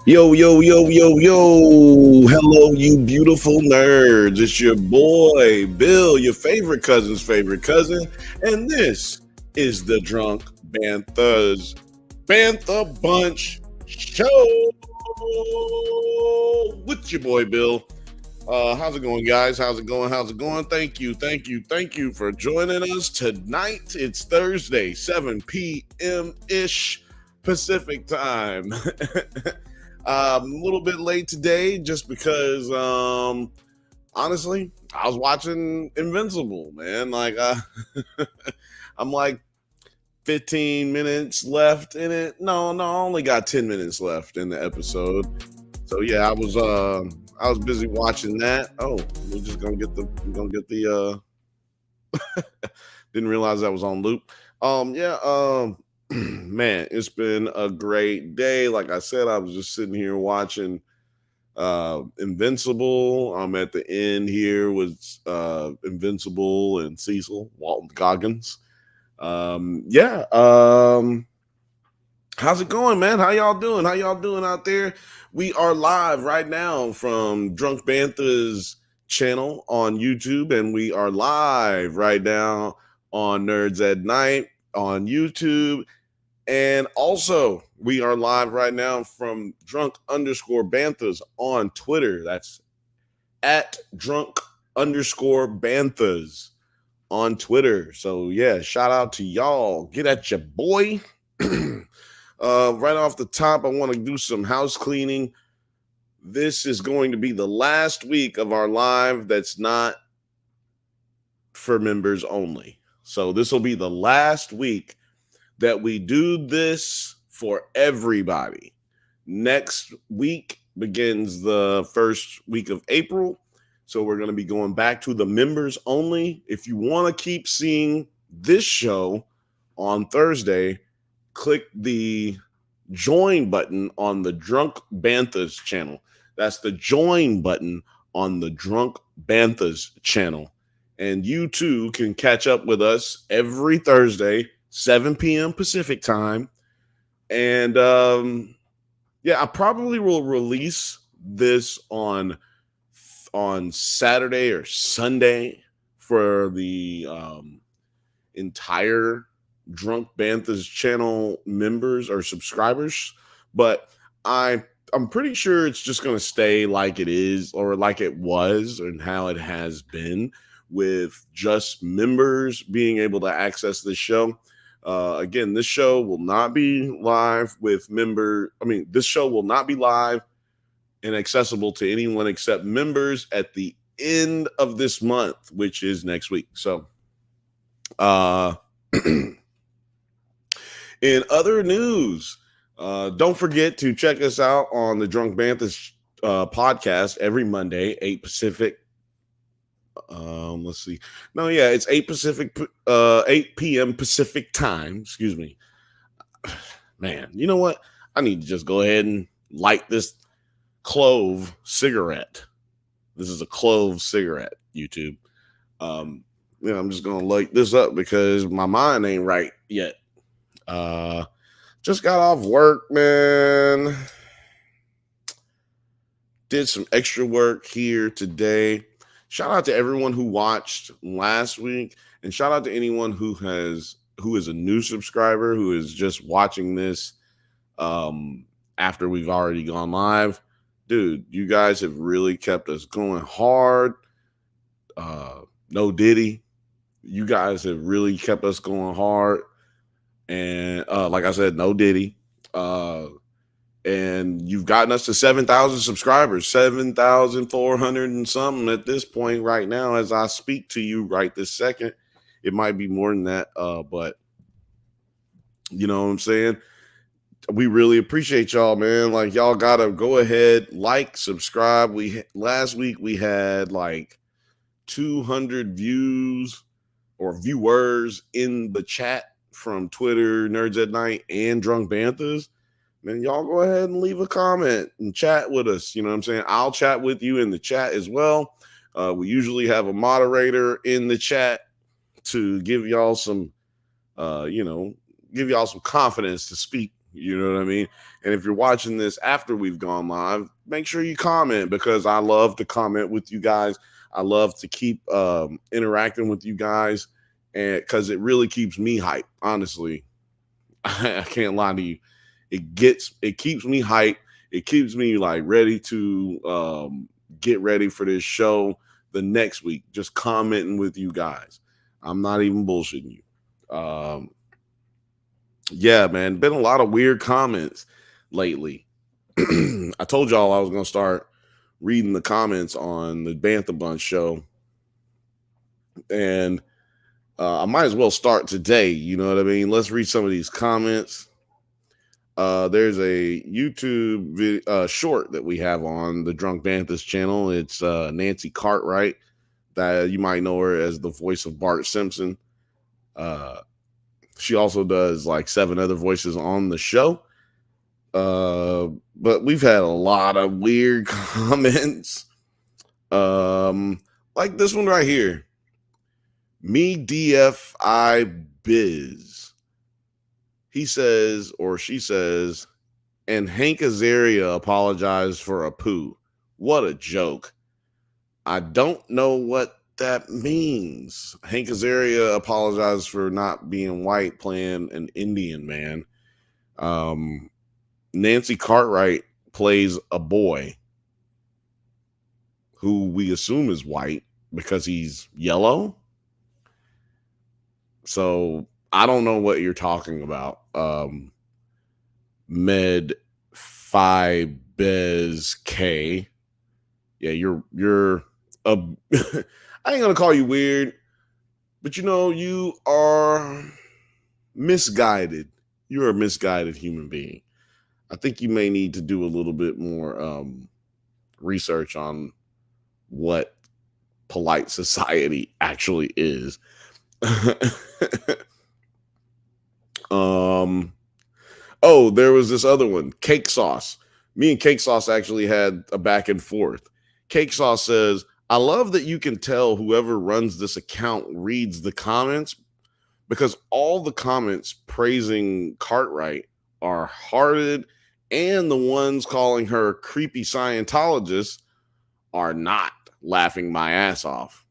Yo, yo, yo, yo, yo. Hello, you beautiful nerds. It's your boy, Bill, your favorite cousin's favorite cousin. And this is the Drunk Bantha's Bantha Bunch Show with your boy, Bill. How's it going, guys? How's it going? How's it going? Thank you for joining us tonight. It's Thursday, 7 p.m. ish Pacific time. A little bit late today just because, honestly, I was watching Invincible, man. I'm like 15 minutes left in it. No, I only got 10 minutes left in the episode. So yeah, I was busy watching that. Oh, we're just gonna get the didn't realize that was on loop. Man, it's been a great day. Like I said, I was just sitting here watching Invincible. I'm at the end here with Invincible and Cecil, Walton Goggins. How's it going, man? How y'all doing? How y'all doing out there? We are live right now from Drunk Bantha's channel on YouTube, and we are live right now on Nerds at Night on YouTube. And also, we are live right now from drunk_banthas on Twitter. That's at drunk_banthas on Twitter. So, yeah, shout out to y'all. Get at your boy. Right off the top, I want to do some house cleaning. This is going to be the last week of our live that's not for members only. So, this will be the last week that we do this for everybody. Next week begins the first week of April. So we're going to be going back to the members only. If you want to keep seeing this show on Thursday, click the join button on the Drunk Banthas channel. That's the join button on the Drunk Banthas channel. And you too can catch up with us every Thursday, 7 p.m. Pacific time. And I probably will release this on Saturday or Sunday for the entire Drunk Bantha's channel members or subscribers. But I'm pretty sure it's just going to stay like it is or like it was and how it has been, with just members being able to access this show. Again, this show will not be live with this show will not be live and accessible to anyone except members at the end of this month, which is next week. So, in other news, don't forget to check us out on the Drunk Banthas podcast every Monday, 8 Pacific. Let's see. No, yeah, it's 8 p.m. Pacific time. Excuse me. Man, you know what? I need to just go ahead and light this clove cigarette. This is a clove cigarette, YouTube. I'm just gonna light this up because my mind ain't right yet. Just got off work, man. Did some extra work here today. Shout out to everyone who watched last week, and shout out to anyone who is a new subscriber who is just watching this after we've already gone live. Dude, you guys have really kept us going hard. No Diddy. You guys have really kept us going hard. And like I said, no Diddy. And you've gotten us to 7,000 subscribers, 7,400 and something at this point right now as I speak to you right this second. It might be more than that, but you know what I'm saying? We really appreciate y'all, man. Like, y'all got to go ahead, like, subscribe. Last week we had like 200 views or viewers in the chat from Twitter, Nerds at Night, and Drunk Banthas. Man, y'all go ahead and leave a comment and chat with us. You know what I'm saying? I'll chat with you in the chat as well. We usually have a moderator in the chat to give y'all some, give y'all some confidence to speak. You know what I mean? And if you're watching this after we've gone live, make sure you comment, because I love to comment with you guys. I love to keep interacting with you guys, and because it really keeps me hyped. Honestly, I can't lie to you. It keeps me hyped. It keeps me like ready to get ready for this show the next week. Just commenting with you guys. I'm not even bullshitting you. Yeah, man, been a lot of weird comments lately. I told y'all I was gonna start reading the comments on the Bantha Bunch show, and I might as well start today. You know what I mean? Let's read some of these comments. There's a YouTube short that we have on the Drunk Banthas channel. It's Nancy Cartwright, that you might know her as the voice of Bart Simpson. She also does like 7 other voices on the show. But we've had a lot of weird comments. Like this one right here. Me DFI Biz. He says, or she says, and Hank Azaria apologized for a poo. What a joke. I don't know what that means. Hank Azaria apologized for not being white, playing an Indian man. Nancy Cartwright plays a boy who we assume is white because he's yellow. So I don't know what you're talking about. Med Phi Bez K. Yeah, you're a I ain't gonna call you weird, but you are misguided. You're a misguided human being. I think you may need to do a little bit more research on what polite society actually is. Oh, there was this other one, Cake Sauce. Me and Cake Sauce actually had a back and forth. Cake Sauce says, I love that you can tell whoever runs this account reads the comments, because all the comments praising Cartwright are hearted, and the ones calling her creepy Scientologist are not, laughing my ass off.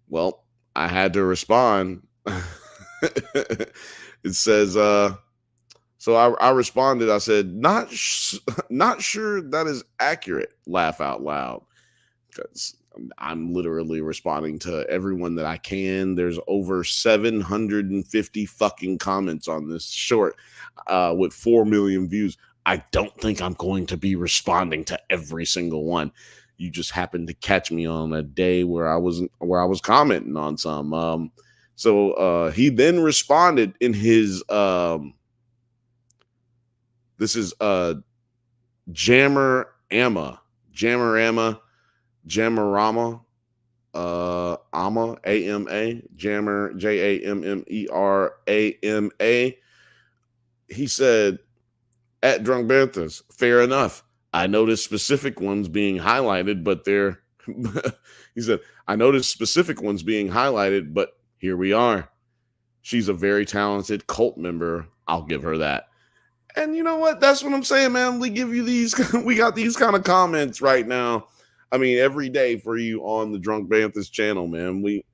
Well, I had to respond. It says, so I responded. I said, not sure that is accurate. Laugh out loud, because I'm literally responding to everyone that I can. There's over 750 fucking comments on this short with 4 million views. I don't think I'm going to be responding to every single one. You just happened to catch me on a day where I was commenting on some. So he then responded in his this is Jammerama, Ama, AMA, Jammer, JAMMERAMA. He said, at Drunk Banthas, fair enough. I noticed specific ones being highlighted, but they're he said, I noticed specific ones being highlighted, but here we are. She's a very talented cult member. I'll give her that. And you know what? That's what I'm saying, man. We give you these, we got these kind of comments right now. I mean, every day for you on the Drunk Banthas channel, man. We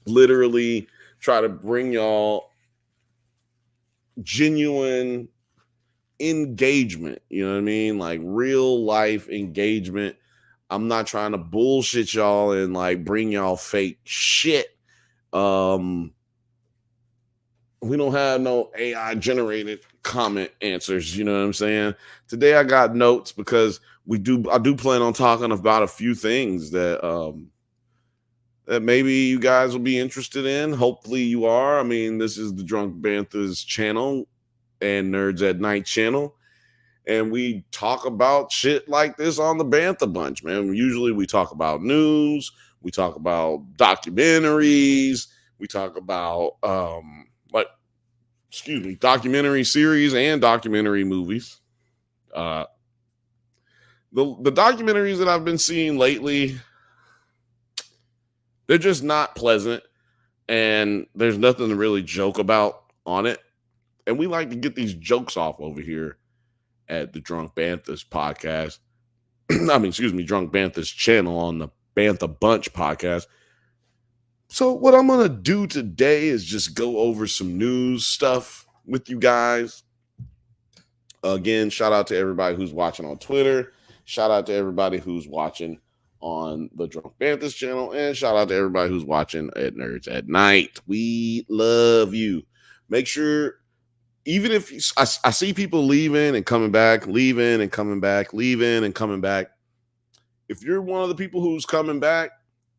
literally try to bring y'all genuine engagement. You know what I mean? Like real life engagement. I'm not trying to bullshit y'all and like bring y'all fake shit. We don't have no AI generated comment answers. You know what I'm saying? Today I got notes because I do plan on talking about a few things that that maybe you guys will be interested in. Hopefully you are. I mean, this is the Drunk Banthas channel and Nerds at Night channel, and we talk about shit like this on the Bantha Bunch, man. Usually we talk about news, we talk about documentaries, we talk about documentary series and documentary movies. The documentaries that I've been seeing lately, they're just not pleasant, and there's nothing to really joke about on it. And we like to get these jokes off over here at the Drunk Banthas podcast. Drunk Banthas channel on the Bantha Bunch podcast. So what I'm going to do today is just go over some news stuff with you guys. Again, shout out to everybody who's watching on Twitter. Shout out to everybody who's watching on the Drunk Banthas channel. And shout out to everybody who's watching at Nerds at Night. We love you. Make sure, even if I see people leaving and coming back, leaving and coming back, leaving and coming back. If you're one of the people who's coming back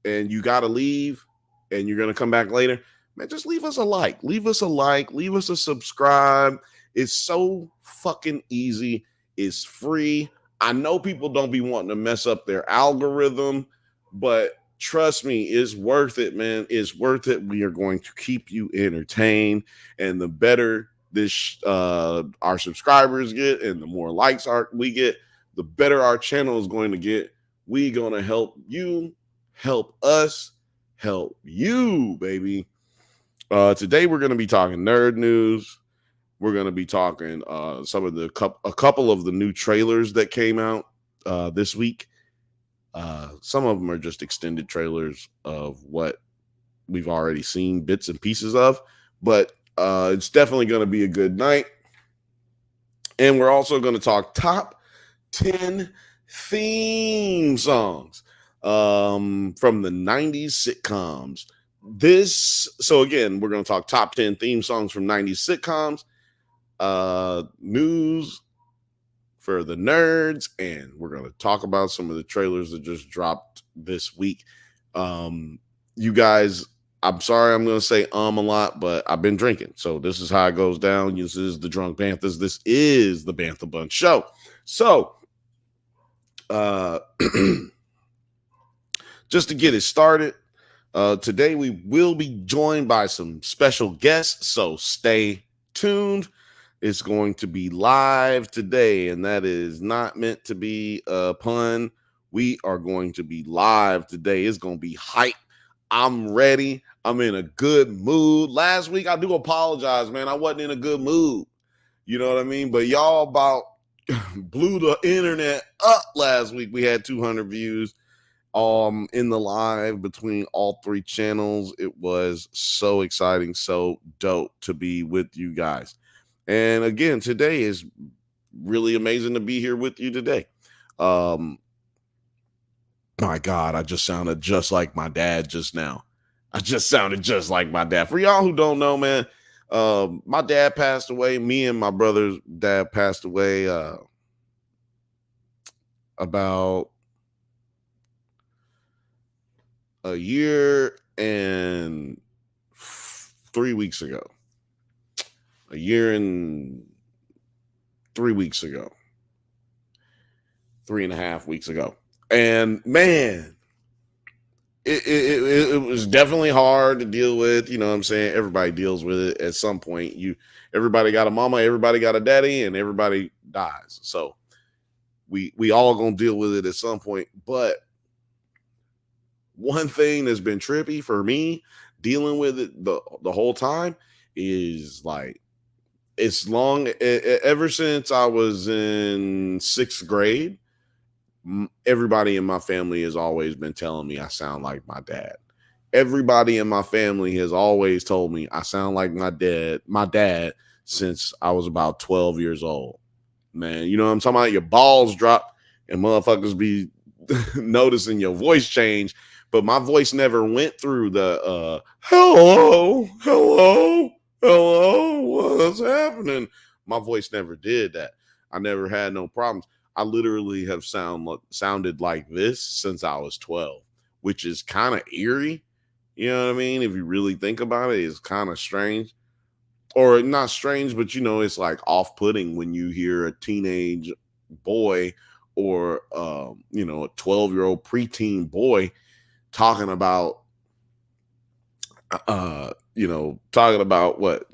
and you got to leave and you're going to come back later, man, just leave us a like. Leave us a like. Leave us a subscribe. It's so fucking easy. It's free. I know people don't be wanting to mess up their algorithm, but trust me, it's worth it, man. It's worth it. We are going to keep you entertained, and the better this our subscribers get and the more likes we get, the better our channel is going to get. We gonna help you, help us, help you, baby. Today we're gonna be talking nerd news. We're gonna be talking a couple of the new trailers that came out this week. Some of them are just extended trailers of what we've already seen bits and pieces of, but it's definitely going to be a good night. And we're also going to talk top 10 theme songs from the 90s sitcoms. So again, we're going to talk top 10 theme songs from 90s sitcoms, news for the nerds, and we're going to talk about some of the trailers that just dropped this week. You guys, I'm sorry I'm going to say a lot, but I've been drinking. So this is how it goes down. This is the Drunk Banthas. This is the Bantha Bunch show. So just to get it started, today we will be joined by some special guests, so stay tuned. It's going to be live today, and that is not meant to be a pun. We are going to be live today. It's going to be hype. I'm ready. I'm in a good mood. Last week, I do apologize, man. I wasn't in a good mood. You know what I mean? But y'all about blew the internet up last week. We had 200 views in the live between all three channels. It was so exciting, so dope to be with you guys. And again, today is really amazing to be here with you today. My God, I just sounded just like my dad just now. I just sounded just like my dad. For y'all who don't know, man, my dad passed away. Me and my brother's dad passed away about a year and 3 weeks ago. A year and 3 weeks ago. 3.5 weeks ago. And man, it was definitely hard to deal with. You know what I'm saying? Everybody deals with it at some point. Everybody got a mama, everybody got a daddy, and everybody dies. So we all gonna deal with it at some point. But one thing that's been trippy for me dealing with it the whole time is like, ever since I was in 6th grade, everybody in my family has always been telling me I sound like my dad. Everybody in my family has always told me I sound like my dad since I was about 12 years old. Man, you know what I'm talking about? Your balls drop and motherfuckers be noticing your voice change, but my voice never went through the hello, what's happening? My voice never did that. I never had no problems. I literally have sounded like this since I was 12, which is kind of eerie. You know what I mean? If you really think about it, it's kind of strange. Or not strange, but it's like off-putting when you hear a teenage boy or a 12-year-old preteen boy talking about what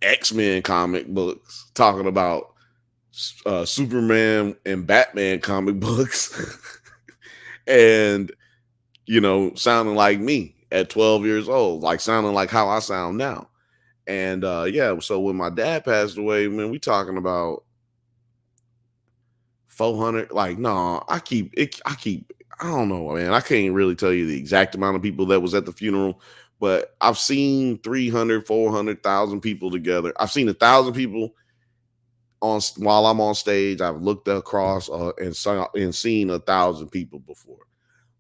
X-Men comic books, talking about Superman and Batman comic books, and sounding like me at 12 years old, like sounding like how I sound now. And yeah, so when my dad passed away, man, we talking about 400. Like, no, I don't know, man. I can't really tell you the exact amount of people that was at the funeral, but I've seen 300, 400,000 people together. I've seen 1,000 people while I'm on stage. I've looked across and seen 1,000 people before.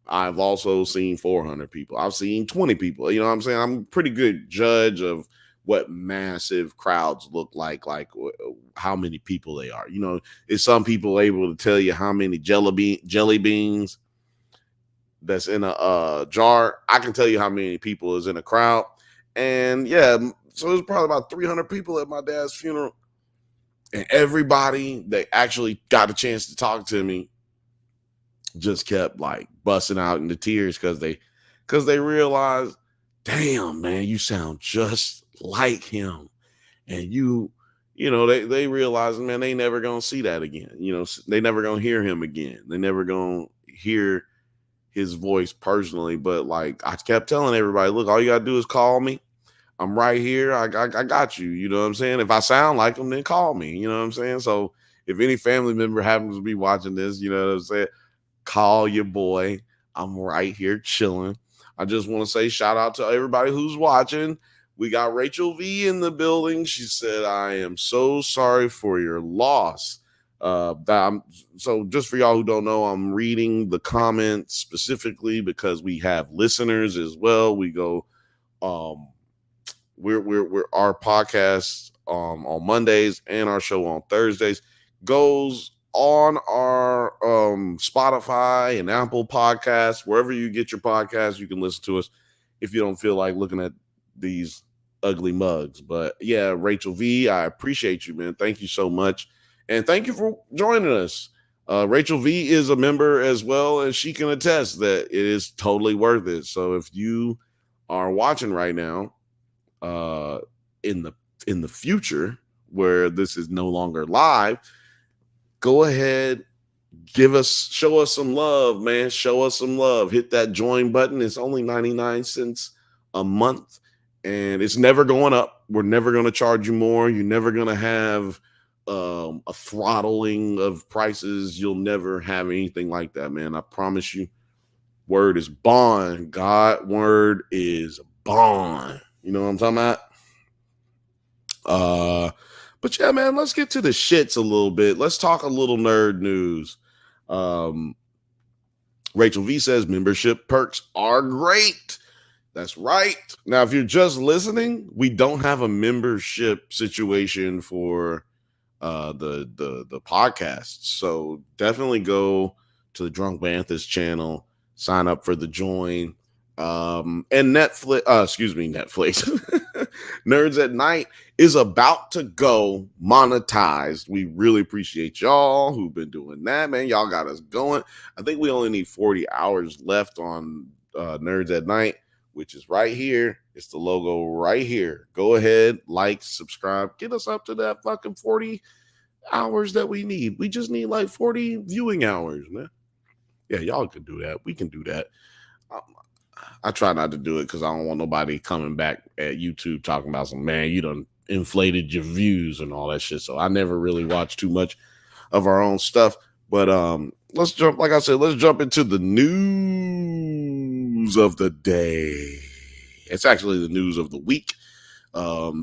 I've also seen 400 people. I've seen 20 people. You know what I'm saying? I'm a pretty good judge of what massive crowds look like how many people they are. You know, is some people able to tell you how many jelly beans that's in a jar? I can tell you how many people is in a crowd. And yeah, so it was probably about 300 people at my dad's funeral. And everybody that actually got a chance to talk to me just kept like busting out into tears because they realized, damn, man, you sound just like him. And you know, they realize, man, they never gonna see that again. You know, they never gonna hear him again. They never gonna hear his voice personally. But like I kept telling everybody, look, all you gotta do is call me. I'm right here. I got you. You know what I'm saying? If I sound like him, then call me. You know what I'm saying? So if any family member happens to be watching this, you know what I'm saying? Call your boy. I'm right here chilling. I just want to say shout out to everybody who's watching. We got Rachel V in the building. She said, I am so sorry for your loss. So just for y'all who don't know, I'm reading the comments specifically because we have listeners as well. We go, we're our podcast on Mondays and our show on Thursdays goes on our Spotify and Apple Podcasts. Wherever you get your podcasts, you can listen to us if you don't feel like looking at these ugly mugs. But yeah, Rachel V, I appreciate you, man. Thank you so much. And thank you for joining us. Rachel V is a member as well, and she can attest that it is totally worth it. So if you are watching right now, in the future where this is no longer live, go ahead, show us some love, man. Show us some love. Hit that join button. It's only 99 cents a month and it's never going up. We're never going to charge you more. You're never going to have a throttling of prices. You'll never have anything like that, man. I promise you. Word is bond. God word is bond. You know what I'm talking about? But yeah, man, let's get to the shits a little bit. Let's talk a little nerd news. Rachel V says membership perks are great. That's right. Now, if you're just listening, we don't have a membership situation for the podcast. So definitely go to the Drunk Bantha's channel, sign up for the join. And Netflix, Nerds at Night is about to go monetized. We really appreciate y'all who've been doing that, man. Y'all got us going. I think we only need 40 hours left on Nerds at Night, which is right here. It's the logo right here. Go ahead, like, subscribe, get us up to that fucking 40 hours that we need. We just need like 40 viewing hours, man. Yeah, y'all can do that. We can do that. I try not to do it because I don't want nobody coming back at YouTube talking about some, man, you done inflated your views and all that shit. So I never really watch too much of our own stuff. But let's jump, like I said, let's jump into the news of the day. It's actually the news of the week.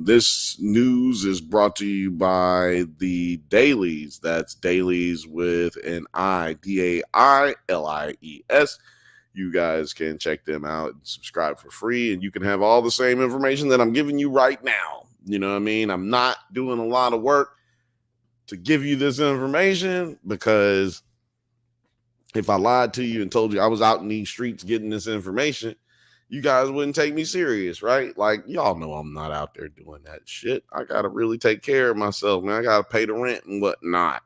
This news is brought to you by the Dailies. That's Dailies with an I, DAILIES. You guys can check them out and subscribe for free, and you can have all the same information that I'm giving you right now. You know what I mean? I'm not doing a lot of work to give you this information because if I lied to you and told you I was out in these streets getting this information, you guys wouldn't take me serious, right? Like, y'all know I'm not out there doing that shit. I got to really take care of myself, man. I got to pay the rent and whatnot.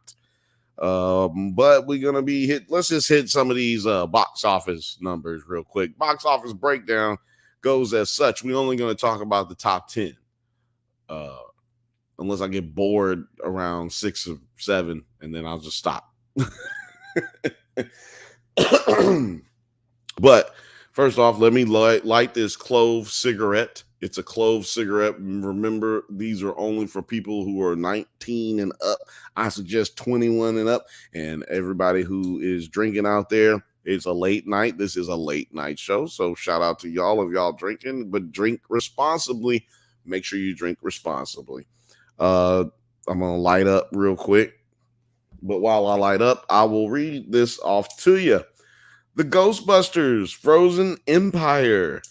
But we're going to be let's just hit some of these box office numbers real quick. Box office breakdown goes as such. We're only going to talk about the top 10. Unless I get bored around 6 or 7, and then I'll just stop. But first off, let me light this clove cigarette. It's a clove cigarette. Remember, these are only for people who are 19 and up. I suggest 21 and up. And everybody who is drinking out there, it's a late night. This is a late night show. So shout out to y'all if y'all drinking, but drink responsibly. Make sure you drink responsibly. I'm going to light up real quick. But while I light up, I will read this off to you. The Ghostbusters Frozen Empire.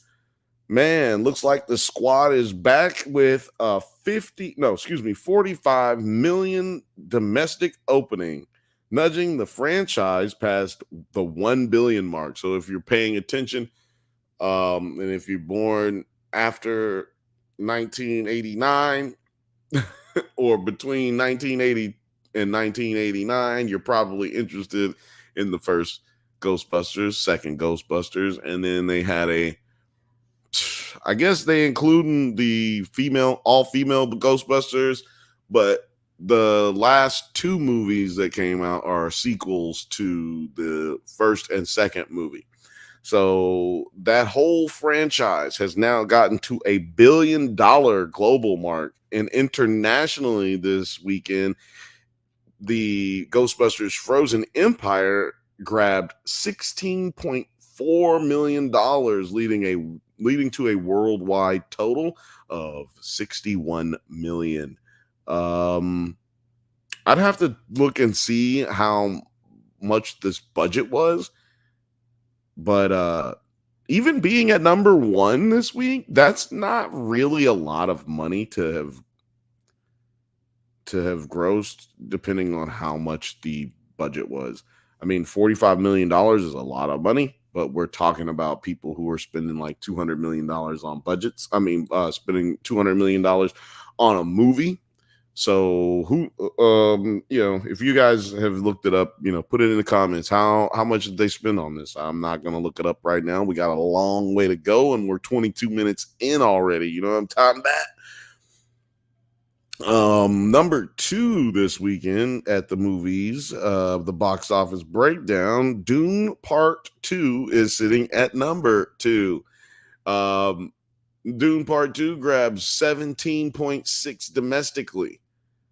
Man, looks like the squad is back with a 45 million domestic opening, nudging the franchise past the 1 billion mark. So if you're paying attention, and if you're born after 1989 or between 1980 and 1989, you're probably interested in the first Ghostbusters, second Ghostbusters, and then they had I guess they include the all female Ghostbusters, but the last two movies that came out are sequels to the first and second movie. So that whole franchise has now gotten to $1 billion global mark. And internationally this weekend, the Ghostbusters Frozen Empire grabbed $16.4 million, leading to a worldwide total of 61 million. I'd have to look and see how much this budget was, but even being at number one this week, that's not really a lot of money to have grossed, depending on how much the budget was. I mean, $45 million is a lot of money, but we're talking about people who are spending like $200 million on budgets. I mean, spending $200 million on a movie. So if you guys have looked it up, put it in the comments. How much did they spend on this? I'm not going to look it up right now. We got a long way to go, and we're 22 minutes in already. You know what I'm talking about? Number two this weekend at the movies, the box office breakdown, Dune Part 2 is sitting at number 2. Dune Part 2 grabs 17.6 domestically,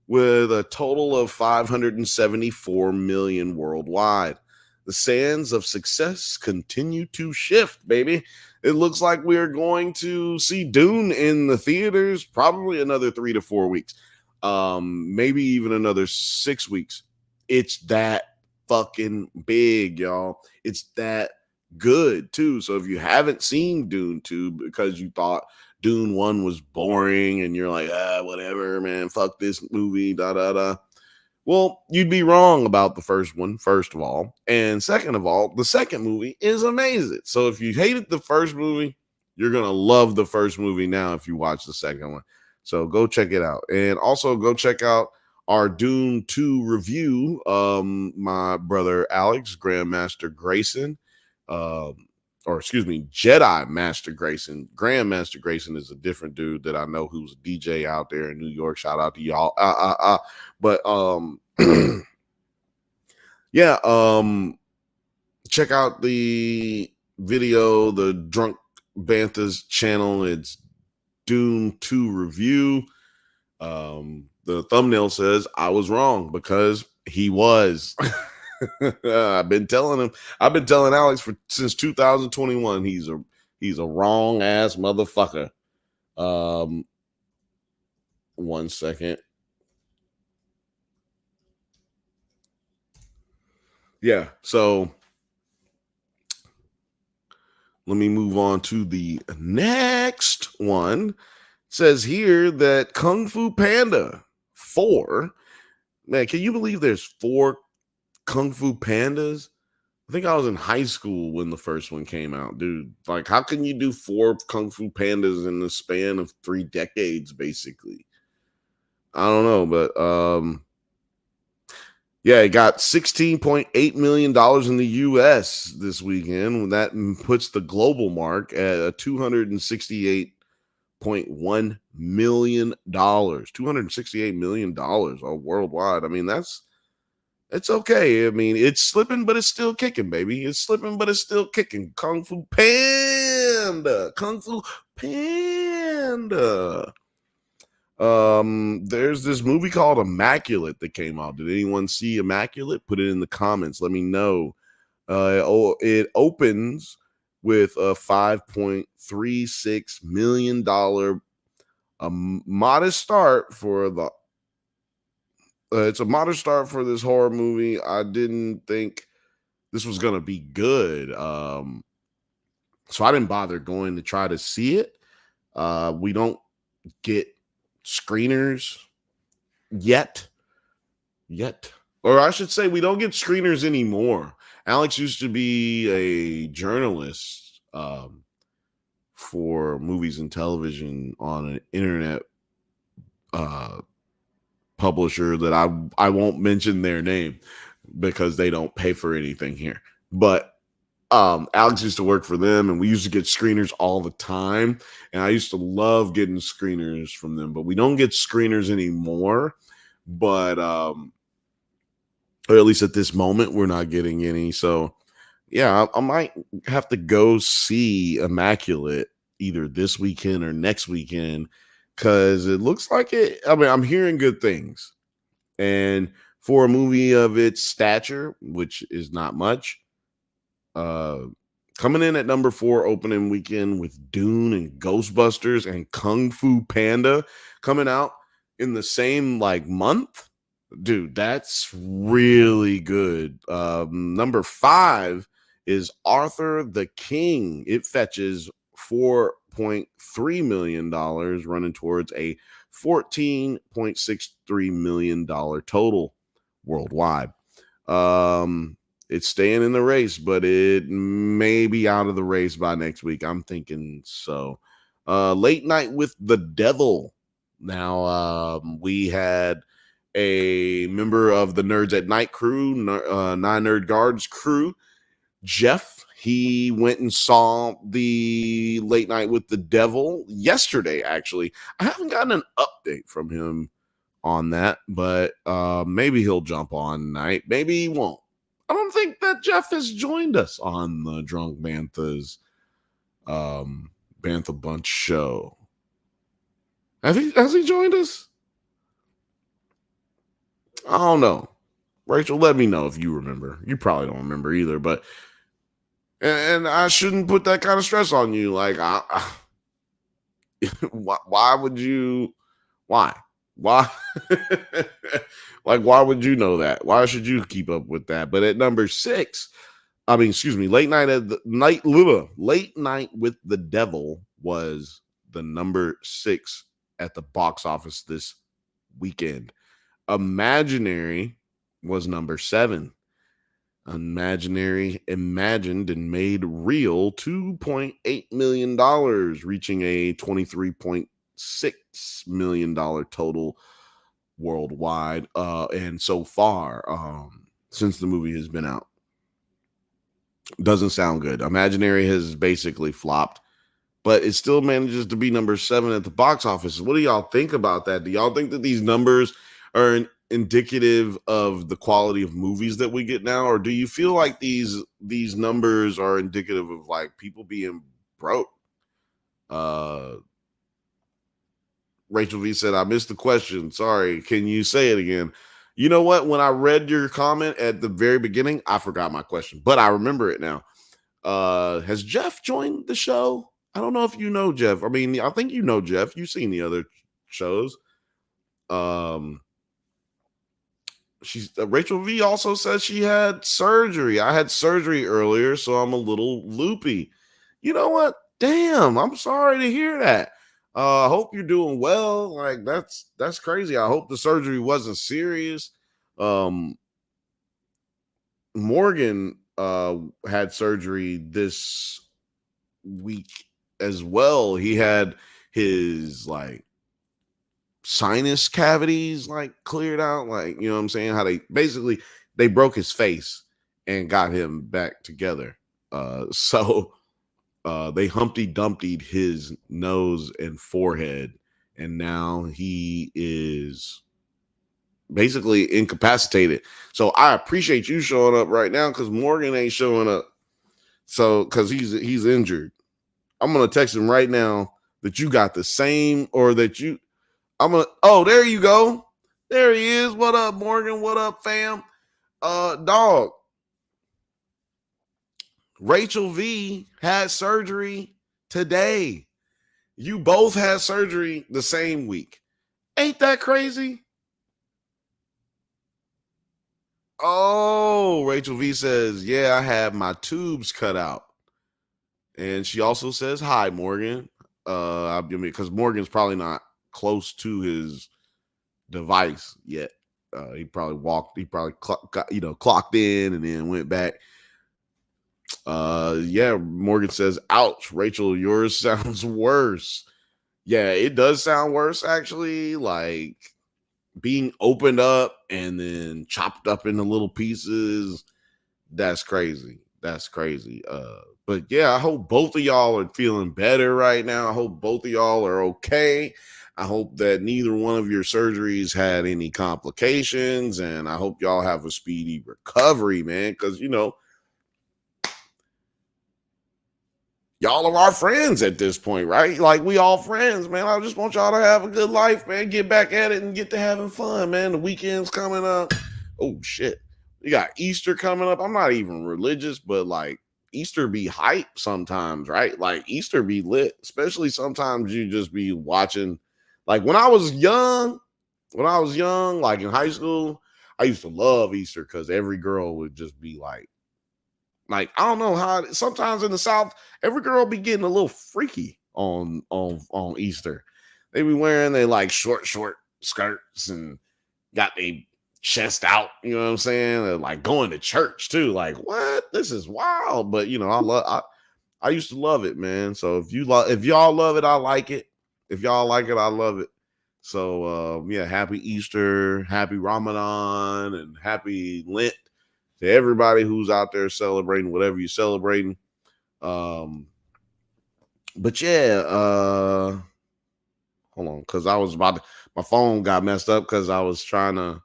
with a total of 574 million worldwide. The sands of success continue to shift, baby. It looks like we're going to see Dune in the theaters probably another 3 to 4 weeks, maybe even another 6 weeks. It's that fucking big, y'all. It's that good too. So if you haven't seen Dune 2 because you thought Dune 1 was boring and you're like, whatever, man, fuck this movie, well, you'd be wrong about the first one, first of all. And second of all, the second movie is amazing. So if you hated the first movie, you're going to love the first movie now if you watch the second one. So go check it out. And also go check out our Dune 2 review. My brother Alex, Grandmaster Grayson, Jedi Master Grayson. Grandmaster Grayson is a different dude that I know who's a DJ out there in New York. Shout out to y'all. But check out the video, the Drunk Bantha's channel. It's Dune 2 review. The thumbnail says I was wrong because he was. I've been telling Alex since 2021 he's a wrong ass motherfucker. 1 second. Yeah, so let me move on to the next one. It says here that Kung Fu Panda 4. Man, can you believe there's 4 Kung Fu Pandas? I think I was in high school when the first one came out, dude. Like, how can you do 4 Kung Fu Pandas in the span of 3 decades, basically? I don't know, but it got $16.8 million in the U.S. this weekend. That puts the global mark at $268.1 million. $268 million worldwide. I mean, it's okay. I mean, it's slipping, but it's still kicking, baby. It's slipping, but it's still kicking. Kung Fu Panda. Panda. Kung Fu Panda. There's this movie called Immaculate that came out. Did anyone see Immaculate? Put it in the comments. Let me know. It opens with a $5.36 million, a modest start for the. It's a modest start for this horror movie. I didn't think this was gonna be good, so I didn't bother going to try to see it. We don't get screeners yet, or I should say, we don't get screeners anymore. Alex used to be a journalist for movies and television on an internet publisher that I won't mention their name because they don't pay for anything here. But Alex used to work for them, and we used to get screeners all the time. And I used to love getting screeners from them, but we don't get screeners anymore. But or at least at this moment, we're not getting any. So yeah, I might have to go see Immaculate either this weekend or next weekend, because it looks like it. I mean, I'm hearing good things. And for a movie of its stature, which is not much, coming in at number 4 opening weekend with Dune and Ghostbusters and Kung Fu Panda coming out in the same month, dude, that's really good. Number 5 is Arthur the King. It fetches $4.3 million, running towards a $14.63 million total worldwide. It's staying in the race, but it may be out of the race by next week. I'm thinking so. Late Night with the Devil. Now, we had a member of the Nerds at Night crew, 9 Nerd Guards crew, Jeff. He went and saw the Late Night with the Devil yesterday, actually. I haven't gotten an update from him on that, but maybe he'll jump on tonight. Maybe he won't. I don't think that Jeff has joined us on the Drunk Bantha's Bantha Bunch show. Has he joined us? I don't know. Rachel, let me know if you remember. You probably don't remember either, but and I shouldn't put that kind of stress on you. Why would you? Why? Why would you know that? Why should you keep up with that? But at number 6, Late Night with the Devil was the number 6 at the box office this weekend. Imaginary was number 7. Imaginary imagined and made real $2.8 million, reaching a $23.6 million total worldwide. And so far, since the movie has been out, doesn't sound good. Imaginary has basically flopped, but it still manages to be number 7 at the box office. What do y'all think about that? Do y'all think that these numbers are indicative of the quality of movies that we get now, or do you feel like these numbers are indicative of people being broke? Rachel V said, I missed the question. Sorry. Can you say it again? You know what? When I read your comment at the very beginning, I forgot my question, but I remember it now. Has Jeff joined the show? I don't know if you know Jeff. I mean, I think you know Jeff. You've seen the other shows. Rachel V also says she had surgery. I had surgery earlier, so I'm a little loopy. You know what? Damn, I'm sorry to hear that. I hope you're doing well. That's crazy. I hope the surgery wasn't serious. Morgan had surgery this week as well. He had his sinus cavities cleared out, you know what I'm saying, how they broke his face and got him back together. So they Humpty Dumptied his nose and forehead, and now he is basically incapacitated. So I appreciate you showing up right now, because Morgan ain't showing up. So because he's injured. I'm gonna text him right now that you got the same, or that you. I'm gonna. Oh, there you go. There he is. What up, Morgan? What up, fam? Dog. Rachel V had surgery today. You both had surgery the same week. Ain't that crazy? Oh, Rachel V says, yeah, I had my tubes cut out. And she also says, hi, Morgan. I mean, because Morgan's probably not close to his device yet. He probably clocked in and then went back. Yeah, Morgan says, ouch, Rachel, yours sounds worse. Yeah, it does sound worse, actually. Like being opened up and then chopped up into little pieces. That's crazy. That's crazy. But yeah, I hope both of y'all are feeling better right now. I hope both of y'all are okay. I hope that neither one of your surgeries had any complications, and I hope y'all have a speedy recovery, man. Because y'all are our friends at this point, right? Like we all friends, man. I just want y'all to have a good life, man. Get back at it and get to having fun, man. The weekend's coming up. Oh shit. We got Easter coming up. I'm not even religious, but like Easter be hype sometimes, right? Like Easter be lit, especially sometimes you just be watching. Like when I was young, like in high school, I used to love Easter because every girl would just be like I don't know how. Sometimes in the South, every girl be getting a little freaky on Easter. They be wearing they like short skirts and got their chest out. You know what I'm saying? They're like going to church too. Like what? This is wild. But I used to love it, man. So if y'all love it, I like it. If y'all like it, I love it. So yeah, happy Easter, happy Ramadan, and happy Lent to everybody who's out there celebrating whatever you're celebrating. But yeah, hold on, because my phone got messed up because I was trying to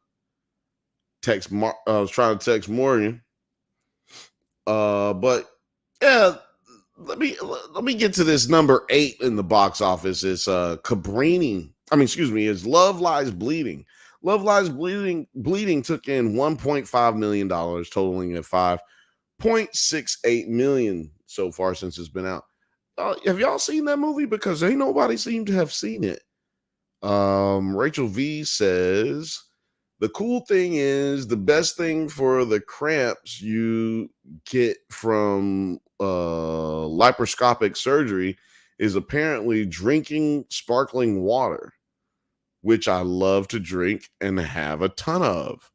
text Morgan. But yeah, let me get to this number 8 in the box office. It's Cabrini. I mean, excuse me, it's Love Lies Bleeding. Love Lies Bleeding took in $1.5 million, totaling at $5.68 million so far since it's been out. Have y'all seen that movie? Because ain't nobody seemed to have seen it. Rachel V says the cool thing is the best thing for the cramps you get from laparoscopic surgery is apparently drinking sparkling water, which I love to drink and have a ton of.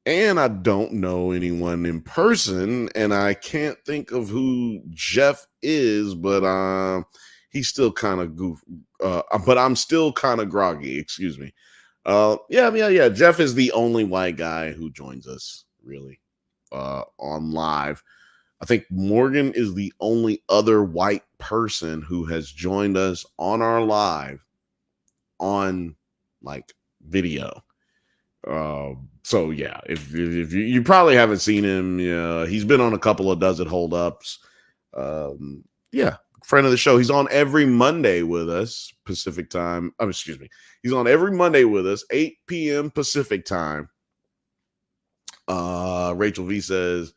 And I don't know anyone in person, and I can't think of who Jeff is, but he's still kind of but I'm still kind of groggy. Excuse me. Yeah. Jeff is the only white guy who joins us really on live. I think Morgan is the only other white person who has joined us on our live on like video. So yeah, if you probably haven't seen him, yeah, he's been on a couple of Does It Hold Ups. Yeah, friend of the show. He's on every Monday with us Pacific time. Excuse me. He's on every Monday with us, 8 p.m. Pacific time. Rachel V says,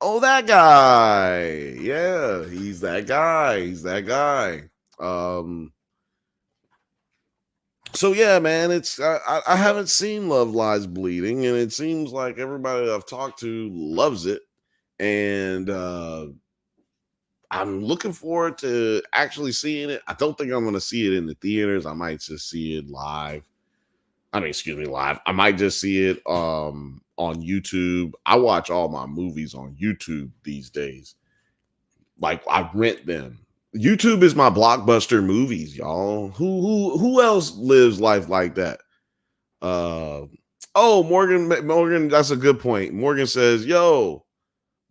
"Oh, that guy. Yeah, he's that guy. He's that guy." So yeah, man, it's I haven't seen Love Lies Bleeding, and it seems like everybody I've talked to loves it, and I'm looking forward to actually seeing it. I don't think I'm going to see it in the theaters. I might just see it live. I mean, excuse me, live. I might just see it on YouTube. I watch all my movies on YouTube these days. Like I rent them. YouTube is my Blockbuster movies, y'all. Who else lives life like that? Oh, Morgan, that's a good point. Morgan says, "Yo,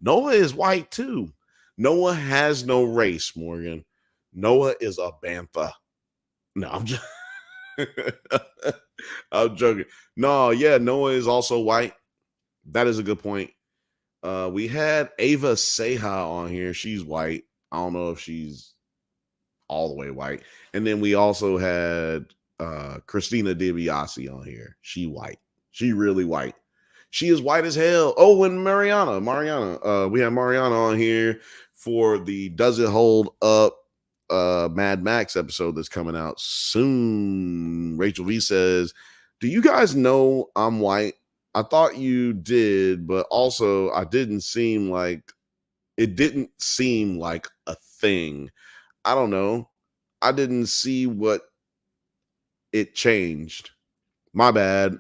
Noah is white too. Noah has no race, Morgan. Noah is a Bantha." No, I'm just I'm joking. No, yeah, Noah is also white. That is a good point. We had Ava Seha on here. She's white. I don't know if she's all the way white. And then we also had Christina DiBiase on here. She white. She really white. She is white as hell. Oh, and Mariana. We have Mariana on here for the Does It Hold Up Mad Max episode that's coming out soon. Rachel V says, do you guys know I'm white? I thought you did, but also it didn't seem like a thing. I don't know. I didn't see what it changed. My bad.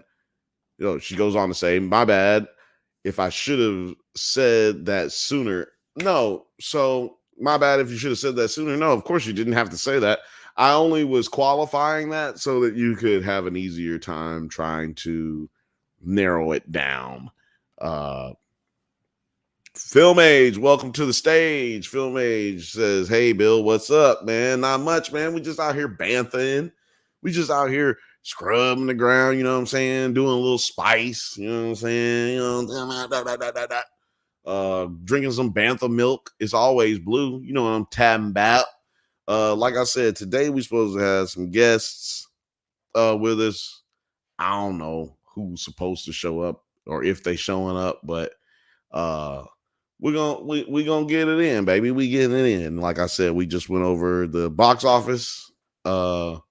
She goes on to say, my bad if I should have said that sooner. No. So my bad if you should have said that sooner. No, of course you didn't have to say that. I only was qualifying that so that you could have an easier time trying to narrow it down. Film Age, welcome to the stage. Film Age says, hey, Bill, what's up, man? Not much, man. We just out here banthing. We just out here scrubbing the ground, you know what I'm saying? Doing a little spice, you know what I'm saying? Drinking some Bantha milk. It's always blue. You know what I'm tabbing about. Like I said, today we're supposed to have some guests with us. I don't know who's supposed to show up or if they showing up, but we're gonna get it in, baby. We getting it in. Like I said, we just went over the box office, top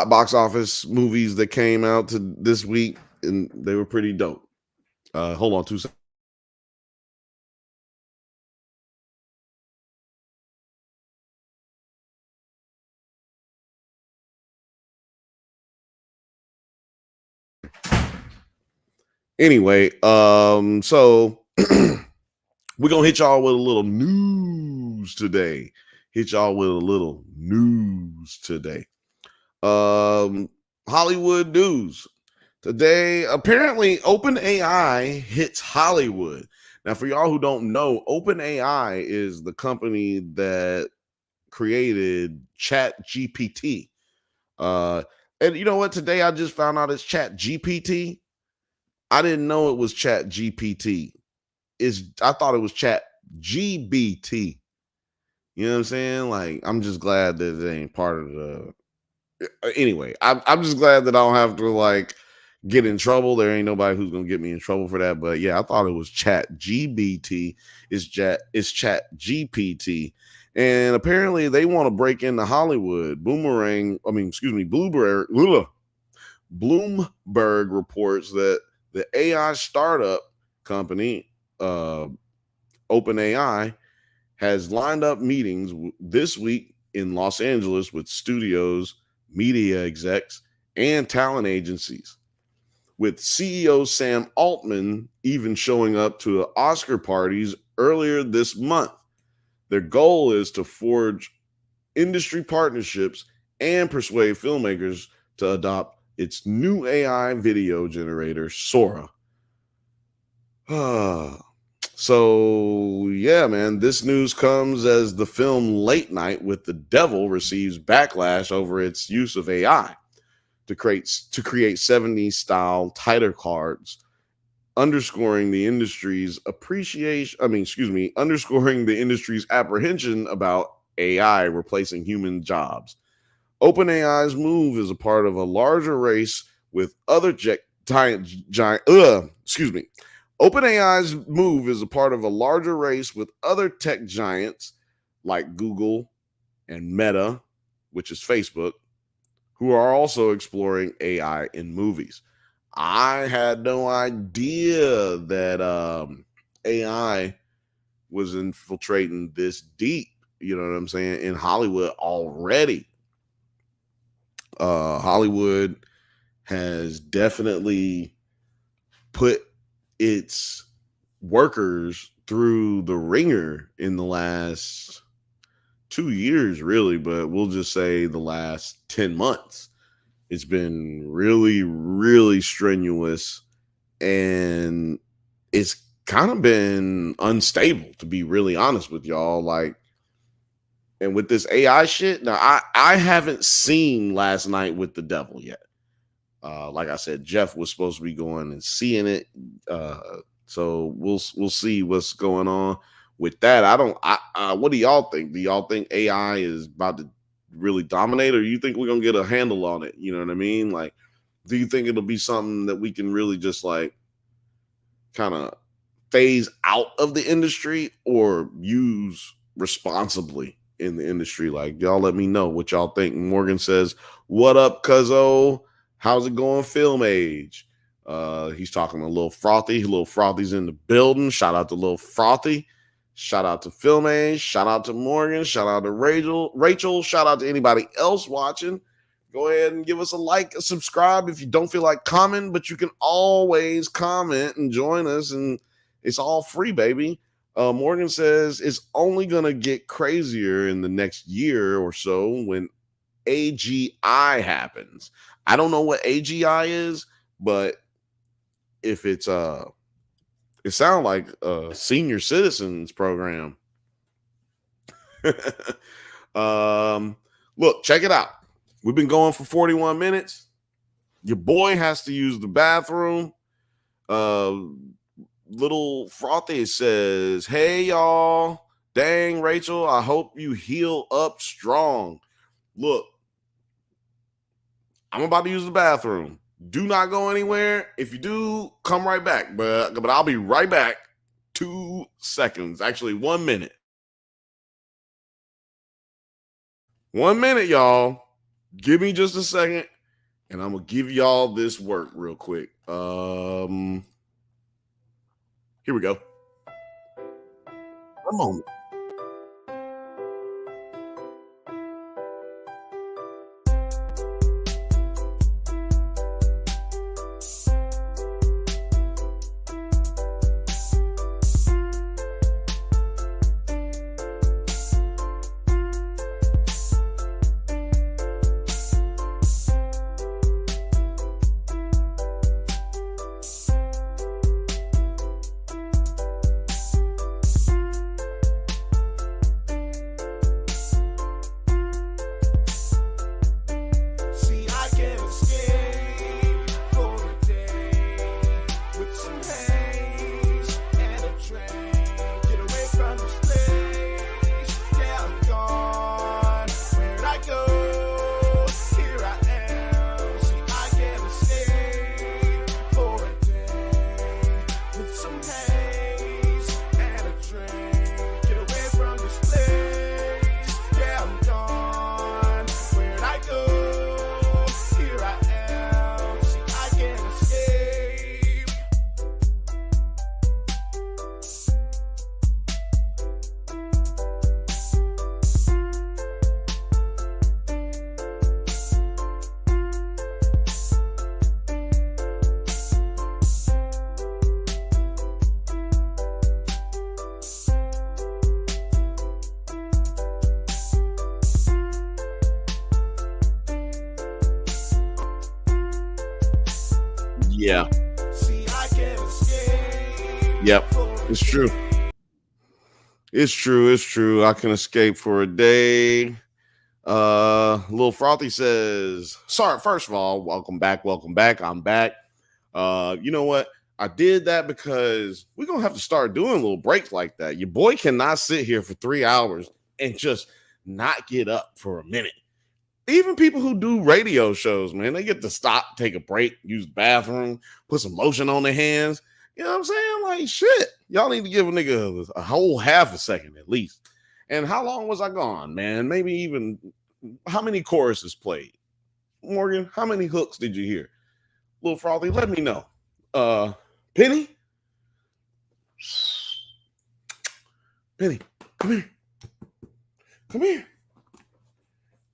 box office movies that came out to this week, and they were pretty dope. Hold on 2 seconds. Anyway, so we're gonna hit y'all with a little news today. Hollywood news today. Apparently, OpenAI hits Hollywood. Now, for y'all who don't know, OpenAI is the company that created Chat GPT. And you know what? Today I just found out it's Chat GPT. I didn't know it was Chat GPT. I thought it was Chat GBT. You know what I'm saying? Like, I'm just glad that it ain't part of the. Anyway, I'm just glad that I don't have to like get in trouble. There ain't nobody who's gonna get me in trouble for that. But yeah, I thought it was Chat GBT. It's Chat GPT. And apparently they want to break into Hollywood. Bloomberg reports that the AI startup company, OpenAI, has lined up meetings this week in Los Angeles with studios, media execs, and talent agencies, with CEO Sam Altman even showing up to Oscar parties earlier this month. Their goal is to forge industry partnerships and persuade filmmakers to adopt its new AI video generator, Sora. So, yeah, man, this news comes as the film Late Night with the Devil receives backlash over its use of AI to create 70s style title cards, underscoring the industry's apprehension about AI replacing human jobs. OpenAI's move is a part of a larger race with other OpenAI's move is a part of a larger race with other tech giants like Google and Meta, which is Facebook, who are also exploring AI in movies. I had no idea that AI was infiltrating this deep, you know what I'm saying, in Hollywood already. Hollywood has definitely put its workers through the ringer in the last 2 years, really, but we'll just say the last 10 months. It's been really, really strenuous, and it's kind of been unstable, to be really honest with y'all. Like, and with this AI shit, now I haven't seen Last Night with the Devil yet. Like I said, Jeff was supposed to be going and seeing it. So we'll see what's going on with that, what do y'all think? Do y'all think AI is about to really dominate, or you think we're gonna get a handle on it? You know what I mean? Like, do you think it'll be something that we can really just like kind of phase out of the industry or use responsibly in the industry? Like, y'all let me know what y'all think. Morgan says, "What up, cuzzo? How's it going, Film Age?" He's talking a little frothy. Little frothy's in the building. Shout out to Little Frothy. Shout out to Film Age. Shout out to Morgan. Shout out to Rachel. Shout out to anybody else watching. Go ahead and give us a like, a subscribe if you don't feel like commenting, but you can always comment and join us, and it's all free, baby. Morgan says it's only going to get crazier in the next year or so when AGI happens. I don't know what AGI is, but if it's it sounds like a senior citizens program. Look, check it out. We've been going for 41 minutes. Your boy has to use the bathroom. Little Frothy says, "Hey, y'all. Dang, Rachel, I hope you heal up strong. Look, I'm about to use the bathroom. Do not go anywhere. If you do, come right back. But I'll be right back. 2 seconds. Actually, 1 minute. 1 minute, y'all. Give me just a second, and I'm going to give y'all this work real quick. Here we go. One moment. Yeah. Yep. It's true. It's true. It's true. I can escape for a day. Little Frothy says, "Sorry, first of all, welcome back. Welcome back. I'm back. You know what? I did that because we're gonna have to start doing little breaks like that. Your boy cannot sit here for 3 hours and just not get up for a minute. Even people who do radio shows, man, they get to stop, take a break, use the bathroom, put some lotion on their hands. You know what I'm saying? Like, shit, y'all need to give a nigga a whole half a second at least. And how long was I gone, man? Maybe even how many choruses played? Morgan, how many hooks did you hear? Little Frothy, let me know. Penny? Penny, come here. Come here.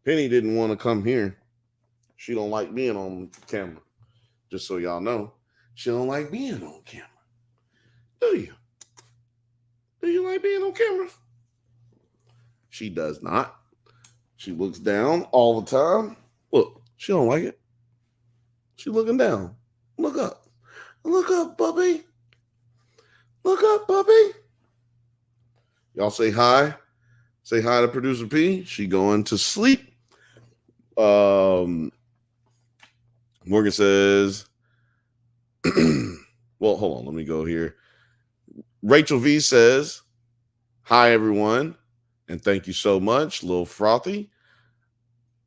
Penny didn't want to come here. She don't like being on camera. Just so y'all know, she don't like being on camera. Do you? Do you like being on camera? She does not. She looks down all the time. Look, she don't like it. She looking down. Look up. Look up, puppy. Look up, puppy. Y'all say hi. Say hi to Producer P. She going to sleep. Morgan says, well, hold on. Let me go here. Rachel V says, Hi, everyone, and thank you so much, Lil Frothy.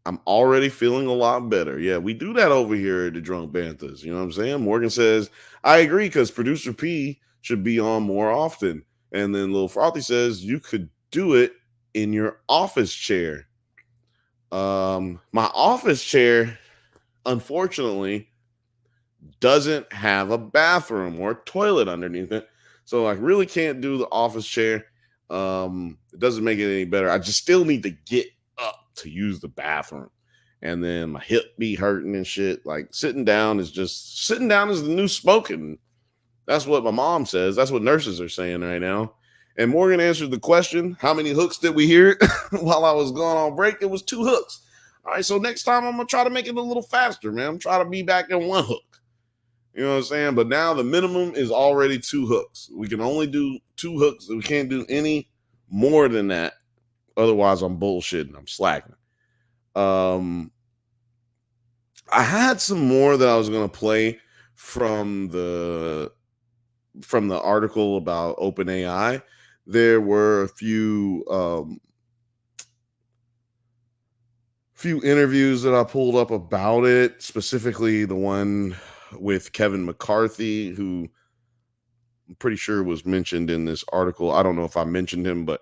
I'm already feeling a lot better. Yeah, we do that over here at the Drunk Banthas. You know what I'm saying? Morgan says, I agree because producer P should be on more often. And then Lil Frothy says, you could do it in your office chair. My office chair, unfortunately, doesn't have a bathroom or toilet underneath it. So I really can't do the office chair. It doesn't make it any better. I just still need to get up to use the bathroom. And then my hip be hurting and shit. Like sitting down is the new smoking. That's what my mom says. That's what nurses are saying right now. And Morgan answered the question, how many hooks did we hear while I was going on break? It was 2 hooks. All right, so next time I'm gonna try to make it a little faster, man. I'm trying to be back in 1 hook. You know what I'm saying? But now the minimum is already 2 hooks. We can only do 2 hooks. We can't do any more than that. Otherwise, I'm bullshitting. I'm slacking. Um, I had some more that I was gonna play from the article about OpenAI. There were a few interviews that I pulled up about it, specifically the one with Kevin McCarthy, who I'm pretty sure was mentioned in this article. I don't know if I mentioned him, but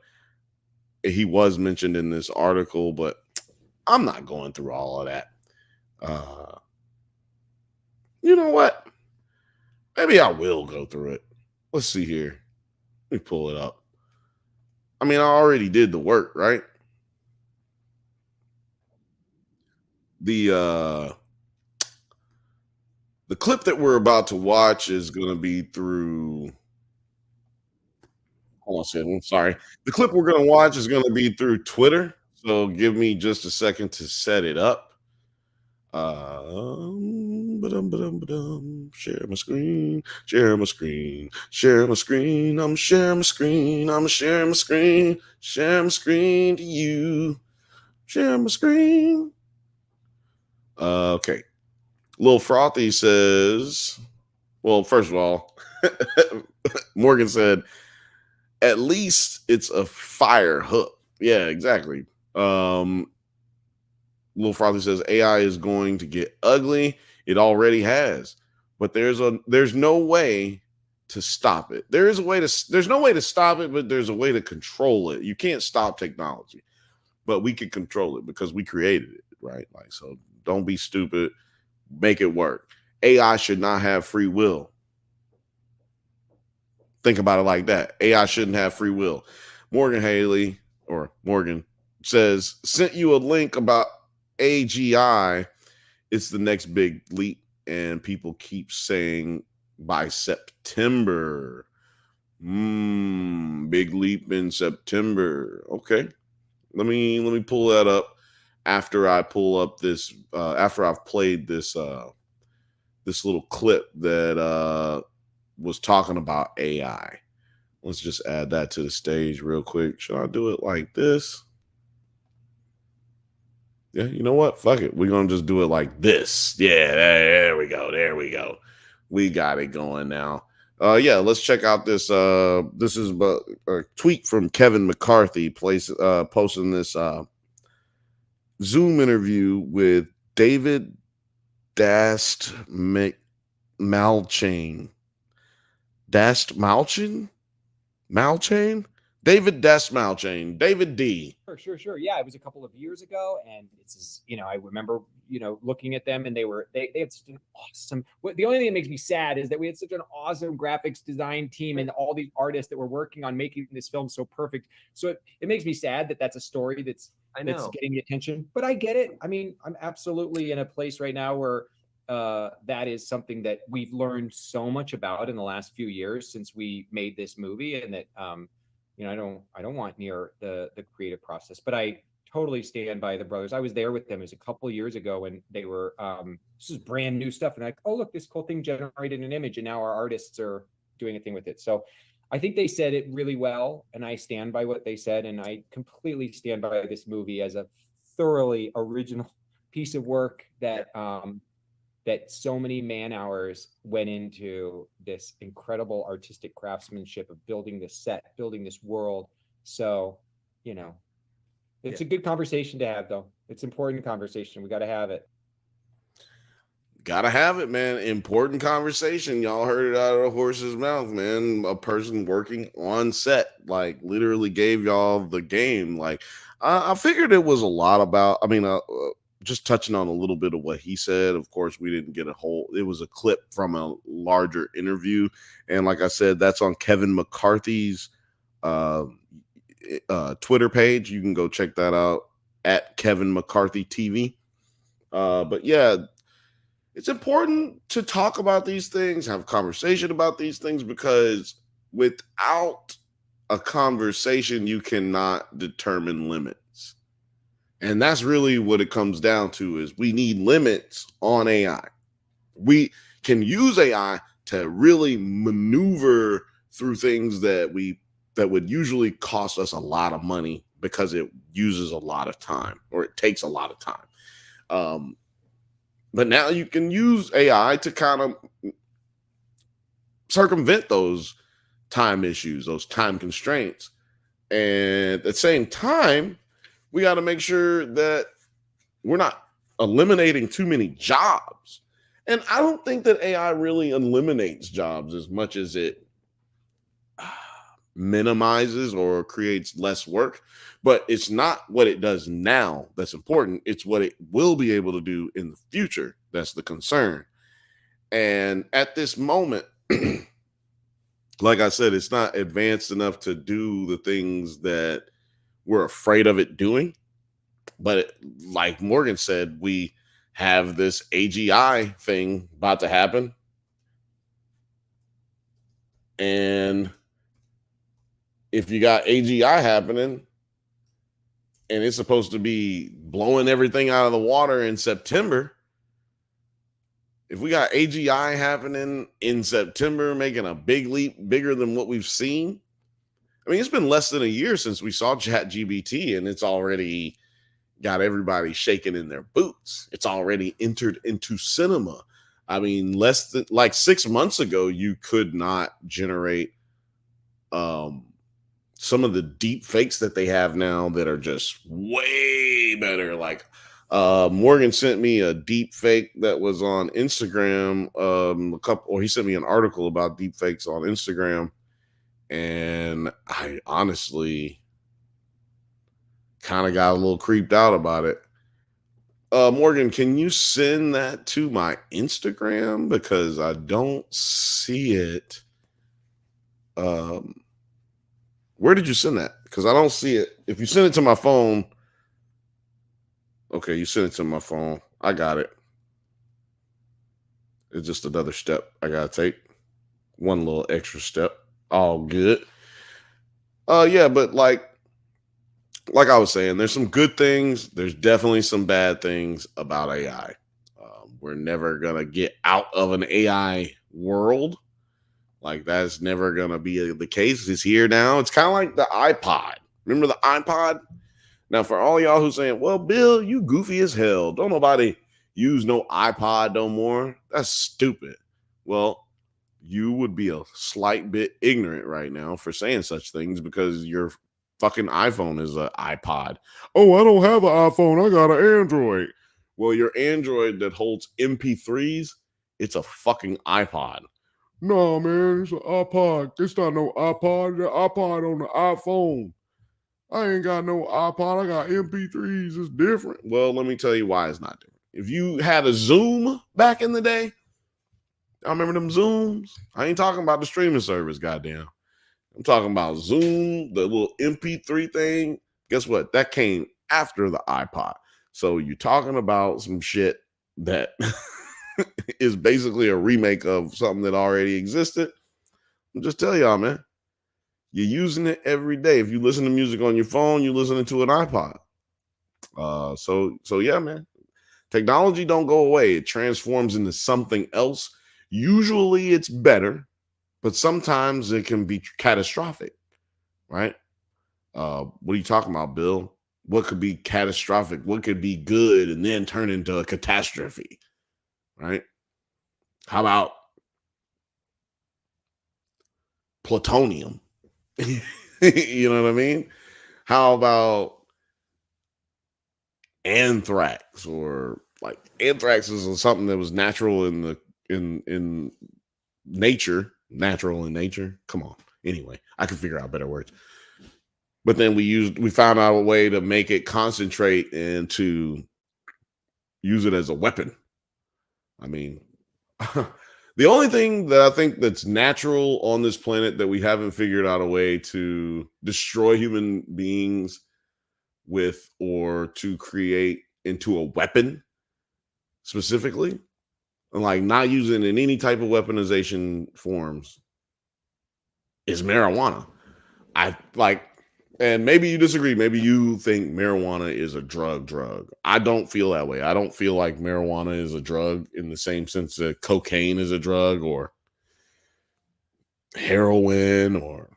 he was mentioned in this article, but I'm not going through all of that. Uh, you know what? Maybe I will go through it. Let's see here. Let me pull it up. I mean, I already did the work, right? The uh the clip that we're about to watch is going to be through. Hold on a second. I'm sorry. The clip we're going to watch is going to be through Twitter. So give me just a second to set it up. Share my screen, share my screen, share my screen. I'm sharing my screen. I'm sharing my screen, share my screen to you. Share my screen. Okay. Lil Frothy says, well, first of all, Morgan said, at least it's a fire hook. Yeah, exactly. Lil Frothy says AI is going to get ugly. It already has, but there's no way to stop it. There's no way to stop it, but there's a way to control it. You can't stop technology, but we can control it because we created it, right? Like, so don't be stupid. Make it work. AI should not have free will. Think about it like that. AI shouldn't have free will. Morgan Haley or Morgan says, sent you a link about AGI. It's the next big leap, and people keep saying by September. Big leap in September. Okay. Let me pull that up after I pull up this after I've played this little clip that was talking about AI. Let's just add that to the stage real quick. Should I do it like this? Yeah, you know what? Fuck it. We're gonna just do it like this. Yeah, there we go. There we go. We got it going now. Yeah, let's check out this. This is a tweet from Kevin McCarthy posting this Zoom interview with David Dast Malchain. Dast Malchain? Malchain? David Dast Malchain. David D. Sure. Yeah, it was a couple of years ago, and I remember, looking at them, and they had such an awesome. The only thing that makes me sad is that we had such an awesome graphics design team and all these artists that were working on making this film so perfect. So it makes me sad that that's a story that's getting the attention. But I get it. I mean, I'm absolutely in a place right now where that is something that we've learned so much about in the last few years since we made this movie, and that I don't want near the creative process, but I totally stand by the brothers. I was there with them. It was a couple of years ago, and they were this is brand new stuff, and like, oh look, this cool thing generated an image, and now our artists are doing a thing with it. So I think they said it really well, and I stand by what they said, and I completely stand by this movie as a thoroughly original piece of work that so many man hours went into this incredible artistic craftsmanship of building this set, building this world, So, you know, it's a good conversation to have, though. It's important conversation. We got to have it. Gotta have it, man. Important conversation. Y'all heard it out of the horse's mouth, man. A person working on set, like, literally gave y'all the game. Like, I figured it was a lot about. I mean, just touching on a little bit of what he said. Of course, we didn't get a whole. It was a clip from a larger interview, and like I said, that's on Kevin McCarthy's uh, Twitter page. You can go check that out at Kevin McCarthy TV. But yeah, it's important to talk about these things, have conversation about these things, because without a conversation, you cannot determine limits. And that's really what it comes down to is we need limits on AI. We can use AI to really maneuver through things that would usually cost us a lot of money because it uses a lot of time or it takes a lot of time. But now you can use AI to kind of circumvent those time issues, those time constraints. And at the same time, we got to make sure that we're not eliminating too many jobs. And I don't think that AI really eliminates jobs as much as it minimizes or creates less work. But it's not what it does now that's important. It's what it will be able to do in the future that's the concern. And at this moment, like I said, it's not advanced enough to do the things that we're afraid of it doing. But like Morgan said, we have this AGI thing about to happen. And if you got AGI happening and it's supposed to be blowing everything out of the water in September, if we got AGI happening in September, making a big leap, bigger than what we've seen, I mean, it's been less than a year since we saw ChatGPT, and it's already got everybody shaking in their boots. It's already entered into cinema. I mean, less than like 6 months ago, you could not generate some of the deep fakes that they have now that are just way better. Like Morgan sent me a deep fake that was on Instagram. He sent me an article about deep fakes on Instagram, and I honestly kind of got a little creeped out about it. Morgan, can you send that to my Instagram because I don't see it? Where did you send that? Because I don't see it. If you send it to my phone, okay, you sent it to my phone. I got it. It's just another step I gotta take. One little extra step. All good. Yeah, but like I was saying, there's some good things. There's definitely some bad things about AI. We're never gonna get out of an AI world. Like that's never gonna be the case. It's here now. It's kind of like the iPod. Remember the iPod? Now, for all y'all who's saying, "Well, Bill, you goofy as hell. Don't nobody use no iPod no more." That's stupid. Well, you would be a slight bit ignorant right now for saying such things because your fucking iPhone is an iPod. Oh, I don't have an iPhone. I got an Android. Well, your Android that holds MP3s, it's a fucking iPod. No, man, it's an iPod. It's not no iPod. The iPod on the iPhone. I ain't got no iPod. I got MP3s. It's different. Well, let me tell you why it's not different. If you had a Zoom back in the day, I remember them Zooms. I ain't talking about the streaming service, goddamn. I'm talking about Zoom, the little MP3 thing. Guess what? That came after the iPod. So you're talking about some shit that is basically a remake of something that already existed. I'll just tell y'all, man. You're using it every day. If you listen to music on your phone, you're listening to an iPod. So yeah, man. Technology don't go away. It transforms into something else. Usually it's better, but sometimes it can be catastrophic, right? What are you talking about, Bill? What could be catastrophic? What could be good and then turn into a catastrophe, right? How about plutonium? You know what I mean? How about anthrax, or like anthrax is something that was natural in the in nature, natural in nature. Come on. Anyway, I can figure out better words. But then we found out a way to make it concentrate and to use it as a weapon. I mean, the only thing that I think that's natural on this planet that we haven't figured out a way to destroy human beings with, or to create into a weapon specifically, and like not using in any type of weaponization forms, is marijuana. I like, and maybe you disagree. Maybe you think marijuana is a drug. I don't feel that way. I don't feel like marijuana is a drug in the same sense that cocaine is a drug, or heroin, or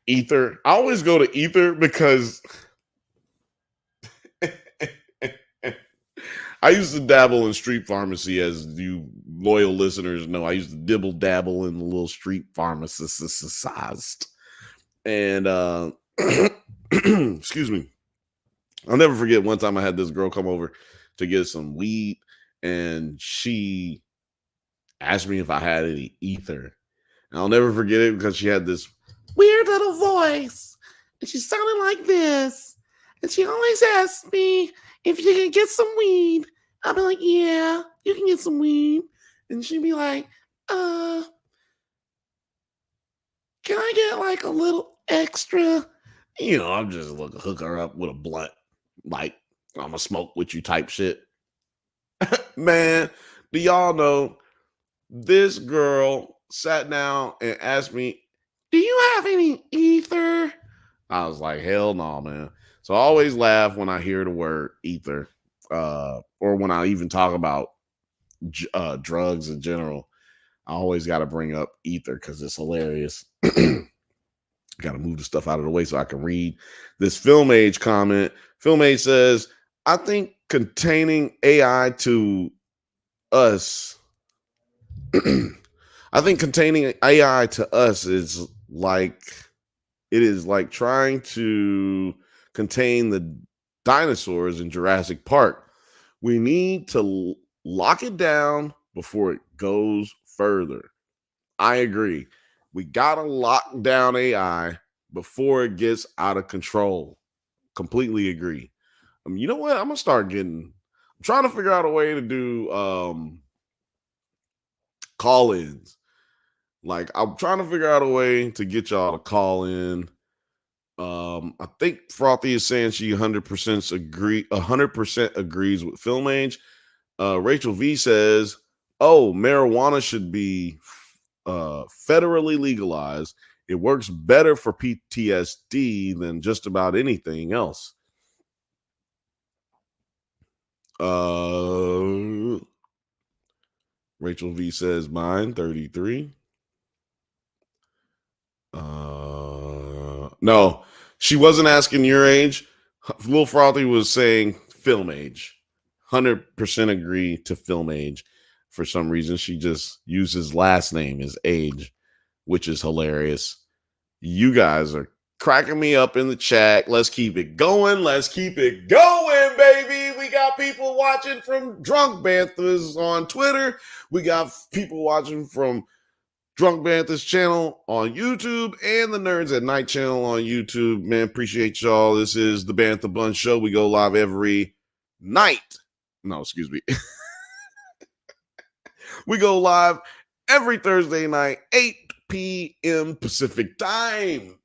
ether. I always go to ether because I used to dabble in street pharmacy, as you loyal listeners know. I used to dibble dabble in the little street pharmacist. And excuse me. I'll never forget one time I had this girl come over to get some weed, and she asked me if I had any ether. And I'll never forget it because she had this weird little voice, and she sounded like this. And she always asked me if you can get some weed. I'd be like, yeah, you can get some weed. And she'd be like, can I get like a little extra? You know, I'm just looking to hook her up with a blunt. Like, I'm gonna smoke with you type shit. Man, do y'all know this girl sat down and asked me, do you have any ether? I was like, hell no, man. So I always laugh when I hear the word ether, or when I even talk about drugs in general. I always got to bring up ether because it's hilarious. Got to move the stuff out of the way so I can read this Film Age comment. Film Age says, I think containing AI to us, I think containing AI to us is like, it is like trying to contain the dinosaurs in Jurassic Park. We need to lock it down before it goes further. I agree. We got to lock down AI before it gets out of control. Completely agree. You know what? I'm going to I'm trying to figure out a way to do call-ins. Like, I'm trying to figure out a way to get y'all to call in. I think Frothy is saying she 100% agrees with Film Age. Rachel V says, "Oh, marijuana should be federally legalized. It works better for PTSD than just about anything else." Rachel V says, "Mine 33." No, she wasn't asking your age. Lil Frothy was saying film age. 100% agree to film age. For some reason, she just used his last name as age, which is hilarious. You guys are cracking me up in the chat. Let's keep it going. Let's keep it going, baby. We got people watching from Drunk Banthas on Twitter. We got people watching from Drunk Bantha's channel on YouTube and the Nerds at Night channel on YouTube. Man, appreciate y'all. This is the Bantha Bunch Show. We go live every night. No, excuse me. We go live every Thursday night, 8 p.m. Pacific time.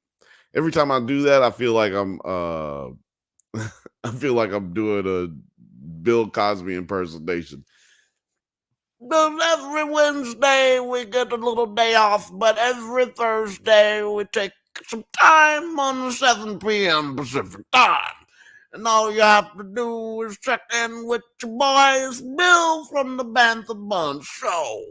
Every time I do that, I feel like I'm doing a Bill Cosby impersonation. Every Wednesday we get a little day off, but every Thursday we take some time on 7 p.m. Pacific time. And all you have to do is check in with your boys, Bill from the Bantha Bunch Show.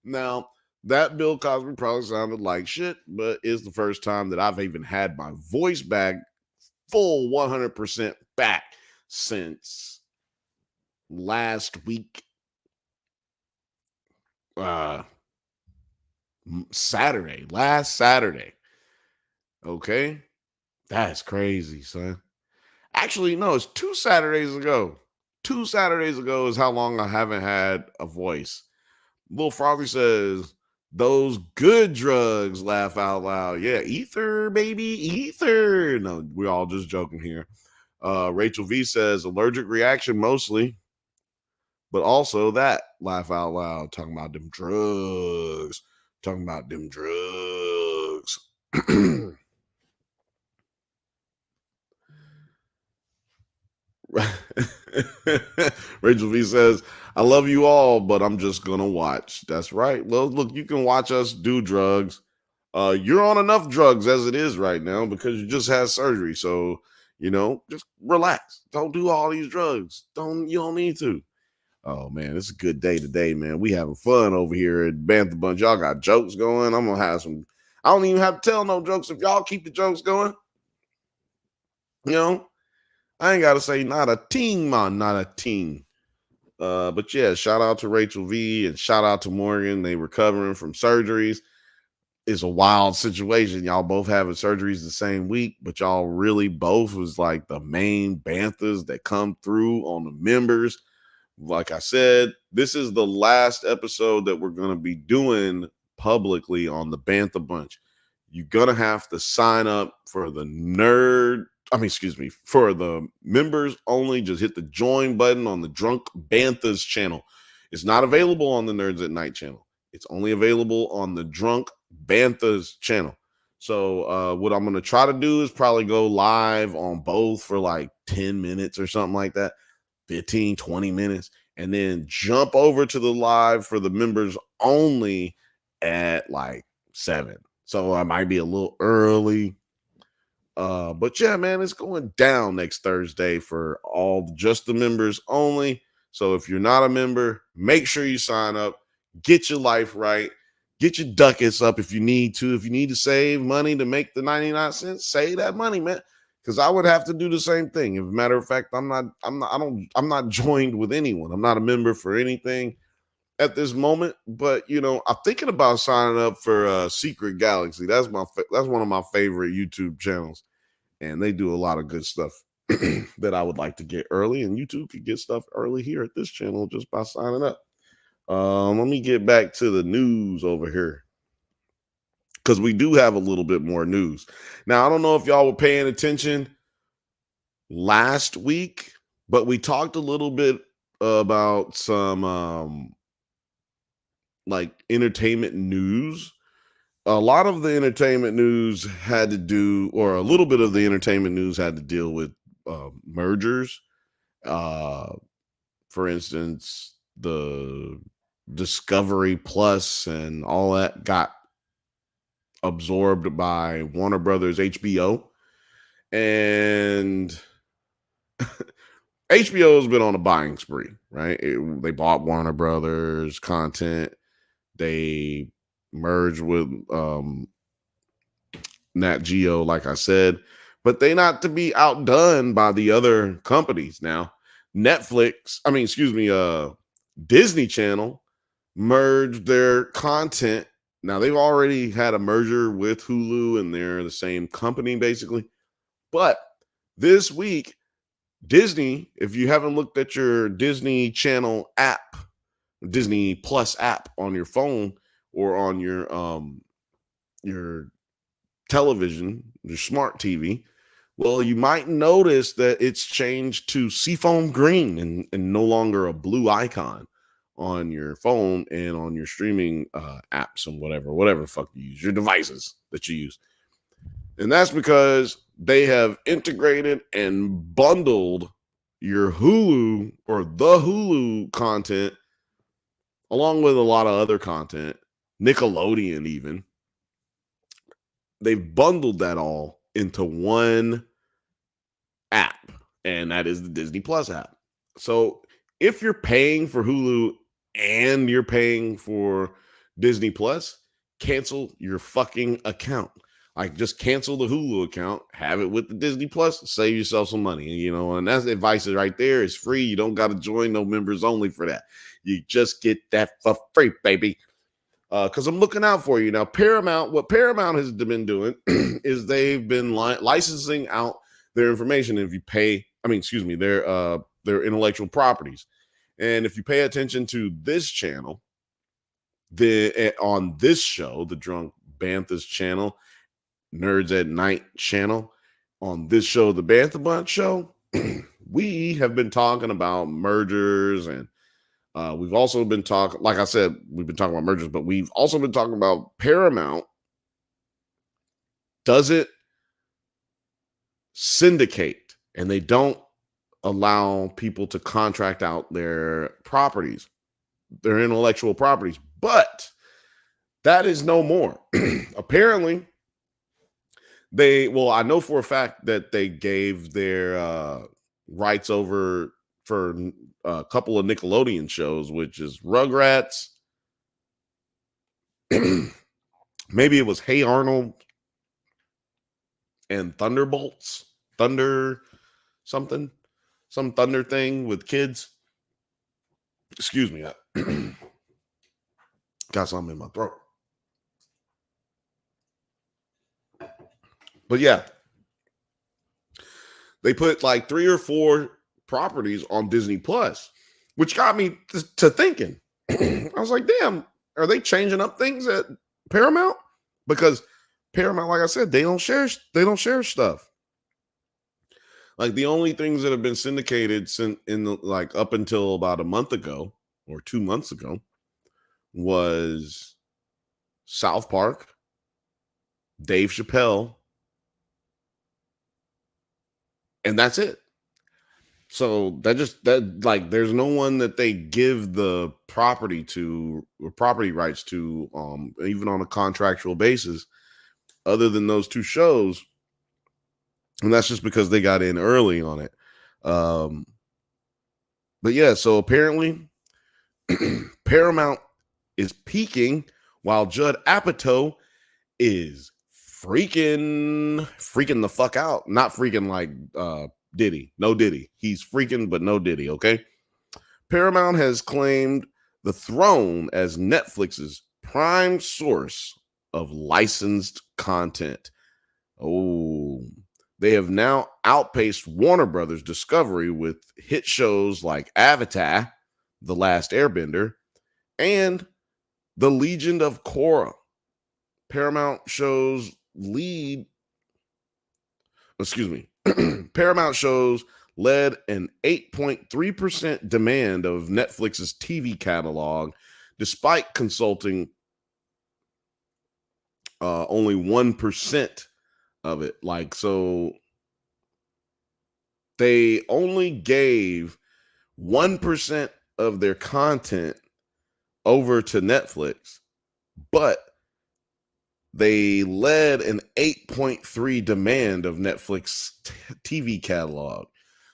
Now, that Bill Cosby probably sounded like shit, but it's the first time that I've even had my voice back, full 100% back, since last week. last Saturday. Okay. That's crazy, son. Actually, no, it's 2 Saturdays ago. 2 Saturdays ago is how long I haven't had a voice. Lil Frothy says, those good drugs, laugh out loud. Yeah, ether, baby, ether. No, we're all just joking here. Rachel V says, allergic reaction mostly, but also that, laugh out loud. Talking about them drugs. Talking about them drugs. Rachel V says, I love you all, but I'm just gonna watch. That's right. Well, look, you can watch us do drugs. You're on enough drugs as it is right now because you just had surgery. So, just relax. Don't do all these drugs. You don't need to. Oh man, it's a good day today, man. We having fun over here at Bantha Bunch. Y'all got jokes going. I'm gonna have some. I don't even have to tell no jokes if y'all keep the jokes going. I ain't gotta say not a ting, man, not a ting. But yeah, shout out to Rachel V and shout out to Morgan. They recovering from surgeries. It's a wild situation. Y'all both having surgeries the same week, but y'all really both was like the main Banthas that come through on the members. Like I said, this is the last episode that we're going to be doing publicly on the Bantha Bunch. You're going to have to sign up for the for the members only. Just hit the join button on the Drunk Banthas channel. It's not available on the Nerds at Night channel. It's only available on the Drunk Banthas channel. So what I'm going to try to do is probably go live on both for like 10 minutes or something like that. 15, 20 minutes, and then jump over to the live for the members only at like 7. So I might be a little early. But yeah, man, it's going down next Thursday for just the members only. So if you're not a member, make sure you sign up, get your life right, get your ducats up if you need to. If you need to save money to make the 99 cents, save that money, man. Because I would have to do the same thing. As a matter of fact, I'm not joined with anyone. I'm not a member for anything at this moment. But I'm thinking about signing up for Secret Galaxy. That's one of my favorite YouTube channels, and they do a lot of good stuff that I would like to get early. And YouTube could get stuff early here at this channel just by signing up. Let me get back to the news over here, because we do have a little bit more news. Now, I don't know if y'all were paying attention last week, but we talked a little bit about some like entertainment news. A lot of the entertainment news had to do, or a little bit of the entertainment news had to deal with mergers. For instance, the Discovery Plus and all that got absorbed by Warner Brothers HBO, and HBO has been on a buying spree, right? They bought Warner Brothers content. They merged with Nat Geo, like I said, but they not to be outdone by the other companies. Now, Disney Channel merged their content. Now, they've already had a merger with Hulu, and they're the same company, basically. But this week, Disney, if you haven't looked at your Disney Channel app, Disney Plus app on your phone or on your television, your smart TV, well, you might notice that it's changed to seafoam green and no longer a blue icon on your phone and on your streaming apps and whatever the fuck you use, your devices that you use. And that's because they have integrated and bundled your Hulu or the Hulu content along with a lot of other content, Nickelodeon even. They've bundled that all into one app, and that is the Disney Plus app. So if you're paying for Hulu and you're paying for Disney Plus, cancel your fucking account. Like, just cancel the Hulu account, have it with the Disney Plus, save yourself some money. And that's advice right there. It's free. You don't got to join no members only for that. You just get that for free, baby. because I'm looking out for you now. Paramount, what Paramount has been doing is they've been licensing out their information. If you pay, their intellectual properties, and if you pay attention to this channel, on this show, the Drunk Bantha's channel, Nerds at Night channel, on this show, the Bantha Bunch show, we have been talking about mergers, and we've also been talking, like I said, we've been talking about mergers, but we've also been talking about Paramount doesn't syndicate, and they don't allow people to contract out their properties, their intellectual properties. But that is no more. Apparently, I know for a fact that they gave their rights over for a couple of Nickelodeon shows, which is Rugrats. Maybe it was Hey Arnold and Thunderbolts. Thunder something. Some thunder thing with kids. Excuse me. Got something in my throat. But yeah, they put like 3 or 4 properties on Disney Plus, which got me to thinking. I was like, damn, are they changing up things at Paramount? Because Paramount, like I said, they don't share stuff. Like the only things that have been syndicated up until about a month ago or 2 months ago was South Park, Dave Chappelle, and that's it. So there's no one that they give the property to or property rights to, even on a contractual basis, other than those 2 shows. And that's just because they got in early on it. But yeah, so apparently Paramount is peaking while Judd Apatow is freaking the fuck out. Not freaking like Diddy. No Diddy. He's freaking, but no Diddy, okay? Paramount has claimed the throne as Netflix's prime source of licensed content. Oh, they have now outpaced Warner Brothers Discovery with hit shows like Avatar, The Last Airbender, and The Legion of Korra. Paramount shows led an 8.3% demand of Netflix's TV catalog, despite consulting only 1% of it. Like, so they only gave 1% of their content over to Netflix, but they led an 8.3 demand of Netflix TV catalog.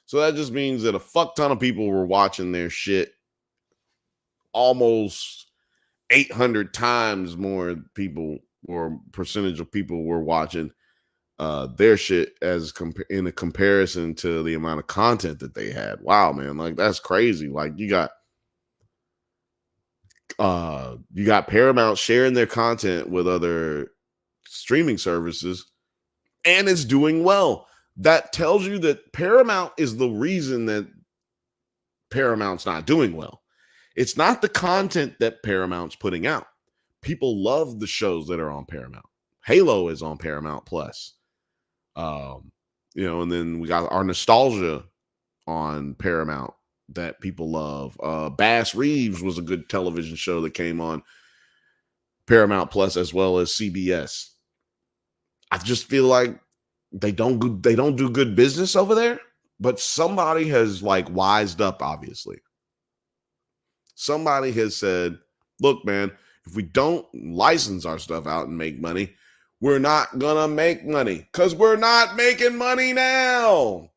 So that just means that a fuck ton of people were watching their shit. Almost 800 times more people or percentage of people were watching their shit in a comparison to the amount of content that they had. Wow, man, like that's crazy. Like you got Paramount sharing their content with other streaming services, and it's doing well. That tells you that Paramount is the reason that Paramount's not doing well. It's not the content that Paramount's putting out. People love the shows that are on Paramount. Halo is on Paramount Plus. And then we got our nostalgia on Paramount that people love. Bass Reeves was a good television show that came on Paramount Plus as well as CBS. I just feel like they don't do good business over there, but somebody has like wised up. Obviously, somebody has said, "Look, man, if we don't license our stuff out and make money, we're not gonna make money because we're not making money now."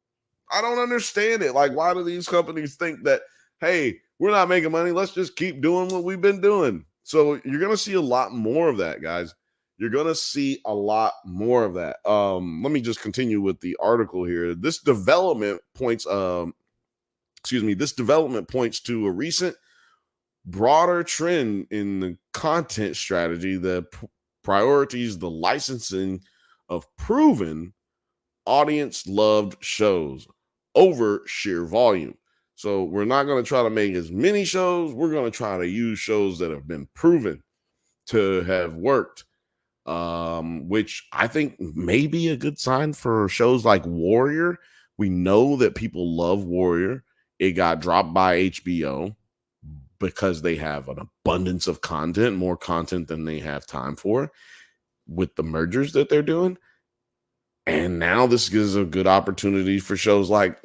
I don't understand it. Like, why do these companies think that, hey, we're not making money, let's just keep doing what we've been doing? So you're going to see a lot more of that, guys. You're going to see a lot more of that. Let me just continue with the article here. This development points to a recent broader trend in the content strategy that priorities the licensing of proven audience loved shows over sheer volume. So we're not going to try to make as many shows. We're going to try to use shows that have been proven to have worked, which I think may be a good sign for shows like Warrior. We know that people love Warrior. It got dropped by HBO because they have an abundance of content, more content than they have time for with the mergers that they're doing. And now this gives a good opportunity for shows like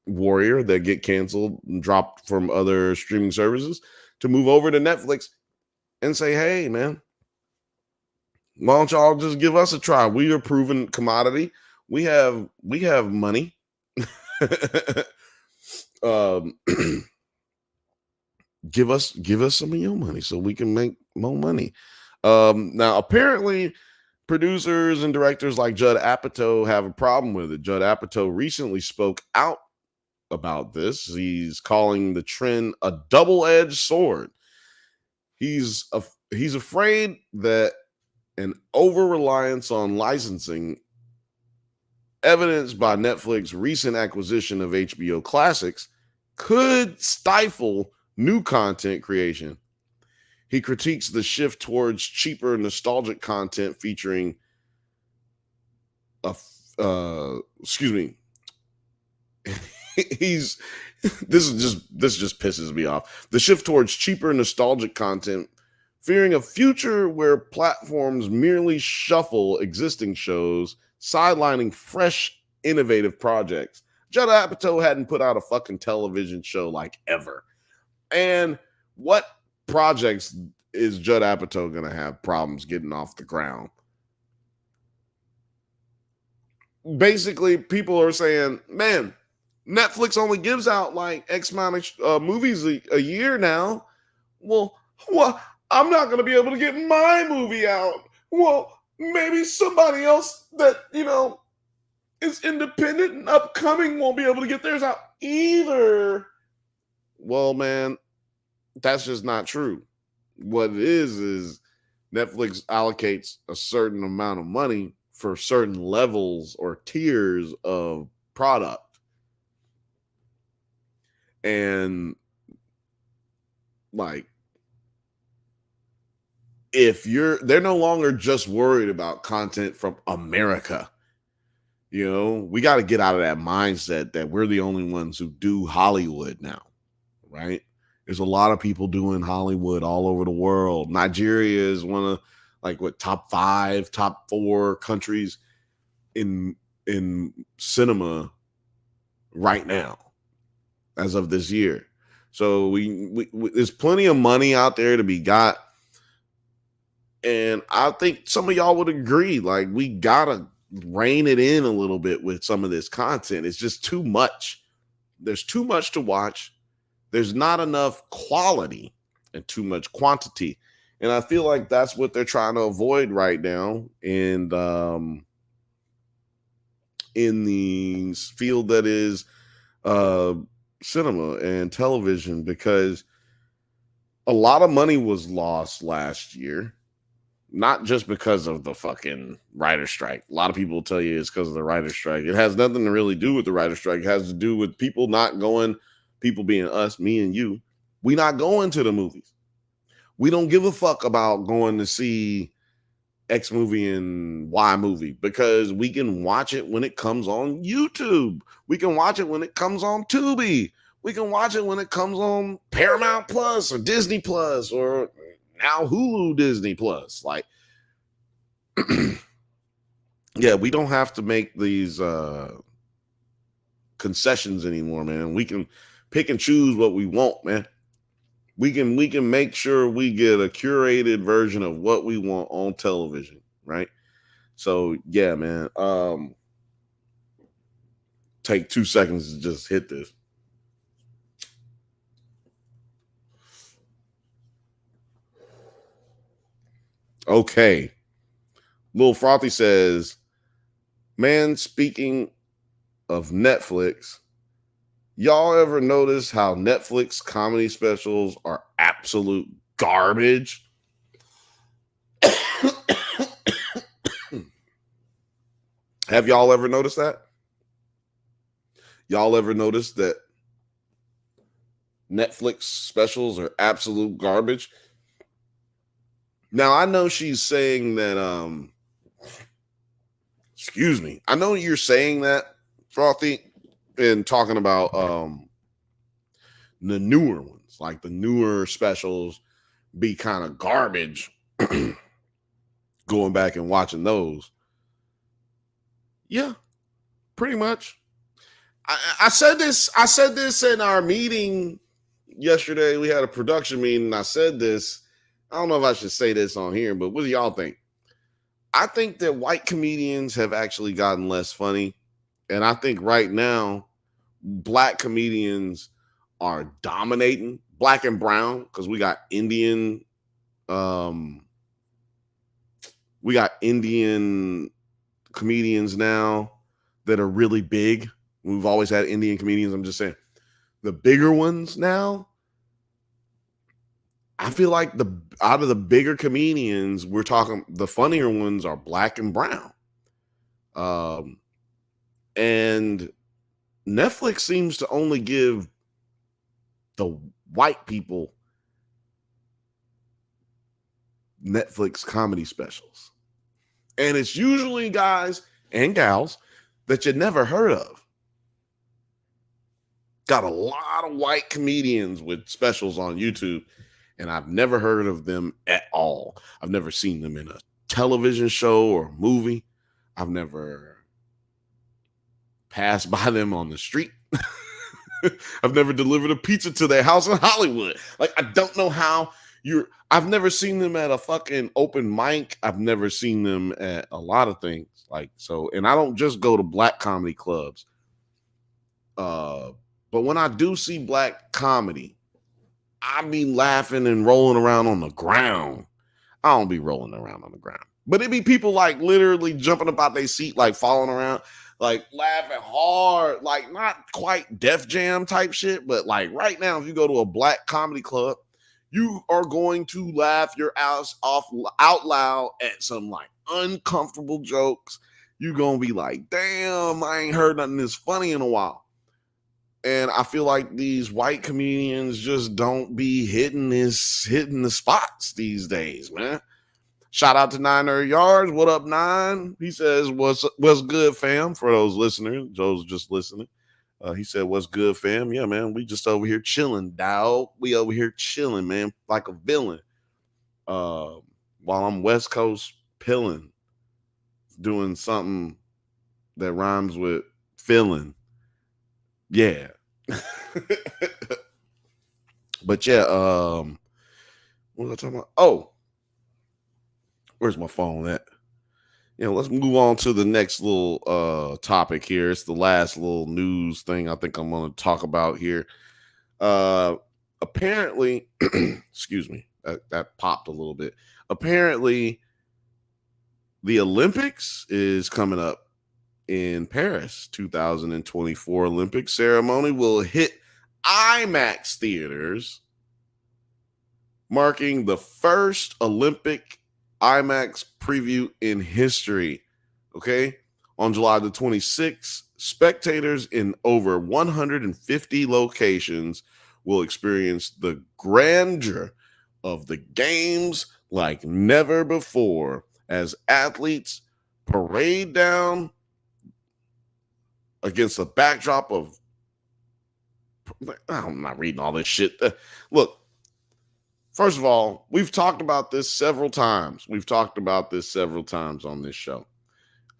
Warrior that get canceled and dropped from other streaming services to move over to Netflix and say, hey, man, why don't y'all just give us a try? We are proven commodity. We have money. um, give us some of your money so we can make more money. Now, apparently, producers and directors like Judd Apatow have a problem with it. Judd Apatow recently spoke out about this. He's calling the trend a double-edged sword. He's afraid that an over-reliance on licensing, evidenced by Netflix's recent acquisition of HBO classics, could stifle new content creation. He critiques the shift towards cheaper, nostalgic content featuring excuse me. This just pisses me off. The shift towards cheaper, nostalgic content, fearing a future where platforms merely shuffle existing shows, sidelining fresh, innovative projects. Judd Apatow hadn't put out a fucking television show like ever. And what projects is Judd Apatow going to have problems getting off the ground? Basically, people are saying, man, Netflix only gives out like X amount of movies a year now. Well, I'm not going to be able to get my movie out. Well, maybe somebody else that, is independent and upcoming won't be able to get theirs out either. Well, man, that's just not true. What it is Netflix allocates a certain amount of money for certain levels or tiers of product. And like, they're no longer just worried about content from America. We got to get out of that mindset that we're the only ones who do Hollywood now, right? There's a lot of people doing Hollywood all over the world. Nigeria is one of top 5, top 4 countries in cinema right now as of this year. So we there's plenty of money out there to be got. And I think some of y'all would agree, like, we gotta rein it in a little bit with some of this content. It's just too much. There's too much to watch. There's not enough quality and too much quantity. And I feel like that's what they're trying to avoid right now. And in the field that is cinema and television, because a lot of money was lost last year, not just because of the fucking writer strike. A lot of people will tell you it's because of the writer strike. It has nothing to really do with the writer strike. It has to do with people not going, people being us, me and you. We not going to the movies. We don't give a fuck about going to see X movie and Y movie because we can watch it when it comes on YouTube. We can watch it when it comes on Tubi. We can watch it when it comes on Paramount Plus or Disney Plus or now Hulu Disney Plus. Like, yeah, we don't have to make these concessions anymore, man. We can pick and choose what we want, man. We can make sure we get a curated version of what we want on television, right? So yeah, man. Take 2 seconds to just hit this. Okay. Lil Frothy says, man, speaking of Netflix, Y'all ever notice how Netflix comedy specials are absolute garbage? Have y'all ever noticed that? Y'all ever noticed that Netflix specials are absolute garbage? Now I know she's saying that excuse me. I know you're saying that, Frothy, and talking about the newer ones, like the newer specials be kind of garbage. Going back and watching those. Yeah, pretty much. I said this in our meeting yesterday. We had a production meeting, and I said this. I don't know if I should say this on here, but what do y'all think? I think that white comedians have actually gotten less funny. And I think right now, black comedians are dominating, black and brown, because um, we got Indian comedians now that are really big. We've always had Indian comedians. I'm just saying the bigger ones now. I feel like out of the bigger comedians, we're talking the funnier ones are black and brown. And Netflix seems to only give the white people Netflix comedy specials. And it's usually guys and gals that you never heard of. Got a lot of white comedians with specials on YouTube, and I've never heard of them at all. I've never seen them in a television show or movie. I've never passed by them on the street. I've never delivered a pizza to their house in Hollywood. Like, I don't know how I've never seen them at a fucking open mic. I've never seen them at a lot of things. Like, so, and I don't just go to black comedy clubs. But when I do see black comedy, I be laughing and rolling around on the ground. I don't be rolling around on the ground. But it be people like literally jumping about their seat, like falling around, like laughing hard, like not quite Def Jam type shit, but like right now, if you go to a black comedy club, you are going to laugh your ass off out loud at some like uncomfortable jokes. You're going to be like, damn, I ain't heard nothing this funny in a while. And I feel like these white comedians just don't be hitting the spots these days, man. Shout out to 900 Yards. What up, 9? He says, what's good, fam? For those listeners, Joe's just listening. He said, what's good, fam? Yeah, man, we just over here chilling, dog. We over here chilling, man, like a villain. While I'm West Coast pilling, doing something that rhymes with feeling. Yeah. But yeah, what was I talking about? Oh, where's my phone at? Yeah, let's move on to the next little topic here. It's the last little news thing I think I'm going to talk about here. Apparently, excuse me, that popped a little bit. Apparently, the Olympics is coming up in Paris. 2024 Olympic ceremony will hit IMAX theaters, marking the first Olympic IMAX preview in history. Okay. On July the 26th, spectators in over 150 locations will experience the grandeur of the games like never before as athletes parade down against a backdrop of. I'm not reading all this shit. Look, first of all, we've talked about this several times. We've talked about this several times on this show.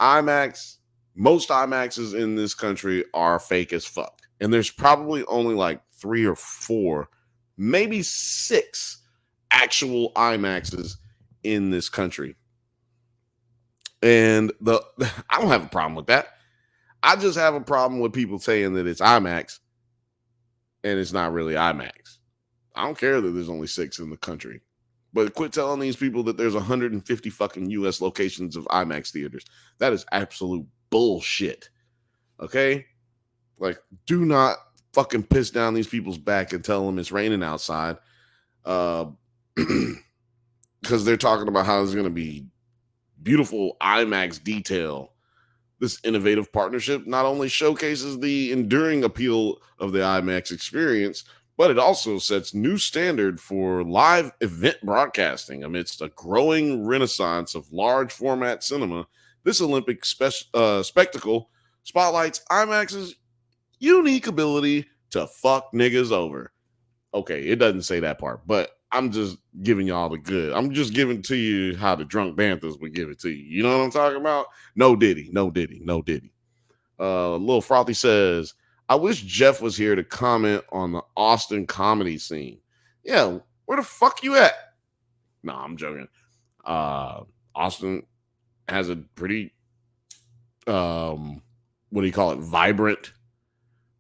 IMAX, most IMAXs in this country are fake as fuck. And there's probably only like 3 or 4, maybe 6 actual IMAXs in this country. And I don't have a problem with that. I just have a problem with people saying that it's IMAX and it's not really IMAX. I don't care that there's only 6 in the country. But quit telling these people that there's 150 fucking US locations of IMAX theaters. That is absolute bullshit. Okay? Like, do not fucking piss down these people's back and tell them it's raining outside. Because they're talking about how there's going to be beautiful IMAX detail. This innovative partnership not only showcases the enduring appeal of the IMAX experience, but it also sets new standard for live event broadcasting amidst a growing renaissance of large format cinema. This Olympic spectacle spotlights IMAX's unique ability to fuck niggas over. Okay, it doesn't say that part, but I'm just giving y'all the good. I'm just giving to you how the drunk Banthas would give it to you. You know what I'm talking about? No Diddy, no Diddy, no Diddy. Lil Frothy says, I wish Jeff was here to comment on the Austin comedy scene. Yeah, where the fuck you at? No, I'm joking. Austin has a pretty, what do you call it? Vibrant,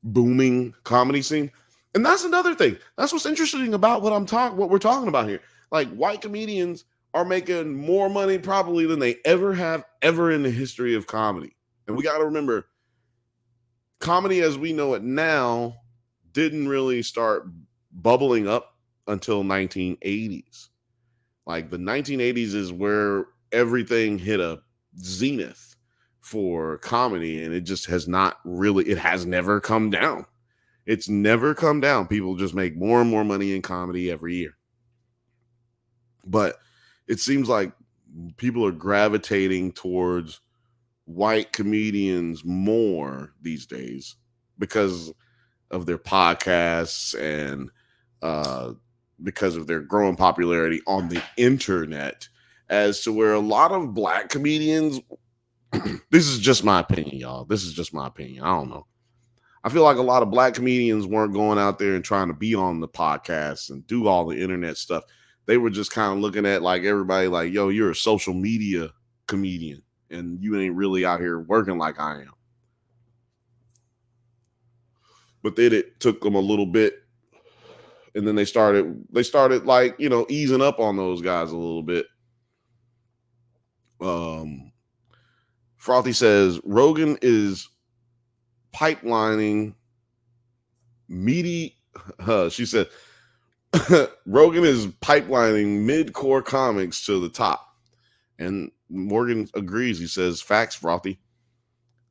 booming comedy scene. And that's another thing. That's what's interesting about what we're talking about here. Like, white comedians are making more money probably than they ever have ever in the history of comedy. And we got to remember, comedy as we know it now didn't really start bubbling up until 1980s. Like, the 1980s is where everything hit a zenith for comedy, and it just has not really, it has never come down. It's never come down. People just make more and more money in comedy every year. But it seems like people are gravitating towards white comedians more these days because of their podcasts and because of their growing popularity on the internet, as to where a lot of black comedians, this is just my opinion, y'all. This is just my opinion. I don't know. I feel like a lot of black comedians weren't going out there and trying to be on the podcasts and do all the internet stuff. They were just kind of looking at like everybody like, yo, you're a social media comedian and you ain't really out here working like I am. But then it took them a little bit. And then they started like, you know, easing up on those guys a little bit. Frothy says Rogan is pipelining meaty. She said Rogan is pipelining mid-core comics to the top, and Morgan agrees. He says, "Facts, Frothy."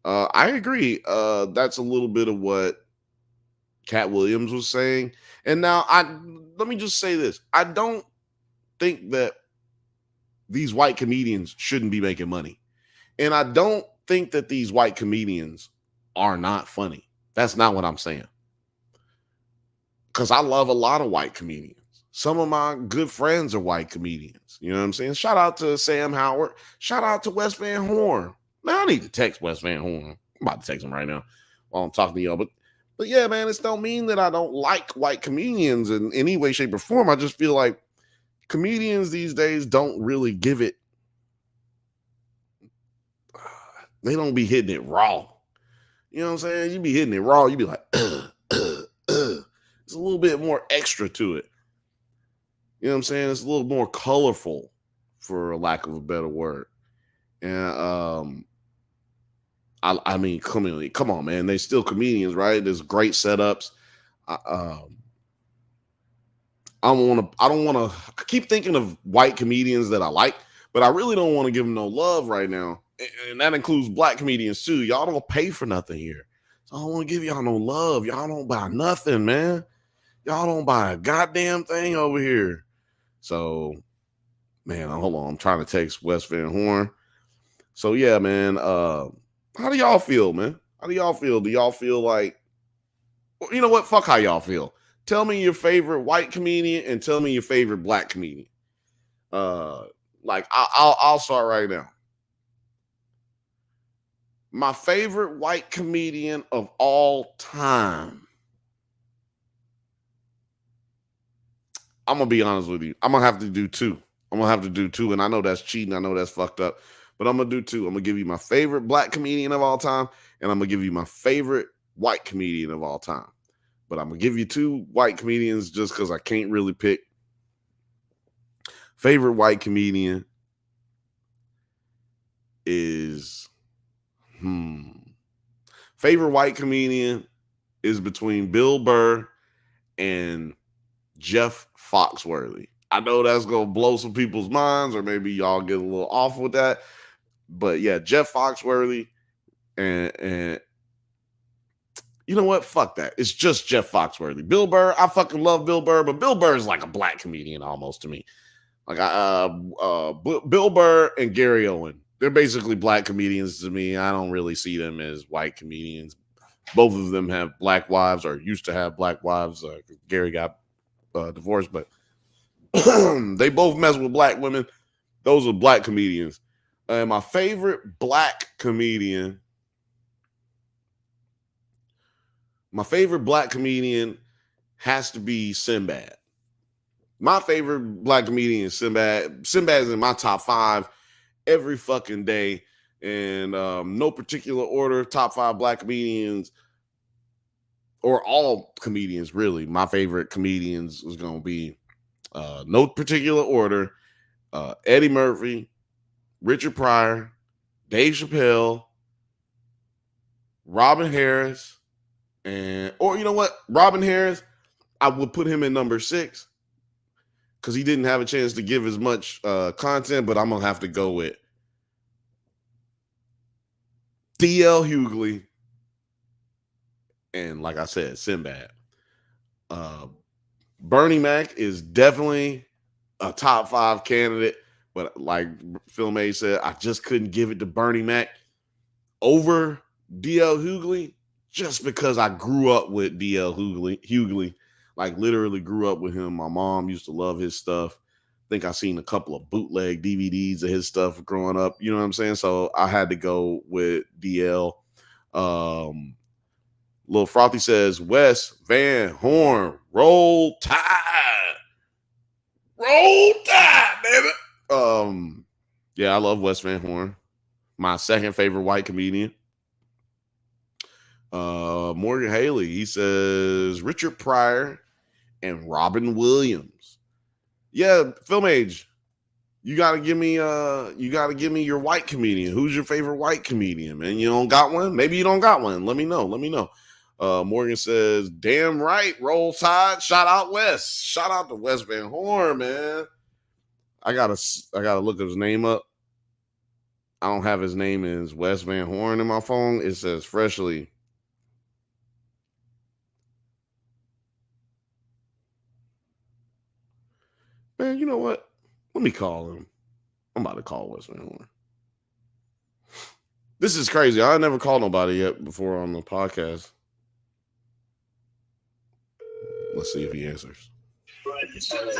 I agree. That's a little bit of what Cat Williams was saying. And now, let me just say this: I don't think that these white comedians shouldn't be making money, and I don't think that these white comedians are not funny. That's not what I'm saying. Because I love a lot of white comedians. Some of my good friends are white comedians. You know what I'm saying? Shout out to Sam Howard. Shout out to Wes Van Horn. Man, I need to text Wes Van Horn. I'm about to text him right now while I'm talking to y'all. But yeah, man, this don't mean that I don't like white comedians in any way, shape, or form. I just feel like comedians these days don't really give it. They don't be hitting it raw. You know what I'm saying? You be hitting it raw. You be like, It's a little bit more extra to it. You know what I'm saying? It's a little more colorful, for a lack of a better word. And I mean, come on, man. They still comedians, right? There's great setups. I don't want to. I keep thinking of white comedians that I like, but I really don't want to give them no love right now. And that includes black comedians too. Y'all don't pay for nothing here. So I don't want to give y'all no love. Y'all don't buy nothing, man. Y'all don't buy a goddamn thing over here. So, man, hold on. I'm trying to text Wes Van Horn. So, yeah, man. How do y'all feel, man? How do y'all feel? Do y'all feel like, you know what? Fuck how y'all feel. Tell me your favorite white comedian and tell me your favorite black comedian. Like, I'll start right now. My favorite white comedian of all time. I'm going to be honest with you. I'm going to have to do two. And I know that's cheating. I know that's fucked up. But I'm going to do two. I'm going to give you my favorite black comedian of all time. And I'm going to give you my favorite white comedian of all time. But I'm going to give you two white comedians just because I can't really pick. Favorite white comedian is... Favorite white comedian is between Bill Burr and Jeff Foxworthy. I know that's gonna blow some people's minds, or maybe y'all get a little off with that. But yeah, Jeff Foxworthy and you know what? Fuck that. It's just Jeff Foxworthy. Bill Burr, I fucking love Bill Burr, but Bill Burr is like a black comedian almost to me. Like Bill Burr and Gary Owen, they're basically black comedians to me. I don't really see them as white comedians. Both of them have black wives or used to have black wives. Gary got divorced, but they both mess with black women. Those are black comedians. And my favorite black comedian has to be Sinbad. My favorite black comedian is Sinbad. Sinbad is in my top 5 every fucking day. And no particular order, top 5 black comedians, or all comedians, really. My favorite comedians is going to be no particular order. Eddie Murphy, Richard Pryor, Dave Chappelle, Robin Harris, or you know what? Robin Harris, I would put him in number 6 because he didn't have a chance to give as much content, but I'm going to have to go with D.L. Hughley and, like I said, Sinbad. Bernie Mac is definitely a top 5 candidate, but like Phil May said, I just couldn't give it to Bernie Mac over D.L. Hughley just because I grew up with D.L. Hughley, like literally grew up with him. My mom used to love his stuff. I think I seen a couple of bootleg DVDs of his stuff growing up. You know what I'm saying? So I had to go with DL. Lil Frothy says, Wes Van Horn, roll tide. Roll tide, baby. Yeah, I love Wes Van Horn. My second favorite white comedian. Morgan Haley, he says Richard Pryor and Robin Williams. Yeah, Film Age, you gotta give me your white comedian. Who's your favorite white comedian, man? You don't got one? Maybe you don't got one. Let me know. Morgan says, damn right, roll tide. Shout out Wes. Shout out to Wes Van Horn, man. I gotta look his name up. I don't have his name as Wes Van Horn in my phone. It says freshly. Man, you know what? Let me call him. I'm about to call Wes Van Horn. This is crazy. I never called nobody yet before on the podcast. Let's see if he answers.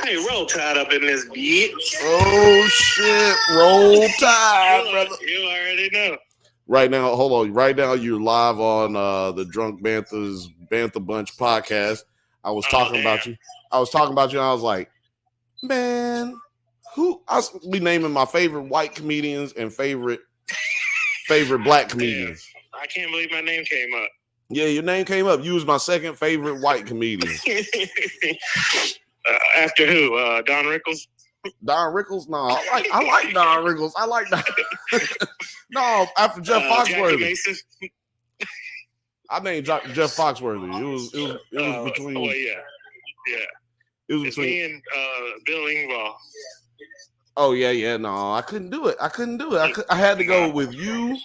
Hey, roll tide up in this bitch. Oh shit, roll tide, brother. You already know. Right now, hold on. Right now, you're live on the Drunk Bantha's Bantha Bunch podcast. I was talking about you. And I was like, man, I be naming my favorite white comedians and favorite black comedians. I can't believe my name came up. Yeah, your name came up. You was my second favorite white comedian. After who? Don Rickles? Don Rickles? No, I like Don Rickles. I like Don. No, after Jeff Foxworthy. I named Jeff Foxworthy. It was between. Oh yeah. It was it's between me and Bill Engvall. Oh yeah. No, I couldn't do it. I had to go with you.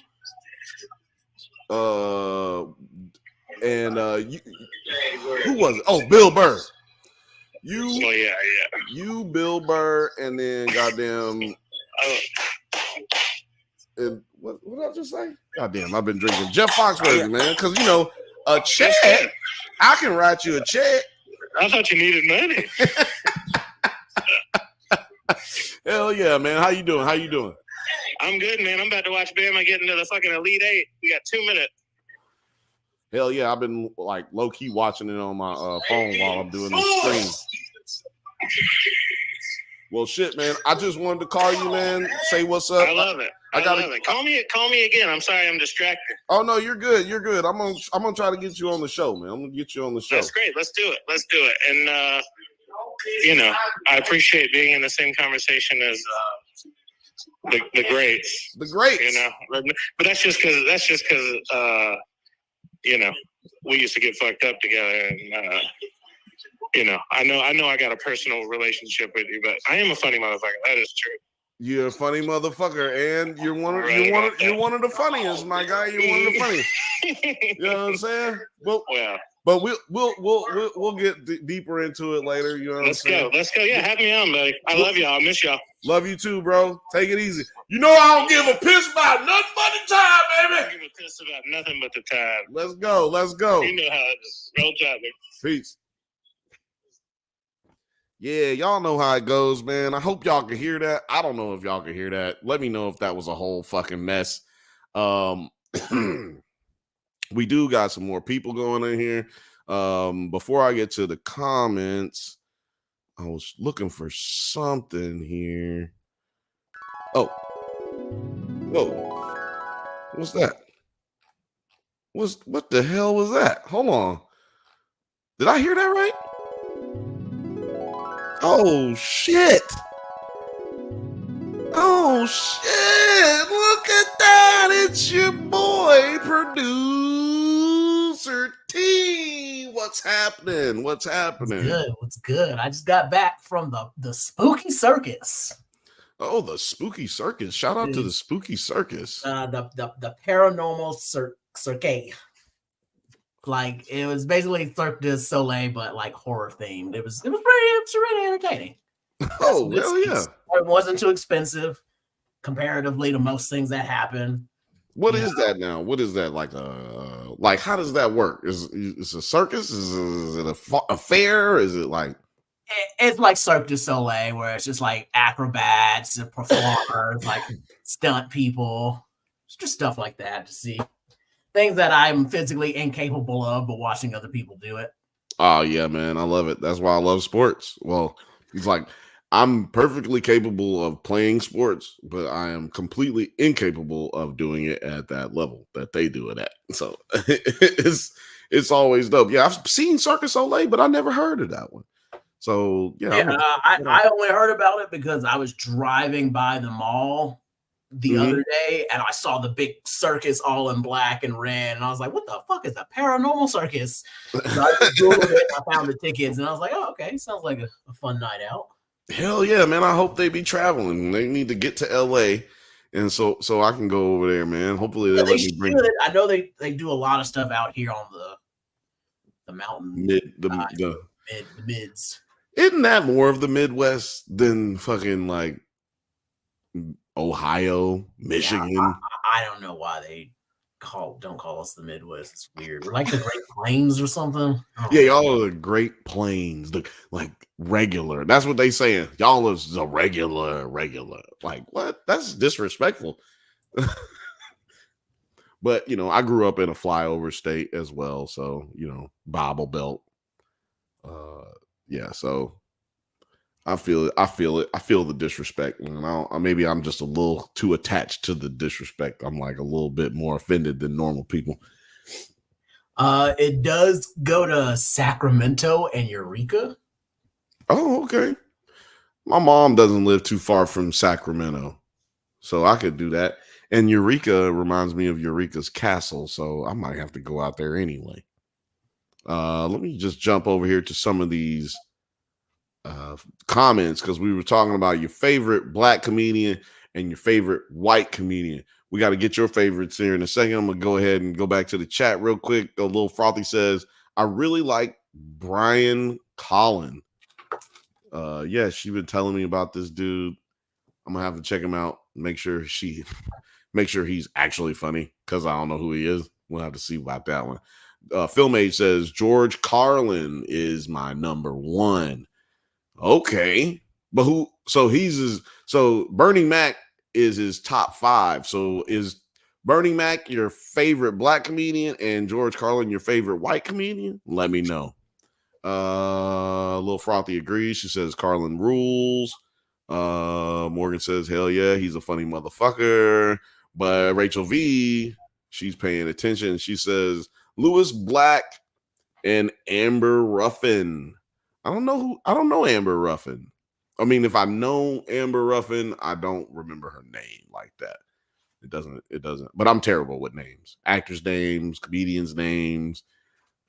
And who was it? Oh, Bill Burr. You. Oh yeah. You, Bill Burr, and then goddamn. And what did I just say? Goddamn, I've been drinking Jeff Foxworthy, man. Because a check. I can write you a check. I thought you needed money. Hell yeah, man. How you doing? I'm good, man. I'm about to watch Bama get into the fucking Elite Eight. We got 2 minutes. Hell yeah, I've been like low key watching it on my phone while I'm doing this stream. Well, shit, man. I just wanted to call you, man. Say what's up. I love it. I love it. Call me again. I'm sorry, I'm distracted. Oh no, you're good. I'm gonna try to get you on the show, man. I'm gonna get you on the show. That's great. Let's do it. And I appreciate being in the same conversation as the greats. The greats. But that's just because we used to get fucked up together, and you know, I know, I got a personal relationship with you, but I am a funny motherfucker. That is true. You're a funny motherfucker, and you're one of you're one of the funniest, my guy. You're one of the funniest. You know what I'm saying? Well, but we'll get deeper into it later. You know what I'm saying? Let's go. Yeah, have me on, buddy. I love y'all. I miss y'all. Love you too, bro. Take it easy. You know I don't give a piss about nothing but the time, baby. I don't give a piss about nothing but the time. Let's go. Let's go. You know how it is. Roll Tide. Peace. Yeah, y'all know how it goes, man. I hope y'all can hear that. I don't know if y'all can hear that. Let me know if that was a whole fucking mess. We do got some more people going in here. Before I get to the comments, I was looking for something here. Oh, whoa, what's that? What the hell was that? Hold on. Did I hear that right? Oh shit. Oh shit. Look at that. It's your boy, producer T. What's happening? What's happening? What's good? I just got back from the spooky circus. Oh, the spooky circus. Shout out to the spooky circus. The paranormal cirque. Like, it was basically Cirque du Soleil, but like horror themed. It was really entertaining. Oh, hell yeah. It wasn't too expensive comparatively to most things that happen. What is that now? What is that like? How does that work? Is it a circus? Is it a fair? Is it like? It's like Cirque du Soleil, where it's just like acrobats and performers, like stunt people, just stuff like that to see. Things that I'm physically incapable of, but watching other people do it. Oh yeah, man, I love it. That's why I love sports. Well, it's like I'm perfectly capable of playing sports, but I am completely incapable of doing it at that level that they do it at. So it's always dope. Yeah, I've seen Cirque du Soleil, but I never heard of that one. So yeah, I only heard about it because I was driving by the mall the other day, and I saw the big circus all in black and red, and I was like, what the fuck is a paranormal circus? So I just Googled it, I found the tickets, and I was like, oh, okay, sounds like a fun night out. Hell yeah, man. I hope they be traveling. They need to get to LA, and so I can go over there, man. Hopefully they let me bring it. I know they do a lot of stuff out here on the mountain the mids. Isn't that more of the Midwest than fucking like Ohio, Michigan? Yeah, I don't know why they don't call us the Midwest. It's weird. We're like the Great Plains or something. Yeah, y'all are the Great Plains, like regular. That's what they saying. Y'all is the regular. Like what? That's disrespectful. But you know, I grew up in a flyover state as well, so you know, Bible Belt. Yeah, so I feel it. I feel the disrespect, and maybe I'm just a little too attached to the disrespect. I'm like a little bit more offended than normal people. It does go to Sacramento and Eureka. Oh, okay. My mom doesn't live too far from Sacramento, so I could do that. And Eureka reminds me of Eureka's castle, so I might have to go out there anyway. Let me just jump over here to some of these comments, because we were talking about your favorite black comedian and your favorite white comedian. We got to get your favorites here in a second. I'm gonna go ahead and go back to the chat real quick. A little Frothy says, I really like Brian Collin. Yeah, she been telling me about this dude. I'm gonna have to check him out. Make sure he's actually funny, because I don't know who he is. We'll have to see about that one. Filmage says George Carlin is my number one. Okay, but who? So so Bernie Mac is his top 5. So is Bernie Mac your favorite black comedian and George Carlin your favorite white comedian? Let me know. Little Frothy agrees. She says Carlin rules. Morgan says hell yeah, he's a funny motherfucker. But Rachel V, she's paying attention. She says Lewis Black and Amber Ruffin. I don't know Amber Ruffin. I mean, if I know Amber Ruffin, I don't remember her name like that. It doesn't. But I'm terrible with names. Actors' names, comedians' names.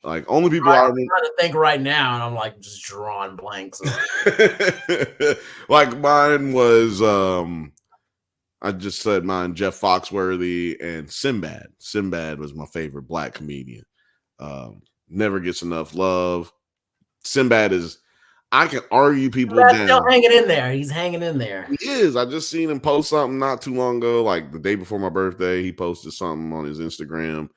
Like only people I'm I trying to think right now, and I'm like just drawing blanks. like mine was I just said mine, Jeff Foxworthy and Sinbad. Sinbad was my favorite black comedian. Never gets enough love. Sinbad is, I can argue people That's down. still hanging in there. He's hanging in there. He is. I just seen him post something not too long ago, like the day before my birthday. He posted something on his Instagram.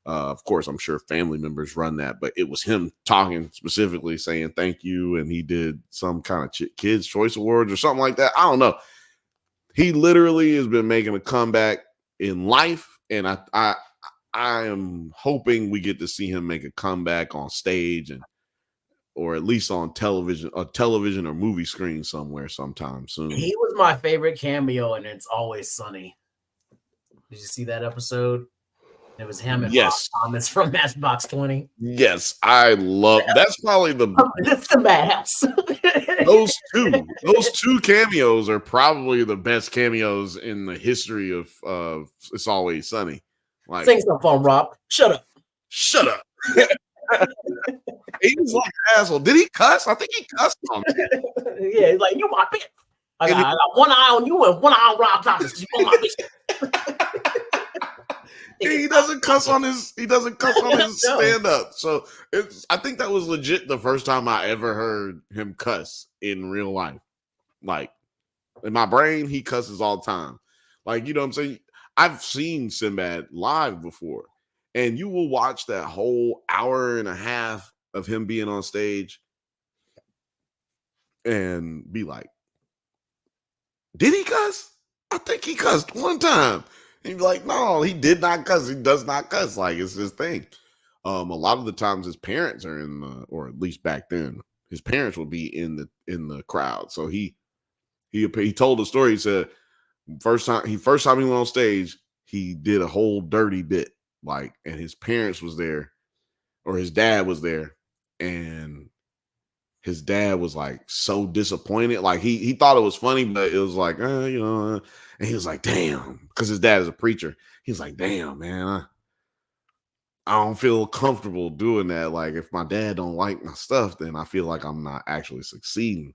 Of course, I'm sure family members run that, but it was him talking specifically, saying thank you, and he did some kind of Kids' Choice Awards or something like that. I don't know. He literally has been making a comeback in life, and I am hoping we get to see him make a comeback on stage and or at least on television or movie screen somewhere sometime soon. He was my favorite cameo, and It's Always Sunny. Did you see that episode? It was him and Yes. Rob Thomas from Matchbox 20. Yes, I love. That's probably It's the bad house. those two cameos are probably the best cameos in the history of It's Always Sunny. Like, sing some for him, Rob. Shut up. Shut up. He was like an asshole. Did he cuss? I think he cussed on me. Yeah, he's like, you my bitch. I got one eye on you and one eye on Rob Thomas. You my bitch. He doesn't cuss on his stand-up. So I think that was legit the first time I ever heard him cuss in real life. Like in my brain, he cusses all the time. Like, you know what I'm saying? I've seen Sinbad live before, and you will watch that whole hour and a half of him being on stage and be like, did he cuss? I think he cussed one time. He'd be like, no, he did not cuss. He does not cuss. Like, it's his thing. A lot of the times his parents are in the, or at least back then, his parents would be in the crowd. So he told the story. He said first time he went on stage, he did a whole dirty bit, like, and his parents was there, or his dad was there, and his dad was like so disappointed. Like he thought it was funny, but it was like, you know, and he was like, damn, because his dad is a preacher. He's like, damn, man, I don't feel comfortable doing that. Like, if my dad don't like my stuff, then I feel like I'm not actually succeeding.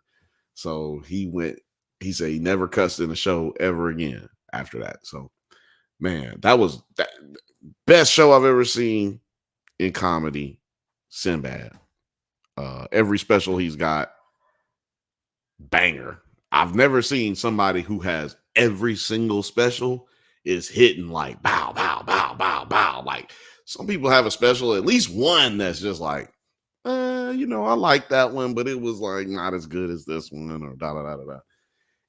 So he said he never cussed in a show ever again after that. So, man, that was the best show I've ever seen in comedy, Sinbad. Every special he's got, banger. I've never seen somebody who has every single special is hitting like bow, bow, bow, bow, bow. Like, some people have a special, at least one that's just like, you know, I like that one, but it was like not as good as this one, or da da da da da.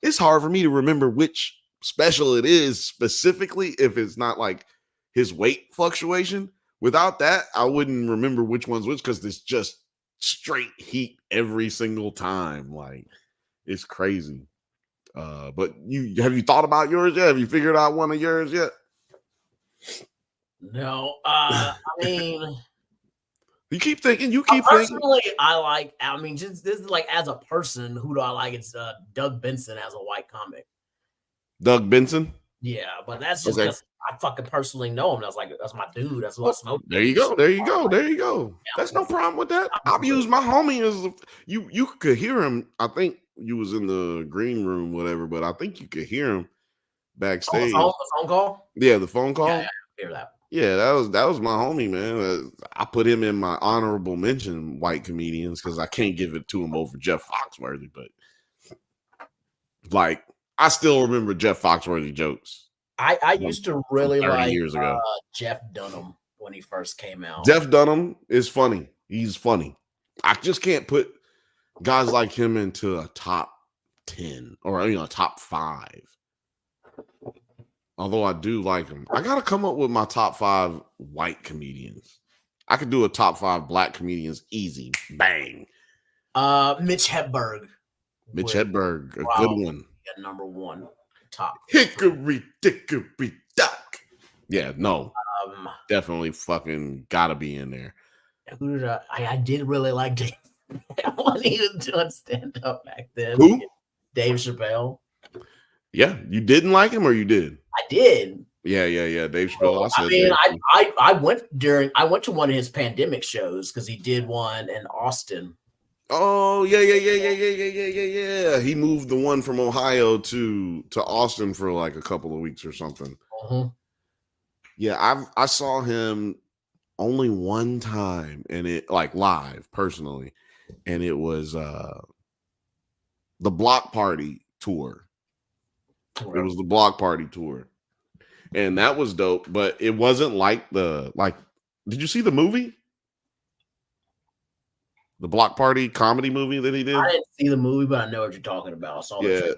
It's hard for me to remember which special it is specifically if it's not like his weight fluctuation. Without that, I wouldn't remember which one's which, because it's just straight heat every single time. Like, it's crazy. But have you thought about yours yet? Have you figured out one of yours yet? No, I mean, you keep thinking. Personally, I mean, just this is like, as a person, who do I like? It's Doug Benson as a white comic. Doug Benson? Yeah, but that's just because I fucking personally know him. That's my dude. That's what I smoke. There you go. Yeah, that's no problem with that. I've used my homie as you could hear him. I think you was in the green room, whatever, but I think you could hear him backstage. The phone call? Yeah, the phone call. Yeah, I hear that. Yeah, that was my homie, man. I put him in my honorable mention white comedians because I can't give it to him over Jeff Foxworthy, but like, I still remember Jeff Foxworthy jokes. I used to really like years ago. Jeff Dunham when he first came out. Jeff Dunham is funny. He's funny. I just can't put guys like him into a top 10 or, you know, a top 5. Although I do like him. I got to come up with my top 5 white comedians. I could do a top 5 black comedians easy. Bang. Mitch Hedberg. Mitch Hedberg, a good one. Yeah, number 1 top. Hickory dickory dock. Yeah, no. Definitely fucking gotta be in there. Who did I did really like Dave when he was doing stand-up back then. Who? Dave Chappelle. Yeah, you didn't like him or you did? I did. Yeah. Dave Chappelle. I said I mean, Dave. I went to one of his pandemic shows because he did one in Austin. Oh yeah. He moved the one from Ohio to Austin for like a couple of weeks or something. Yeah, I saw him only one time, and it like live personally, and it was the Block Party tour. It was the Block Party tour, and that was dope. But it wasn't like Did you see the movie? The Block Party comedy movie that he did? I didn't see the movie, but I know what you're talking about. I saw Yeah,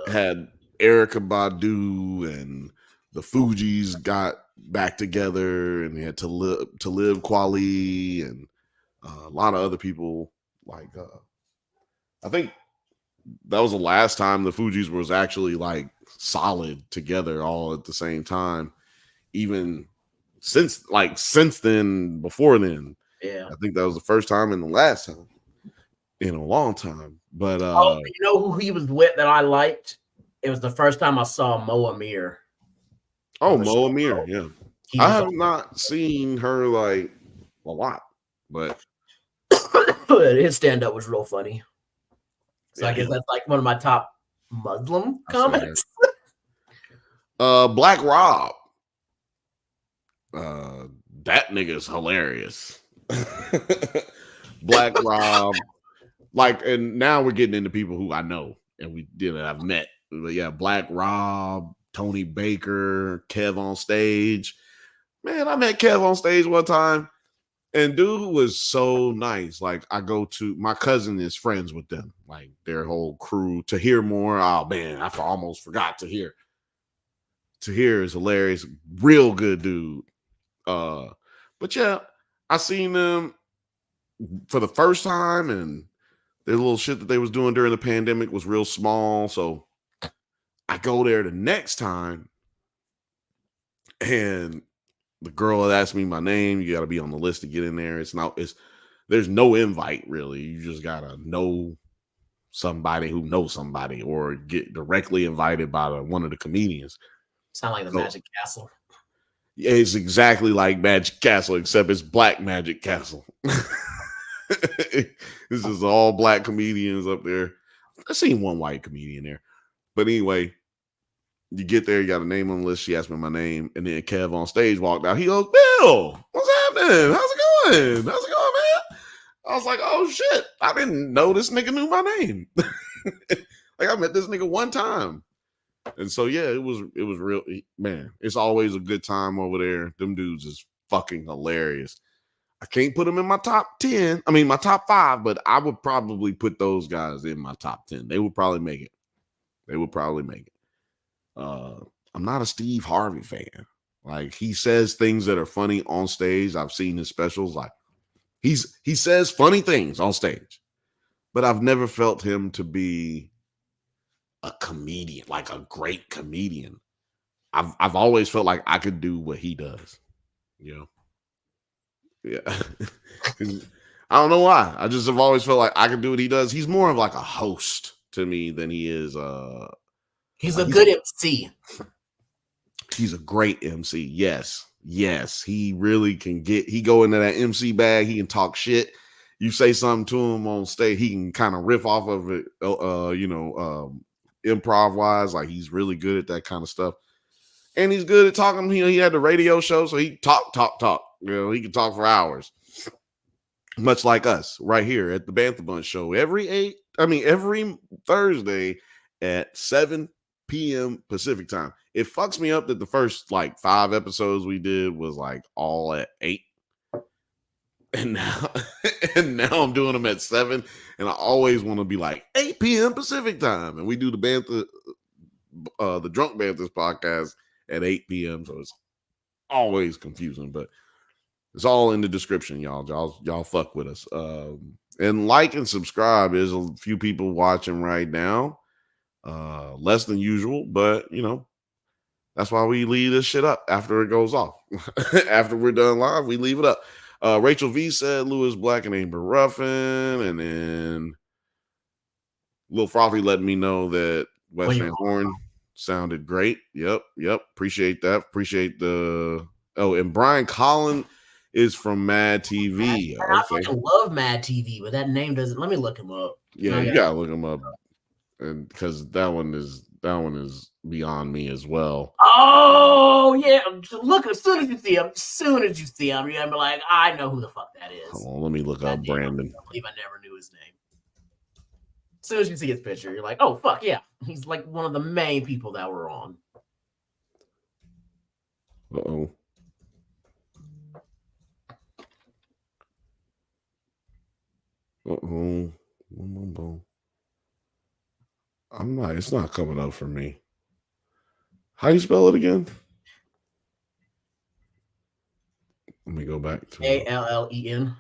had Erykah Badu and the Fugees got back together, and they had to live Kweli and a lot of other people. Like I think that was the last time the Fugees was actually like solid together all at the same time. Even since then, before then. Yeah. I think that was the first time and the last time in a long time. But you know who he was with that I liked? It was the first time I saw Mo Amir. Oh, Mo Amir, yeah. I have not seen her like a lot, but his stand-up was real funny. So I guess that's like one of my top Muslim comics. Black Rob. That nigga's hilarious. Black Rob. Like, and now we're getting into people who I know and I've met. But yeah, Black Rob, Tony Baker, Kev on Stage. Man, I met Kev on stage one time, and dude was so nice. Like, my cousin is friends with them, like their whole crew. To Hear More. Oh man, I almost forgot To Hear. To Hear is hilarious. Real good dude. But yeah, I seen them for the first time, and their little shit that they was doing during the pandemic was real small. So I go there the next time, and the girl had asked me my name. You got to be on the list to get in there. There's no invite really. You just gotta know somebody who knows somebody, or get directly invited by one of the comedians. Sound like the Magic Castle. Yeah, it's exactly like Magic Castle, except it's Black Magic Castle. This is all black comedians up there. I've seen one white comedian there. But anyway, you get there, you got a name on the list. She asked me my name, and then Kev on stage walked out. He goes, "Bill, what's happening? How's it going? How's it going, man?" I was like, "Oh shit, I didn't know this nigga knew my name." Like, I met this nigga one time. And so yeah, it was real, man. It's always a good time over there. Them dudes is fucking hilarious. I can't put them in my top 10. I mean, my top 5, but I would probably put those guys in my top 10. They would probably make it. I'm not a Steve Harvey fan. Like, he says things that are funny on stage. I've seen his specials. Like, he says funny things on stage, but I've never felt him to be a comedian, like a great comedian. I've always felt like I could do what he does, you know. Yeah. I don't know why. I just have always felt like I could do what he does. He's more of like a host to me than he is he's a good MC. He's a great MC. Yes. He really can go into that MC bag. He can talk shit. You say something to him on stage, he can kind of riff off of it, improv wise. Like, he's really good at that kind of stuff. And he's good at talking. You know, he had the radio show, so he talk. You know, he can talk for hours. Much like us right here at the Bantha Bunch show every Thursday at 7 p.m. Pacific time. It fucks me up that the first like 5 episodes we did was like all at 8. And now I'm doing them at 7, and I always want to be like 8 p.m. Pacific time. And we do the Bantha, the Drunk Banthas podcast at 8 p.m. So it's always confusing, but it's all in the description, y'all. Y'all fuck with us. And like and subscribe. There's a few people watching right now. Less than usual, but you know, that's why we leave this shit up after it goes off. After we're done live, we leave it up. Rachel V said Lewis Black and Amber Ruffin, and then Lil Frothy letting me know that West Van Horn sounded great. Yep. Appreciate that. Appreciate the. Oh, and Brian Collin is from Mad TV. I Okay. fucking love Mad TV, but that name doesn't. Let me look him up. Yeah, you gotta look him up, and because that one is beyond me as well. Oh yeah, look, as soon as you see him, you're gonna be like, I know who the fuck that is. Hold on, let me look up Brandon. I believe I never knew his name. As soon as you see his picture, you're like, oh fuck yeah, he's like one of the main people that were on. Uh-oh. It's not coming up for me. How do you spell it again? Let me go back to Allen.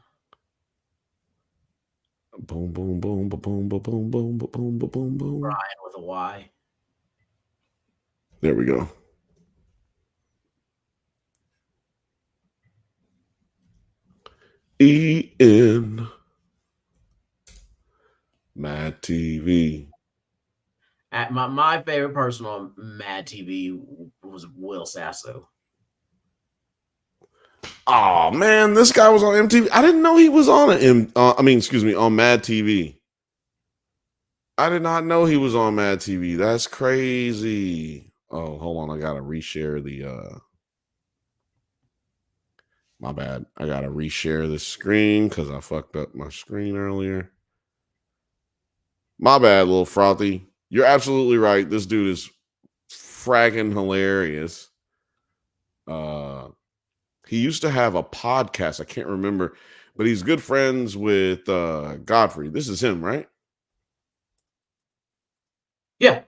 Boom, boom, boom, boom, boom, boom, boom, boom, boom, boom. Brian with a Y. There we go. E-N. Mad TV. My favorite person on Mad TV was Will Sasso. Oh man, this guy was on MTV. I didn't know he was on on Mad TV. I did not know he was on Mad TV. That's crazy. Oh, hold on. I gotta reshare the my bad. I gotta reshare the screen because I fucked up my screen earlier. My bad, little frothy. You're absolutely right. This dude is fragging hilarious. He used to have a podcast. I can't remember, but he's good friends with Godfrey. This is him, right? Yeah.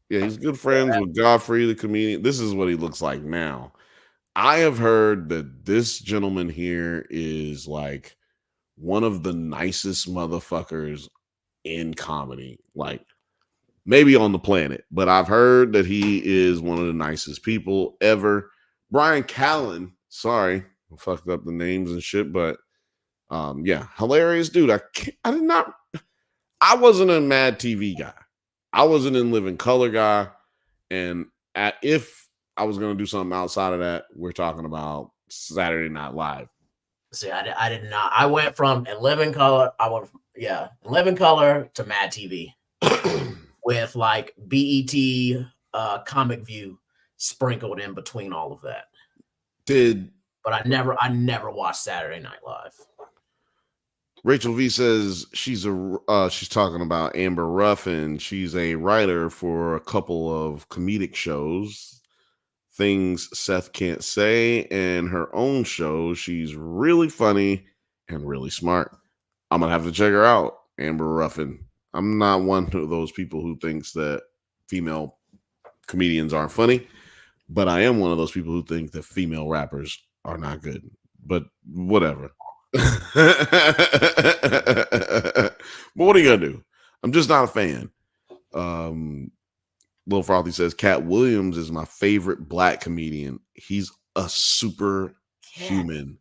He's good friends with Godfrey, the comedian. This is what he looks like now. I have heard that this gentleman here is like one of the nicest motherfuckers in comedy, like maybe on the planet, but I've heard that he is one of the nicest people ever. Brian Callen, sorry, I fucked up the names and shit, but hilarious dude. I wasn't a Mad TV guy. I wasn't in Living Color guy. And if I was going to do something outside of that, we're talking about Saturday Night Live. See, I did not. I went from Living Color. Living Color to Mad TV with like BET, Comic View sprinkled in between all of that. But I never watched Saturday Night Live. Rachel V says she's talking about Amber Ruffin. She's a writer for a couple of comedic shows, Things Seth Can't Say, and her own show. She's really funny and really smart. I'm gonna have to check her out, Amber Ruffin. I'm not one of those people who thinks that female comedians aren't funny, but I am one of those people who think that female rappers are not good. But whatever. But what are you gonna do? I'm just not a fan. Lil Frothy says Cat Williams is my favorite black comedian. He's a super human.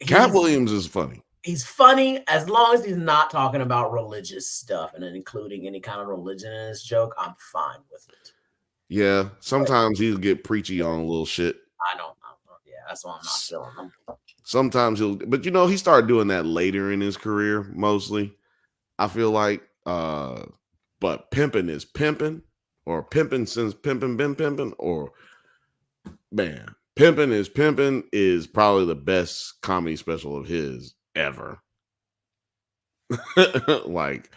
Cat Williams is funny. He's funny as long as he's not talking about religious stuff and then including any kind of religion in his joke. I'm fine with it. Yeah, sometimes he'll get preachy on a little shit. I don't know. Yeah, that's why I'm not feeling him. Sometimes but he started doing that later in his career, mostly. I feel like, but pimping is pimping, or pimping since pimping been pimping, or man, pimping is probably the best comedy special of his ever. Like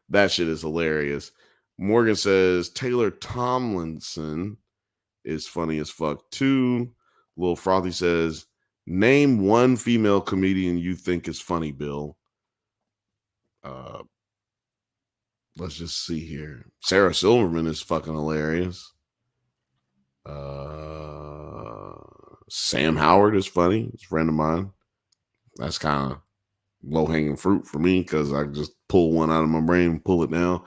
that shit is hilarious. Morgan says Taylor Tomlinson is funny as fuck too. Lil Frothy says, name one female comedian you think is funny, Bill. Let's just see here. Sarah Silverman is fucking hilarious. Sam Howard is funny. He's a friend of mine. That's kind of low-hanging fruit for me because I just pull one out of my brain and pull it down.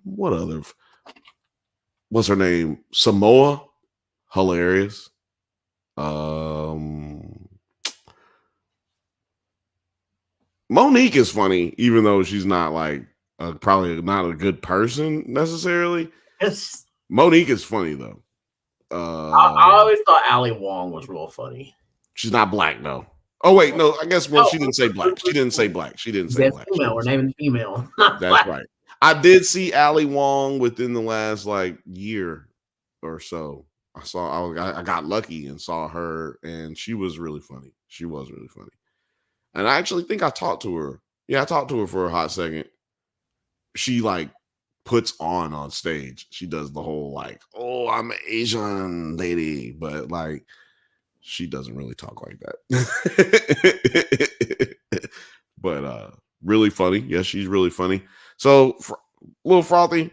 What other? What's her name? Samoa. Hilarious. Monique is funny, even though she's not like probably not a good person necessarily. It's, Monique is funny though. I always thought Ali Wong was real funny. She's not black though. Oh wait, no, I guess she didn't say black. She didn't say black. She didn't say black. Female. We're naming female. That's right. I did see Ali Wong within the last like year or so. I got lucky and saw her, and she was really funny. She was really funny. And I actually think I talked to her. Yeah, I talked to her for a hot second. She like puts on stage. She does the whole like, oh, I'm an Asian lady, but like she doesn't really talk like that. But really funny. Yeah, she's really funny. So, Little Frothy,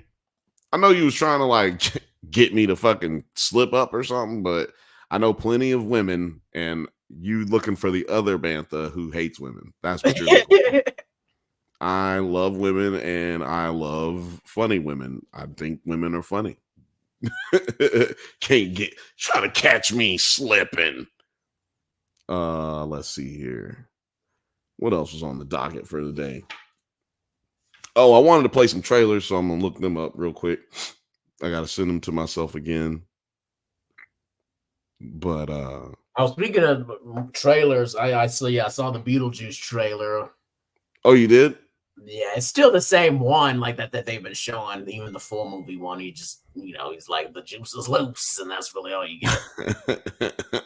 I know you was trying to like get me to fucking slip up or something, but I know plenty of women, and you looking for the other Bantha who hates women. That's what you're looking for. I love women, and I love funny women. I think women are funny. Can't try to catch me slipping. Let's see here. What else was on the docket for the day? Oh, I wanted to play some trailers, so I'm gonna look them up real quick. I gotta send them to myself again. But I was speaking of trailers. I saw the Beetlejuice trailer. Oh, you did? Yeah, it's still the same one like that they've been showing. Even the full movie one, he just he's like the juice is loose, and that's really all you get.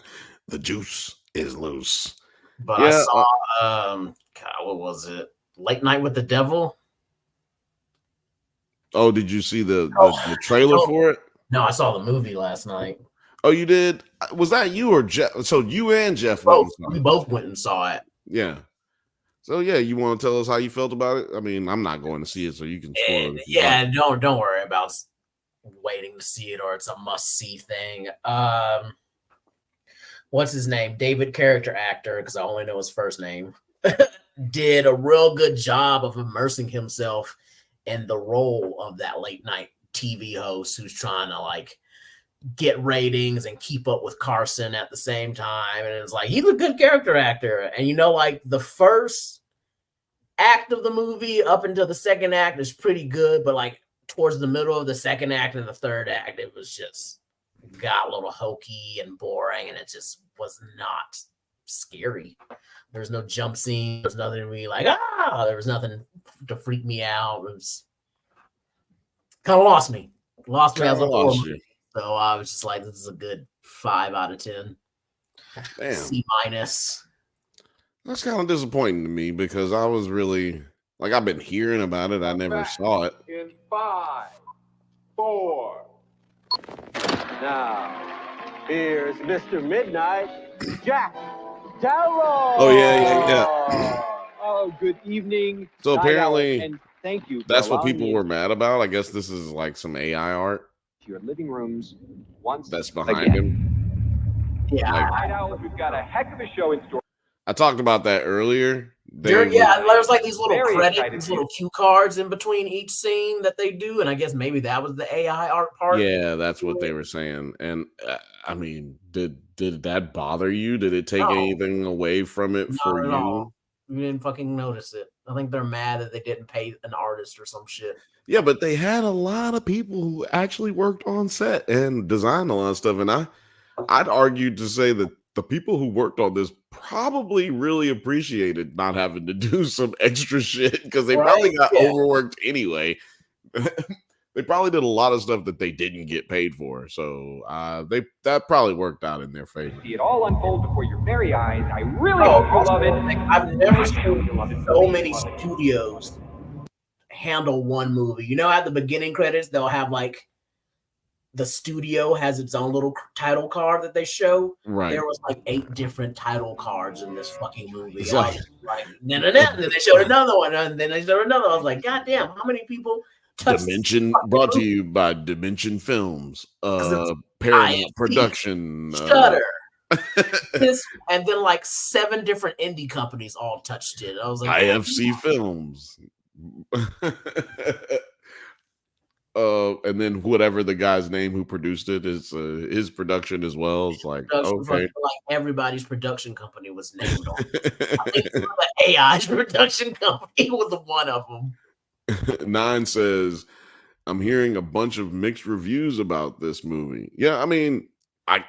The juice is loose. But yeah, I saw God, what was it? Late Night with the Devil. Oh, did you see the trailer for it? No, I saw the movie last night. Oh, you did? Was that you or Jeff? So you and Jeff we both went and saw it. Yeah. So yeah, you want to tell us how you felt about it? I mean, I'm not going to see it, so you can spoil it. Yeah, don't worry about waiting to see it, or it's a must-see thing. What's his name? David, character actor, because I only know his first name, did a real good job of immersing himself in the role of that late night TV host who's trying to like get ratings and keep up with Carson at the same time. And it's like, he's a good character actor. And like the first act of the movie up until the second act is pretty good, but like towards the middle of the second act and the third act, it was just got a little hokey and boring, and it just was not scary. There's no jump scene. There's nothing to be like, there was nothing to freak me out. It was kind of lost me as a whole. So I was just like, this is a good 5 out of 10. Damn. C-. That's kind of disappointing to me, because I was really like, I've been hearing about it. I never saw it. In 5, 4. Now, here's Mr. Midnight, Jack Darrow. Oh yeah. Oh, good evening. So apparently, and thank you. That's what people were mad about. I guess this is like some AI art. Your living rooms once that's behind him. Yeah, we've got a heck of a show in store. I talked about that earlier. There's like these little credits, these little cue cards in between each scene that they do, and I guess maybe that was the AI art part. Yeah, that's what they were saying. And I mean, did that bother you? Did it take anything away from it for you? All. You didn't fucking notice it. I think they're mad that they didn't pay an artist or some shit. Yeah, but they had a lot of people who actually worked on set and designed a lot of stuff. And I'd argue to say that the people who worked on this probably really appreciated not having to do some extra shit, because they probably got overworked anyway. They probably did a lot of stuff that they didn't get paid for. So that probably worked out in their favor. See it all unfold before your very eyes. I really hope you love it. I've never seen so many studios handle one movie. At the beginning credits, they'll have like the studio has its own little title card that they show. Right. There was like 8 different title cards in this fucking movie. Like, and then they showed another one, and then they showed another. I was like, God damn, how many people? Dimension, brought to you by Dimension Films, Paramount Production, Shudder. And then like 7 different indie companies all touched it. I was like, IFC Films. And then whatever the guy's name who produced it is his production as well. It's like, okay, like everybody's production company was named on it. I think the AI's production company was one of them. Nine says, I'm hearing a bunch of mixed reviews about this movie. Yeah, I mean,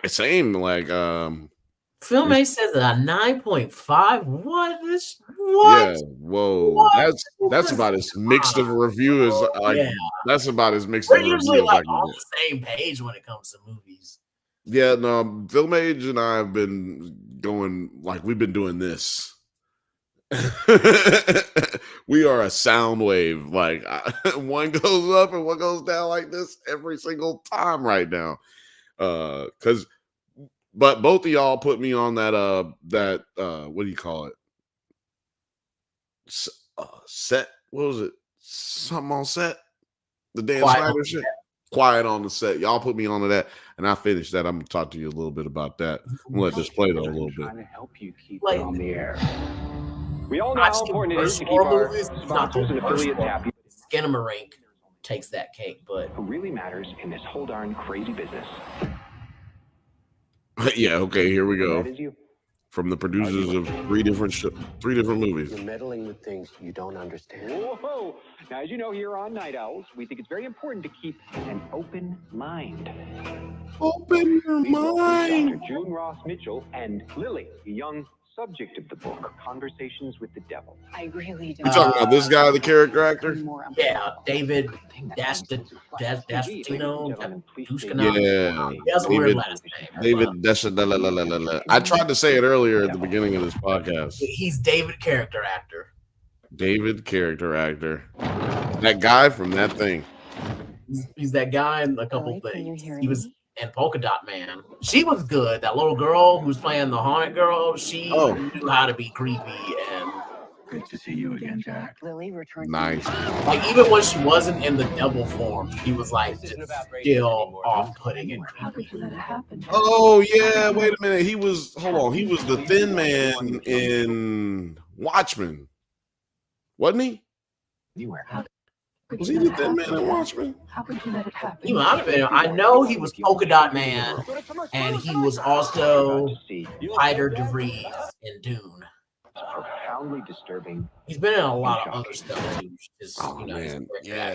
same. Like, Film A says a 9.5. What? yeah, whoa, What? that's about as mixed of a review as Yeah. That's about as mixed We're of a usually review as I like can on get. the same page when it comes to movies. Yeah, no, Film Age and I have been going like we've been doing this. We are a sound wave. Like one goes up and one goes down like this every single time right now. But both of y'all put me on that what do you call it? Set. What was it? Something on set. The Dan Snyder shit. Quiet on the set. Y'all put me onto that, and I finished that. I'm gonna talk to you a little bit about that. I'm gonna let this play though a little bit. Trying to help you keep it on the air. We all know I've how seen important it is to keep horror our movies, not sponsors the and worst affiliates one. happy. Skinamarink takes that cake, but Who really matters in this whole darn crazy business? Yeah. Okay. Here we go. That is you. From the producers of three different movies. You're meddling with things you don't understand. Whoa! Now, as you know, here on Night Owls, we think it's very important to keep an open mind. Open your Please welcome mind. Dr. June Ross Mitchell and Lily, the young subject of the book, Conversations with the Devil. I really You don't. talking about this guy, the character actor? yeah, David Dastino. Yeah, He has a weird last name. David. I tried to say it earlier at the beginning of this podcast. He's David character actor. David character actor. That guy from that thing. He's that guy in a couple Can you things. hear He was me? in Polka Dot Man. She was good. That little girl who was playing the haunted girl, she knew how to be creepy and Good to see you again, Jack. Lily returned. Nice. like even when she wasn't in the devil form, he was like just still off-putting and How could creepy. you let it happen? Oh yeah, wait a minute. He was He was the thin man in Watchmen, wasn't he? Was he the thin man in Watchmen? How could you let it happen? He might have been. I know he was Polka Dot Man, and he was also Hyder DeVries in Dune. Profoundly disturbing. He's been in a lot of other stuff too. Just, Oh you know, man,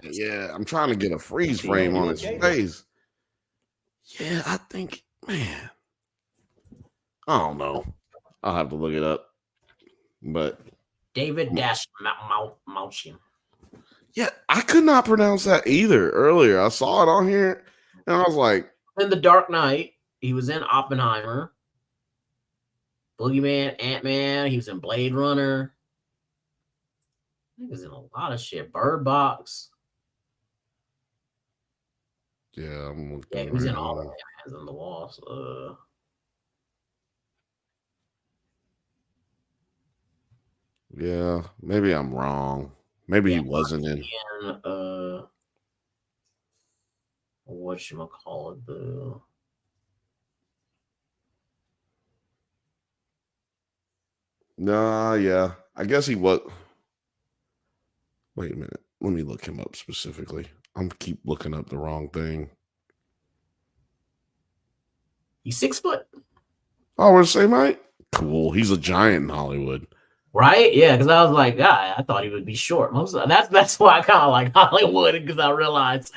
his yeah. I'm trying to get a freeze frame on his face. Yeah, I think, man. I don't know. I'll have to look it up. But David Malchin. yeah, I could not pronounce that either earlier. I saw it on here and I was like, In The Dark Knight, he was in Oppenheimer, Boogeyman, Ant-Man. He was in Blade Runner. He was in a lot of shit. Bird Box. yeah, I'm looking. Yeah, he was in right all now. of Hands on the Walls. Yeah, maybe I'm wrong. Maybe he wasn't in. Whatchamacallit, Nah, yeah. I guess he was. Wait a minute. Let me look him up specifically. I'm keep looking up the wrong thing. He's 6 foot. Oh, we're the same height? Cool. He's a giant in Hollywood. Right? Yeah, because I was like, I thought he would be short. That's why I kind of like Hollywood, because I realized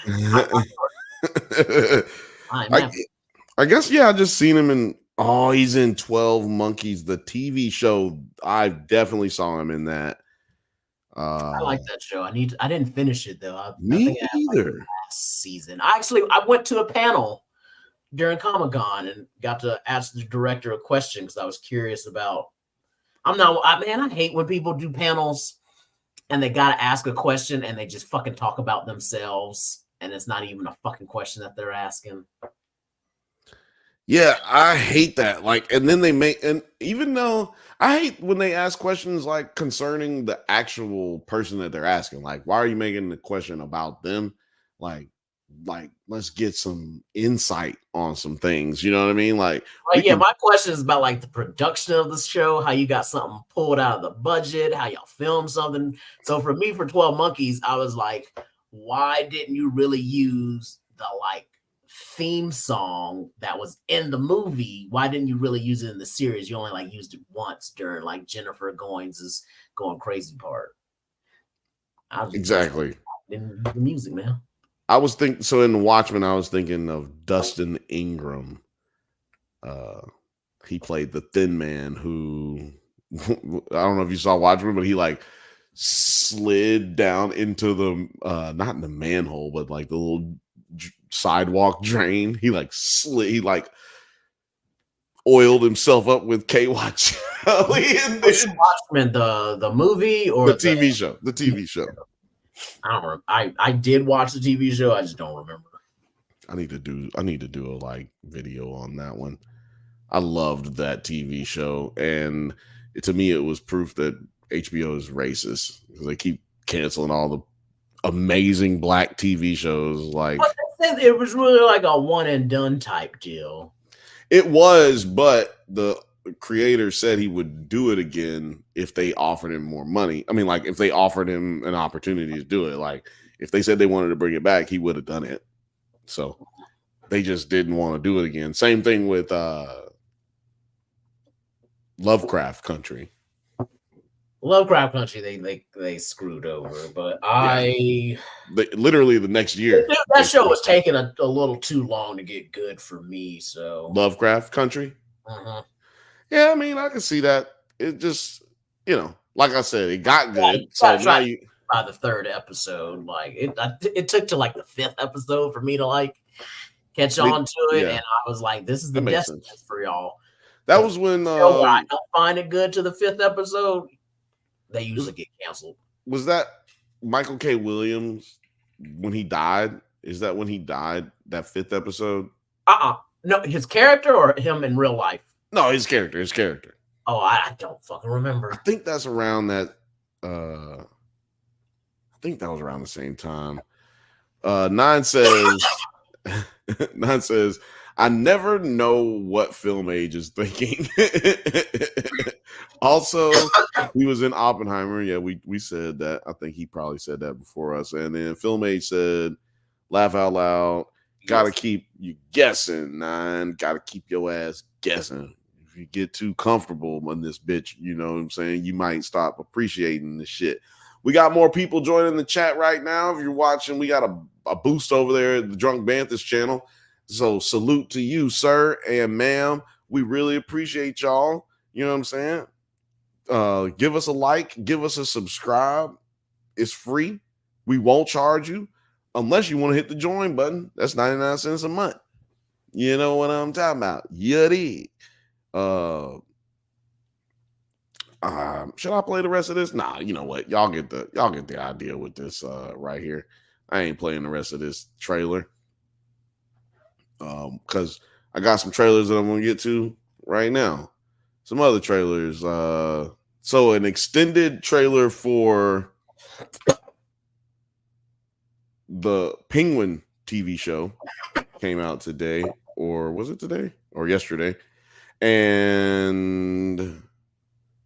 I guess, yeah, I just seen him in. Oh, he's in 12 Monkeys, the TV show. I definitely saw him in that. I like that show. I didn't finish it though. I Me think I had, like, either. last season. I went to a panel during Comic-Con and got to ask the director a question because I was curious about. I hate when people do panels and they gotta ask a question and they just fucking talk about themselves and it's not even a fucking question that they're asking. Yeah, I hate that. Like, and then and even though I hate when they ask questions like concerning the actual person that they're asking, like, why are you making the question about them? Like, let's get some insight on some things. You know what I mean? Like, my question is about like the production of the show, how you got something pulled out of the budget, how y'all filmed something. So for me, for 12 Monkeys, I was like, why didn't you really use the like theme song that was in the movie? Why didn't you really use it in the series? You only like used it once during like Jennifer Goins's going crazy part. exactly. in the music, man. I was thinking, so in Watchmen, I was thinking of Dustin Ingram. He played the Thin Man who, I don't know if you saw Watchmen, but he like slid down into the, not in the manhole, but like the little sidewalk drain. He like slid, he like oiled himself up with K-Watch. Watchmen, the movie or the TV show? The TV show. I don't remember. I did watch the TV show. I just don't remember. I need to do a like video on that one. I loved that TV show, and to me, it was proof that HBO is racist because they keep canceling all the amazing black TV shows. Like, but they said it was really like a one and done type deal. It was, but the creator said he would do it again if they offered him more money. I mean, like if they offered him an opportunity to do it, like if they said they wanted to bring it back, he would have done it. So they just didn't want to do it again. Same thing with Lovecraft Country. Lovecraft Country, they screwed over, but literally the next year. That show was taking a little too long to get good for me. So Lovecraft Country. Uh-huh. Yeah, I mean, I can see that. It just, like I said, it got good. So now by the third episode, like it took to like the fifth episode for me to like catch on to it, and I was like, "This is the destiny for y'all." That was when I don't find it good to the fifth episode. They usually get canceled. Was that Michael K. Williams when he died? Is that when he died? That fifth episode? No, his character or him in real life? No, his character. Oh, I don't fucking remember. I think that's around that. I think that was around the same time. Nine says, I never know what Film Age is thinking. Also, he was in Oppenheimer. Yeah, we said that. I think he probably said that before us. And then Film Age said, laugh out loud. Gotta keep you guessing, Nine. Gotta keep your ass guessing. If you get too comfortable on this bitch, you know what I'm saying? You might stop appreciating the shit. We got more people joining the chat right now. If you're watching, we got a boost over there at the Drunk Bantha's channel. So salute to you, sir and ma'am. We really appreciate y'all. You know what I'm saying? Give us a like, give us a subscribe. It's free. We won't charge you unless you want to hit the join button. That's 99 cents a month. You know what I'm talking about? Yuddy. Should I play the rest of this? Nah, you know what? Y'all get the idea with this right here. I ain't playing the rest of this trailer. Because I got some trailers that I'm gonna get to right now. Some other trailers. So an extended trailer for the Penguin TV show came out today, or was it today or yesterday? And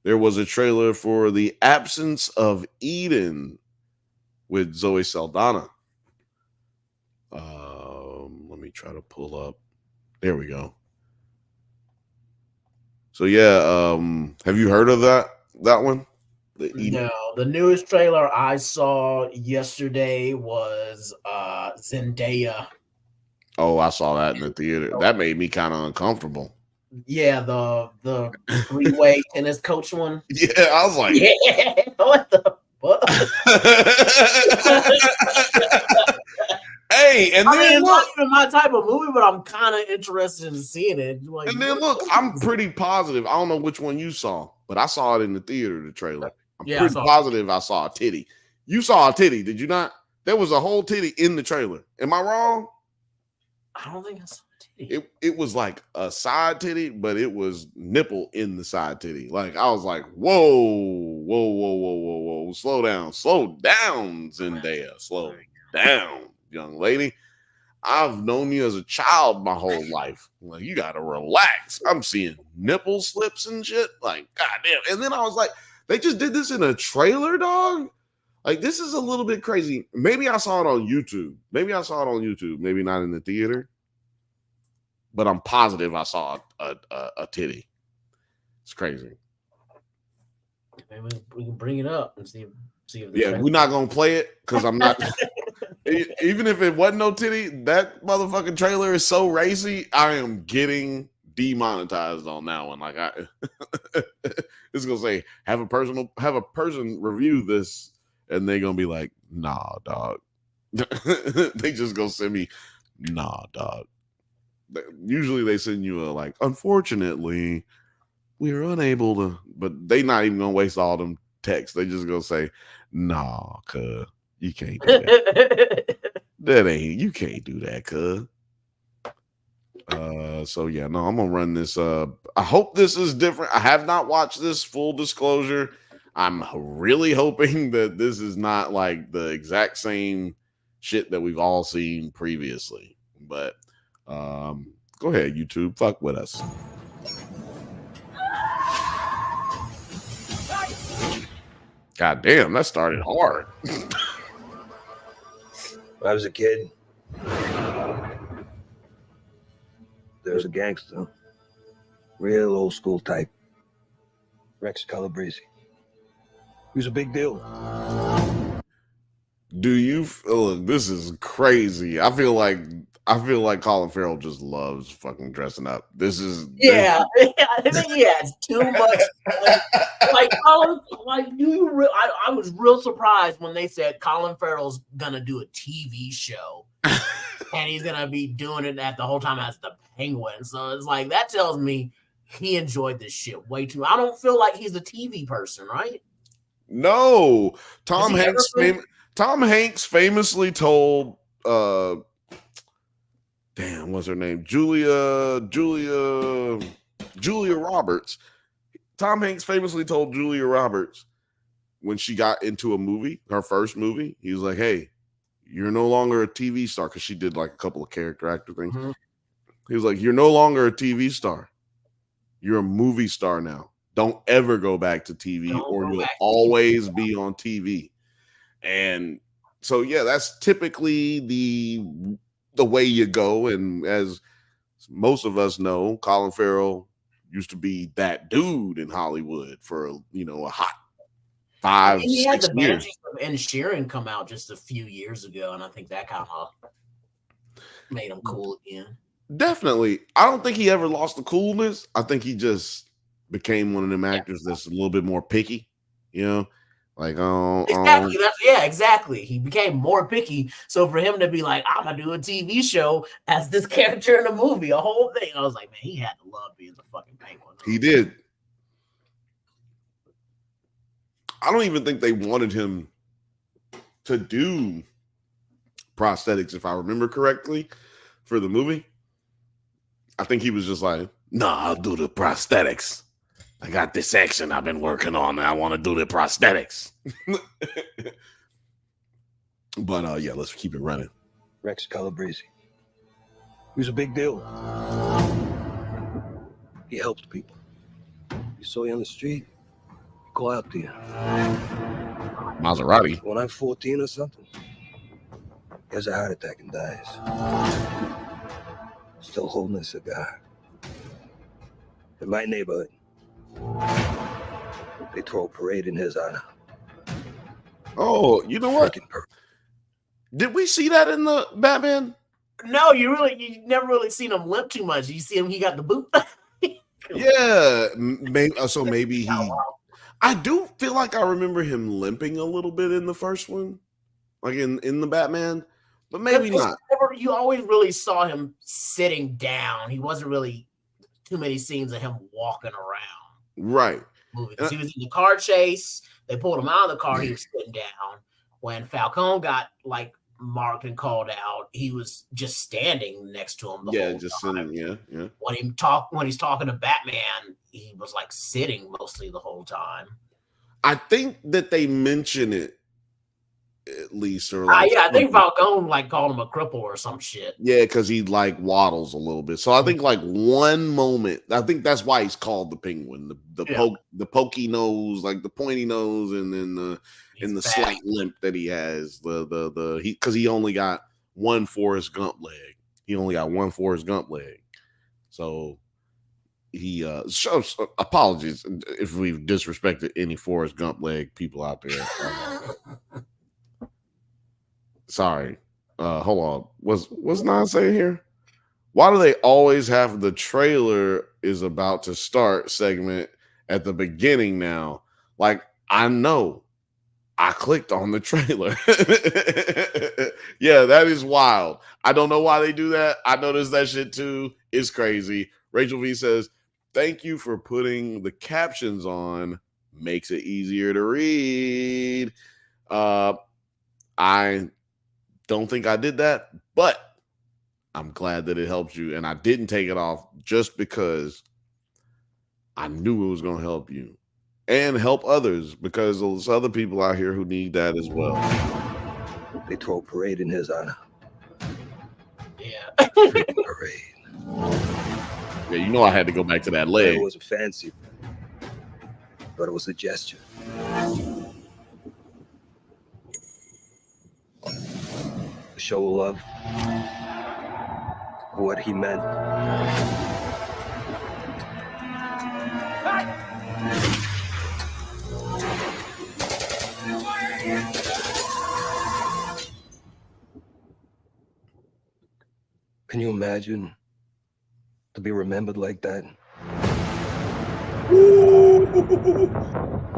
there was a trailer for The Absence of Eden with Zoe Saldana. Let me try to pull up. There we go. So yeah, have you heard of that one? No, the newest trailer I saw yesterday was Zendaya. Oh, I saw that in the theater. That made me kind of uncomfortable. Yeah, the three-way tennis coach one. Yeah, I was like, yeah, what the fuck? Hey, and then it's not even my type of movie, but I'm kind of interested in seeing it. Like, and then look, I'm pretty positive. I don't know which one you saw, but I saw it in the theater, the trailer. I'm pretty positive I saw a titty. You saw a titty, did you not? There was a whole titty in the trailer. Am I wrong? I don't think I saw a titty. It was like a side titty, but it was nipple in the side titty. Like, I was like, whoa. Slow down, Zendaya. Slow down, young lady. I've known you as a child my whole life. Like, you gotta relax. I'm seeing nipple slips and shit. Like, goddamn. And then I was like, they just did this in a trailer, dog. Like, this is a little bit crazy. Maybe I saw it on YouTube. Maybe not in the theater. But I'm positive I saw a titty. It's crazy. Maybe we can bring it up and see. Yeah, we're not gonna play it because I'm not. Even if it wasn't no titty, that motherfucking trailer is so racy. I am getting demonetized on that one. Like it's gonna say have a person review this, and they're gonna be like, nah, dog. They just gonna send me, nah, dog. Usually they send you a like, unfortunately, we are unable to, but they not even gonna waste all them texts. They just gonna say, nah, cuz you can't do that. You can't do that, cuz. So yeah, no, I'm gonna run this. I hope this is different. I have not watched this, full disclosure. I'm really hoping that this is not like the exact same shit that we've all seen previously. But go ahead, YouTube, fuck with us. God damn, that started hard. When I was a kid, there was a gangster, real old school type, Rex Calabrese. He was a big deal. Do you look? This is crazy. I feel like Colin Farrell just loves fucking dressing up. This is I think he has too much. I was real surprised when they said Colin Farrell's gonna do a TV show, and he's gonna be doing it at the whole time as the Penguin. So it's like that tells me he enjoyed this shit way too. I don't feel like he's a TV person, right? No, Tom Hanks famously told damn, what's her name? Julia Roberts. Tom Hanks famously told Julia Roberts when she got into a movie, her first movie, he was like, hey, you're no longer a TV star, because she did like a couple of character actor things. Mm-hmm. He was like, you're no longer a TV star. You're a movie star now. Don't ever go back to TV, or you'll always be on TV. And so, yeah, that's typically the way you go. And as most of us know, Colin Farrell used to be that dude in Hollywood for, a hot 5, 6 years. He had the Banshees of Inisherin come out just a few years ago, and I think that kind of made him cool again. Definitely. I don't think he ever lost the coolness. I think he just became one of them actors that's a little bit more picky, like exactly. Exactly. He became more picky. So for him to be like, I'm gonna do a TV show as this character in a movie, a whole thing, I was like, man, he had to love being the fucking Penguin. He did. I don't even think they wanted him to do prosthetics, if I remember correctly, for the movie. I think he was just like, nah, I'll do the prosthetics. I got this action I've been working on, and I want to do the prosthetics. But yeah, let's keep it running. Rex Calabrese. He was a big deal. He helped people. You saw you on the street, call out to you. Maserati. When I'm 14 or something, he has a heart attack and dies. Still holding a cigar. In my neighborhood, they throw a parade in his honor. Oh, you know what? Did we see that in the Batman? No, you never really seen him limp too much. You see him, he got the boot. Yeah, maybe he. I do feel like I remember him limping a little bit in the first one, like in the Batman, but maybe not. You always really saw him sitting down. He wasn't really too many scenes of him walking around. Right. Because he was in the car chase. They pulled him out of the car. He was sitting down. When Falcone got marked and called out, he was just standing next to him. Just sitting. Yeah. When he's talking to Batman, he was sitting mostly the whole time. I think that they mention it at least, or I think Falcone called him a cripple or some shit. Yeah, because he waddles a little bit. So I think one moment, I think that's why he's called the Penguin. The pokey nose, the pointy nose, and then the slight limp that he has. Because he only got one Forrest Gump leg. So apologies if we've disrespected any Forrest Gump leg people out there. Sorry. Hold on. What's Nas saying here? Why do they always have the trailer is about to start segment at the beginning now? Like, I know. I clicked on the trailer. Yeah, that is wild. I don't know why they do that. I noticed that shit too. It's crazy. Rachel V says, thank you for putting the captions on. Makes it easier to read. I don't think I did that, but I'm glad that it helps you. And I didn't take it off just because I knew it was going to help you and help others, because there's other people out here who need that as well. They throw a parade in his honor. Yeah. Parade. Yeah, you know I had to go back to that leg. It wasn't fancy, but it was a gesture. A show of love. What he meant. Can you imagine to be remembered like that?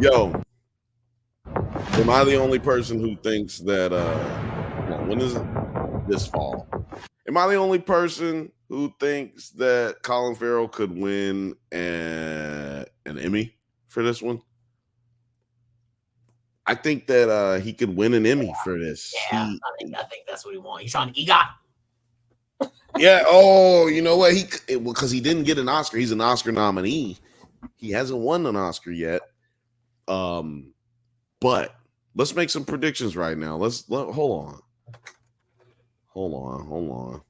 Yo, am I the only person who thinks that when is it? This fall? Am I the only person who thinks that Colin Farrell could win an Emmy for this one? I think that he could win an Emmy for this. Yeah, I think that's what he wants. He's trying to EGOT. Yeah. Oh, you know what? Because he didn't get an Oscar. He's an Oscar nominee. He hasn't won an Oscar yet. But let's make some predictions right now. Hold on.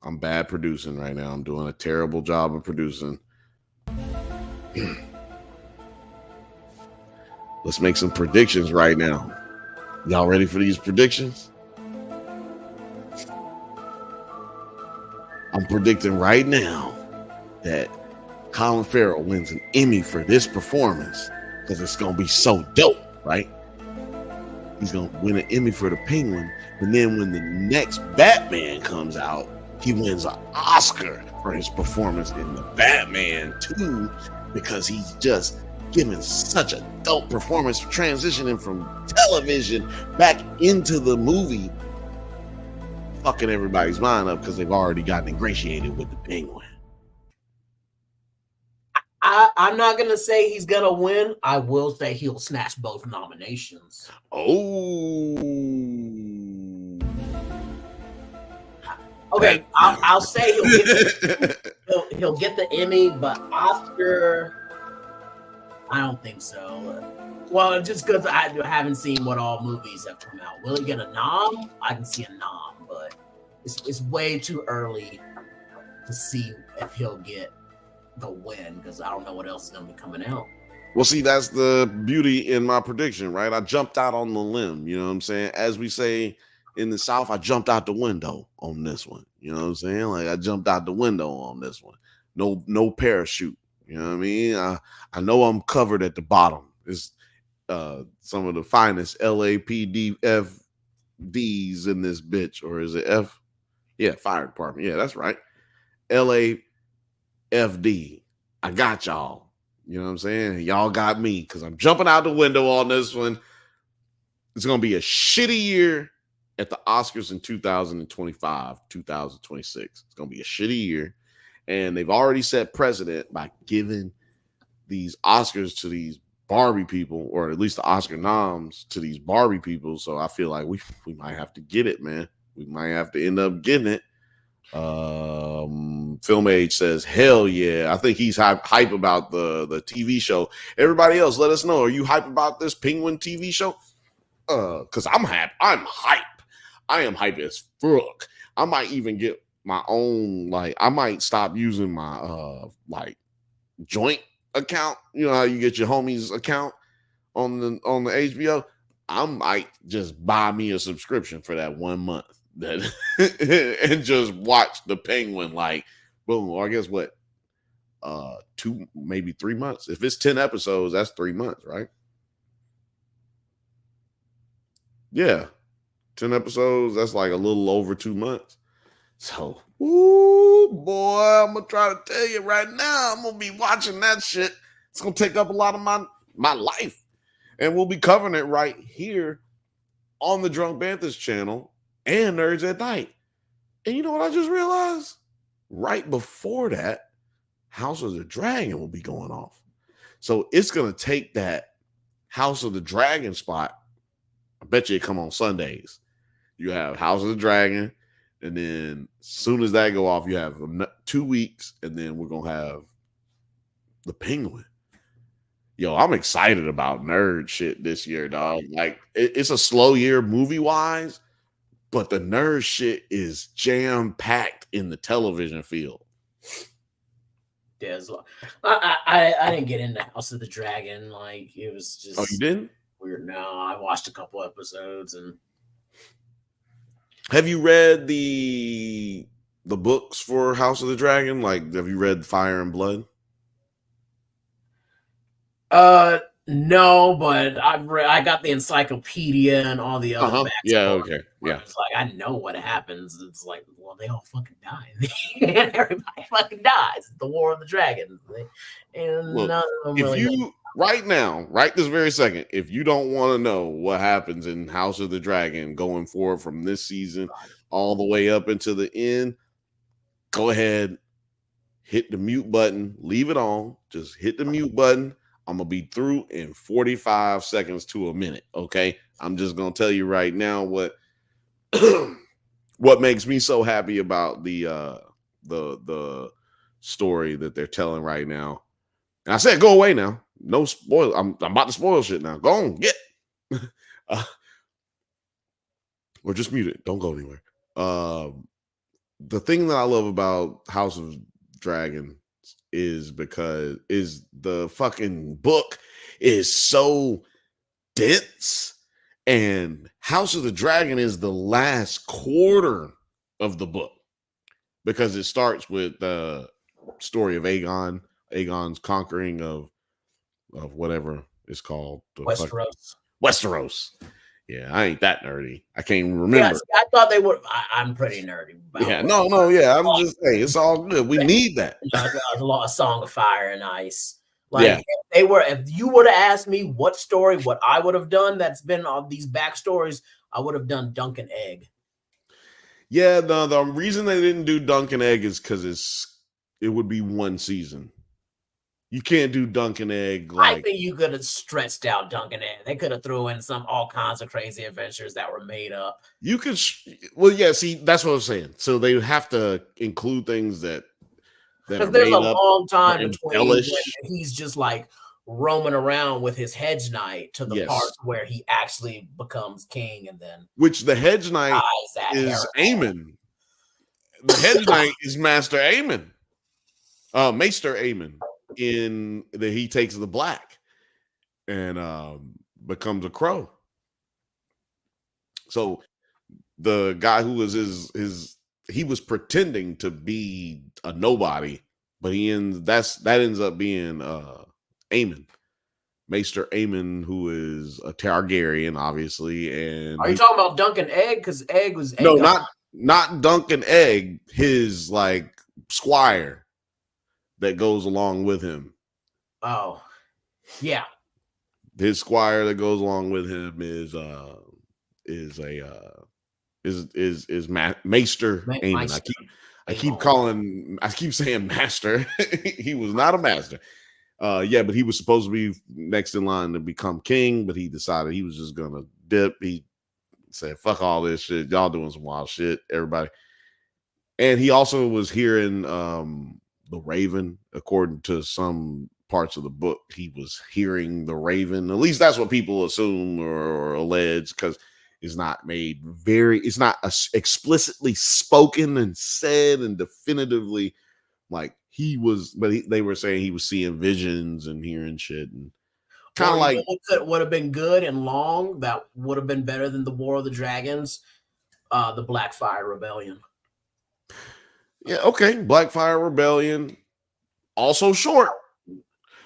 I'm bad producing right now. I'm doing a terrible job of producing. Let's make some predictions right now. Y'all ready for these predictions? I'm predicting right now that Colin Farrell wins an Emmy for this performance because it's going to be so dope, right? He's going to win an Emmy for the Penguin. And then when the next Batman comes out, he wins an Oscar for his performance in the Batman 2 because he's just given such a dope performance, transitioning from television back into the movie, fucking everybody's mind up because they've already gotten ingratiated with the Penguin. I'm not gonna say he's gonna win. I will say he'll snatch both nominations. Oh, okay. I'll say he'll get the Emmy, but Oscar, I don't think so. Well, just because I haven't seen what all movies have come out. Will he get a nom? I can see a nom, but it's way too early to see if he'll get the win because I don't know what else is going to be coming out. Well, see, that's the beauty in my prediction, right? I jumped out on the limb, you know what I'm saying? As we say in the South, I jumped out the window on this one. You know what I'm saying? Like I jumped out the window on this one. No parachute. You know what I mean? I know I'm covered at the bottom. It's some of the finest LAPDFDs in this bitch, or is it F? Yeah, fire department. Yeah, that's right. LAFD. I got y'all. You know what I'm saying? Y'all got me because I'm jumping out the window on this one. It's going to be a shitty year at the Oscars in 2025, 2026. It's going to be a shitty year. And they've already set precedent by giving these Oscars to these Barbie people, or at least the Oscar noms to these Barbie people. So I feel like we might have to get it, man. We might have to end up getting it. Film Age says, hell yeah. I think he's hype about the TV show. Everybody else, let us know. Are you hype about this Penguin TV show? Because I'm hype. I'm hype. I am hype as fuck. I might even get my own, like, I might stop using my like joint account. You know how you get your homie's account on the HBO? I might just buy me a subscription for that 1 month and just watch the Penguin, like, boom. Or I guess what? maybe 3 months. If it's 10 episodes, that's 3 months, right? Yeah. 10 episodes, that's like a little over 2 months. So, ooh, boy, I'm gonna try to tell you right now, I'm gonna be watching that shit. It's gonna take up a lot of my life. And we'll be covering it right here on the Drunk Banthas channel and Nerds at Night. And you know what I just realized? Right before that, House of the Dragon will be going off. So it's gonna take that House of the Dragon spot. I bet you it come on Sundays. You have House of the Dragon, and then as soon as that go off, you have 2 weeks, and then we're gonna have the Penguin. Yo, I'm excited about nerd shit this year, dog. Like it's a slow year movie wise, but the nerd shit is jam packed in the television field. There's, I didn't get into House of the Dragon. Like it was just. Oh, you didn't? Weird. No, I watched a couple episodes and. Have you read the books for House of the Dragon? Like, have you read Fire and Blood? No, but I got the encyclopedia and all the other. Yeah, okay, yeah. It's like I know what happens. It's like, well, they all fucking die, and everybody fucking dies. It's the War of the Dragons, and Look, none of them if really you right now, right this very second, if you don't want to know what happens in House of the Dragon going forward from this season all the way up into the end, go ahead, hit the mute button, leave it on, just hit the mute button. I'm gonna be through in 45 seconds to a minute. Okay, I'm just gonna tell you right now what what makes me so happy about the story that they're telling right now. And I said, go away now. No spoil. I'm about to spoil shit now. Go on, get. Or just mute it. Don't go anywhere. The thing that I love about House of Dragon is because the fucking book is so dense, and House of the Dragon is the last quarter of the book because it starts with the story of Aegon's conquering of whatever it's called, Westeros. Yeah, I ain't that nerdy. I can't even remember. Yeah, see, I thought they would. I'm pretty nerdy. Yeah, no, yeah. I'm just saying, it's all good. We need that. A Song of Fire and Ice. Like if you would have asked me what story, what I would have done, that's been on these backstories, I would have done Dunk and Egg. Yeah, the reason they didn't do Dunk and Egg is because it would be one season. You can't do Dunk and Egg. I think you could have stretched out Dunk and Egg. They could have threw in all kinds of crazy adventures that were made up. You could, well, yeah. See, that's what I'm saying. So they have to include things that because there's a long time between when he's just like roaming around with his hedge knight to the part where he actually becomes king, and then the hedge knight is Aemon. The hedge knight is Master Aemon, Maester Aemon. In that he takes the black and becomes a crow. So the guy who was he was pretending to be a nobody, but that ends up being Aemon, Maester Aemon, who is a Targaryen, obviously. And are you talking about Dunk and Egg? Because Egg was no, not Dunk and Egg. His like squire that goes along with him. Oh, yeah. His squire that goes along with him is Maester Aemon. I keep saying master. He was not a master. But he was supposed to be next in line to become king, but he decided he was just gonna dip. He said, "Fuck all this shit. Y'all doing some wild shit, everybody." And he also was hearing the Raven. According to some parts of the book, he was hearing the Raven. At least that's what people assume or allege, because it's not explicitly spoken and said and definitively like he was, but they were saying he was seeing visions and hearing shit, and kind of like would have been good and long. That would have been better than the War of the Dragons, the Blackfire Rebellion. Yeah, okay. Blackfire Rebellion. Also short.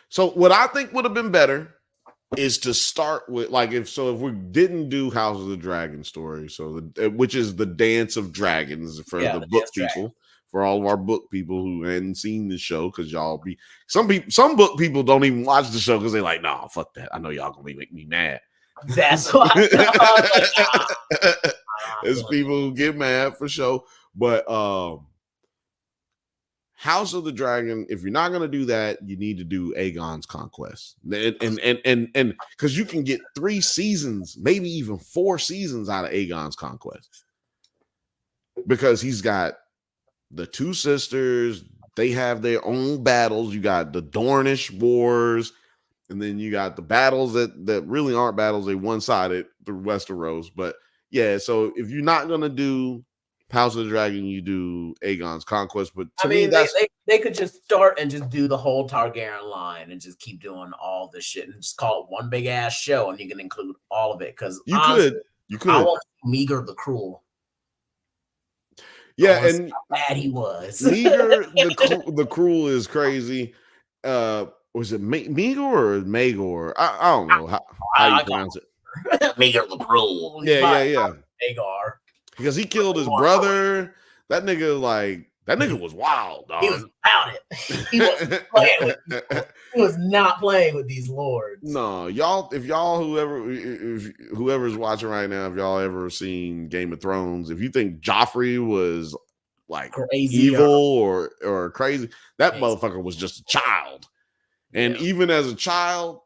So what I think would have been better is to start with, like, if we didn't do House of the Dragon story, so which is the Dance of Dragons for the book people, for all of our book people who hadn't seen the show, because y'all be some book people don't even watch the show because they're like, nah, fuck that. I know y'all gonna make me mad. That's why. There's people who get mad for show, but House of the Dragon, if you're not going to do that, you need to do Aegon's Conquest. And because you can get 3 seasons, maybe even 4 seasons out of Aegon's Conquest. Because he's got the 2 sisters, they have their own battles. You got the Dornish Wars, and then you got the battles that really aren't battles, they one-sided through Westeros. But yeah, so if you're not going to do House of the Dragon, you do Aegon's Conquest, but to me, they could just start and just do the whole Targaryen line and just keep doing all this shit and just call it one big ass show, and you can include all of it. Because you could. I want Meager the Cruel. Yeah, and how bad he was. Meager the Cruel is crazy. Was it Meager or Magor? I don't know how you pronounce it. Meager the Cruel. Yeah. Magar. Because he killed his brother. That nigga was wild, dog. He was about it. He wasn't playing with people. He was not playing with these lords. No, y'all, if whoever's watching right now, if y'all ever seen Game of Thrones, if you think Joffrey was like crazy evil or crazy, that motherfucker was just a child. And even as a child,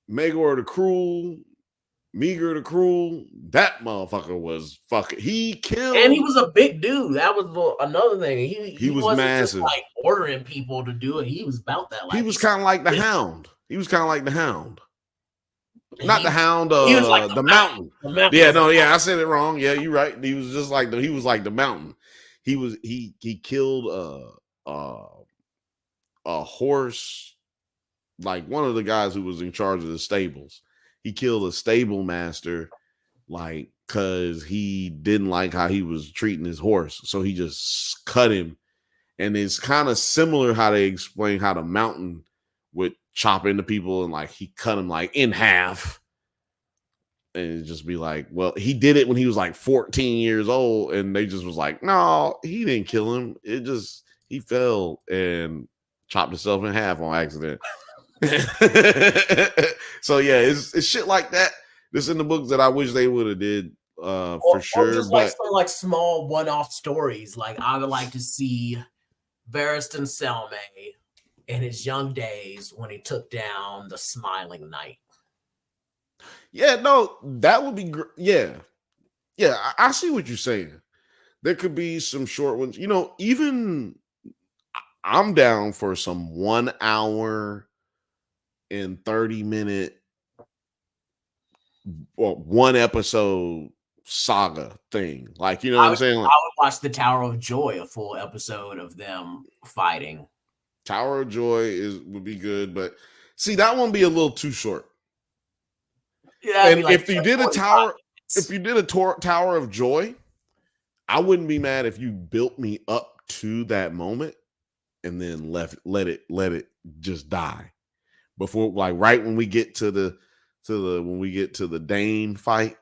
Meager the Cruel, that motherfucker was fucking. He killed, and he was a big dude. That was another thing. He was massive. Just like ordering people to do it. He was about that. He was kind of like the Hound. Not the Hound. Like the Mountain. I said it wrong. Yeah, you're right. He was just like the Mountain. He killed a horse. Like one of the guys who was in charge of the stables. He killed a stable master, like, because he didn't like how he was treating his horse. So he just cut him. And it's kind of similar how they explain how the Mountain would chop into people, and like he cut him like in half. And just be like, well, he did it when he was like 14 years old. And they just was like, no, he didn't kill him. He fell and chopped himself in half on accident. So yeah, it's shit like that. This in the books that I wish they would have did for sure. Or just like some like small one-off stories. Like I would like to see Barristan Selmy in his young days when he took down the Smiling Knight. Yeah, no, that would be great. Yeah, I see what you're saying. There could be some short ones. You know, even I'm down for some 1 hour and 30-minute or 1 episode saga thing. Like, you know what I'm saying? Like, I would watch the Tower of Joy, a full episode of them fighting. Tower of Joy would be good, but see, that one be a little too short. Yeah, and if you did a Tower of Joy, I wouldn't be mad if you built me up to that moment and then let it just die. Before, like, right when we get to the Dane fight,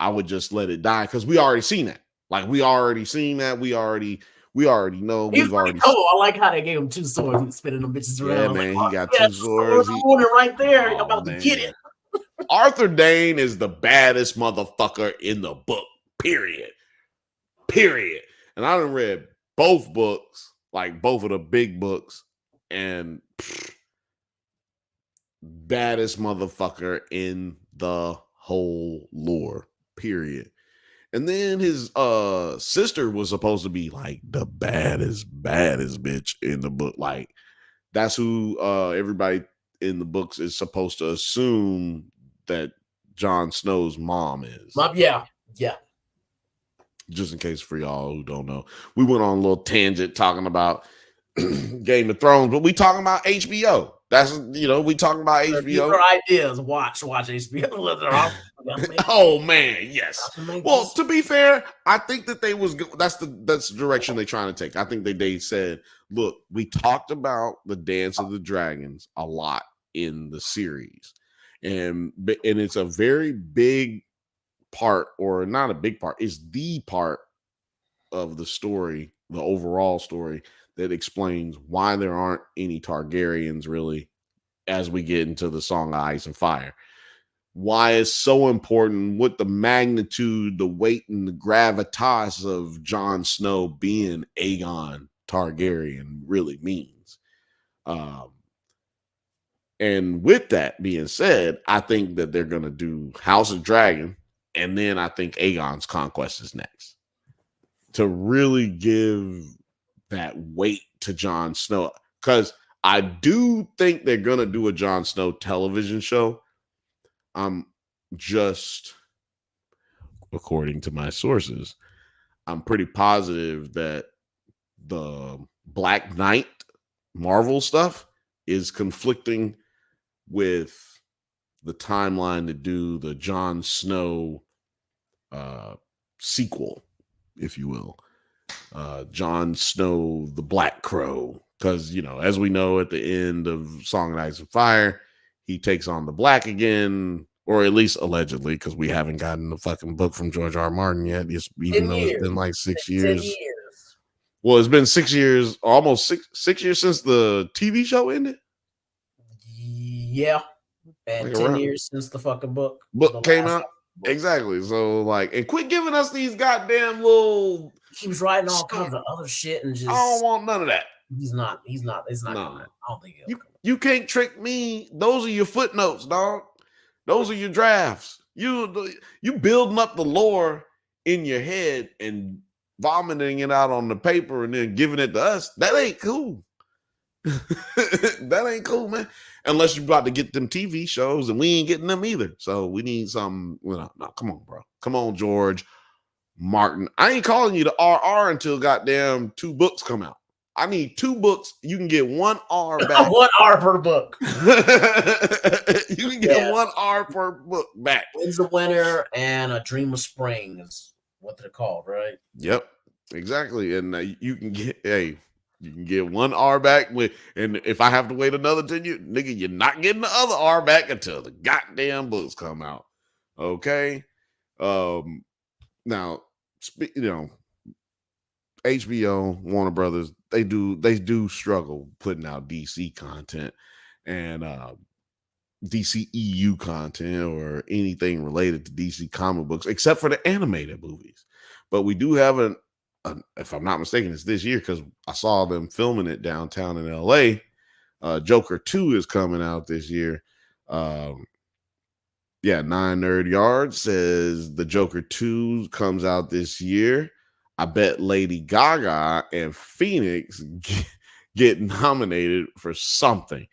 I would just let it die because we already seen that. Like, we already seen that. We already know. We've already. Oh, I like how they gave him 2 swords and spinning them bitches around. Yeah, man, he got 2 swords. Right there, I'm about to get it. Arthur Dane is the baddest motherfucker in the book. Period. And I done read both books, like both of the big books, and baddest motherfucker in the whole lore. Period. And then his sister was supposed to be like the baddest bitch in the book. Like, that's who everybody in the books is supposed to assume that Jon Snow's mom is. Yeah. Just in case for y'all who don't know, we went on a little tangent talking about Game of Thrones, but we talking about HBO. That's, we talking about HBO. For ideas, watch HBO. Oh man, yes. Well, to be fair, I think that that's the direction they're trying to take. I think they said, look, we talked about the Dance of the Dragons a lot in the series, and it's a very big part, or not a big part, it's the part of the story, the overall story, that explains why there aren't any Targaryens really as we get into the Song of Ice and Fire. Why it's so important, what the magnitude, the weight, and the gravitas of Jon Snow being Aegon Targaryen really means. And with that being said, I think that they're going to do House of Dragon, and then I think Aegon's Conquest is next, to really give that weight to Jon Snow. Because I do think they're going to do a Jon Snow television show. Just according to my sources, I'm pretty positive that the Black Knight Marvel stuff is conflicting with the timeline to do the Jon Snow sequel, if you will. Jon Snow, the Black Crow. Because, as we know, at the end of Song of Ice and Fire, he takes on the Black again, or at least allegedly, because we haven't gotten the fucking book from George R. Martin yet, even though it's been like 6 years. 10 years. Well, it's been 6 years, almost six years since the TV show ended. Yeah. And 10 years since the fucking book came out. Exactly. So, and quit giving us these goddamn little. He was writing all kinds of other shit and just. I don't want none of that. It's not no. coming. I don't think you can't trick me. Those are your footnotes, dog. Those are your drafts. You building up the lore in your head and vomiting it out on the paper and then giving it to us. That ain't cool. That ain't cool, man. Unless you're about to get them TV shows, and we ain't getting them either. So we need some. No, come on, bro. Come on, George Martin. I ain't calling you the RR until goddamn 2 books come out. I need 2 books. You can get 1 R back. 1 R per book. You can get 1 R per book back. Winds of Winter and A Dream of Spring is what they're called, right? Yep, exactly. And you can get 1 R back and if I have to wait another 10 years, nigga, you're not getting the other R back until the goddamn books come out. Okay. Now, HBO, Warner Brothers, they do struggle putting out DC content and DC EU content or anything related to DC comic books, except for the animated movies. But we do have if I'm not mistaken, it's this year because I saw them filming it downtown in LA. Joker 2 is coming out this year. 9 Nerd Yards says the Joker 2 comes out this year. I bet Lady Gaga and Phoenix get nominated for something.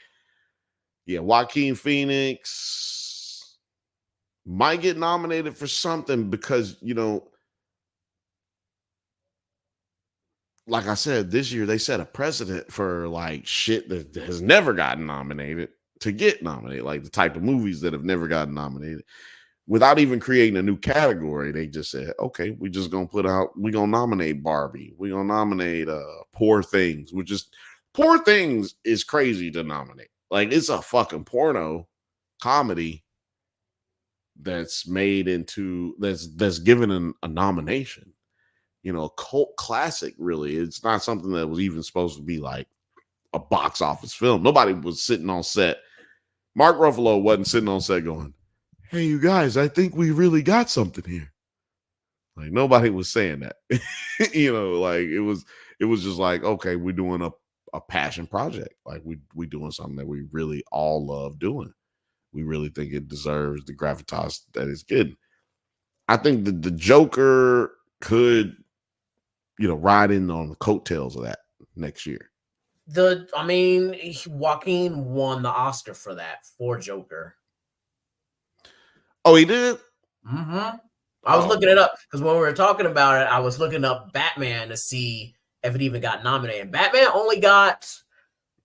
Yeah, Joaquin Phoenix might get nominated for something because, like I said, this year they set a precedent for shit that has never gotten nominated to get nominated, like the type of movies that have never gotten nominated. Without even creating a new category, they just said, okay, we're just going to nominate Barbie. We're going to nominate Poor Things, Poor Things is crazy to nominate. It's a fucking porno comedy that's made into, that's given a nomination. A cult classic, really. It's not something that was even supposed to be like a box office film. Nobody was sitting on set. Mark Ruffalo wasn't sitting on set going, hey, you guys, I think we really got something here. Nobody was saying that. It was just like, okay, we're doing a passion project. We doing something that we really all love doing. We really think it deserves the gravitas that it's getting. I think that the Joker could, ride in on the coattails of that next year. Joaquin won the Oscar for Joker. Oh, he did? Mm-hmm. I was looking it up because when we were talking about it, I was looking up Batman to see if it even got nominated. Batman only got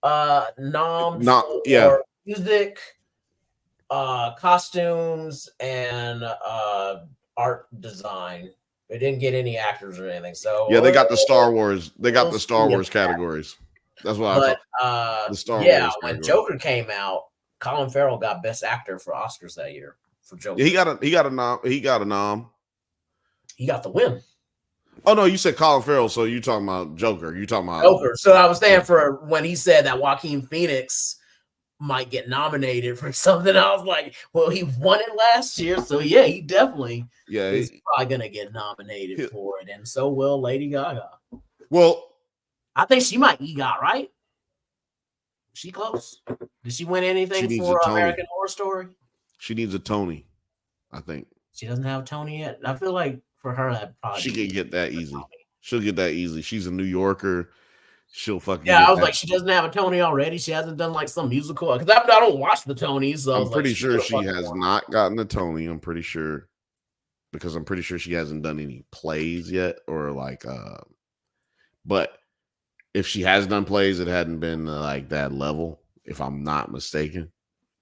nom No, yeah. for music, costumes, and art design. They didn't get any actors or anything. So Yeah, they got the Star Wars. They got we'll the Star see Wars if- categories. That's what I But thought. The Star yeah, Wars when category. Joker came out, Colin Farrell got Best Actor for Oscars that year for Joker. Yeah, he got a nom. He got a nom. He got the win. Oh no, you said Colin Farrell, so you talking about Joker. You talking about Joker. So I was saying for when he said that Joaquin Phoenix might get nominated for something, I was like, well, he won it last year, so yeah, he definitely is probably gonna get nominated for it, and so will Lady Gaga. Well, I think she might EGOT, right? She close. Did she win anything for American Horror Story? She needs a Tony, I think. She doesn't have a Tony yet. I feel like for her that probably she can get that easy. She'll get that easy. She's a New Yorker. She'll fucking I was like, she doesn't have a Tony already. She hasn't done like some musical because I don't watch the Tonys. So I'm pretty sure she has not gotten a Tony. I'm pretty sure because I'm pretty sure she hasn't done any plays yet or like but if she has done plays, it hadn't been like that level, if I'm not mistaken.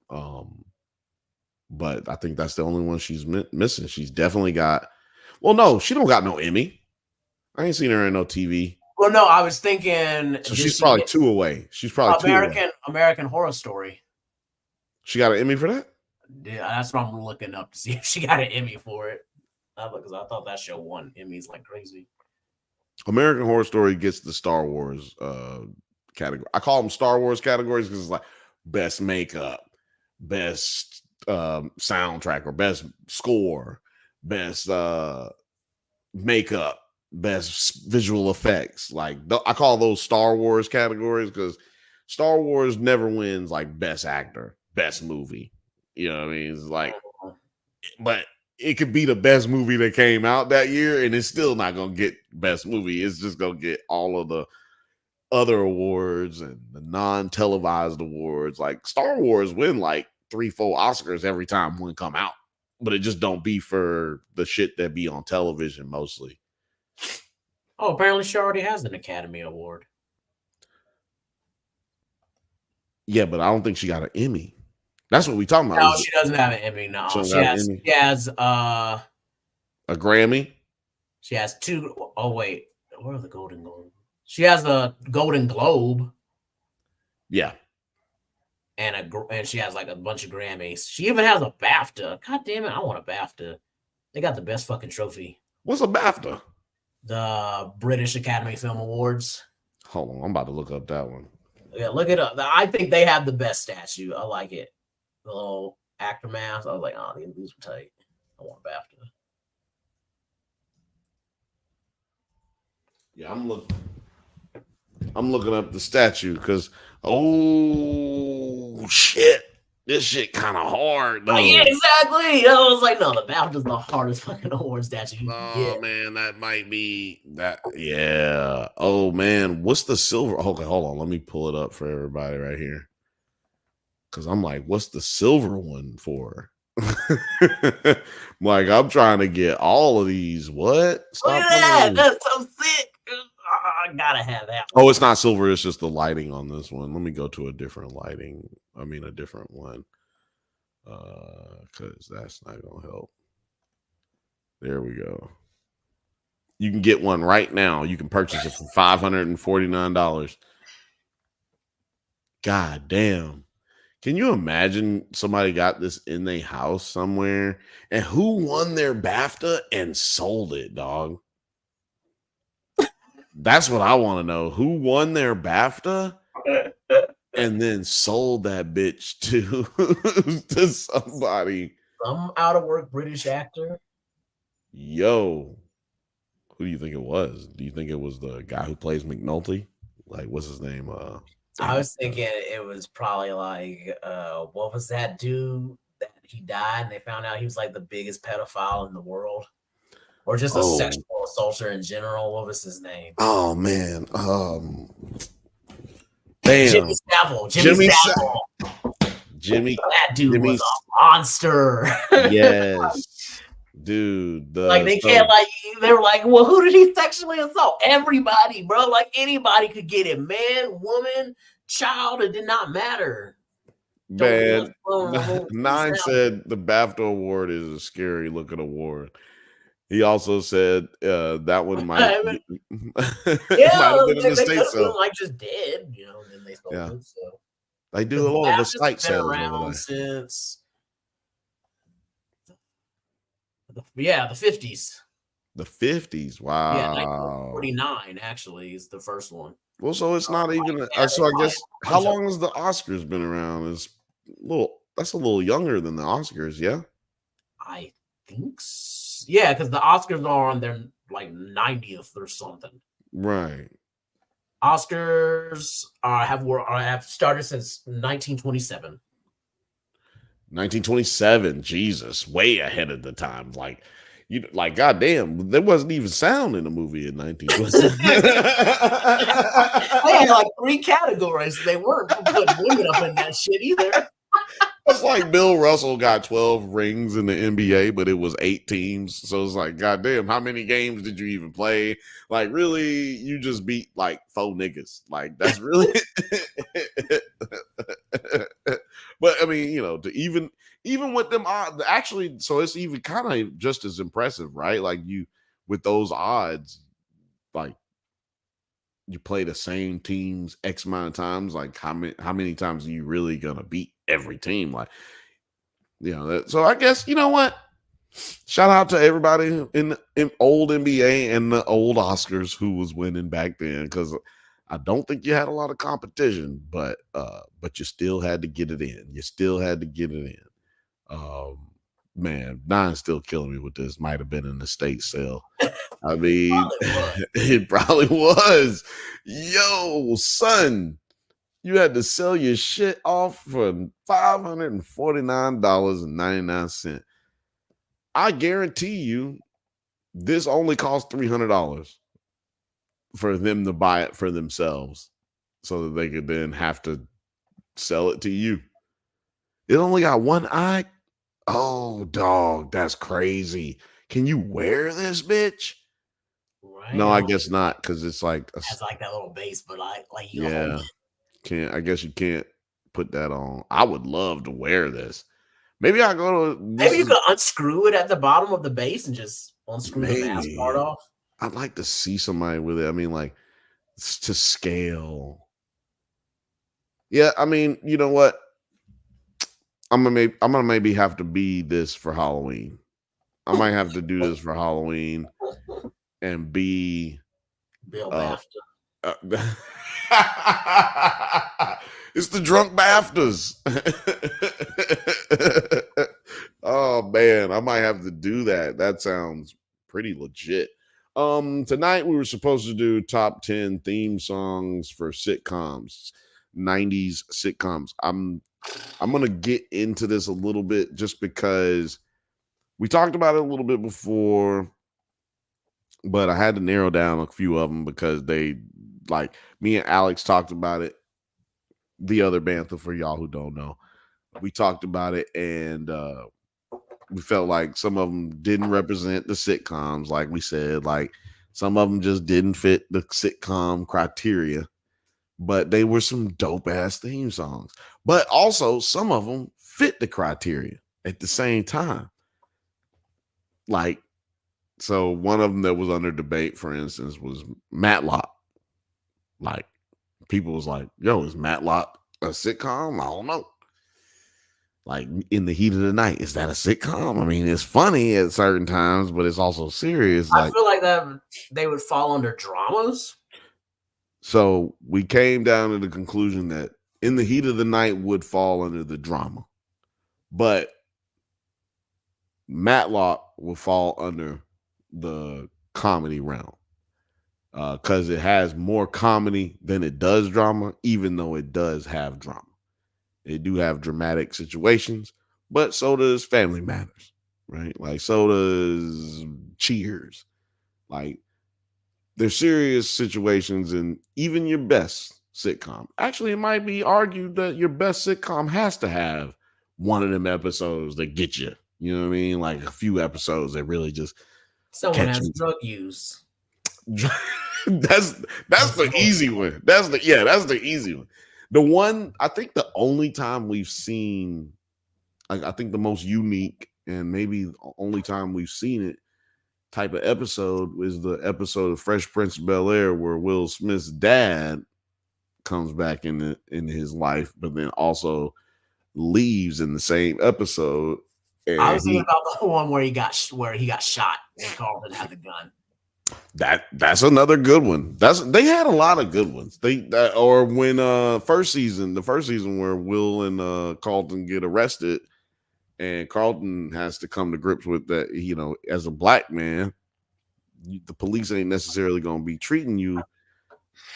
But I think that's the only one she's missing. She's definitely got. Well, no, she don't got no Emmy. I ain't seen her in no TV. Well, no, I was thinking. So she's probably 2 away. She's probably American Horror Story. She got an Emmy for that? Yeah, that's what I'm looking up to see if she got an Emmy for it. Because I thought that show won Emmys like crazy. American Horror Story gets the Star Wars category. I call them Star Wars categories because it's like best makeup, best soundtrack, or best score, best makeup, best visual effects. Like I call those Star Wars categories because Star Wars never wins like best actor, best movie. You know what I mean? It's like, but it could be the best movie that came out that year, and it's still not gonna get best movie. It's just gonna get all of the other awards and the non-televised awards. Like Star Wars win like 3-4 Oscars every time one come out, but it just don't be for the shit that be on television mostly. Oh, apparently she already has an Academy Award. Yeah, but I don't think she got an Emmy. That's what we talking about. No, she doesn't have an Emmy. No, she has a Grammy. She has 2. Oh wait, where are the Golden Globes? She has a Golden Globe. Yeah. And she has like a bunch of Grammys. She even has a BAFTA. God damn it, I want a BAFTA. They got the best fucking trophy. What's a BAFTA? The British Academy Film Awards. Hold on, I'm about to look up that one. Yeah, look it up. I think they have the best statue. I like it. The little actor mask. I was like, oh, these are tight. I want a BAFTA. Yeah, I'm looking up the statue because oh shit, this shit kind of hard though. Yeah, exactly. I was like, no, the BAFTA's the hardest fucking award statue you can get. Man, that might be that. Yeah. Oh man, what's the silver? Okay, hold on. Let me pull it up for everybody right here. Cause I'm like, what's the silver one for? Like, I'm trying to get all of these. What? Look at that. That's so sick. I gotta have that one. Oh, it's not silver. It's just the lighting on this one. Let me go to a different lighting. I mean, a different one. Because that's not gonna help. There we go. You can get one right now. You can purchase it for $549. God damn. Can you imagine somebody got this in their house somewhere and who won their BAFTA and sold it, dog? That's what I want to know. Who won their BAFTA and then sold that bitch to somebody? Some out of work British actor. Yo, who do you think it was? Do you think it was the guy who plays McNulty? Like, what's his name? I was thinking it was probably like, what was that dude that he died and they found out he was like the biggest pedophile in the world? Or just a sexual assaulter in general. What was his name? Oh, man. Damn. Jimmy Savile. Jimmy Savile. Jimmy. That dude was a monster. Yes. dude. Like they can't like they're like, well, who did he sexually assault? Everybody, bro. Like anybody could get it, man, woman, child. It did not matter. Man, Nine said the BAFTA award is a scary looking award. He also said that one might, might have been in the States. So like just dead, you know, and then they sold it. So they do a lot of estate sales around over there since the 50s. The 50s. Wow. Yeah, 1949 actually is the first one. Well, so it's not even. So I guess how long has the Oscars been around? Is that's a little younger than the Oscars, yeah. I think so. Yeah, because the Oscars are on their like 90th or something. Right. Oscars have started since 1927. 1927. Jesus, way ahead of the time. Like goddamn, there wasn't even sound in the movie in 1927. They had like 3 categories. They weren't putting women up in that shit either. It's like Bill Russell got 12 rings in the NBA, but it was 8 teams. So it's like, goddamn, how many games did you even play? Like, really, you just beat like 4 niggas. Like, that's really. But I mean, you know, to even with them odds, actually, so it's even kind of just as impressive, right? Like you with those odds, like you play the same teams X amount of times. Like how many times are you really gonna beat every team? Like, you know, so I guess you know what? Shout out to everybody in old NBA and the old Oscars who was winning back then, because I don't think you had a lot of competition, but you still had to get it in. You still had to get it in. Man, Nine's still killing me with this. Might have been an estate sale. I mean, it probably was. Yo, son, you had to sell your shit off for $549.99. I guarantee you, this only cost $300 for them to buy it for themselves, so that they could then have to sell it to you. It only got one eye. Oh, dog, that's crazy. Can you wear this bitch? Right. No, I guess not, because it's like it's like that little base, but like you yeah, can't. I guess you can't put that on. I would love to wear this. Maybe I go to. Maybe you could unscrew it at the bottom of the base and just unscrew the mask part off. I'd like to see somebody with it. I mean, like to scale. Yeah, I mean, you know what? I'm gonna maybe have to be this for Halloween. I might have to do this for Halloween and be Bill BAFTA. It's the drunk BAFTAs. Oh man, I might have to do that. That sounds pretty legit. Tonight we were supposed to do top 10 theme songs for sitcoms, 90s sitcoms. I'm gonna get into this a little bit just because we talked about it a little bit before, but I had to narrow down a few of them because they, like, me and Alex talked about it. The other Bantha, for y'all who don't know, we talked about it, and we felt like some of them didn't represent the sitcoms, like we said. Like some of them just didn't fit the sitcom criteria, but they were some dope ass theme songs. But also some of them fit the criteria at the same time. Like, so one of them that was under debate, for instance, was Matlock. Like, people was like, yo, is Matlock a sitcom? I don't know. Like, In the Heat of the Night, is that a sitcom? I mean, it's funny at certain times, but it's also serious. I feel like that they would fall under dramas. So we came down to the conclusion that In the Heat of the Night would fall under the drama, but Matlock will fall under the comedy realm because it has more comedy than it does drama, even though it does have drama. They do have dramatic situations, but so does Family Matters, right? Like, so does Cheers. Like, there's serious situations in even your best sitcom. Actually, it might be argued that your best sitcom has to have one of them episodes that get you You know what I mean? Like a few episodes that really just Someone catch has me. drug use. that's the easy one. That's the easy one. The one, I think the only time we've seen, like, I think the most unique and maybe the only time we've seen it type of episode was the episode of Fresh Prince of Bel-Air where Will Smith's dad comes back in his life, but then also leaves in the same episode. And I was thinking about the one where he got shot and Carlton had the gun. That's another good one. They had a lot of good ones. Or when the first season where Will and Carlton get arrested, and Carlton has to come to grips with that. You know, as a black man, the police ain't necessarily going to be treating you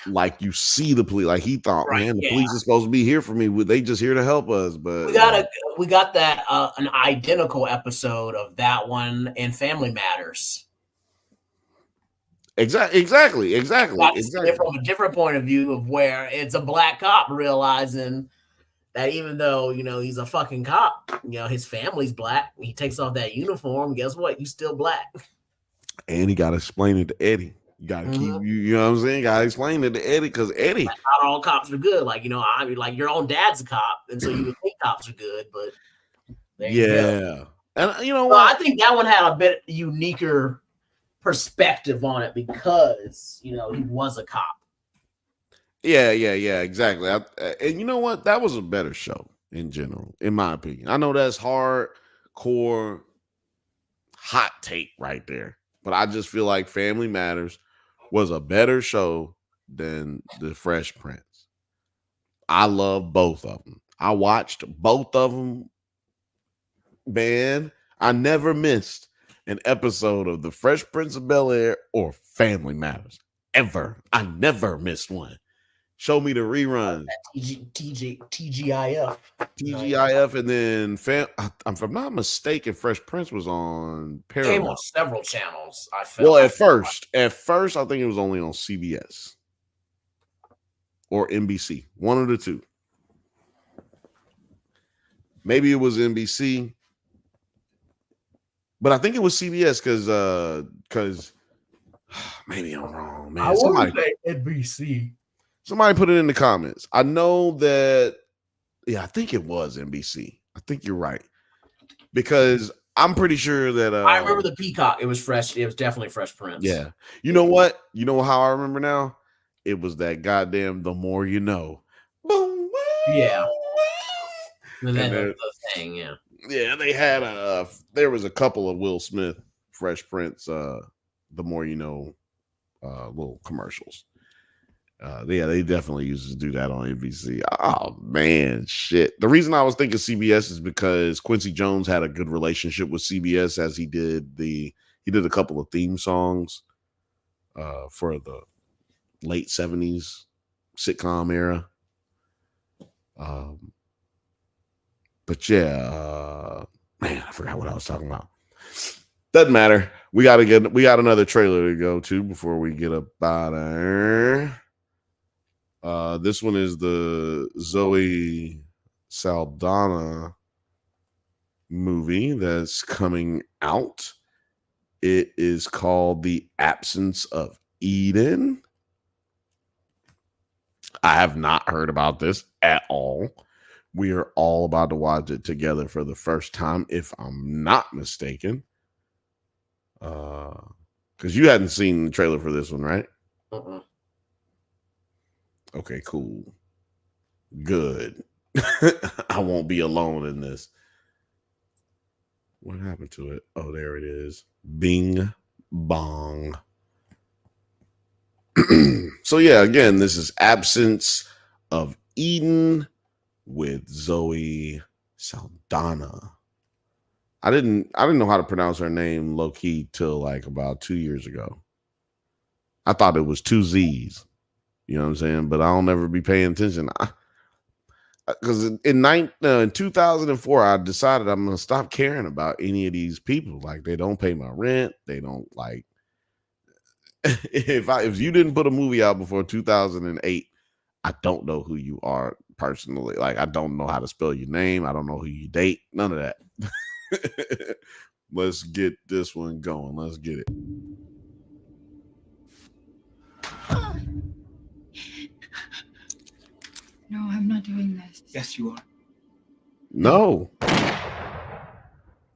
like you see the police. Like he thought, Right, man, the yeah. police is supposed to be here for me. They just here to help us. But We got that an identical episode of that one in Family Matters. Exactly. From a different point of view of where it's a black cop realizing that even though, you know, he's a fucking cop, you know, his family's black. He takes off that uniform. Guess what? You still black. And he got to explain it to Eddie. You got to keep, you know what I'm saying? Got to explain it to Eddie because Eddie. Like, not all cops are good. Like, you know, I mean, like your own dad's a cop. And so you would think cops are good, but there you go. And you know what? what? I think that one had a bit uniquer perspective on it because, you know, he was a cop. Yeah, exactly. And you know what? That was a better show in general, in my opinion. I know that's hardcore hot take right there, but I just feel like Family Matters was a better show than The Fresh Prince. I love both of them. I watched both of them. Man, I never missed an episode of The Fresh Prince of Bel-Air or Family Matters. Ever. I never missed one. Show me the reruns. TGIF. TGIF, and then if I'm not mistaken, Fresh Prince was on Paramount. Came on several channels. I felt. Well, at first, I think it was only on CBS or NBC, one of the two. Maybe it was NBC, but I think it was CBS because maybe I'm wrong, man. I want to say NBC. Somebody put it in the comments. I know that, I think it was NBC. I think you're right. Because I'm pretty sure that I remember the Peacock. It was fresh. It was definitely Fresh Prince. Yeah. You know what? You know how I remember now? It was that goddamn The More You Know. Boom. Yeah. And then the thing, yeah. Yeah, they had there was a couple of Will Smith, Fresh Prince, The More You Know little commercials. They definitely used to do that on NBC. Oh man, shit. The reason I was thinking CBS is because Quincy Jones had a good relationship with CBS as he did a couple of theme songs for the late 70s sitcom era. But yeah, man, I forgot what I was talking about. Doesn't matter. We got another trailer to go to before we get up out of there. This one is the Zoe Saldana movie that's coming out. It is called The Absence of Eden. I have not heard about this at all. We are all about to watch it together for the first time, if I'm not mistaken. Because you hadn't seen the trailer for this one, right? Okay, cool. Good. I won't be alone in this. What happened to it? Oh, there it is. Bing bong. So yeah, again, this is Absence of Eden with Zoe Saldana. I didn't know how to pronounce her name low key till like about 2 years ago. I thought it was 2 Z's. You know what I'm saying? But I'll never be paying attention. Because in 2004, I decided I'm going to stop caring about any of these people. Like, they don't pay my rent. They don't, like, if you didn't put a movie out before 2008, I don't know who you are personally. Like, I don't know how to spell your name. I don't know who you date. None of that. Let's get this one going. Let's get it. No, I'm not doing this. Yes, you are. No.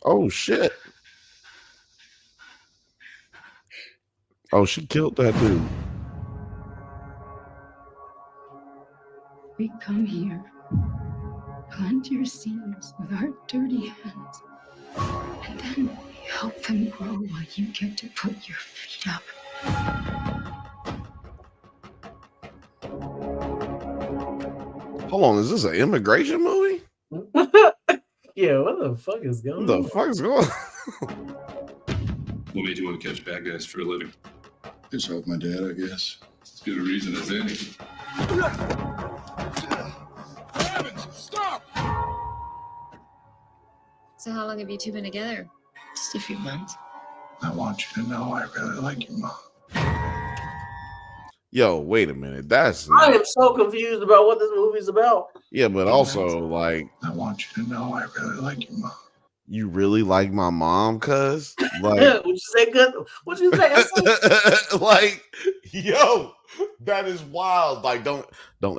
Oh, shit. Oh, she killed that dude. We come here, plant your seeds with our dirty hands, and then we help them grow while you get to put your feet up. Hold on, is this an immigration movie? Yeah, what the fuck is going What on? the fuck is going on? What made you want to catch bad guys for a living? Piss off my dad, I guess. As good a reason as any. Stop! So how long have you two been together? Just a few months. I want you to know I really like you, Mom. Yo, wait a minute. That's I am so confused about what this movie's about. yeah, but also like I want you to know I really like you, Mom. you really like my mom, cuz like Would you say good? What you say? like yo, that is wild. Like don't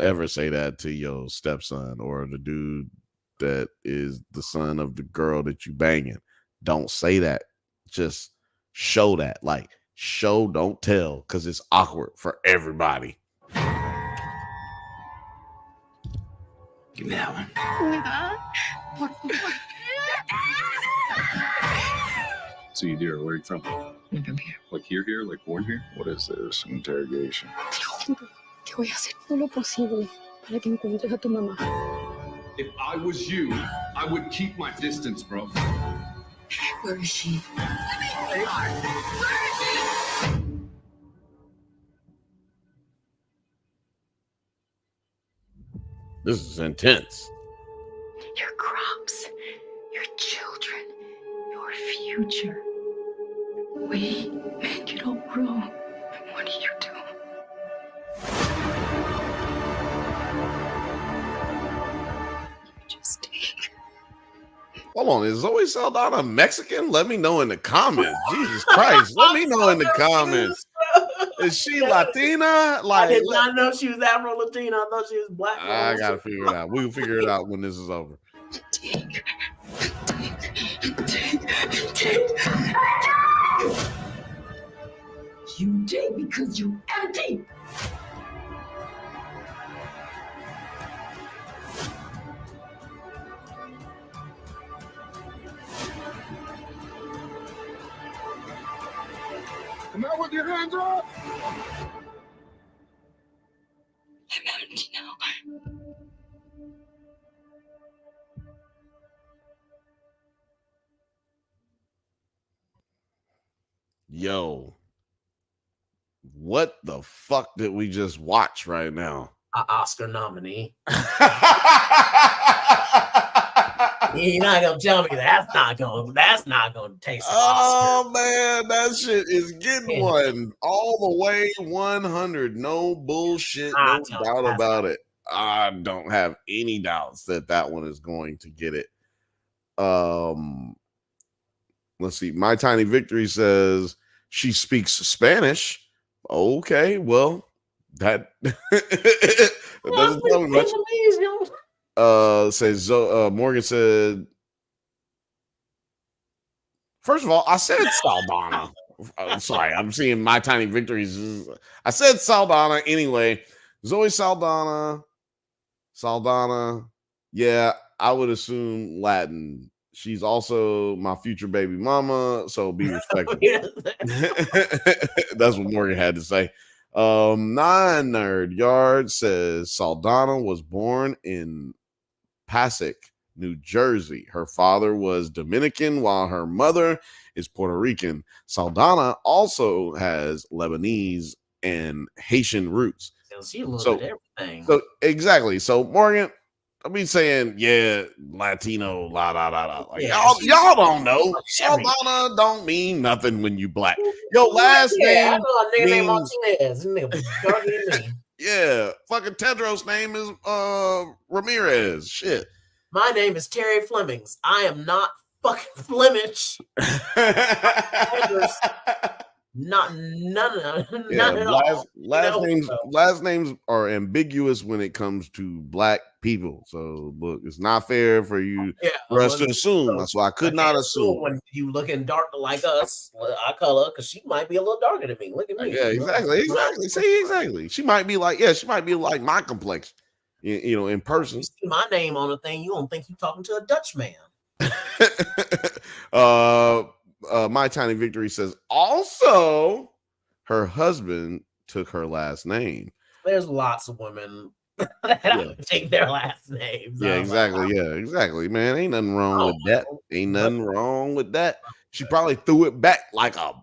ever say that to your stepson or the dude that is the son of the girl that you banging. Don't say that. Just show that. Like show, don't tell, because it's awkward for everybody. Give me that one. So you dear, where are you from? I'm from here. Like here, like born here? What is this? An interrogation? Te juro que voy a hacer todo lo posible para que encuentres a tu mamá. If I was you, I would keep my distance, bro. Where is she? This is intense. Your crops, your children, your future. We make it all grow. And what do you do? You just take. Hold on, is Zoe Saldana Mexican? Let me know in the comments. Jesus Christ, let me know in the comments. Is she Latina? Like, I did not know she was Afro Latina. I thought she was black. I gotta figure it out. We'll figure it out when this is over. Take. You take because you're empty. Come out with your hands up! I'm empty now. Yo, what the fuck did we just watch right now? An Oscar nominee. You're not gonna tell me that's not gonna taste. Oh man, that shit is getting one all the way 100. No bullshit, no doubt about it. I don't have any doubts that one is going to get it. Let's see. My Tiny Victory says she speaks Spanish. Okay, well, that doesn't tell me much. Says Morgan said, first of all, I said Saldana. Sorry, I'm seeing My Tiny Victories. I said Saldana anyway. Zoe Saldana. Yeah, I would assume Latin. She's also my future baby mama, so be respectful. That's what Morgan had to say. Nine Nerd Yard says Saldana was born in Passaic, New Jersey. Her father was Dominican while her mother is Puerto Rican. Saldana also has Lebanese and Haitian roots. She a little bit everything. So exactly. So Morgan, I be saying, yeah, Latino, la la la la. Like, y'all don't know. Saldana don't mean nothing when you black. Your last name. I know a nigga named Martinez. Nigga darker than me. Yeah, fucking Tedros' name is Ramirez. Shit. My name is Terry Flemings. I am not fucking Flemish. None at all. Last names are ambiguous when it comes to black people. So look, it's not fair for you for us to assume. That's why I could not assume. When you looking dark like us, our color, because she might be a little darker than me. Look at me. Yeah, exactly. See, exactly. She might be like my complexion. You know, in person. You see my name on the thing, you don't think you're talking to a Dutch man. My Tiny Victory says also her husband took her last name. There's lots of women that take their last names. Yeah, exactly. Yeah, exactly. Man, ain't nothing wrong with that. Ain't nothing wrong with that. She probably threw it back like a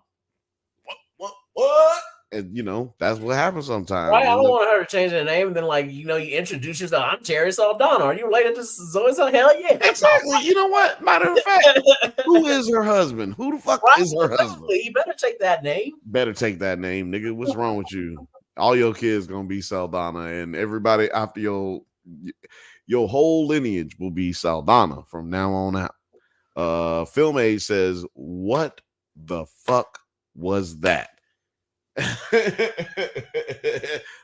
what? And you know, that's what happens sometimes. Right? I don't want her to change her name, and then you introduce yourself. I'm Terry Saldana. Are you related to Zoe? Hell yeah. Exactly. You know what? Matter of fact, who is her husband? Who the fuck is her husband? You better take that name. Better take that name, nigga. What's wrong with you? All your kids gonna be Saldana, and everybody after your whole lineage will be Saldana from now on out. Film Age says, "What the fuck was that?"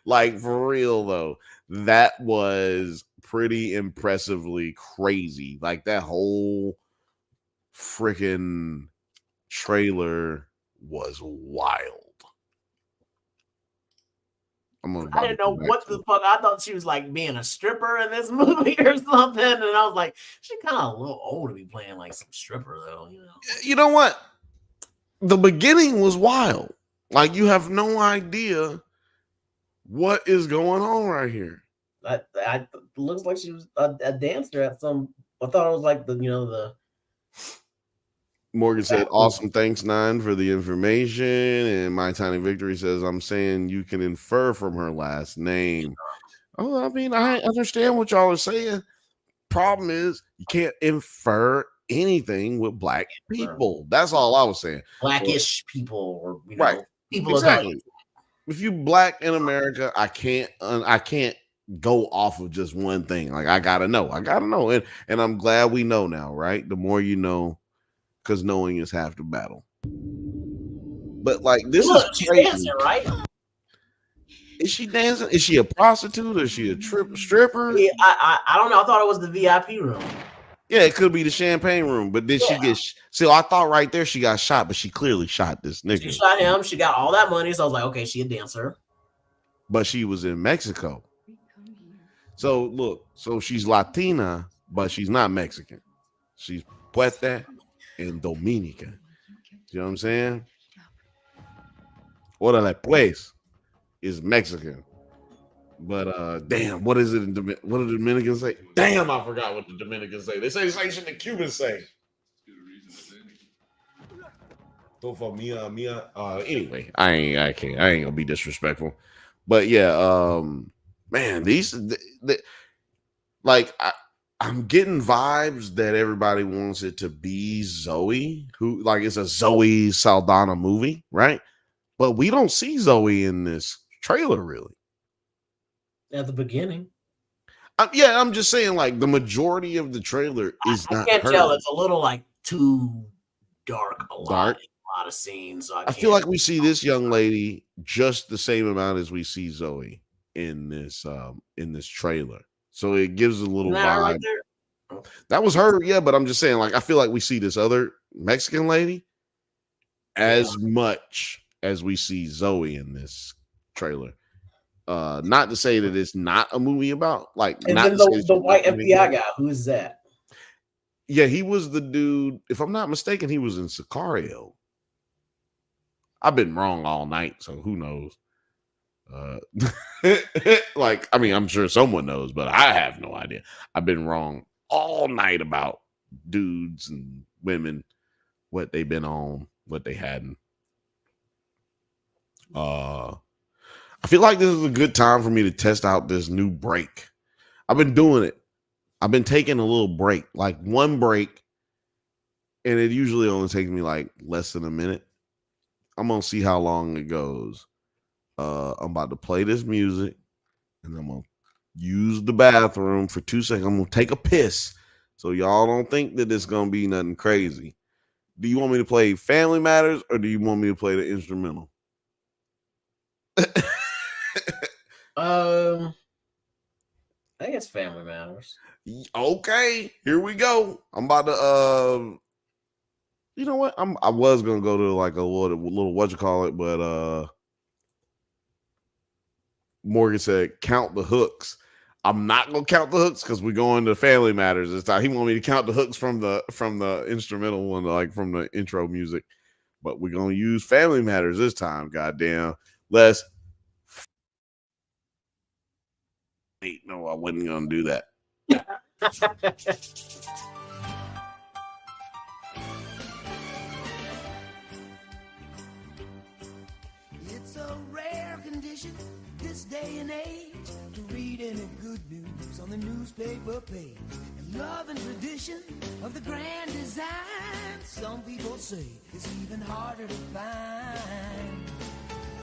Like for real though, that was pretty impressively crazy. Like that whole freaking trailer was wild. I didn't know what the fuck. I thought she was being a stripper in this movie or something, and I was like, she kind of a little old to be playing some stripper though. You know what? The beginning was wild. Like you have no idea what is going on right here. I looks like she was a dancer at some. I thought it was the. Morgan said, "Awesome, thanks Nine for the information." And My Tiny Victory says, "I'm saying you can infer from her last name." Oh, I mean, I understand what y'all are saying. Problem is, you can't infer anything with black people. That's all I was saying. Blackish people, or right. People exactly. If you black in America, I can't go off of just one thing. Like I gotta know, and I'm glad we know now, right? The more you know, because knowing is half the battle. But this is crazy. Dancing, right? Is she dancing? Is she a prostitute? Is she a stripper? Yeah, I don't know. I thought it was the VIP room. Yeah, it could be the champagne room, but did she get? So I thought right there she got shot, but she clearly shot this nigga. She shot him. She got all that money, so I was like, okay, she a dancer. But she was in Mexico. So look, she's Latina, but she's not Mexican. She's Puerto and Dominica. You know what I'm saying? Orale pues is Mexican. But damn, what is it? What do the Dominicans say? Damn, I forgot what the Dominicans say. They say the same shit the Cubans say. Anyway, I ain't gonna be disrespectful. But yeah, man, I'm getting vibes that everybody wants it to be Zoe, who it's a Zoe Saldana movie, right? But we don't see Zoe in this trailer really. At the beginning. I'm just saying, the majority of the trailer is not. I can't tell. It's a little too dark. A lot of scenes. So I feel like we see this young lady just the same amount as we see Zoe in this trailer. So it gives a little vibe. Right there? That was her, yeah. But I'm just saying, I feel like we see this other Mexican lady as much as we see Zoe in this trailer. Not to say that it's not a movie about and not then the white FBI guy. Who is that? Yeah, he was the dude. If I'm not mistaken, he was in Sicario. I've been wrong all night, so who knows? I'm sure someone knows, but I have no idea. I've been wrong all night about dudes and women, what they've been on, what they hadn't. I feel like this is a good time for me to test out this new break. I've been doing it. I've been taking a little break, one break, and it usually only takes me less than a minute. I'm gonna see how long it goes. I'm about to play this music, and I'm gonna use the bathroom for 2 seconds. I'm gonna take a piss. So y'all don't think that it's gonna be nothing crazy. Do you want me to play Family Matters or do you want me to play the instrumental? I think it's Family Matters. Okay, here we go. I'm about to you know what? I was gonna go to like a little what you call it, but Morgan said count the hooks. I'm not gonna count the hooks because we're going to Family Matters this time. He wanted me to count the hooks from the instrumental one, like from the intro music. But we're gonna use Family Matters this time. Goddamn. Let's wait. No, I wasn't gonna do that. It's a rare condition this day and age to read any good news on the newspaper page. And love and tradition of the grand design, some people say it's even harder to find.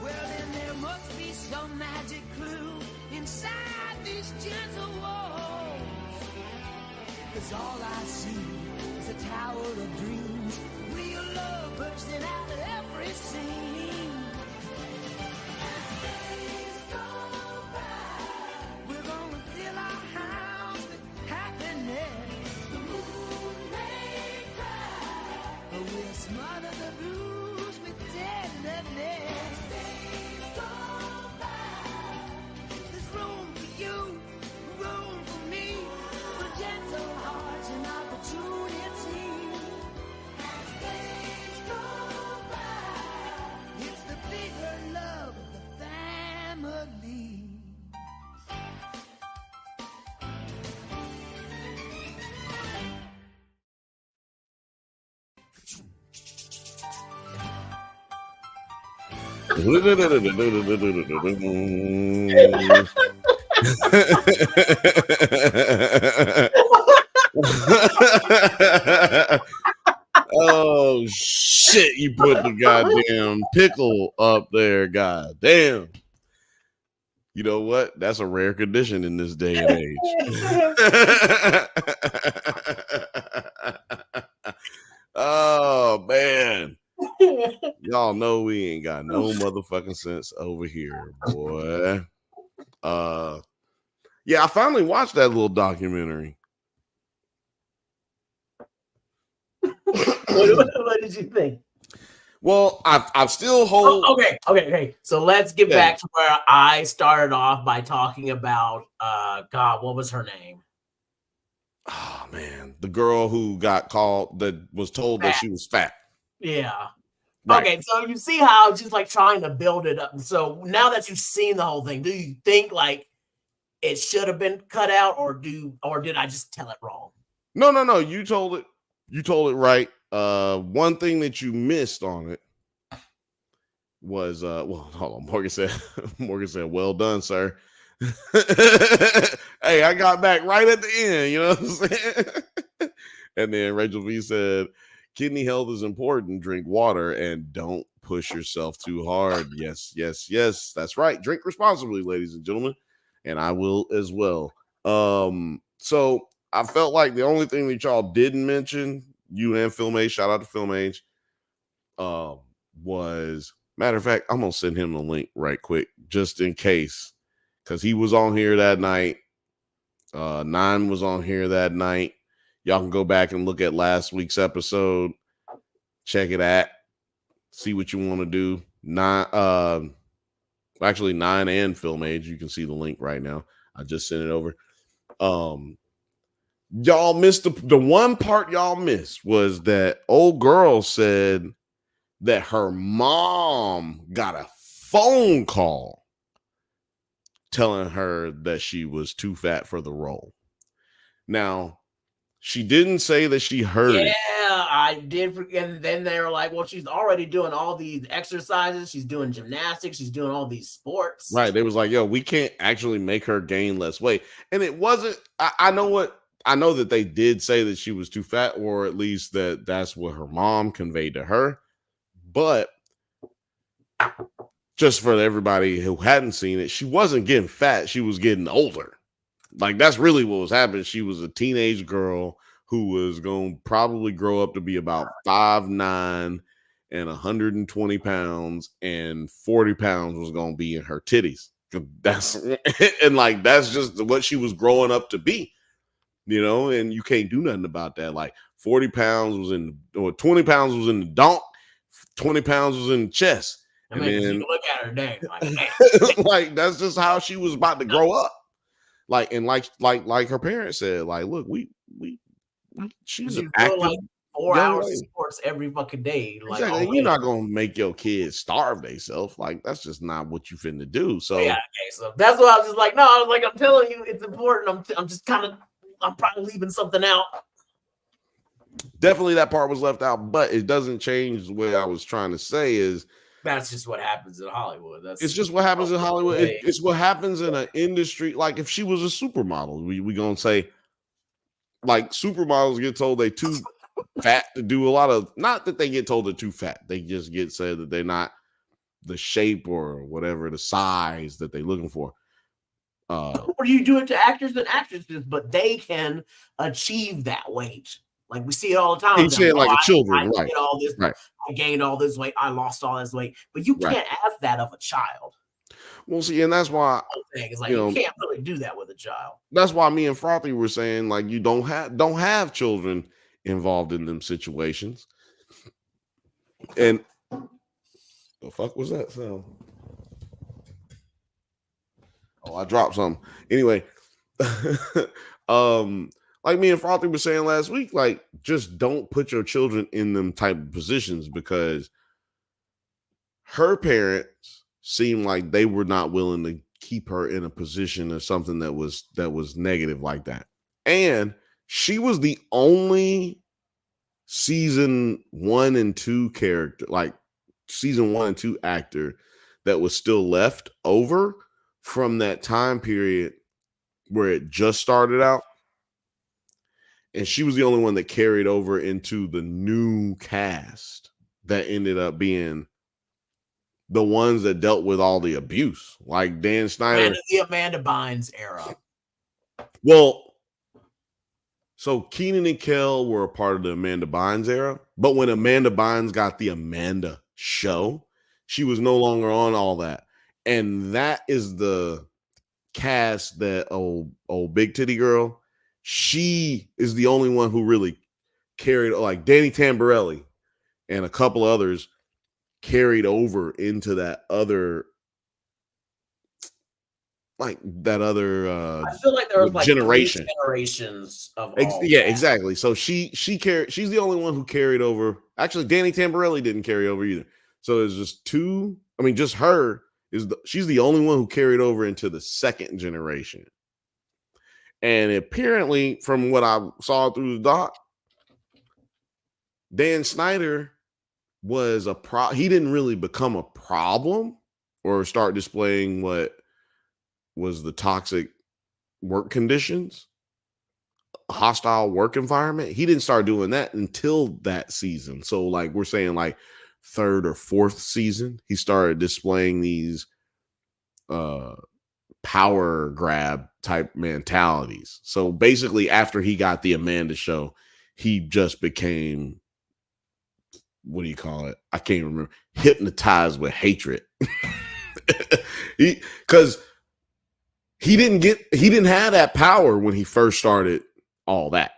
Well, then there must be some magic clue inside these gentle walls. 'Cause all I see is a tower of dreams, real love bursting out of every scene. As days go by, we're gonna fill our house with happiness. The moon may cry, but we'll smother the blues with tenderness. As days go by, there's room for you, room for me, for gentle hearts and opportunity. As days go by, it's the bigger love of the family. Oh shit, you put the goddamn pickle up there, goddamn. You know what? That's a rare condition in this day and age. Oh man. Y'all know we ain't got no motherfucking sense over here, boy. Yeah, I finally watched that little documentary. What did you think? Well, I still hold. Okay. So let's get back to where I started off by talking about God, what was her name? Oh man, the girl who got called that was told that she was fat. Yeah. Right. Okay, so you see how she's like trying to build it up. So now that you've seen the whole thing, do you think like it should have been cut out, or did I just tell it wrong? No. You told it right. One thing that you missed on it was well, hold on. Morgan said, well done, sir. Hey, I got back right at the end, you know what I'm saying? And then Rachel V said, kidney health is important. Drink water and don't push yourself too hard. Yes. That's right. Drink responsibly, ladies and gentlemen. And I will as well. So I felt like the only thing that y'all didn't mention, you and Film Age, shout out to Film Age, was, matter of fact, I'm gonna send him the link right quick, just in case, because he was on here that night. Nine was on here that night. Y'all can go back and look at last week's episode. Check it out. See what you want to do. Actually, Nine and Film Age. You can see the link right now. I just sent it over. Y'all missed the one part y'all missed was that old girl said that her mom got a phone call telling her that she was too fat for the role. Now, she didn't say that she heard it. Yeah, I did. And then they were like, well, she's already doing all these exercises. She's doing gymnastics. She's doing all these sports. Right. They was like, yo, we can't actually make her gain less weight. And it wasn't, I know that they did say that she was too fat, or at least that's what her mom conveyed to her. But just for everybody who hadn't seen it, she wasn't getting fat. She was getting older. Like, that's really what was happening. She was a teenage girl who was going to probably grow up to be about 5'9" and 120 pounds, and 40 pounds was going to be in her titties. That's and like that's just what she was growing up to be, you know, and you can't do nothing about that. Like 40 pounds was in, or 20 pounds was in the donk, 20 pounds was in the chest. I mean, you look at her dang, like, man. Like that's just how she was about to grow up. Like, and like her parents said, like, look, she's an active like 4 young hours of lady. sports every fucking day. Like, Exactly. You're not gonna make your kids starve themselves. Like, that's just not what you finna do. So yeah, okay, so that's why I was just like, no, I was like, I'm telling you, it's important. I'm just kind of, I'm probably leaving something out. Definitely that part was left out, but it doesn't change what I was trying to say is that's just what happens in Hollywood. It's just what happens in Hollywood. It's what happens in an industry. Like if she was a supermodel, we gonna say like supermodels get told they too fat to do a lot of, not that they get told they're too fat. They just get said that they're not the shape or whatever, the size that they're looking for. Or you do it to actors and actresses, but they can achieve that weight. Like we see it all the time. He's saying like a children, right? All this, right. I gained all this weight. I lost all this weight, but you can't ask that of a child. Well, see, and that's why it's like you can't really do that with a child. That's why me and Frothy were saying like you don't have children involved in them situations. And the fuck was that sound? Oh, I dropped something. Anyway, like me and Frothy were saying last week, like just don't put your children in them type of positions, because her parents seemed like they were not willing to keep her in a position or something that was negative like that. And she was the only season 1 and 2 character, like season 1 and 2 actor that was still left over from that time period where it just started out. And she was the only one that carried over into the new cast that ended up being the ones that dealt with all the abuse, like Dan Snyder. The Amanda Bynes era. Well, so Keenan and Kel were a part of the Amanda Bynes era, but when Amanda Bynes got the Amanda show, she was no longer on all that. And that is the cast that old big titty girl, she is the only one who really carried, like Danny Tamborelli and a couple others carried over into that other, I feel like there was like generation. Generations of exactly. So she's the only one who carried over. Actually, Danny Tamborelli didn't carry over either. So it's just two. I mean, just her she's the only one who carried over into the second generation. And apparently, from what I saw through the doc, Dan Snyder was he didn't really become a problem or start displaying what was the toxic work conditions, hostile work environment. He didn't start doing that until that season. So like we're saying like third or fourth season, he started displaying these power grab type mentalities. So basically after he got the Amanda show, he just became, what do you call it? I can't remember. Hypnotized with hatred. Because he didn't have that power when he first started all that.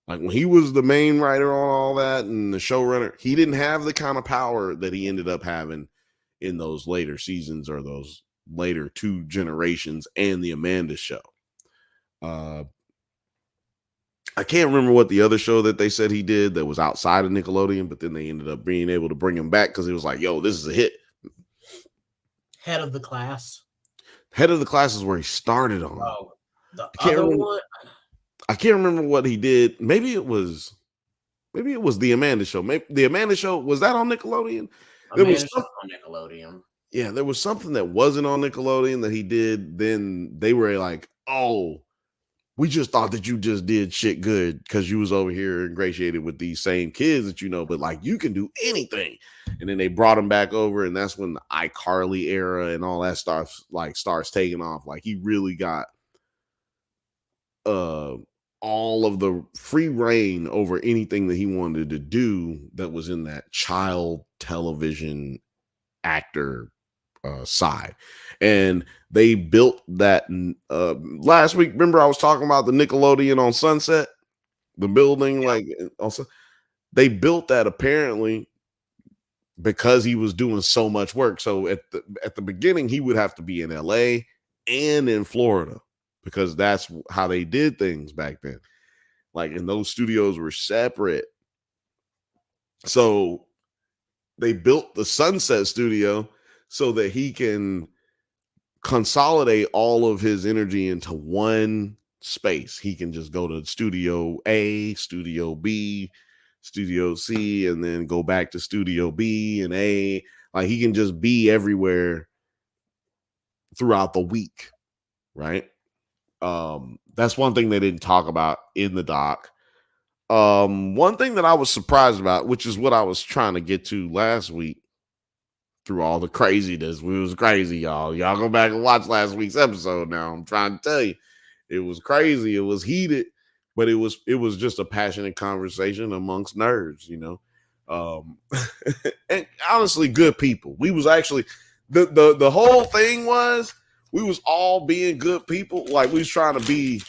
Like when he was the main writer on all that and the showrunner, he didn't have the kind of power that he ended up having in those later seasons or those later 2 generations and the Amanda show. I can't remember what the other show that they said he did that was outside of Nickelodeon, but then they ended up being able to bring him back because it was like, yo, this is a hit. Head of the Class. Head of the Class is where he started on. Oh, the other one. I can't remember what he did. Maybe it was the Amanda show. Maybe the Amanda show, was that on Nickelodeon? There was something on Nickelodeon. Yeah, there was something that wasn't on Nickelodeon that he did. Then they were like, oh, we just thought that you just did shit good because you was over here ingratiated with these same kids that you know, but like you can do anything. And then they brought him back over, and that's when the iCarly era and all that starts taking off. Like he really got all all of the free reign over anything that he wanted to do that was in that child television actor side. And they built that last week. Remember, I was talking about the Nickelodeon on Sunset, the building, like also they built that apparently because he was doing so much work. So at the beginning, he would have to be in LA and in Florida because that's how they did things back then. Like, and those studios were separate. So they built the Sunset Studio so that he can consolidate all of his energy into one space. He can just go to Studio A, Studio B, Studio C, and then go back to Studio B and A. Like, he can just be everywhere throughout the week, right? That's one thing they didn't talk about in the doc. One thing that I was surprised about, which is what I was trying to get to last week through all the craziness. It was crazy, y'all. Y'all go back and watch last week's episode now. I'm trying to tell you. It was crazy. It was heated, but it was just a passionate conversation amongst nerds, you know. And honestly, good people. We was actually the whole thing was we was all being good people. Like, we was trying to be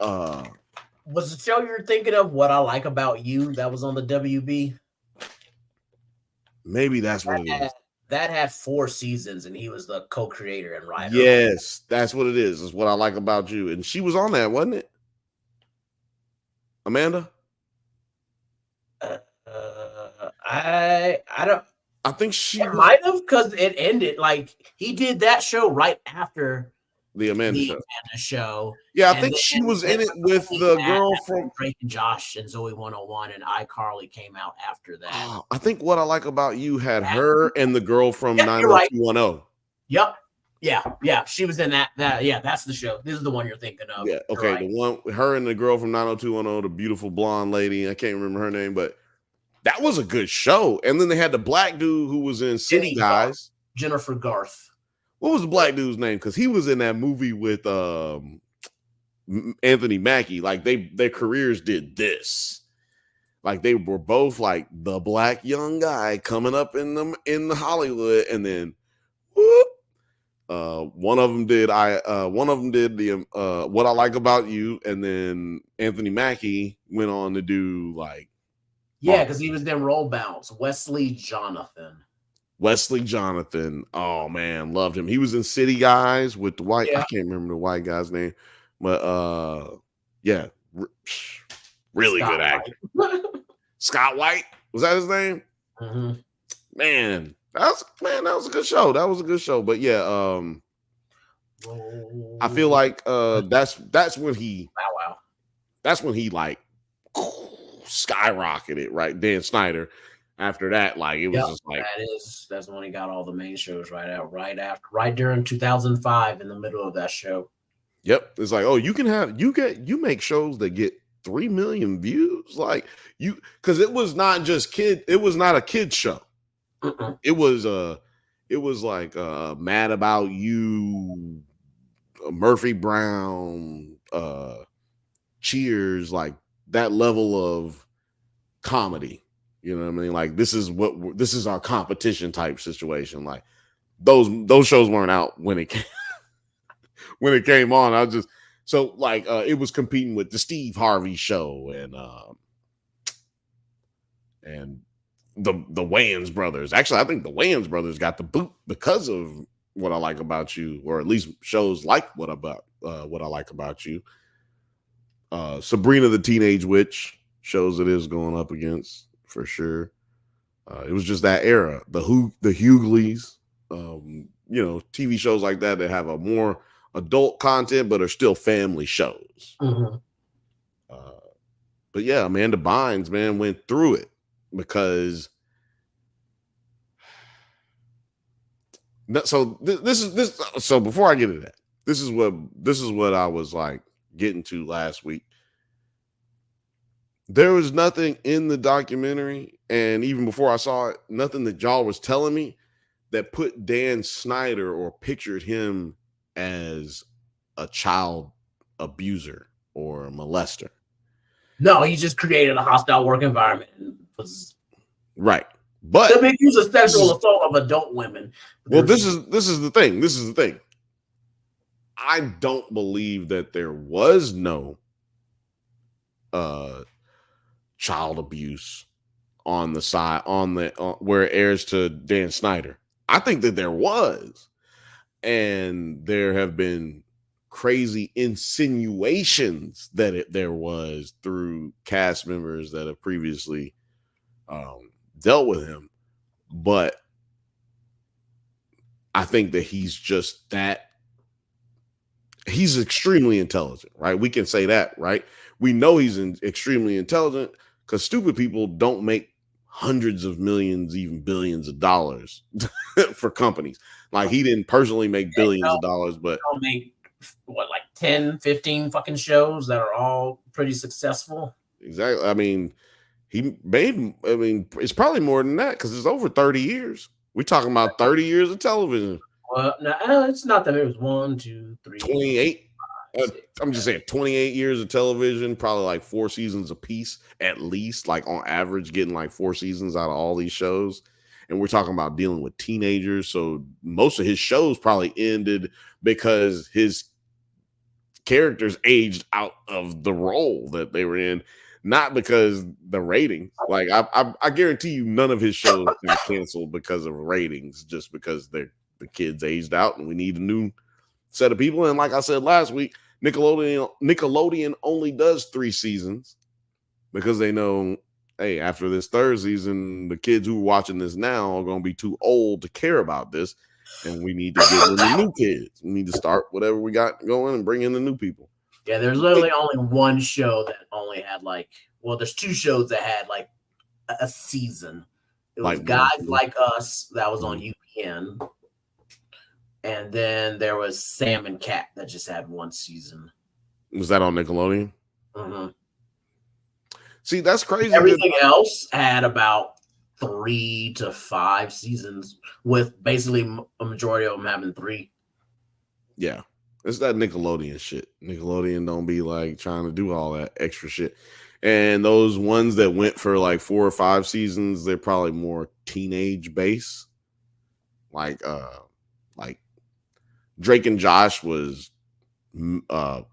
Was the show you're thinking of What I Like About You that was on the WB? Maybe that's what it is. That had 4 seasons, and he was the co-creator and writer. Yes, that's what it is. It's What I Like About You. And she was on that, wasn't it? Amanda? I don't. I think she might have, because it ended like he did that show right after the Amanda show. Yeah, I think she was in it with the girl from Drake and Josh and Zoe 101, and iCarly came out after that. Oh, I think What I Like About You had her and the girl from 90210. Yep. Yeah. She was in that. Yeah, that's the show. This is the one you're thinking of. Yeah. Okay. The one, her and the girl from 90210, the beautiful blonde lady. I can't remember her name, but that was a good show. And then they had the black dude who was in City Guys. Jennifer Garth. What was the black dude's name? Because he was in that movie with Anthony Mackie. Like, their careers did this. Like, they were both like the black young guy coming up in the Hollywood, and then whoop, one of them did the What I Like About You, and then Anthony Mackie went on to do like because he was in Roll Bounce. Wesley Jonathan. Oh man, loved him. He was in City Guys with the white. I can't remember the white guy's name, but yeah, really good actor. Scott White, was that his name? Mm-hmm. Man, that was a good show. That was a good show. But yeah, I feel like that's when he that's when he like skyrocketed, right? Dan Snyder. After that, like, it was just like that's when he got all the main shows right during 2005 in the middle of that show. Yep. It's like, oh, you make shows that get 3 million views, like because it was not just it was not a kid show. It was like Mad About You, Murphy Brown, Cheers, like that level of comedy. You know what I mean? Like, this is our competition type situation. Like, those shows weren't out when it came on. I was just so like it was competing with the Steve Harvey Show and the Wayans brothers. Actually, I think the Wayans brothers got the boot because of What I Like About You, or at least shows like What I Like About You. Sabrina the Teenage Witch shows it is going up against. For sure. It was just that era. The Hughleys, TV shows like that have a more adult content, but are still family shows. Mm-hmm. But yeah, Amanda Bynes, man, went through it because. So this. So before I get into that, this is what I was like getting to last week. There was nothing in the documentary, and even before I saw it, nothing that y'all was telling me that put Dan Snyder or pictured him as a child abuser or a molester. No, he just created a hostile work environment. Right. But the big use of sexual assault of adult women. Well, this is the thing. This is the thing. I don't believe that there was no child abuse on the side where it airs to Dan Snyder. I think that there was, and there have been crazy insinuations that there was through cast members that have previously dealt with him, but I think that he's extremely intelligent, right? We can say that, right? We know he's extremely intelligent because stupid people don't make hundreds of millions, even billions of dollars for companies. Like, he didn't personally make billions of dollars, but make like 10, 15 fucking shows that are all pretty successful. Exactly. I mean, it's probably more than that because it's over 30 years. We're talking about 30 years of television. Well, no, it's not that. It was 1, 2, 3, 28. I'm just saying 28 years of television, probably like 4 seasons a piece, at least, like on average, getting like 4 seasons out of all these shows. And we're talking about dealing with teenagers. So most of his shows probably ended because his characters aged out of the role that they were in, not because the ratings. Like, I guarantee you none of his shows got canceled because of ratings, just because the kids aged out and we need a new set of people. And like I said last week, Nickelodeon only does 3 seasons because they know, hey, after this 3rd season, the kids who are watching this now are going to be too old to care about this, and we need to get in the new kids. We need to start whatever we got going and bring in the new people. Yeah, there's literally only one show that only had there's 2 shows that had like a season. It was Guys Like Us that was on UPN. And then there was Sam and Cat that just had 1 season. Was that on Nickelodeon? Mm-hmm. See, that's crazy. Everything else had about 3 to 5 seasons, with basically a majority of them having 3. Yeah, it's that Nickelodeon shit. Nickelodeon don't be like trying to do all that extra shit. And those ones that went for like 4 or 5 seasons, they're probably more teenage base. Like Drake and Josh was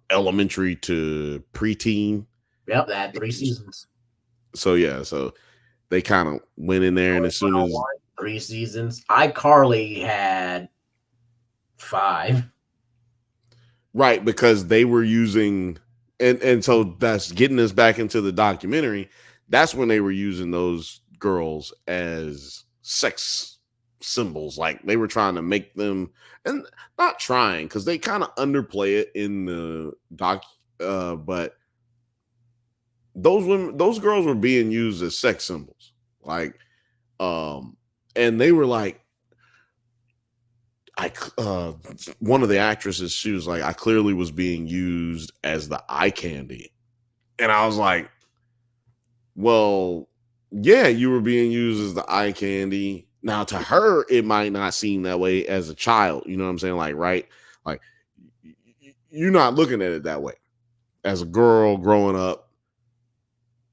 elementary to preteen. Yep, that had 3 seasons. So yeah, so they kind of went in there, and as soon as 3 seasons, iCarly had 5. Right, because they were using, and so that's getting us back into the documentary. That's when they were using those girls as sex symbols. Like, they were trying to make them, and not trying, because they kind of underplay it in the doc, but those girls were being used as sex symbols. Like, and they were like, one of the actresses, she was like, I clearly was being used as the eye candy. And I was like, well, yeah, you were being used as the eye candy. Now, to her, it might not seem that way as a child. You know what I'm saying? Like, right? Like, you're not looking at it that way as a girl growing up,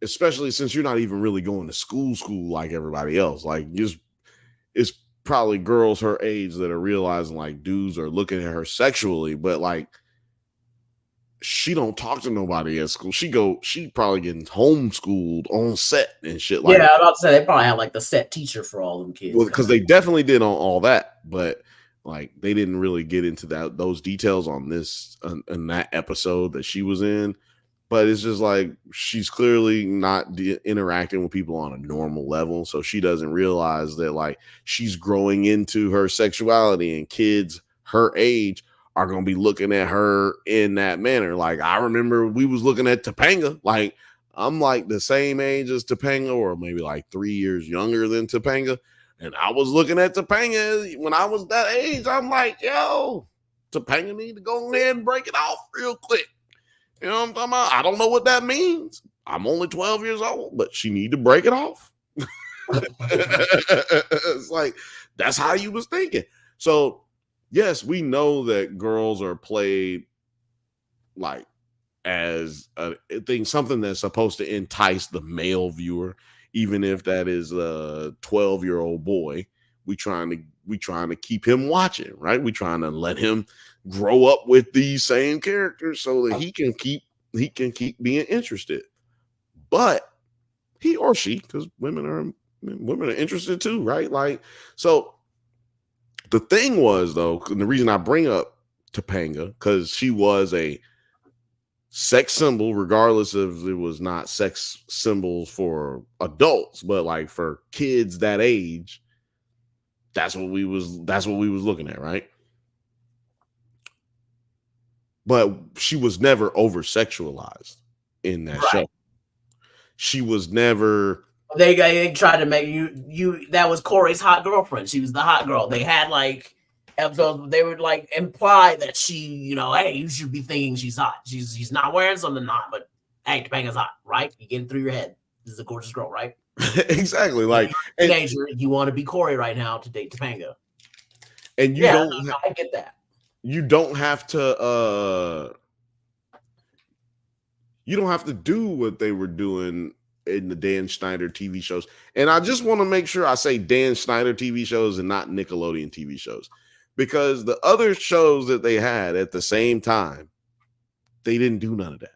especially since you're not even really going to school like everybody else. Like, it's probably girls her age that are realizing like dudes are looking at her sexually, but like, she don't talk to nobody at school. She probably getting homeschooled on set and shit. Like, yeah, I was about to say they probably had like the set teacher for all them kids. Well, because they definitely did on all that, but like, they didn't really get into those details on this in that episode that she was in. But it's just like, she's clearly not interacting with people on a normal level, so she doesn't realize that like, she's growing into her sexuality, and kids her age are going to be looking at her in that manner. Like, I remember we was looking at Topanga. Like, I'm like the same age as Topanga, or maybe like 3 years younger than Topanga. And I was looking at Topanga when I was that age. I'm like, yo, Topanga need to go ahead and break it off real quick. You know what I'm talking about? I don't know what that means. I'm only 12 years old, but she need to break it off. It's like, that's how you was thinking. So yes, we know that girls are played like as a thing, something that's supposed to entice the male viewer, even if that is a 12-year-old boy. We trying to keep him watching, right? We trying to let him grow up with these same characters so that he can keep being interested. But he or she, because women are interested too, right? Like, so the thing was, though, and the reason I bring up Topanga, because she was a sex symbol, regardless of it was not sex symbols for adults, but like for kids that age, that's what we was looking at, right? But she was never over sexualized in that show. She was never. They tried to make you. That was Corey's hot girlfriend. She was the hot girl. They had like episodes. They would like imply that she, hey, you should be thinking she's hot. She's not wearing something, but hey, Topanga's hot, right? You get it through your head. This is a gorgeous girl, right? Exactly. Like, teenager, you want to be Corey right now to date Topanga. And you don't. I get that. You don't have to. You don't have to do what they were doing in the Dan Schneider TV shows. And I just want to make sure I say Dan Schneider TV shows and not Nickelodeon TV shows, because the other shows that they had at the same time, they didn't do none of that.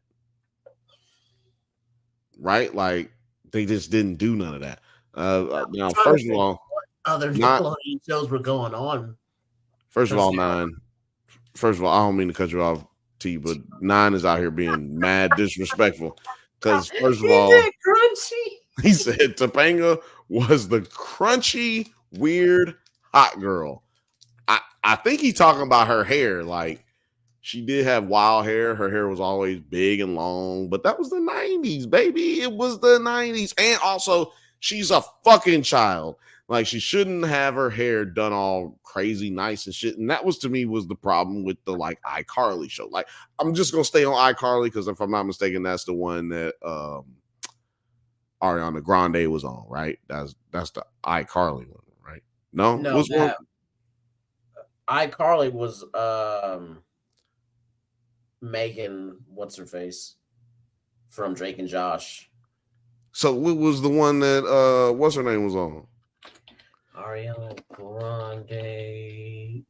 Right? Like, they just didn't do none of that. Now, first of all, other Nickelodeon shows were going on. First of all, Nine. First of all, I don't mean to cut you off, T, but Nine is out here being mad disrespectful. Because first of all, he said Topanga was the crunchy, weird, hot girl. I think he's talking about her hair. Like, she did have wild hair. Her hair was always big and long, but that was the 90s, baby. It was the 90s. And also, she's a fucking child. Like, she shouldn't have her hair done all crazy nice and shit. And that was, to me, was the problem with the like iCarly show. Like, I'm just gonna stay on iCarly because if I'm not mistaken, that's the one that Ariana Grande was on, right? That's the iCarly one, right? No, what's one? iCarly was Megan, what's her face, from Drake and Josh. So what was the one that what's her name was on? Ariana Grande.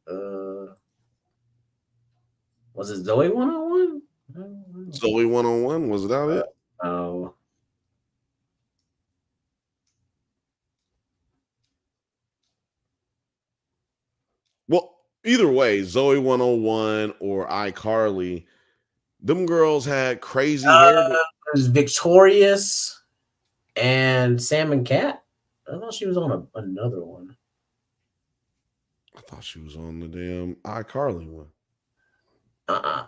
Was it Zoe 101? Zoe 101? Was that it? Oh. Well, either way, Zoe 101 or iCarly, them girls had crazy hair. There's Victorious and Sam and Cat. I thought she was on another one. I thought she was on the damn iCarly one. I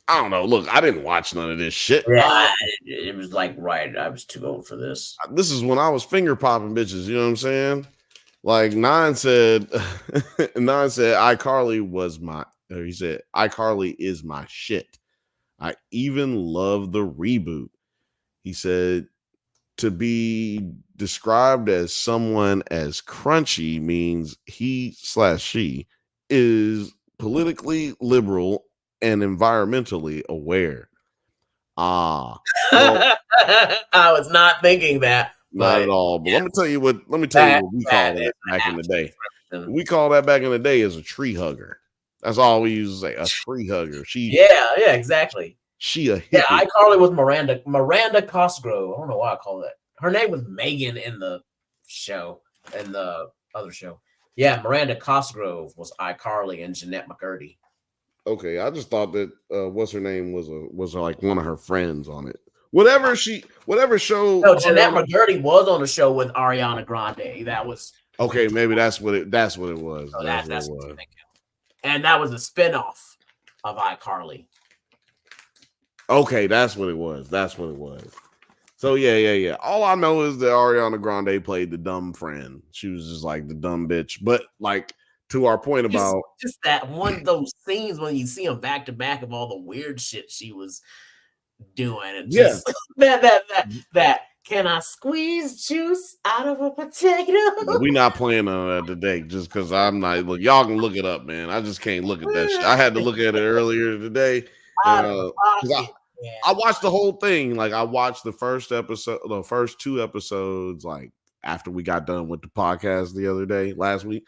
don't know. Look, I didn't watch none of this shit. Yeah, it was like, I was too old for this. This is when I was finger popping bitches. You know what I'm saying? Like Nine said, iCarly was he said, iCarly is my shit. I even love the reboot. He said, to be described as someone as crunchy means he/she is politically liberal and environmentally aware. Well, I was not thinking that. Not at all. But let me tell you what we call that back in the day. We call that back in the day as a tree hugger. That's all we used to say, a tree hugger. Yeah, exactly. She a hippie. Yeah, iCarly was Miranda Cosgrove. I don't know why I call that. Her name was Megan in the show, in the other show. Yeah, Miranda Cosgrove was iCarly and Jeanette McCurdy. Okay, I just thought that what's her name was like one of her friends on it. Whatever show. No, Jeanette McCurdy was on the show with Ariana Grande. That was okay. Maybe that's what it was. So that's what it was. And that was a spinoff of iCarly. Okay, that's what it was. So yeah. All I know is that Ariana Grande played the dumb friend. She was just like the dumb bitch. But like to our point about just that one of those scenes when you see them back to back of all the weird shit she was doing. And just that can I squeeze juice out of a potato? We not playing on that today just because I'm not. Look, y'all can look it up, man. I just can't look at that shit. I had to look at it earlier today. Out of 'Cause pocket. I watched the whole thing. Like I watched the first two episodes, like after we got done with the podcast the other day, last week.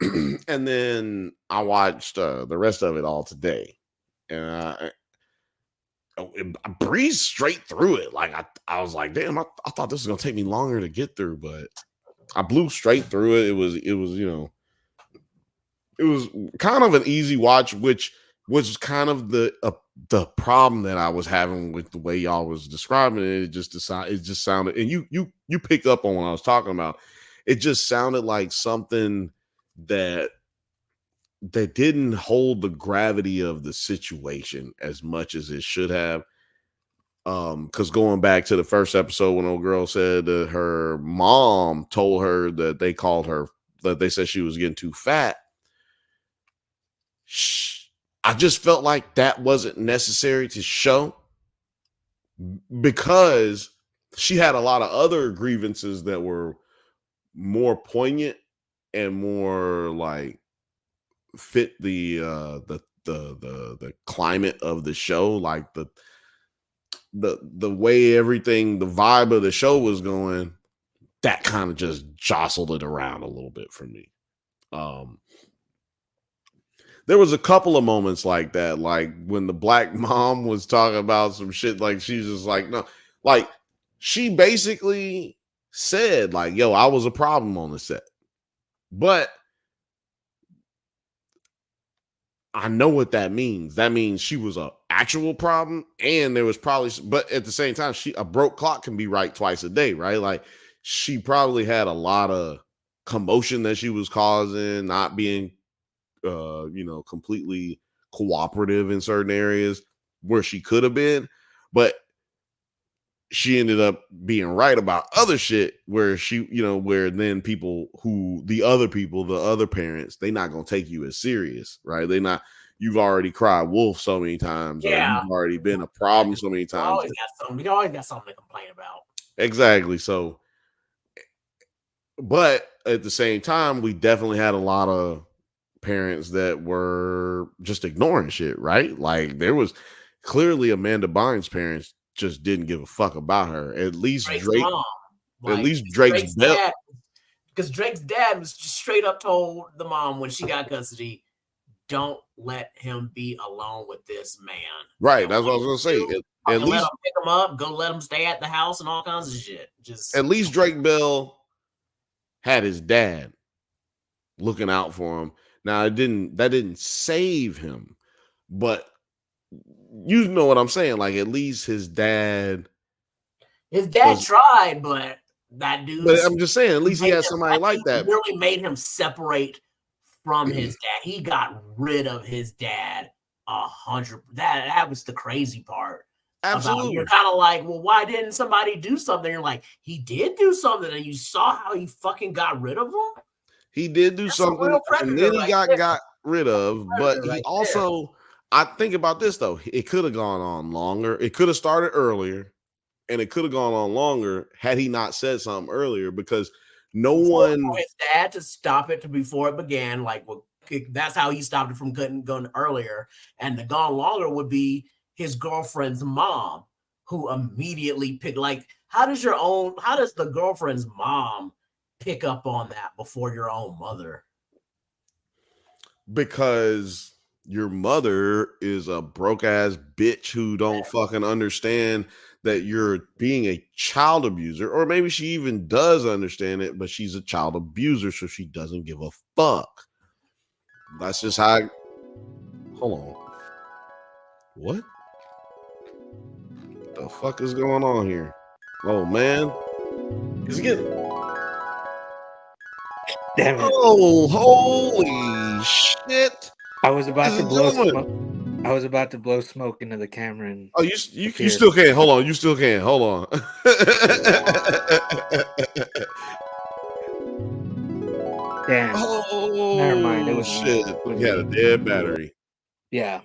And then I watched the rest of it all today. And I breezed straight through it. Like I was like, damn, I thought this was gonna take me longer to get through, but I blew straight through it. It was, it was kind of an easy watch, which was kind of the problem that I was having with the way y'all was describing it. It just sounded, and you picked up on what I was talking about. It just sounded like something that didn't hold the gravity of the situation as much as it should have. Because going back to the first episode when old girl said that her mom told her that they said she was getting too fat. I just felt like that wasn't necessary to show because she had a lot of other grievances that were more poignant and more like fit the climate of the show, like the way everything, the vibe of the show was going, that kind of just jostled it around a little bit for me. There was a couple of moments like that, like when the black mom was talking about some shit, like she's just like, no, like she basically said, like, yo, I was a problem on the set. But I know what that means. That means she was an actual problem, and there was probably, but at the same time, a broke clock can be right twice a day, right? Like she probably had a lot of commotion that she was causing, not being completely cooperative in certain areas where she could have been, but she ended up being right about other shit where where then the other parents, they not gonna take you as serious, right? You've already cried wolf so many times, or you've already been a problem so many times. We always got something to complain about. Exactly. So, but at the same time, we definitely had a lot of parents that were just ignoring shit, right? Like there was clearly Amanda Bynes' parents just didn't give a fuck about her. At least Drake's Drake, mom. at least Drake's dad, because Drake's dad was just straight up told the mom when she got custody, "Don't let him be alone with this man." Right, that's what I was gonna say. At least let him pick him up, go let him stay at the house and all kinds of shit. Just at least Drake Bell had his dad looking out for him. Now that didn't save him, but you know what I'm saying. Like at least his dad tried, but that dude. But I'm just saying, at least he had somebody like that. Really made him separate from his dad. He got rid of his dad 100%. That was the crazy part. Absolutely. You're kind of like, well, why didn't somebody do something? You're like, he did do something, and you saw how he fucking got rid of him. He did do something, and then he got rid of. But he also, I think about this though, it could have gone on longer. It could have started earlier, and it could have gone on longer had he not said something earlier. Because for his dad to stop it before it began, that's how he stopped it from going earlier. And the gone longer would be his girlfriend's mom, who immediately picked. Like, how does the girlfriend's mom pick up on that before your own mother? Because your mother is a broke ass bitch who don't fucking understand that you're being a child abuser, or maybe she even does understand it, but she's a child abuser, so she doesn't give a fuck. That's just how. Hold on. What the fuck is going on here? Oh man, is he getting? Damn it! Oh, holy shit! I was about to blow smoke. I was about to blow smoke into the camera. And you still can't. Hold on. You still can't. Hold on. Damn. Oh, never mind. It was shit. You had a dead battery. Yeah.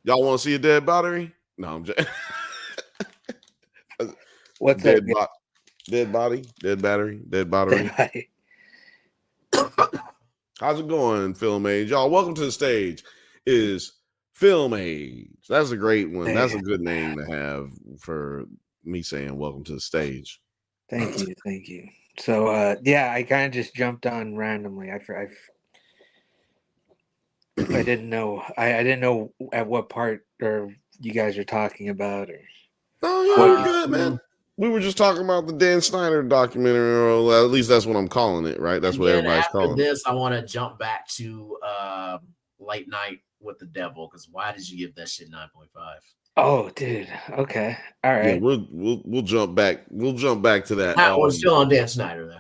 Y'all want to see a dead battery? No, I'm just. What's dead that? Dead body. Dead battery. Dead battery. Dead How's it going, Film Age? Y'all, welcome to the stage. Is Film Age. That's a great one. There That's you a good name to have for me saying welcome to the stage. Thank you, thank you. So yeah, I kind of just jumped on randomly. I didn't know. I didn't know at what part or you guys are talking about or. Oh, yeah, you're good, man. We were just talking about the Dan Snyder documentary, or at least that's what I'm calling it, right? That's And what then everybody's after calling it. this, I want to jump back to Late Night with the Devil, because why did you give that shit 9.5? Oh, dude. Okay. All right. Yeah, we'll jump back. We'll jump back to that. We're still on Dan Snyder though.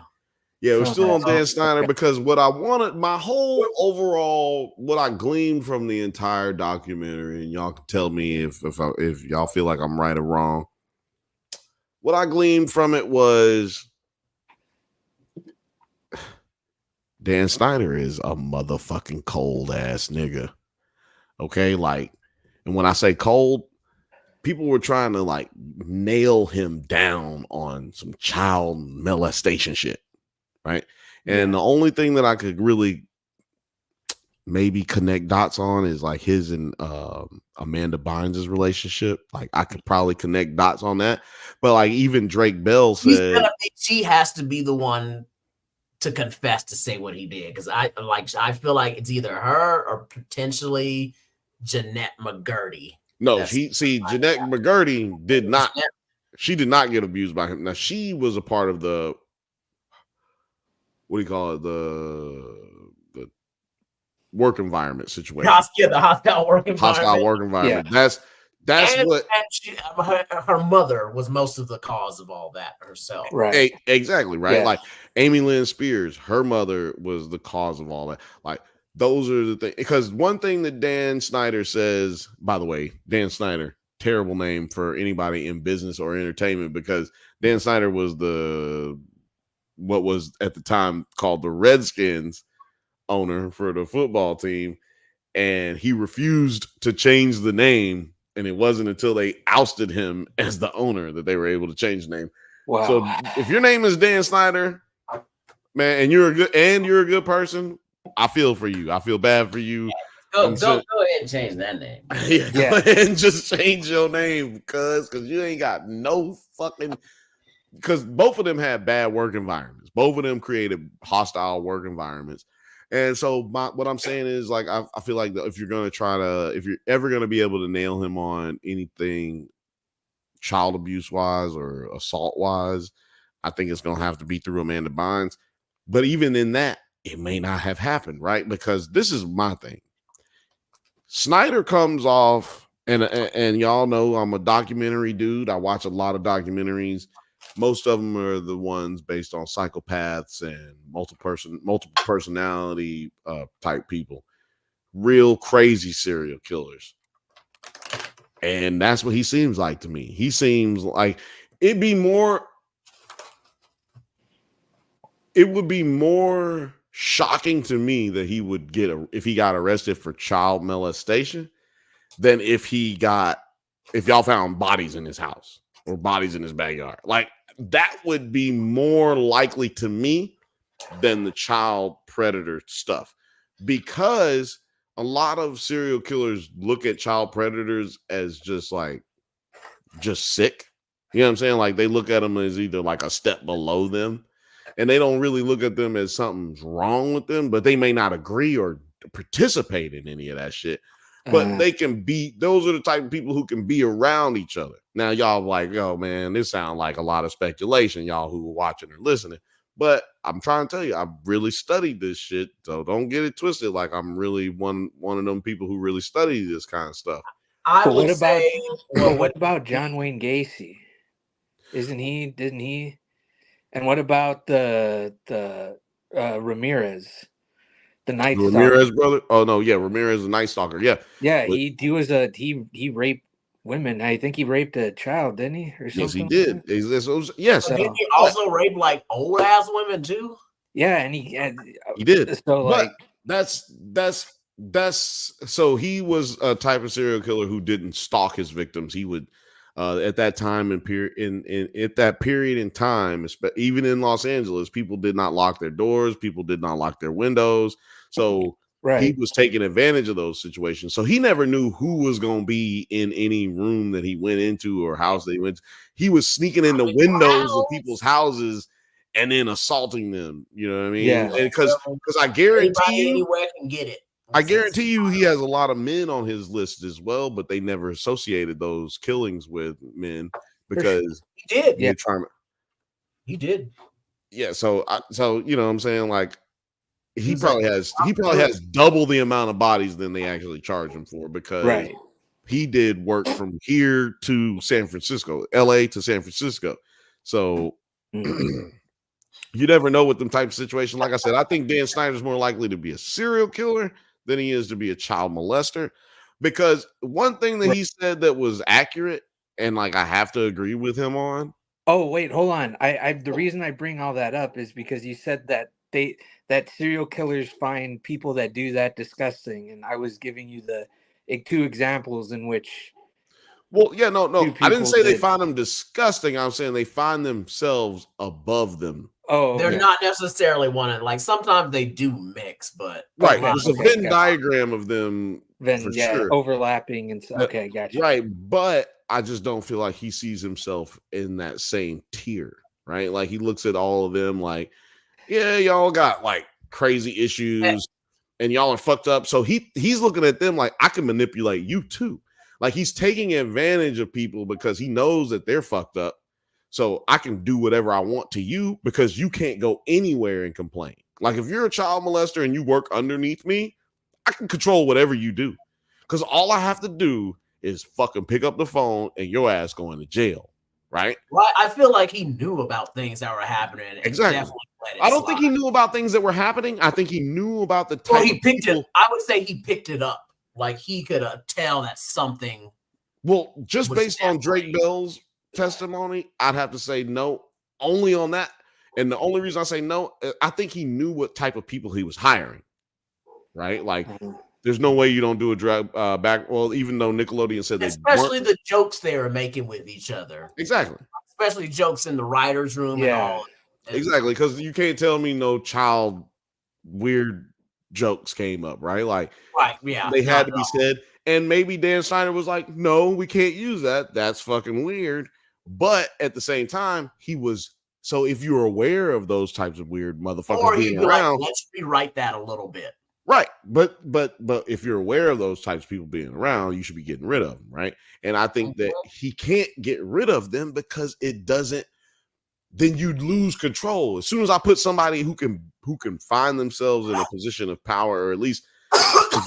Yeah, we're still on Dan Okay. Snyder because what I wanted, my whole overall, what I gleaned from the entire documentary, and y'all can tell me if y'all feel like I'm right or wrong. What I gleaned from it was Dan Snyder is a motherfucking cold ass nigga. Okay, like, and when I say cold, people were trying to like nail him down on some child molestation shit, right? And the only thing that I could really maybe connect dots on is like his and Amanda Bynes' relationship. Like I could probably connect dots on that. But like even Drake Bell said she has to be the one to confess to say what he did, because I feel like it's either her or potentially Jeanette McGurdy. No, Jeanette McGurdy did not. She did not get abused by him. Now she was a part of the, what do you call it, the work environment situation. The hostile work environment. Hostile work environment. Yeah. That's what her mother was most of the cause of all that herself. Right. Exactly. Right. Yeah. Like Amy Lynn Spears, her mother was the cause of all that. Like those are the things. Because one thing that Dan Snyder says, by the way, Dan Snyder, terrible name for anybody in business or entertainment, because Dan Snyder was what was at the time called the Redskins owner for the football team. And he refused to change the name. And it wasn't until they ousted him as the owner that they were able to change the name. Wow. So if your name is Dan Snyder, man, and you're a good person, I feel for you. I feel bad for you. Go ahead and change that name. Go ahead and just change your name, because you ain't got no fucking. Because both of them had bad work environments. Both of them created hostile work environments. And so what I'm saying is, like, I feel like if you're ever going to be able to nail him on anything child abuse wise or assault wise, I think it's going to have to be through Amanda Bynes. But even in that, it may not have happened, right? Because this is my thing. Snyder comes off, and y'all know I'm a documentary dude. I watch a lot of documentaries. Most of them are the ones based on psychopaths and multiple personality type people, real crazy serial killers. And that's what he seems like to me. He seems like it would be more shocking to me that he would if he got arrested for child molestation than if y'all found bodies in his house or bodies in his backyard. Like, that would be more likely to me than the child predator stuff, because a lot of serial killers look at child predators as just sick. You know what I'm saying? Like, they look at them as either like a step below them, and they don't really look at them as something's wrong with them, but they may not agree or participate in any of that shit. But they can be, those are the type of people who can be around each other. Now, y'all like, yo, man, this sounds like a lot of speculation, y'all who are watching or listening. But I'm trying to tell you, I've really studied this shit. So don't get it twisted. Like, I'm really one of them people who really study this kind of stuff. What about John Wayne Gacy? Didn't he? And what about the Ramirez? The Night Stalker. Ramirez brother? Oh no, yeah, Ramirez, the Night Stalker. Yeah. Yeah, he raped women. I think he raped a child, didn't he? Or something? Yes, he did. Yes. Did he also rape like old ass women too? Yeah, and he did. So like that's so he was a type of serial killer who didn't stalk his victims. He would at that time at that period in time, even in Los Angeles, people did not lock their doors, people did not lock their windows. So he was taking advantage of those situations. So he never knew who was going to be in any room that he went into or house they went to. He was sneaking in the windows of people's houses and then assaulting them. You know what I mean? Yeah. Because I guarantee you, anywhere can get it. I guarantee you he has a lot of men on his list as well, but they never associated those killings with men because he did. Yeah. He did. Yeah. So you know what I'm saying? Like he probably has double the amount of bodies than they actually charge him for because he did work from here to San Francisco, LA to San Francisco. So you never know with them type of situations. Like I said, I think Dan Snyder's more likely to be a serial killer than he is to be a child molester. Because one thing that he said that was accurate, and like I have to agree with him on. Oh, wait, hold on. The reason I bring all that up is because you said that that serial killers find people that do that disgusting, and I was giving you the two examples in which. Well, yeah, no. I didn't say they find them disgusting. I'm saying they find themselves above them. Oh, they're not necessarily like sometimes they do mix, but right. There's a Venn diagram of them. Sure. Overlapping and okay, gotcha. Right, but I just don't feel like he sees himself in that same tier, right? Like he looks at all of them like, yeah, y'all got like crazy issues and y'all are fucked up. So he's looking at them like I can manipulate you too. Like he's taking advantage of people because he knows that they're fucked up. So I can do whatever I want to you because you can't go anywhere and complain. Like if you're a child molester and you work underneath me, I can control whatever you do. Because all I have to do is fucking pick up the phone and your ass going to jail. Right? Right. I feel like he knew about things that were happening. Exactly. I don't think he knew about things that were happening. I think he knew about the type he picked it. I would say he picked it up. Like he could tell that something. Well, just based on Drake Bell's testimony, I'd have to say no, only on that. And the only reason I say no, I think he knew what type of people he was hiring. Right? Like there's no way you don't do a drug back. Well, even though Nickelodeon said especially the jokes they were making with each other. Exactly. Especially jokes in the writer's room and all. Exactly. Because you can't tell me no child weird jokes came up, right? Like they had to be said. And maybe Dan Snyder was like, no, we can't use that. That's fucking weird. But at the same time, he was. So if you're aware of those types of weird motherfuckers being around, let's rewrite that a little bit. Right. But if you're aware of those types of people being around, you should be getting rid of them. Right. And I think that he can't get rid of them because it doesn't, then you'd lose control. As soon as I put somebody who can find themselves in a position of power, or at least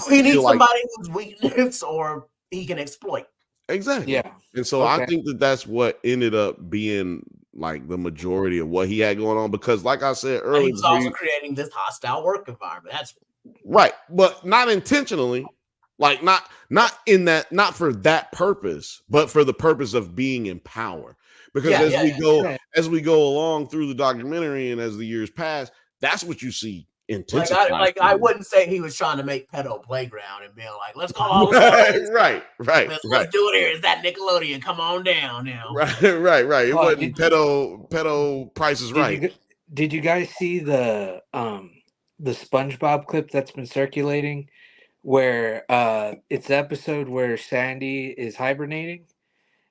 he needs somebody whose weakness or he can exploit. Exactly. Yeah. And so I think that's what ended up being like the majority of what he had going on, because like I said earlier, he was also creating this hostile work environment. That's right, but not intentionally, like not not for that purpose, but for the purpose of being in power. Because as we go along through the documentary and as the years pass, that's what you see intensified. Like I wouldn't say he was trying to make pedo playground and being like, let's call all the right. Let's do it here. It's that Nickelodeon. Come on down now. Right. It wasn't pedo Price is Right. Did you guys see the SpongeBob clip that's been circulating where it's the episode where Sandy is hibernating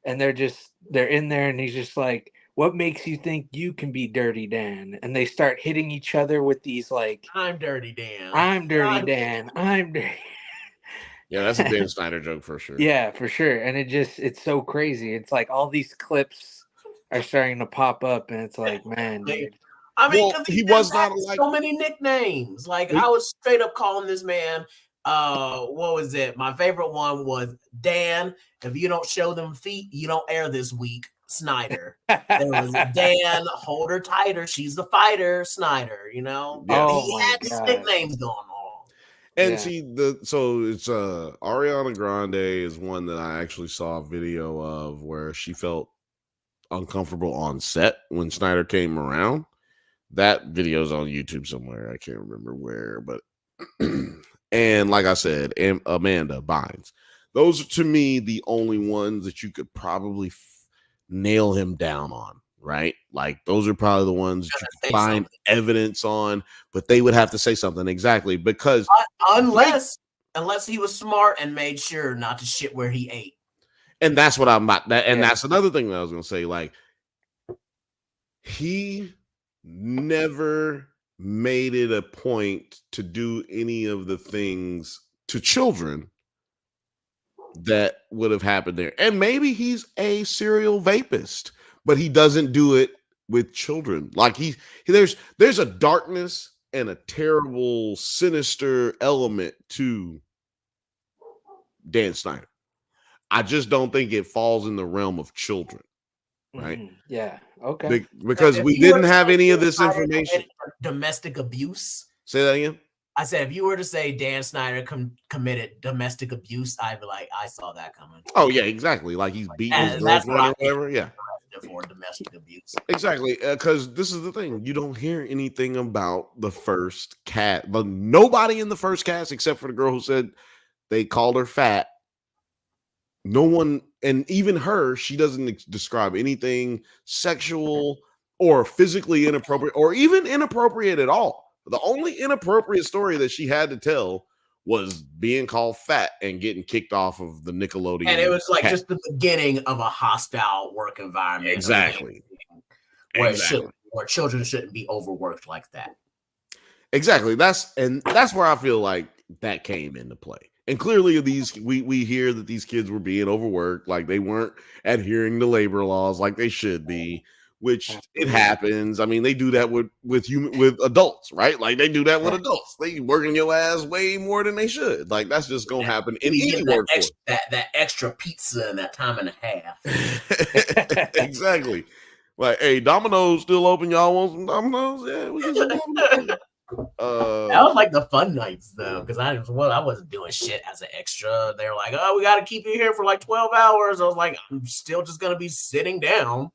and they're in there and he's just like, what makes you think you can be Dirty Dan? And they start hitting each other with these like, I'm Dirty Dan. I'm Dirty Dan. I'm Dirty. Yeah, that's a Dan Snyder joke for sure. Yeah, for sure. And it's so crazy. It's like all these clips are starting to pop up and it's like, man, dude. I mean, he was not like so many nicknames. Like I was straight up calling this man. What was it? My favorite one was Dan. If you don't show them feet, you don't air this week. Snyder. There was Dan, hold her tighter. She's the fighter. Snyder. You know, he had these nicknames going on. And see so it's Ariana Grande is one that I actually saw a video of where she felt uncomfortable on set when Snyder came around. That video's on YouTube somewhere. I can't remember where, but and like I said, Amanda Bynes. Those are to me the only ones that you could probably nail him down on, right? Like those are probably the ones that you Say can find evidence on, but they would have to say something exactly because unless he was smart and made sure not to shit where he ate. and that's what I'm about that, and that's another thing that I was gonna say. Like he never made it a point to do any of the things to children that would have happened there. And maybe he's a serial vapist, but he doesn't do it with children. Like there's a darkness and a terrible, sinister element to Dan Snyder. I just don't think it falls in the realm of children, right? Yeah. Okay. Because we didn't have any of this information. Domestic abuse. Say that again. I said, if you were to say Dan Snyder committed domestic abuse, I'd be like, I saw that coming. Oh yeah, exactly. Like he's beating his girlfriend or whatever. Yeah. For domestic abuse. Exactly. Because this is the thing. You don't hear anything about the first cat. But nobody in the first cast, except for the girl who said they called her fat. No one, and even her, she doesn't describe anything sexual or physically inappropriate or even inappropriate at all. The only inappropriate story that she had to tell was being called fat and getting kicked off of the Nickelodeon. And it was like just the beginning of a hostile work environment. Exactly. Where children shouldn't be overworked like that. Exactly. That's where I feel like that came into play. And clearly we hear that these kids were being overworked, like they weren't adhering to labor laws like they should be, which it happens. I mean, they do that with adults, right? Like they do that with adults. They working your ass way more than they should. Like that's just gonna happen in any workforce. That extra pizza and that time and a half. Exactly. Like, hey, Domino's still open. Y'all want some Domino's? Yeah, we get some Domino's. That was like the fun nights though, because I wasn't doing shit as an extra. They're like, oh, we got to keep you here for like 12 hours. I was like, I'm still just gonna be sitting down.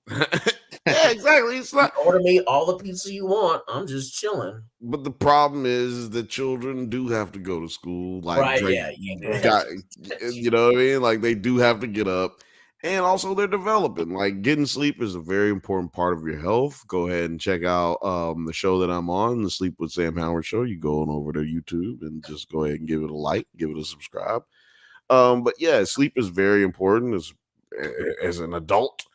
Yeah, exactly. It's not order me all the pizza you want. I'm just chilling. But the problem is that children do have to go to school. Like, right? Drake you know what I mean? Like they do have to get up. And also they're developing. Like getting sleep is a very important part of your health. Go ahead and check out the show that I'm on, the Sleep with Sam Howard show. You go on over to YouTube and just go ahead and give it a like, give it a subscribe. But yeah, sleep is very important as an adult,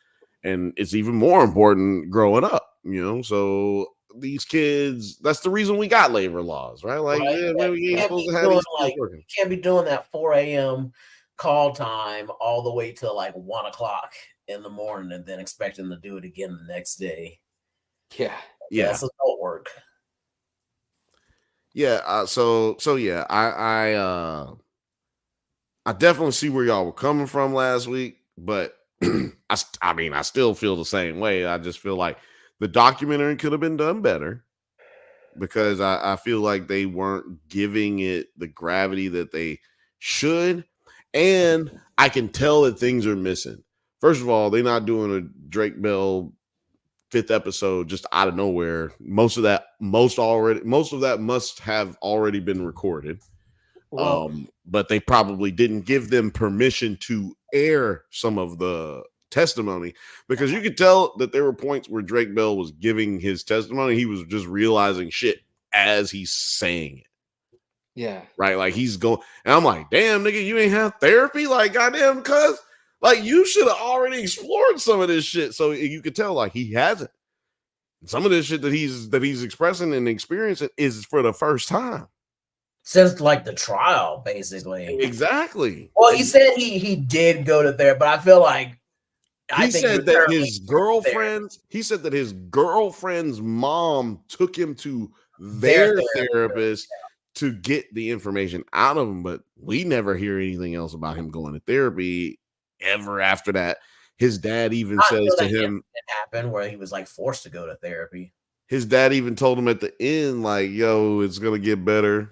and it's even more important growing up, you know. So these kids, that's the reason we got labor laws, right? Like, we ain't supposed to have these kids working. You can't be doing that 4 a.m. call time all the way to like 1 o'clock in the morning and then expecting to do it again the next day. Yeah. That's adult work. Yeah. So yeah, I definitely see where y'all were coming from last week, but I mean, I still feel the same way. I just feel like the documentary could have been done better because I feel like they weren't giving it the gravity that they should. And I can tell that things are missing. First of all, they're not doing a Drake Bell 5th episode just out of nowhere. Most of that must have already been recorded. But they probably didn't give them permission to air some of the testimony because you could tell that there were points where Drake Bell was giving his testimony. He was just realizing shit as he's saying it. Yeah. Right. Like he's going, and I'm like, damn, nigga, you ain't have therapy? Like, goddamn, cuz like you should have already explored some of this shit. So you could tell like he hasn't. Some of this shit that he's expressing and experiencing is for the first time. Since like the trial, basically. Exactly. Well, he said he did go to therapy, but I feel like he said that his girlfriend's mom took him to their therapist to get the information out of him, but we never hear anything else about him going to therapy ever after that. His dad even says to him, it happened where he was like forced to go to therapy. His dad even told him at the end, like, yo, it's gonna get better.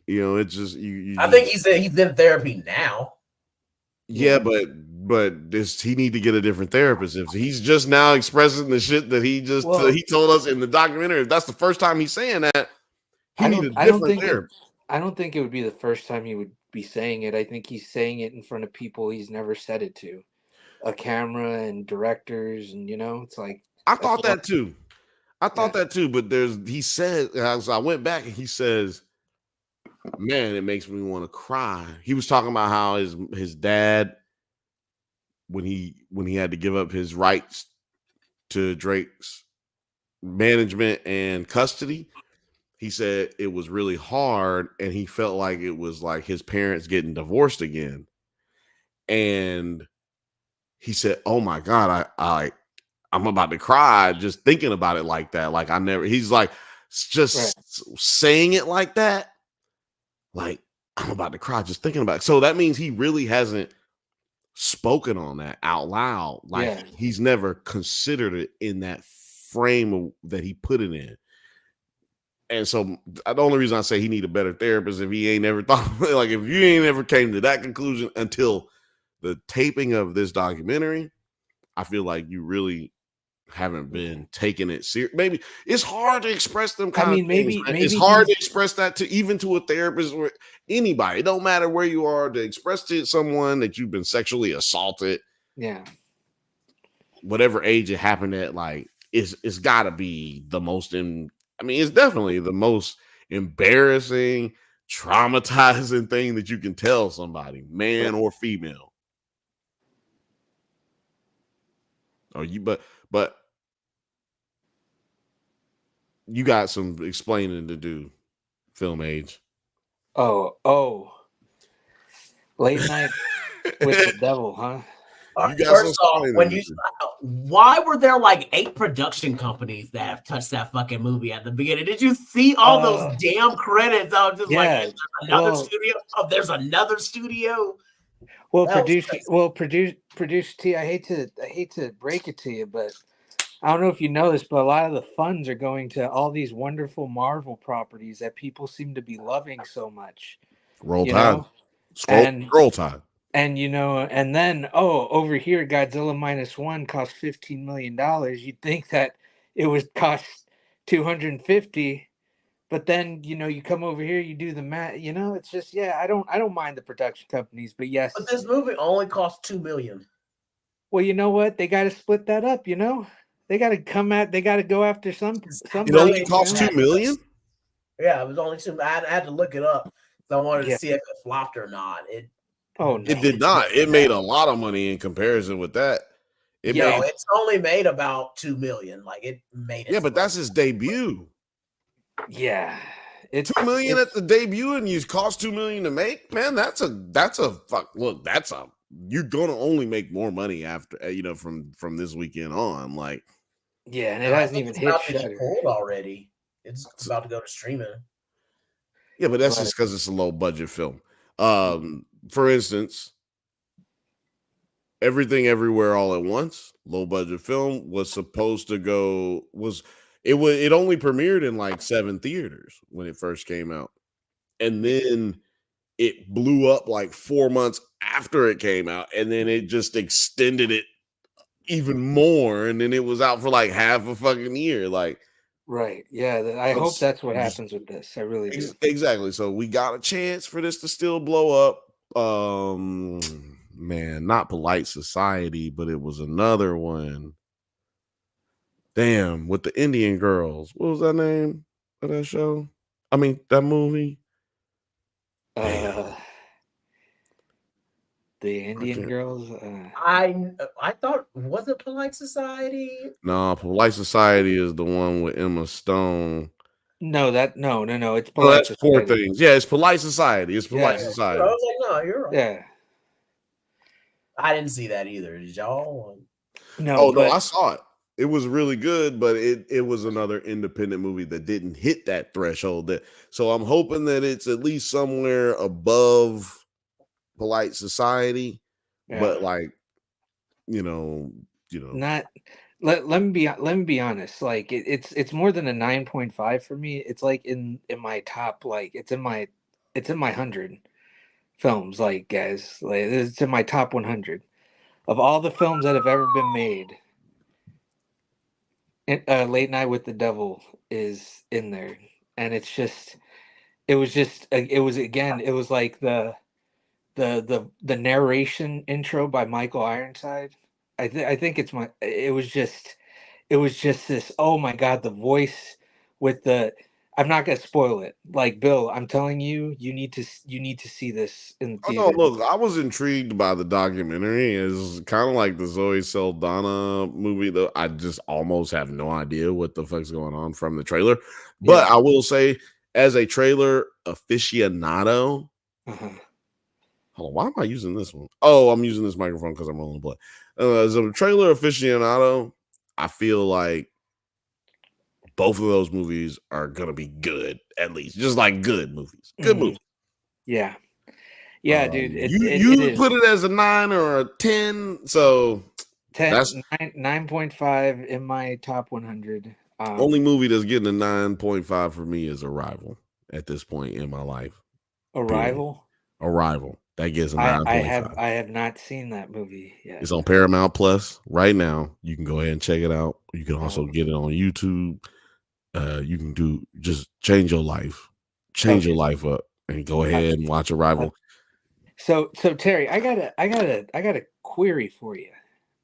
You know, it's just I think he said he's in therapy now. Yeah, but he need to get a different therapist. If he's just now expressing the shit that he told us in the documentary, if that's the first time he's saying that, I don't think it would be the first time he would be saying it. I think he's saying it in front of people he's never said it to, a camera and directors, and you know, it's like I thought that too. But he said, as I went back and he says, man, it makes me want to cry. He was talking about how his dad, when he had to give up his rights to Drake's management and custody, he said it was really hard and he felt like it was like his parents getting divorced again. And he said, oh my God, I'm about to cry just thinking about it like that. Like he's like, just saying it like that. Like, I'm about to cry just thinking about it. So that means he really hasn't spoken on that out loud. Like he's never considered it in that frame that he put it in. And so the only reason I say he need a better therapist if he ain't ever thought, like if you ain't ever came to that conclusion until the taping of this documentary, I feel like you really haven't been taking it serious. Maybe it's hard to express them kind of things. Maybe it's hard to express that to a therapist or anybody. It don't matter where you are, to express to someone that you've been sexually assaulted. Yeah. Whatever age it happened at, like it's gotta be the most it's definitely the most embarrassing, traumatizing thing that you can tell somebody, man or female. But you got some explaining to do, Film Age. Late night with the devil, huh? First off, why were there like 8 production companies that have touched that fucking movie at the beginning? Did you see all those damn credits? I was just like, there's another studio. Oh, there's another studio. Produce T. I hate to break it to you, but I don't know if you know this, but a lot of the funds are going to all these wonderful Marvel properties that people seem to be loving so much. Roll Tide. Roll Tide. And and then over here, Godzilla -1 cost $15 million. You'd think that it would cost 250, but then you come over here, you do the math. It's just I don't mind the production companies, but yes. But this movie only cost $2 million. Well, you know what? They got to split that up. They got to They got to go after some. It only cost $2 million. Yeah, it was only $2 million. I had to look it up. So I wanted to see if it flopped or not. No. It did not. It made a lot of money in comparison with that. It's only made about $2 million. Like it made it. Yeah, but that's his debut. Yeah, it's $2 million at the debut, and you cost $2 million to make. Man, that's a fuck. Look, you're gonna only make more money after from this weekend on. Like, and it hasn't even hit Shudder already. It's about to go to streaming. Yeah, but that's just because it's a low budget film. For instance, Everything Everywhere All at Once, low budget film, was supposed to go it only premiered in like 7 theaters when it first came out. And then it blew up like 4 months after it came out, and then it just extended it even more, and then it was out for like half a fucking year. Like, right. Yeah, I hope that's what happens with this. I really do. Exactly. So we got a chance for this to still blow up. Man, not Polite Society, but it was another one. Damn, with the Indian girls. What was that name of that show? I mean, that movie. The Indian girls. I thought, was it Polite Society? No, Polite Society is the one with Emma Stone. No. It's Polite that's Society. Poor Things. Yeah, it's Polite Society. It's Polite Society. I was like, no, you're right. Yeah. I didn't see that either. Did y'all? No, I saw it. It was really good, but it was another independent movie that didn't hit that threshold. So I'm hoping that it's at least somewhere above Polite Society, but like, not. Let me be honest. Like it's more than a 9.5 for me. It's like in my top. Like it's in my 100 films. Like, guys, like it's in my top 100 of all the films that have ever been made. Late Night with the Devil is in there, and it was like the narration intro by Michael Ironside. I think it it was just this. Oh my god, the voice with the. I'm not gonna spoil it. Like Bill, I'm telling you, you need to see this in Oh no, theater. look, I was intrigued by the documentary. It's kind of like the Zoe Saldana movie, though. I just almost have no idea what the fuck's going on from the trailer. But Yeah. I will say, as a trailer aficionado, Uh-huh. hold on, why am I using this one? Oh, I'm using this microphone because I'm rolling the play. As a trailer aficionado, I feel like both of those movies are gonna be good, at least, just like good movies. Good movies. Yeah. Yeah, dude. It You is put it as a 9 or a 10, so 10, that's 9.5 in my top 100. only movie that's getting a 9.5 for me is Arrival at this point in my life. Period. Arrival. Arrival. That gets a I 9.5. have not seen that movie yet. It's on Paramount Plus right now. You can go ahead and check it out. You can also get it on YouTube. You can just change your life. Change your life up and go ahead and watch Arrival. So Terry, I got a query for you.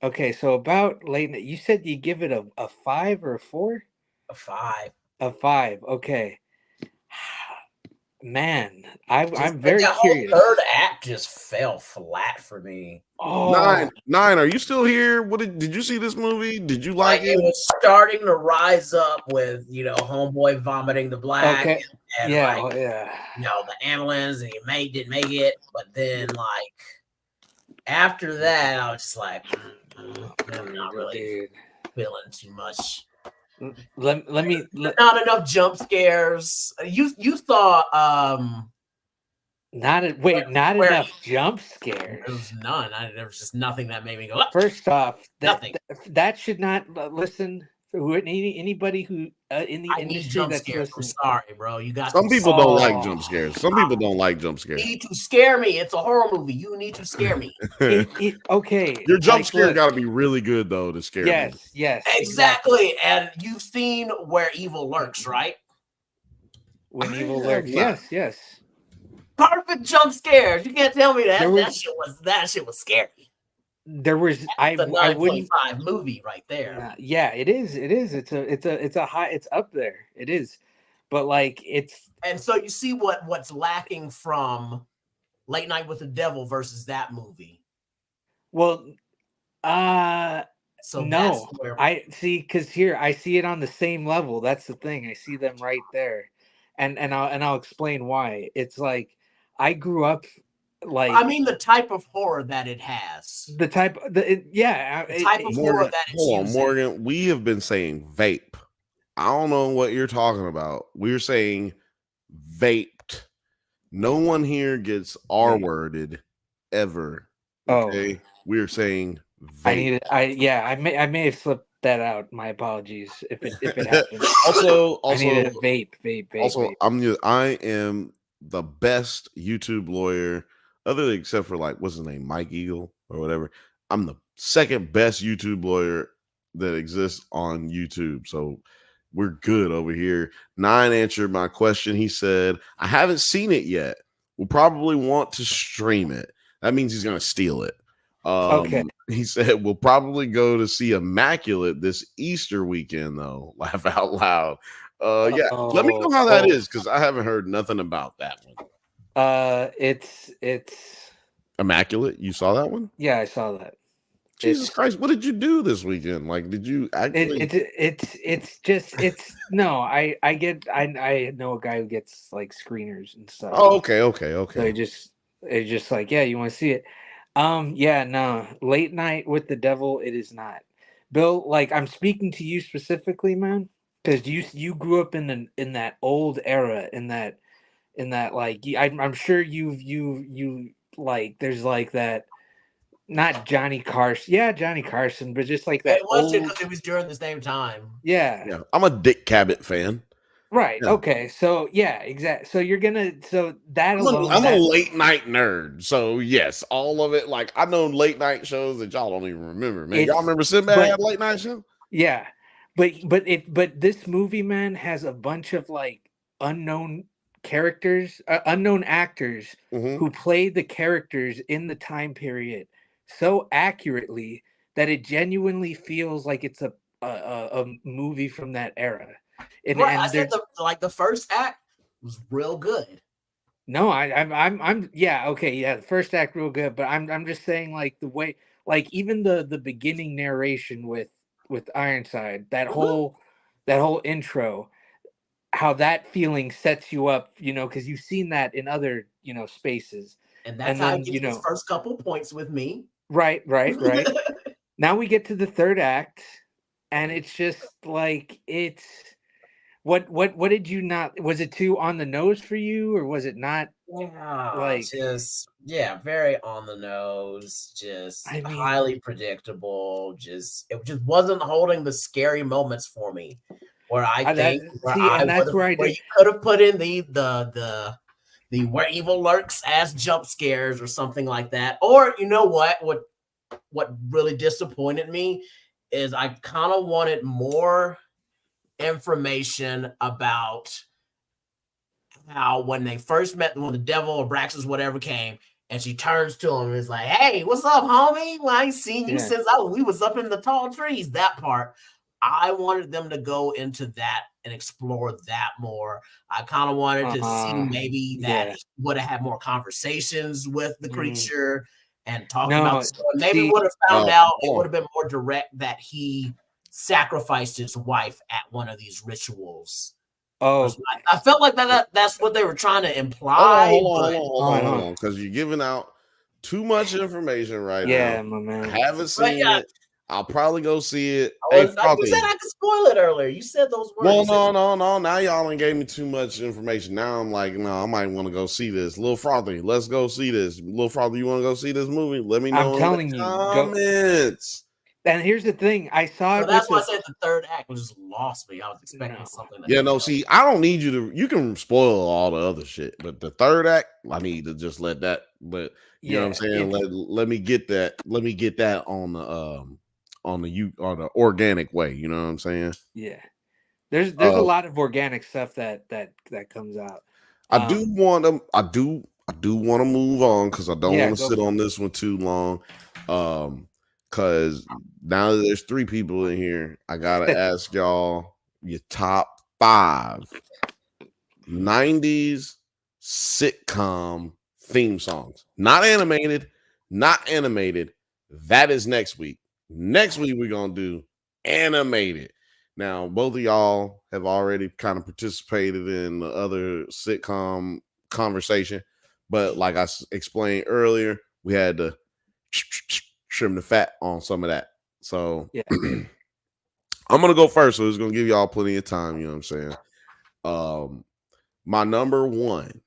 Okay, so about late night, you said you give it a 5 or a 4? A 5. A 5. Okay. Man, I'm Just very that curious. whole third act just fell flat for me. Oh, 9, are you still here? What did you see this movie? Did you like it it? was starting to rise up with, homeboy vomiting the black okay. and Yeah, like, well, yeah. the ambulance and didn't make it. But then like after that, I was just like, I'm not really feeling too much. Let me Not enough jump scares. You thought not enough jump scares. There was none. There was just nothing that made me go. First off, nothing. That should not listen. Anybody who in the industry that's scares. listening. I'm sorry, bro. You got some people don't like jump scares. Some people don't like jump scares. You need to scare me. It's a horror movie. You need to scare me. Okay. Your jump scare got to be really good though to scare me. Yes. Exactly. And you've seen Where Evil Lurks, right? When Evil Lurks. Yes. Perfect jump scares. You can't tell me that shit was scary. There was a 9.5 movie right there. Yeah, it is. It's a high. It's up there. It is, but like it's. And so you see what's lacking from Late Night with the Devil versus that movie. Well, so no, I see because here I see it on the same level. That's the thing. I see them right there, and I'll explain why. It's like I grew up. Like I mean, the type of horror that it has. The type of horror that it's hold on, Morgan. We have been saying vape. I don't know what you're talking about. We're saying vaped. No one here gets R-worded ever. Okay, we're saying vape. I may have slipped that out. My apologies if it happened. also, I needed a vape. Also, vape. I am the best YouTube lawyer. Except for like what's his name, Mike Eagle or whatever. I'm the second best YouTube lawyer that exists on YouTube. So we're good over here. 9 answered my question. He said, I haven't seen it yet. We'll probably want to stream it. That means he's gonna steal it. Okay. He said we'll probably go to see Immaculate this Easter weekend, though. Laugh out loud. Yeah, let me know how that is because I haven't heard nothing about that one. It's Immaculate. You saw that one? Yeah, I saw that. Jesus Christ, what did you do this weekend? Like, did you actually? No. I know a guy who gets like screeners and stuff. Oh, okay. So it's just like, yeah, you want to see it? Yeah, no. Late Night with the Devil. It is not. Bill, like I'm speaking to you specifically, man, because you grew up in that old era, in that like I'm sure you like there's like that, not Johnny Carson, Johnny Carson, but just like that. It was because it was during the same time. Yeah, I'm a Dick Cavett fan. Right. Yeah. Okay. So exactly. So you're gonna I'm a late night nerd. So yes, all of it. Like I know late night shows that y'all don't even remember. Man, y'all remember Sinbad had a late night show? Yeah, but this movie, man, has a bunch of like unknown characters, unknown actors who played the characters in the time period so accurately that it genuinely feels like it's a movie from that era. And Right, I and said there's the first act was real good. no, I'm yeah, okay, yeah, the first act real good, but I'm just saying like the way, like even the beginning narration with Ironside, that whole intro, how that feeling sets you up, because you've seen that in other, spaces. And that's And how he then, gets his first couple points with me. right. Now we get to the third act, and it's just like it's what did you not, was it too on the nose for you, or was it not like, Very on the nose, just I mean, highly predictable. It just wasn't holding the scary moments for me. Where I think and that's where you could have put in the where evil lurks as jump scares or something like that. Or you know what really disappointed me is I kind of wanted more information about how when they first met, when the devil or Braxis whatever came, and she turns to him and is like, "Hey, what's up, homie? Well, I ain't seen you since we was up in the tall trees." That part, I wanted them to go into that and explore that more. I kind of wanted to see maybe that he would have had more conversations with the creature and talk about the story. Maybe would have found out it would have been more direct that he sacrificed his wife at one of these rituals. Oh, I felt like that's what they were trying to imply. Hold on, because you're giving out too much information right now. Yeah, my man. I haven't seen it. I'll probably go see it. You said I could spoil it earlier. You said those words. Well, no. Now y'all done gave me too much information. Now I'm like, no, I might want to go see this. Lil Frothy, let's go see this. Lil Frothy, you want to go see this movie? Let me know. I'm telling you, comments. And here's the thing, I saw it. That's why I said the third act just lost me. I was expecting something. See, I don't need you to. You can spoil all the other shit, but the third act, I need to just let that. But you know what I'm saying? Let me get that. Let me get that on the organic way. You know what I'm saying? Yeah, there's a lot of organic stuff that comes out. I do want to move on because I don't want to sit on this one too long. Because now that there's 3 people in here, I gotta ask y'all your top 5 90s sitcom theme songs. Not animated. That is next week. Next week we're gonna do animated. Now, both of y'all have already kind of participated in the other sitcom conversation, but like I explained earlier, we had to trim the fat on some of that. So I'm gonna go first, so it's gonna give y'all plenty of time. You know what I'm saying? My number 1.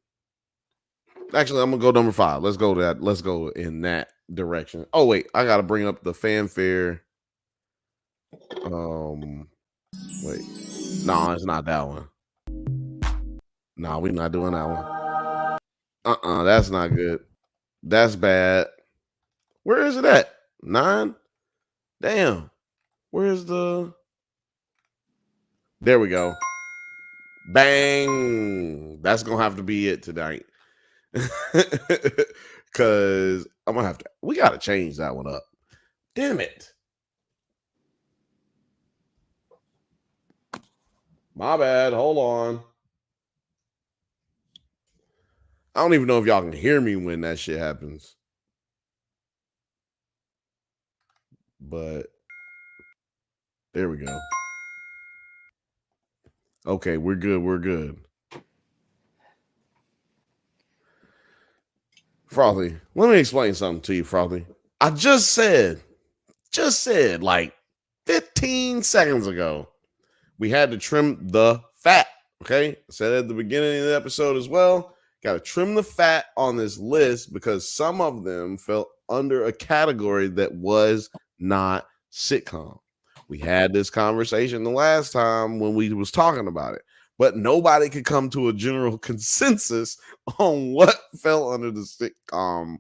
Actually, I'm gonna go number 5. Let's go in that direction. Oh wait, I gotta bring up the fanfare. Wait, no, it's not that one. No, we're not doing that one. That's not good. That's bad. Where is it at? 9? Damn. Where's the... There we go. Bang. That's going to have to be it tonight. Because I'm going to have to... We got to change that one up. Damn it. My bad. Hold on. I don't even know if y'all can hear me when that shit happens. But there we go. Okay, we're good. Frothy, let me explain something to you, Frothy. I just said like 15 seconds ago, we had to trim the fat. Okay, I said at the beginning of the episode as well. Got to trim the fat on this list because some of them fell under a category that was not sitcom. We had this conversation the last time when we was talking about it, but nobody could come to a general consensus on what fell under the sitcom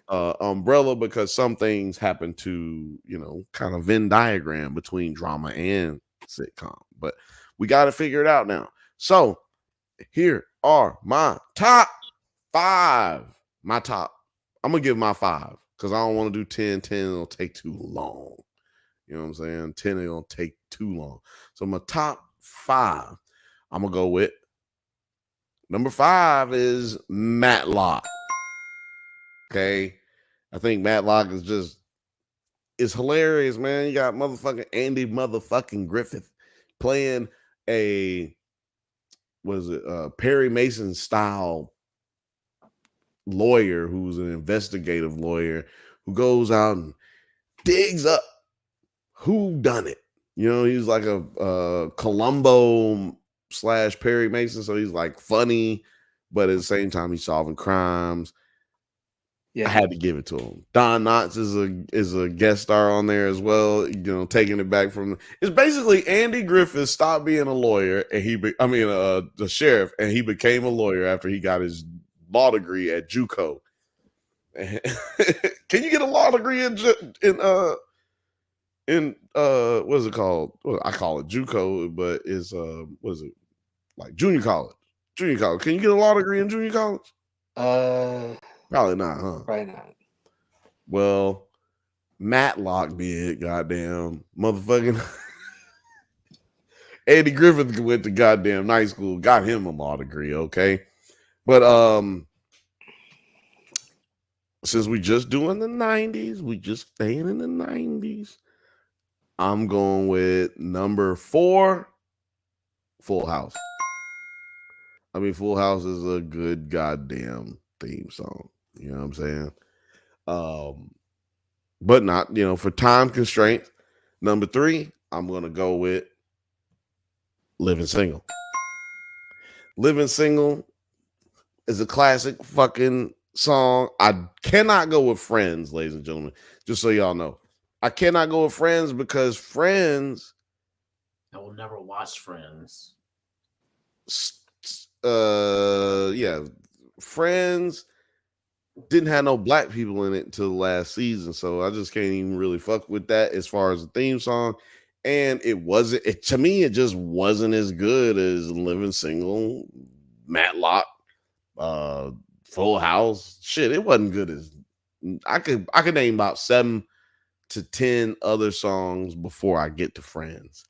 umbrella because some things happen to, kind of Venn diagram between drama and sitcom. But we got to figure it out now. So here are my top 5. I'm going to give my 5 because I don't want to do 10. 10 it'll take too long. You know what I'm saying? 10 ain't gonna take too long. So my top 5, I'm gonna go with number 5 is Matlock. Okay. I think Matlock is hilarious, man. You got motherfucking Andy motherfucking Griffith playing a Perry Mason style lawyer who's an investigative lawyer who goes out and digs up who done it. You know, he's like a Columbo / Perry Mason, so he's like funny, but at the same time he's solving crimes. Yeah. I had to give it to him. Don Knotts is a guest star on there as well. You know, taking it back from it's basically Andy Griffith stopped being a lawyer and the sheriff, and he became a lawyer after he got his law degree at JUCO. Can you get a law degree in what is it called? Well, I call it JUCO, but it's what is it, like junior college? Junior college. Can you get a law degree in junior college? Probably not, huh? Probably not. Well, Matlock did, goddamn motherfucking Andy Griffith went to goddamn night school, got him a law degree, okay? But since we just doing the 90s, we just staying in the 90s. I'm going with number 4, Full House. I mean, Full House is a good goddamn theme song. You know what I'm saying? But not, for time constraints. Number 3, I'm gonna go with Living Single. Living Single is a classic fucking song. I cannot go with Friends, ladies and gentlemen. Just so y'all know. I cannot go with Friends because Friends. I will never watch Friends. Yeah, Friends didn't have no black people in it until the last season, so I just can't even really fuck with that as far as the theme song. And to me, it just wasn't as good as Living Single, Matlock, Full House. Shit, it wasn't good as I could name about 7 to 10 other songs before I get to Friends.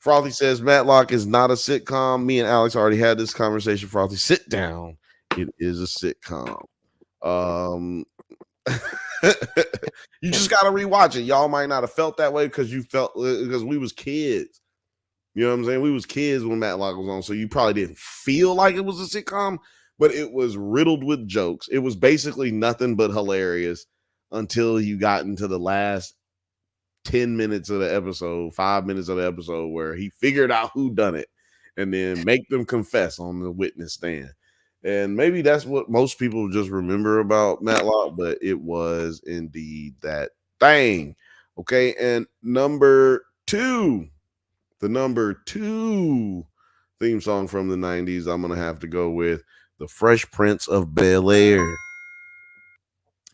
Frothy says Matlock is not a sitcom. Me and Alex already had this conversation. Frothy, sit down. It is a sitcom. You just gotta rewatch it. Y'all might not have felt that way because we was kids. You know what I'm saying? We was kids when Matlock was on, so you probably didn't feel like it was a sitcom, but it was riddled with jokes. It was basically nothing but hilarious until you got into the last 10 minutes of the episode, 5 minutes of the episode, where he figured out who done it and then make them confess on the witness stand. And maybe that's what most people just remember about Matlock, but it was indeed that thing. Okay. And number 2, the number 2 theme song from the 90s, I'm going to have to go with The Fresh Prince of Bel-Air.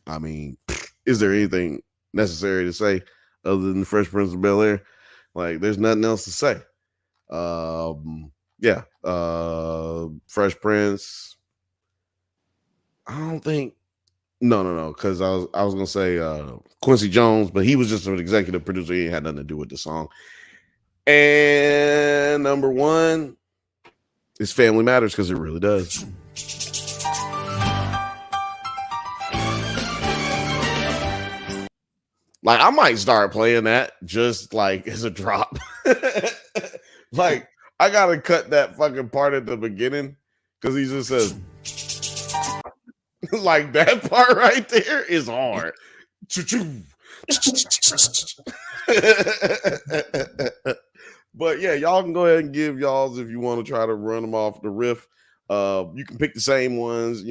I mean, is there anything necessary to say other than The Fresh Prince of Bel-Air? Like, there's nothing else to say. Fresh Prince. I don't think. No. Because I was gonna say Quincy Jones, but he was just an executive producer. He had nothing to do with the song. And number 1 is Family Matters, because it really does. Like, I might start playing that just like as a drop. Like, I gotta cut that fucking part at the beginning because he just says, like, that part right there is hard. But yeah, y'all can go ahead and give y'all's if you want to try to run them off the riff. You can pick the same ones.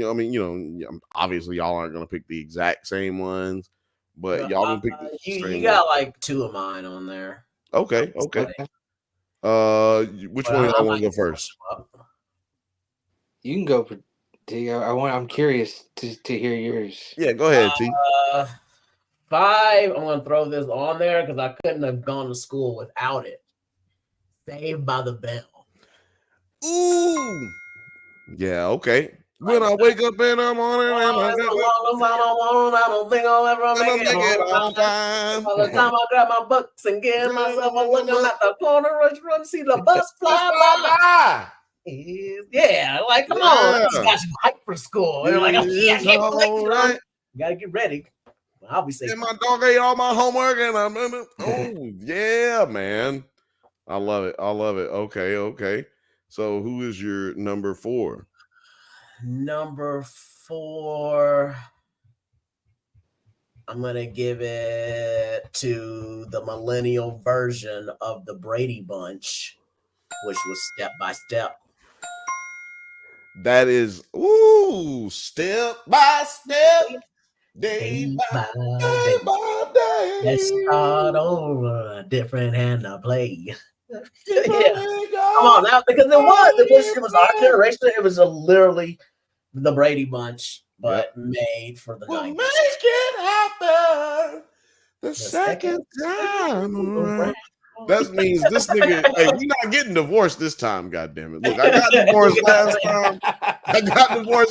Obviously y'all aren't gonna pick the exact same ones, but y'all can pick the same You got ones. like 2 of mine on there. Okay. Which one y'all want to go first? You can go. I'm curious to hear yours. Yeah, go ahead, T. 5. I'm gonna throw this on there because I couldn't have gone to school without it. Saved by the Bell. Ooh. Yeah. Okay. When I wake up in the morning and I don't think I'll ever make it on time. By the time I grab my books and give myself a look, I'm at the corner, run, see the bus fly by. Yeah, like come on, that just got you hyped for school. They're like, okay, I can't wait. Right. You gotta get ready. I'll be safe. And my dog ate all my homework, and I'm oh yeah, man. I love it. Okay. So who is your number 4? Number 4, I'm gonna give it to the millennial version of the Brady Bunch, which was Step by Step. That is Step by Step, day by day. Let's start over, a different hand to play. Yeah. Come on now, because it was our generation. It was literally the Brady Bunch, but made for the 90s. Make it happen the second time around. That means this nigga, hey, we not getting divorced this time, goddammit. Look, I got divorced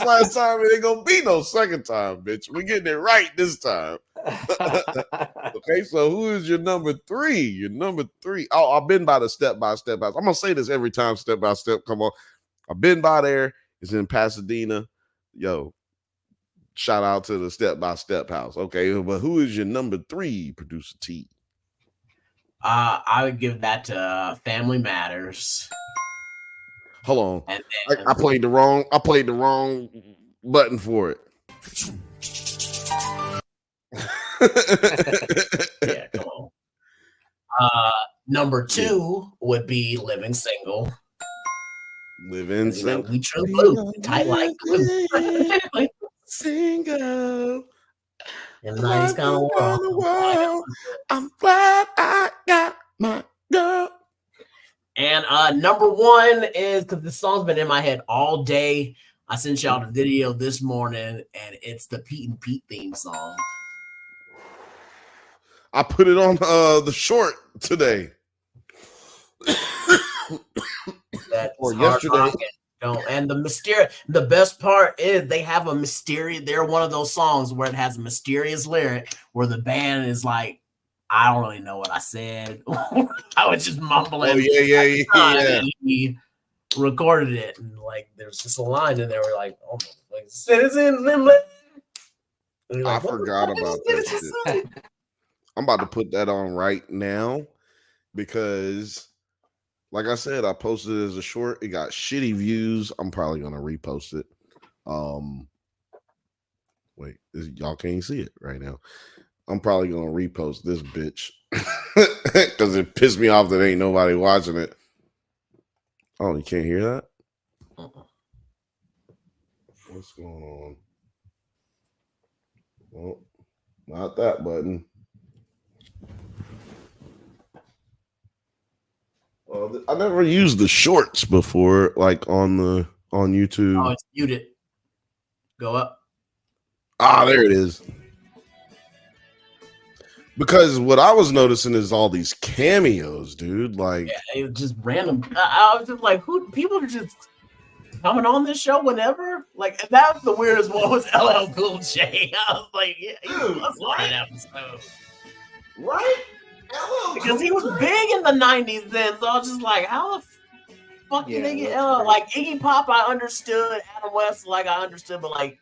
last time. It ain't gonna be no second time, bitch. We're getting it right this time. Okay, so who is your number 3? Your number 3. Oh, I've been by the Step by Step house. I'm gonna say this every time Step by Step come on. I've been by there. It's in Pasadena. Yo, shout out to the Step by Step house. Okay, but who is your number 3, Producer T? I would give that to Family Matters. Hold on. I played the wrong button for it. Yeah, come on. Number 2 would be Living Single. Living Single. We true blue. Tight like glue. Single. In the 90s kind of world. I'm glad I got my girl. And number 1 is, because the song's been in my head all day. I sent y'all the video this morning, and it's the Pete and Pete theme song. I put it on the short today. Or yesterday. And the best part is they have a mysterious, they're one of those songs where it has a mysterious lyric where the band is like, I don't really know what I said. I was just mumbling. Oh, yeah. He recorded it, and like there's just a line in there where like, oh, like citizens in like, I forgot about that shit. I'm about to put that on right now because, like I said, I posted it as a short. It got shitty views. I'm probably gonna repost it. Wait, y'all can't see it right now. I'm probably gonna repost this bitch because it pissed me off that ain't nobody watching it. Oh, you can't hear that? What's going on? Well, not that button. I never used the shorts before, like on YouTube. Oh, it's muted. Go up. There it is. Because what I was noticing is all these cameos, dude. Like, yeah, it was just random. I was just like, who? People are just coming on this show whenever. Like, that was the weirdest one. Was LL Cool J? I was like, yeah, he was on that episode, right? Because he was big in the 90s then, so I was just like, how the fuck did they get LL? Like Iggy Pop, I understood. Adam West, like I understood, but like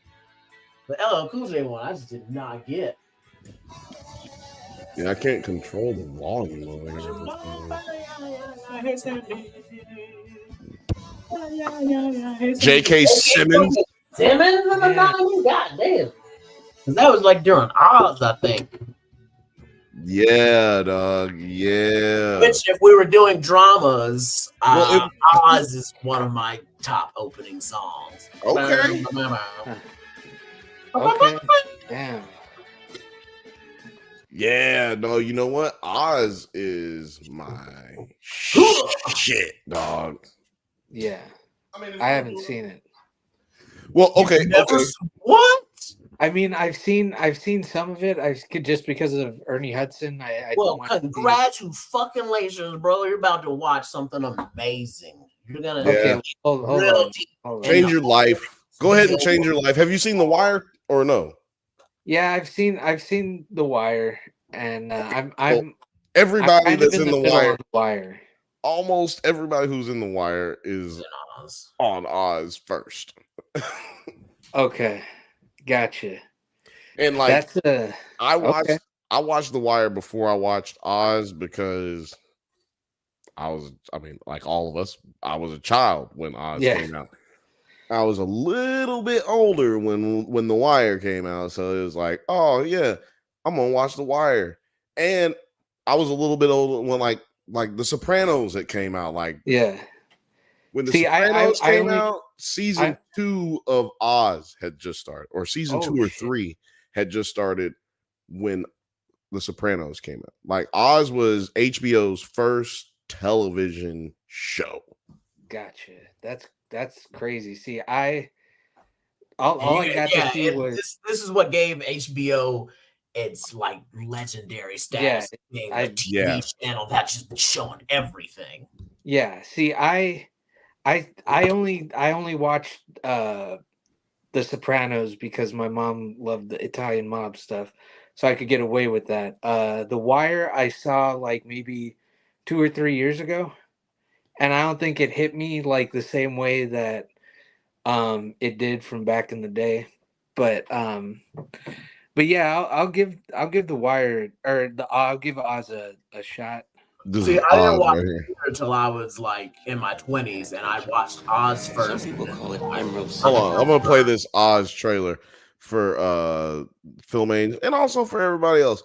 the LL Cool J one, I just did not get. Yeah, I can't control the volume over here. J.K. Simmons. Simmons in the 90s? God damn. Because that was like during Oz, I think. Yeah, dog. Yeah. Which, if we were doing dramas, Oz is one of my top opening songs. Okay. Okay. Damn. Yeah, no, you know what? Oz is my shit, dog. Yeah. I haven't seen it. Well, okay. What? I mean, I've seen some of it. Just because of Ernie Hudson. Well, congratulations, bro! You're about to watch something amazing. You're gonna hold on. Change your life. Go ahead and change your life. Have you seen The Wire or no? Yeah, I've seen The Wire, and Well, I'm everybody kind of that's in in the The middle Wire, of The Wire. almost everybody who's in The Wire is Oz. on Oz first. Okay, gotcha. And like That's okay. I watched The Wire before I watched Oz because like all of us, I was a child when Oz Yeah. came out. I was a little bit older when The Wire came out, so it was like, oh yeah, I'm gonna watch The Wire. And I was a little bit older when like The Sopranos that came out. Like Yeah. when The See, Sopranos I came only out, season 2 of Oz had just started, or season 2 or 3 had just started when The Sopranos came out. Like Oz was HBO's first television show. Gotcha. That's crazy. See, all I got to see was this is what gave HBO its like legendary status, being the TV channel that just been showing everything. Yeah. See, I only watched The Sopranos because my mom loved the Italian mob stuff, so I could get away with that. The Wire I saw like maybe 2 or 3 years ago, and I don't think it hit me like the same way that it did from back in the day. But yeah, I'll give The Wire I'll give Oz a shot. See, I didn't watch it until I was like in my 20s, and I watched Oz first. Hold on, I'm gonna play this Oz trailer for Philmane and also for everybody else.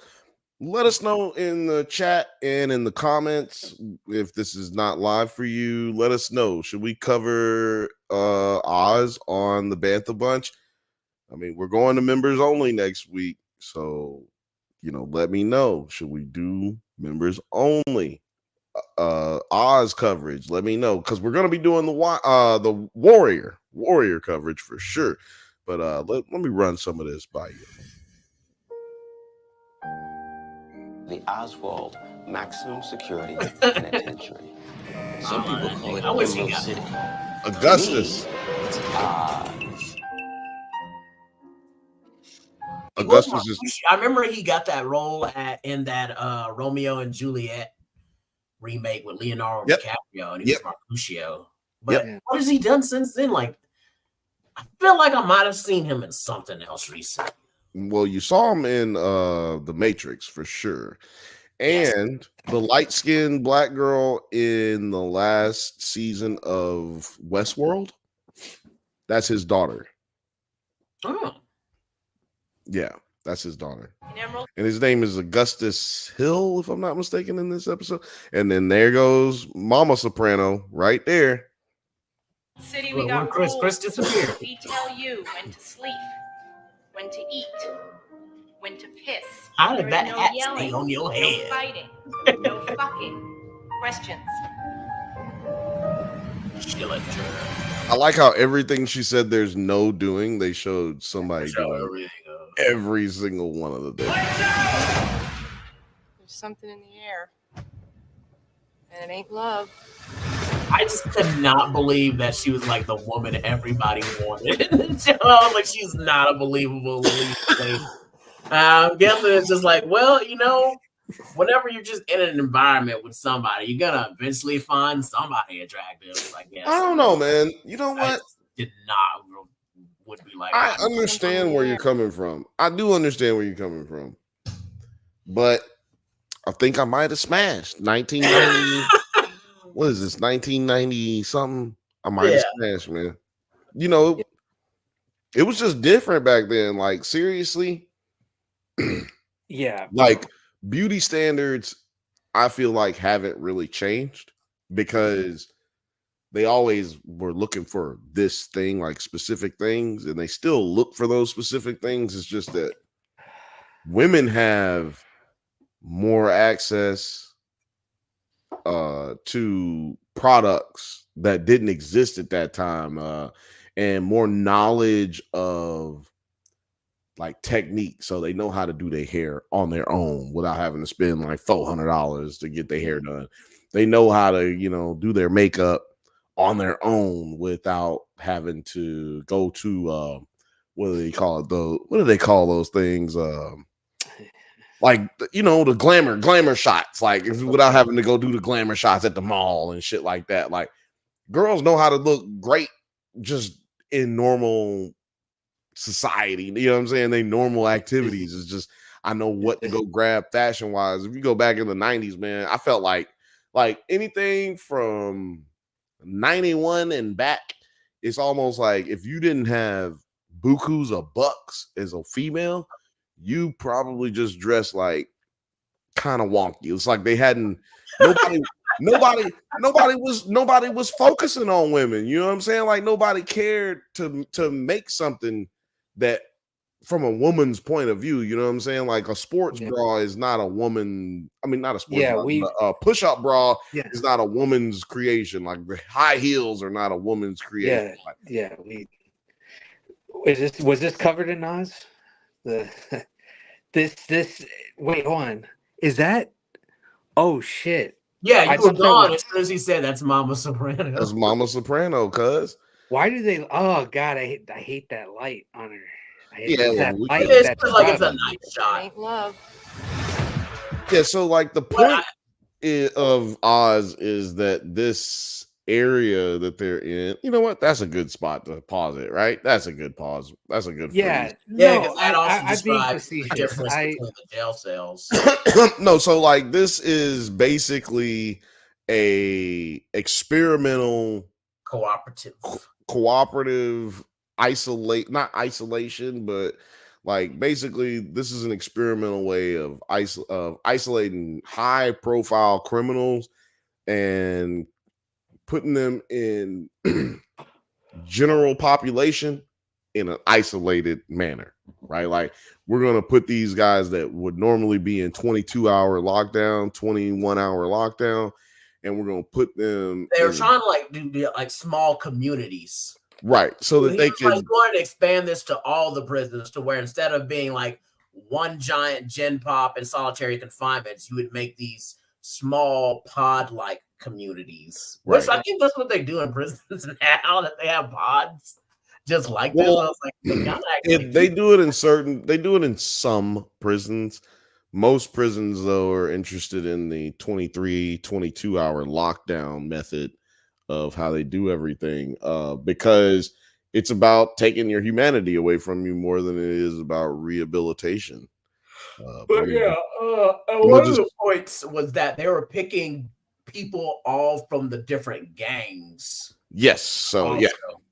Let us know in the chat and in the comments if this is not live for you. Let us know. Should we cover Oz on the Bantha Bunch? I mean, we're going to members only next week, so let me know. Should we do members only Oz coverage? Let me know, because we're going to be doing the warrior coverage for sure. But let me run some of this by you. The Oswald maximum security penitentiary. Some people call it Emerald City. Augustus. It's Oz. Augustus is. I remember he got that role in that Romeo and Juliet remake with Leonardo DiCaprio, and he was Mercutio. But what has he done since then? Like, I feel like I might have seen him in something else recently. Well, you saw him in The Matrix for sure. And the light-skinned black girl in the last season of Westworld, that's his daughter. Oh. Yeah, that's his daughter. And his name is Augustus Hill, if I'm not mistaken, in this episode. And then there goes Mama Soprano right there. City, we got Chris disappeared. We tell you when to sleep, when to eat, when to piss. How did that no hat yelling, stay on your head? No fighting, no fucking. Questions. I like how everything she said there's no doing, they showed somebody doing every single one of the things. There's something in the air, and it ain't love. I just could not believe that she was like the woman everybody wanted. Like, she's not a believable lead. I'm guessing it's just like, well, whenever you're just in an environment with somebody, you're gonna eventually find somebody attractive, I guess. I don't know, man. You know what? Would be like. I understand where you're coming from. I do understand where you're coming from. But I think I might have smashed 1990. What is this? 1990 something? I might have smashed, man. It was just different back then. Like, seriously. Yeah. Like, beauty standards, I feel like haven't really changed, because they always were looking for this thing, like specific things, and they still look for those specific things. It's just that women have more access to products that didn't exist at that time, and more knowledge of like technique, so they know how to do their hair on their own without having to spend like $400 to get their hair done. They know how to, do their makeup on their own without having to go to what do they call it? What do they call those things? Like the glamour shots, like without having to go do the glamour shots at the mall and shit like that. Like girls know how to look great just in normal society. You know what I'm saying? They normal activities. It's just I know what to go grab fashion wise. If you go back in the 90s, man, I felt like anything from 91 and back, it's almost like if you didn't have bukus or bucks as a female, you probably just dressed like kind of wonky. It's like they hadn't nobody was focusing on women. You know what I'm saying? Like nobody cared to make something that from a woman's point of view, you know what I'm saying? Like a sports bra is not a woman. I mean, not a sports bra, but a push-up bra is not a woman's creation. Like the high heels are not a woman's creation. Was this covered in Oz? This wait, hold on. Is that? Oh shit! Yeah, you were gone as soon as he said that's Mama Soprano. That's Mama Soprano, cuz. Why do they? Oh god, I hate that light on her. It's like it's a night shot. Ain't love. Yeah, so like the point of Oz is that this area that they're in, you know what? That's a good spot to pause it, right? That's a good pause. That's a good phrase. Because that also describes the difference between the jail cells. No, so like this is basically a experimental cooperative not isolation, but like basically this is an experimental way of isolating high profile criminals and putting them in general population in an isolated manner, right? Like we're going to put these guys that would normally be in 22-hour lockdown, 21-hour lockdown, and we're going to put them they were trying to like do like small communities. Right, so that they can going to expand this to all the prisons to where instead of being like one giant gen pop and solitary confinements, you would make these small pod-like communities. Right. Which I think that's what they do in prisons now, that they have pods just like this. I was like, they do it in some prisons. Most prisons, though, are interested in the 22-hour lockdown method of how they do everything, because it's about taking your humanity away from you more than it is about rehabilitation. One of the points was that they were picking people all from the different gangs. Yes, so also. yeah.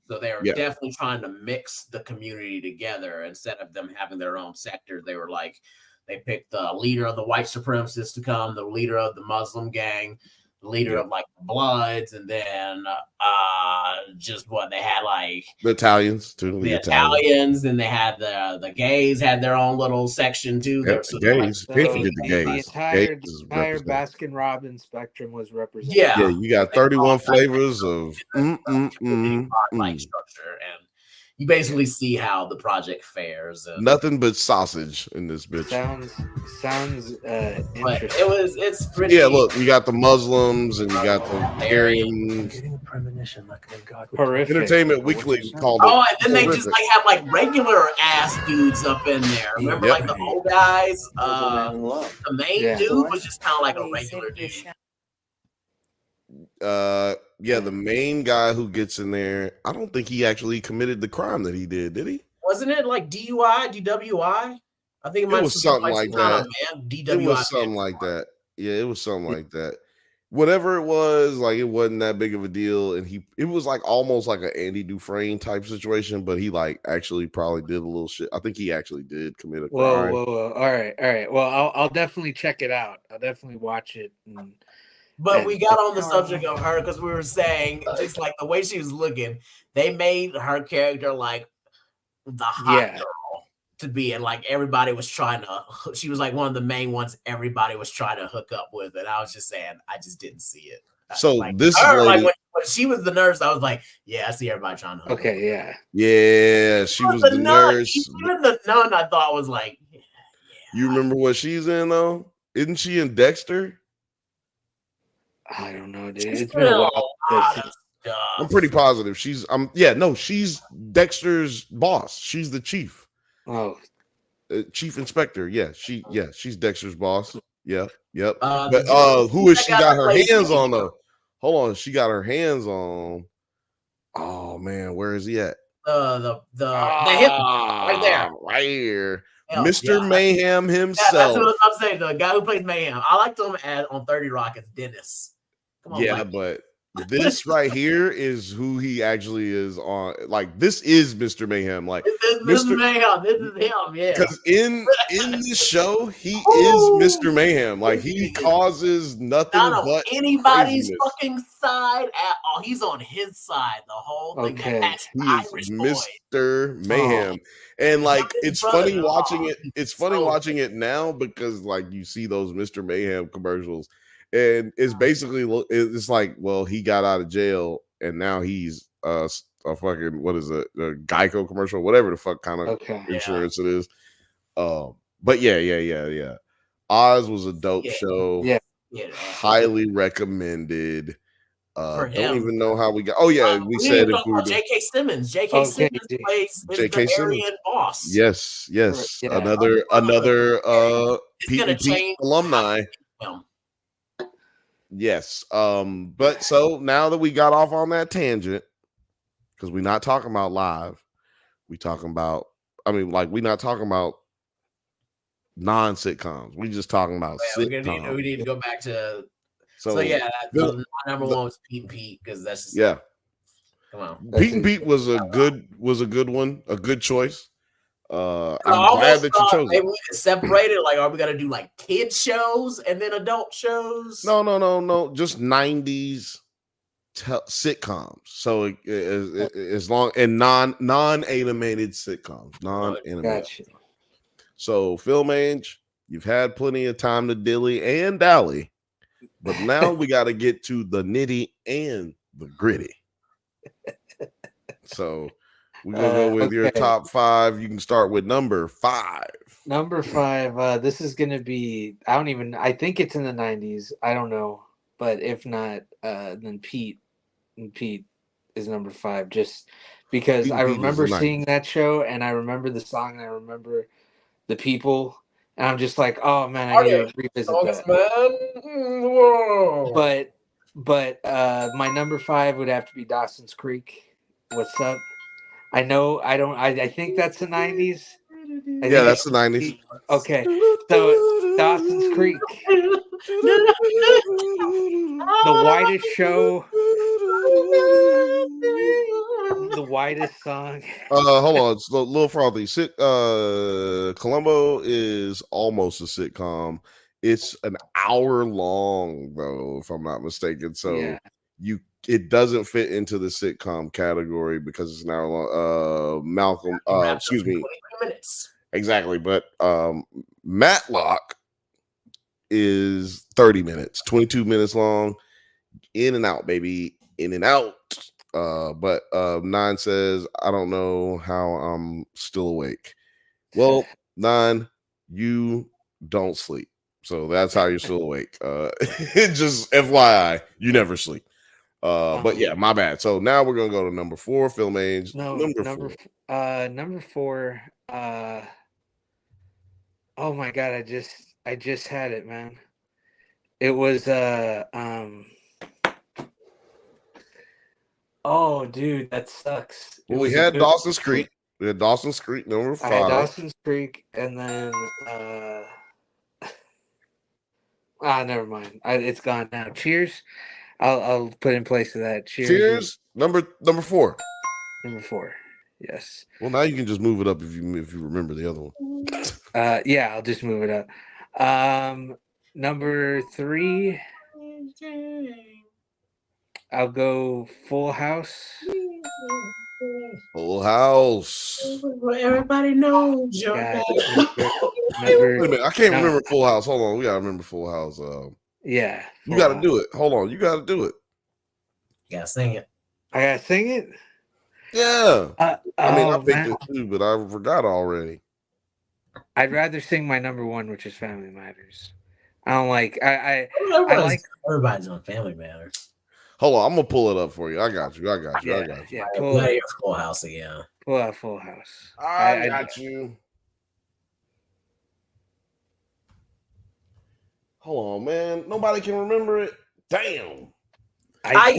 So they were definitely trying to mix the community together instead of them having their own sector. They were like, they picked the leader of the white supremacists to come, the leader of the Muslim gang, the leader of like the Bloods, and then just what they had like the Italians too. The Italians, and they had the gays had their own little section too. Yep, So gays. like, The entire Baskin Robbins spectrum was represented. Yeah, you got 31 flavors of structure, and you basically see how the project fares. Nothing but sausage in this bitch. Sounds interesting. It's pretty. Yeah, look, you got the Muslims and you got the Aryan. Premonition like a god. Horrific. Entertainment Weekly called it. And then they just like have like regular ass dudes up in there. Remember, like the old guys. The main dude was just kind of like a regular dude. The main guy who gets in there, I don't think he actually committed the crime that he did he? Wasn't it like DUI, DWI? I think it was something like that. DWI. It was something like that. Yeah, it was something like that. Whatever it was, like it wasn't that big of a deal, and it was like almost like an Andy Dufresne type situation, but he like actually probably did a little shit. I think he actually did commit a crime. Whoa. All right. Well, I'll definitely check it out. I'll definitely watch it. But we got on the subject of her because we were saying just like the way she was looking, they made her character like the hot girl to be, and like everybody was trying to. She was like one of the main ones everybody was trying to hook up with, and I was just saying I just didn't see it. So like, this her, lady, like when she was the nurse, I was like, yeah, I see everybody trying to hook up. Yeah, she was the nurse. Even the nun, I thought was like, you remember what she's in though? Isn't she in Dexter? I don't know, dude. It's been a while. I'm pretty positive she's she's Dexter's boss. She's the chief. Oh, chief inspector. She's Dexter's boss. Yep. The But who has she guy got that her plays hands Mayhem. on though? Hold on, she got her hands on. Oh man, where is he at? The him right there, right here. Him, Mr. Mayhem himself. That's what I'm saying. The guy who plays Mayhem. I liked him on 30 Rock as Dennis. Come on, Mike. But this right here is who he actually is on. Like, this is Mr. Mayhem. Like, this is Mayhem. This is him. Yeah. Because in this show, he is Mr. Mayhem. Like, he causes nothing not on but anybody's craziness. fucking side at all. He's on his side the whole thing. Okay. That's He Irish is boy. Mr. Mayhem. And like it's funny brother-in-law. watching it. It's funny watching it now because like you see those Mr. Mayhem commercials, and it's basically it's like, well, he got out of jail and now he's a fucking what is it, a Geico commercial, whatever the fuck kind of insurance it is. But yeah. Oz was a dope show. Yeah. Highly recommended. For Don't him. even know how we got. Oh yeah, we said if we were J.K. Simmons. J.K. Simmons plays J.K. the Simmons. Aryan boss. Yes. Yeah. Another Pete gonna and Pete change alumni. him. Yes. But so now that we got off on that tangent, because we're not talking about live, we're not talking about non-sitcoms. We just talking about sitcoms. We need to go back to. So my number one was Pete and Pete because that's just come on. Pete and Pete was a good one, a good choice. I'm almost glad that you chose maybe it. we could separate it. Like, are we gonna do like kid shows and then adult shows? No. Just 90s sitcoms. So as long and non-animated sitcoms, non-animated. Gotcha. So Film Age, you've had plenty of time to dilly and dally. But now we got to get to the nitty and the gritty. So we're going to go with your top 5. You can start with number 5. Number 5. This is going to be, I think it's in the 90s. I don't know. But if not, then Pete. And Pete is number 5. Just because I remember seeing that show and I remember the song and I remember the people. And I'm just like, oh man, I need to revisit that. Whoa. But my number 5 would have to be Dawson's Creek. What's up? I know I think that's the 90s. Yeah, that's the 90s. Okay. So Dawson's Creek. The widest show. The widest song. Hold on, it's a little frothy. Columbo is almost a sitcom. It's an hour long though, if I'm not mistaken. So it doesn't fit into the sitcom category because it's an hour long. Malcolm, excuse me. 20 minutes. Exactly, but Matlock is 30 minutes, 22 minutes long. In and out, baby. In and out. But 9 says, I don't know how I'm still awake. Well, 9, you don't sleep. So that's how you're still awake. Just FYI, you never sleep. But yeah, my bad. So now we're gonna go to number 4, Film Age. Number 4. Oh my god, I just had it, man. It was oh dude, that sucks. Well, we had Dawson's Creek. We had Dawson's Creek number 5. I had Dawson's Creek, and then never mind. It's gone now. Cheers. I'll put in place of that. Cheers. Number 4. Number 4. Yes. Well, now you can just move it up if you remember the other one. Yeah, I'll just move it up. Number 3. I'll go Full House. Full House. Everybody knows your Wait a minute, I can't remember Full House. Hold on, we gotta remember Full House. Yeah, you gotta do it. Hold on, you gotta do it. You gotta sing it. I gotta sing it. Yeah. I mean, I picked man. it too, but I forgot already. I'd rather sing my number 1, which is Family Matters. I don't like. I like everybody's on Family Matters. Hold on, I'm gonna pull it up for you. I got you. Yeah, Full House again. Pull out Full House. I got you. Hold on, man. Nobody can remember it. Damn. I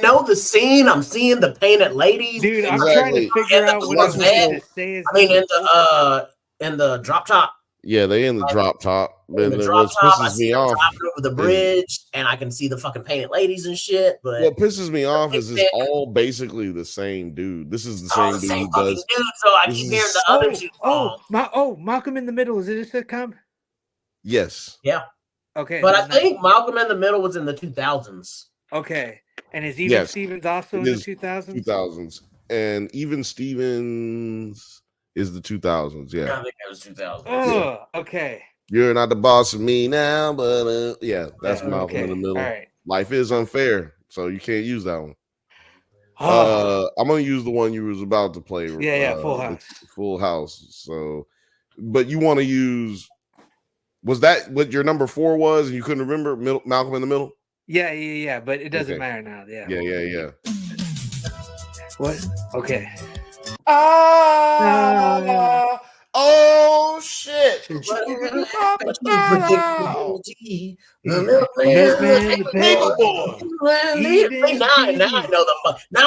know the scene. I'm seeing the painted ladies. Dude, I'm trying to figure out what I wanted to say. In the drop top. Yeah, they in the drop top. In the drop top, I see them dropping over the bridge, and I can see the fucking painted ladies and shit. But what pisses me off is it's all basically the same dude. This is the same dude who does. Dude, so I keep hearing the other two songs. Malcolm in the Middle. Is it a sitcom? Yes. Yeah. Okay. But I think Malcolm in the Middle was in the 2000s. Okay. And is Even Stevens also in the 2000s? 2000s. And Even Stevens is the 2000s. Yeah. I think it was 2000s. Oh, okay. You're not the boss of me now, but yeah, that's Malcolm in the Middle. All right. Life is unfair, so you can't use that one. I'm gonna use the one you was about to play. Full House. Full House. So, but you want to use? Was that what your number 4 was? And you couldn't remember Malcolm in the Middle? Yeah. But it doesn't matter now. Yeah. What? Okay. Oh shit! The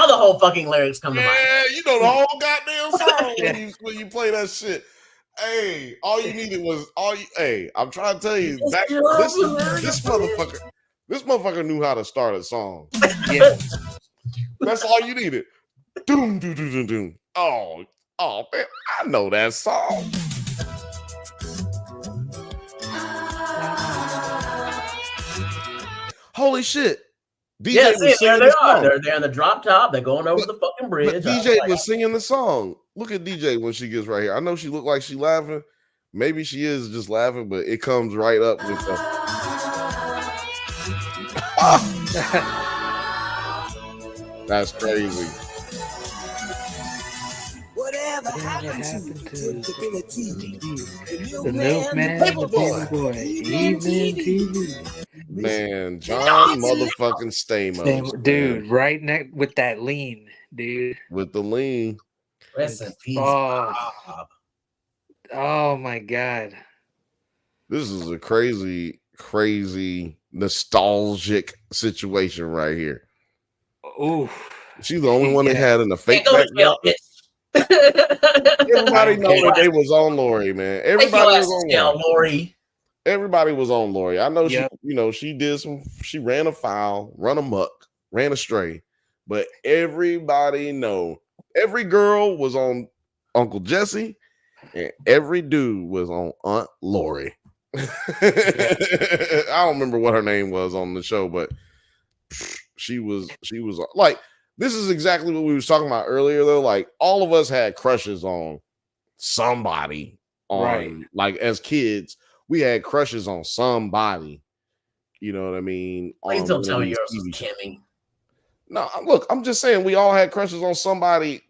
whole fucking lyrics come to mind. Yeah, you know the whole goddamn song when you play that shit. Hey, all you needed was I'm trying to tell you this motherfucker knew how to start a song. Yeah. That's all you needed. Doom, doom, doom, doom, doom. Oh man, I know that song. Holy shit. DJ was singing the song. They're in the drop top. They're going over the fucking bridge. DJ was singing the song. Look at DJ when she gets right here. I know she looked like she laughing. Maybe she is just laughing, but it comes right up with the. That's crazy. Whatever happened to the milkman, the baby boy, evening TV. Man, John motherfucking Stamos. Dude, right next with that lean, dude. With the lean. Rest in peace. Oh my God. This is a crazy, nostalgic situation right here. Oof. She's the only one that had in the fake background. Everybody know that they was on Lori, man. Everybody was on Lori. Everybody was on Lori. I know she did she ran afoul, run amok, ran astray. But everybody know every girl was on Uncle Jesse and every dude was on Aunt Lori. I don't remember what her name was on the show, but she was like, this is exactly what we was talking about earlier, though. Like, all of us had crushes on somebody. Like, as kids, we had crushes on somebody. You know what I mean? Please don't tell me yours was Kimmy. No, look, I'm just saying we all had crushes on somebody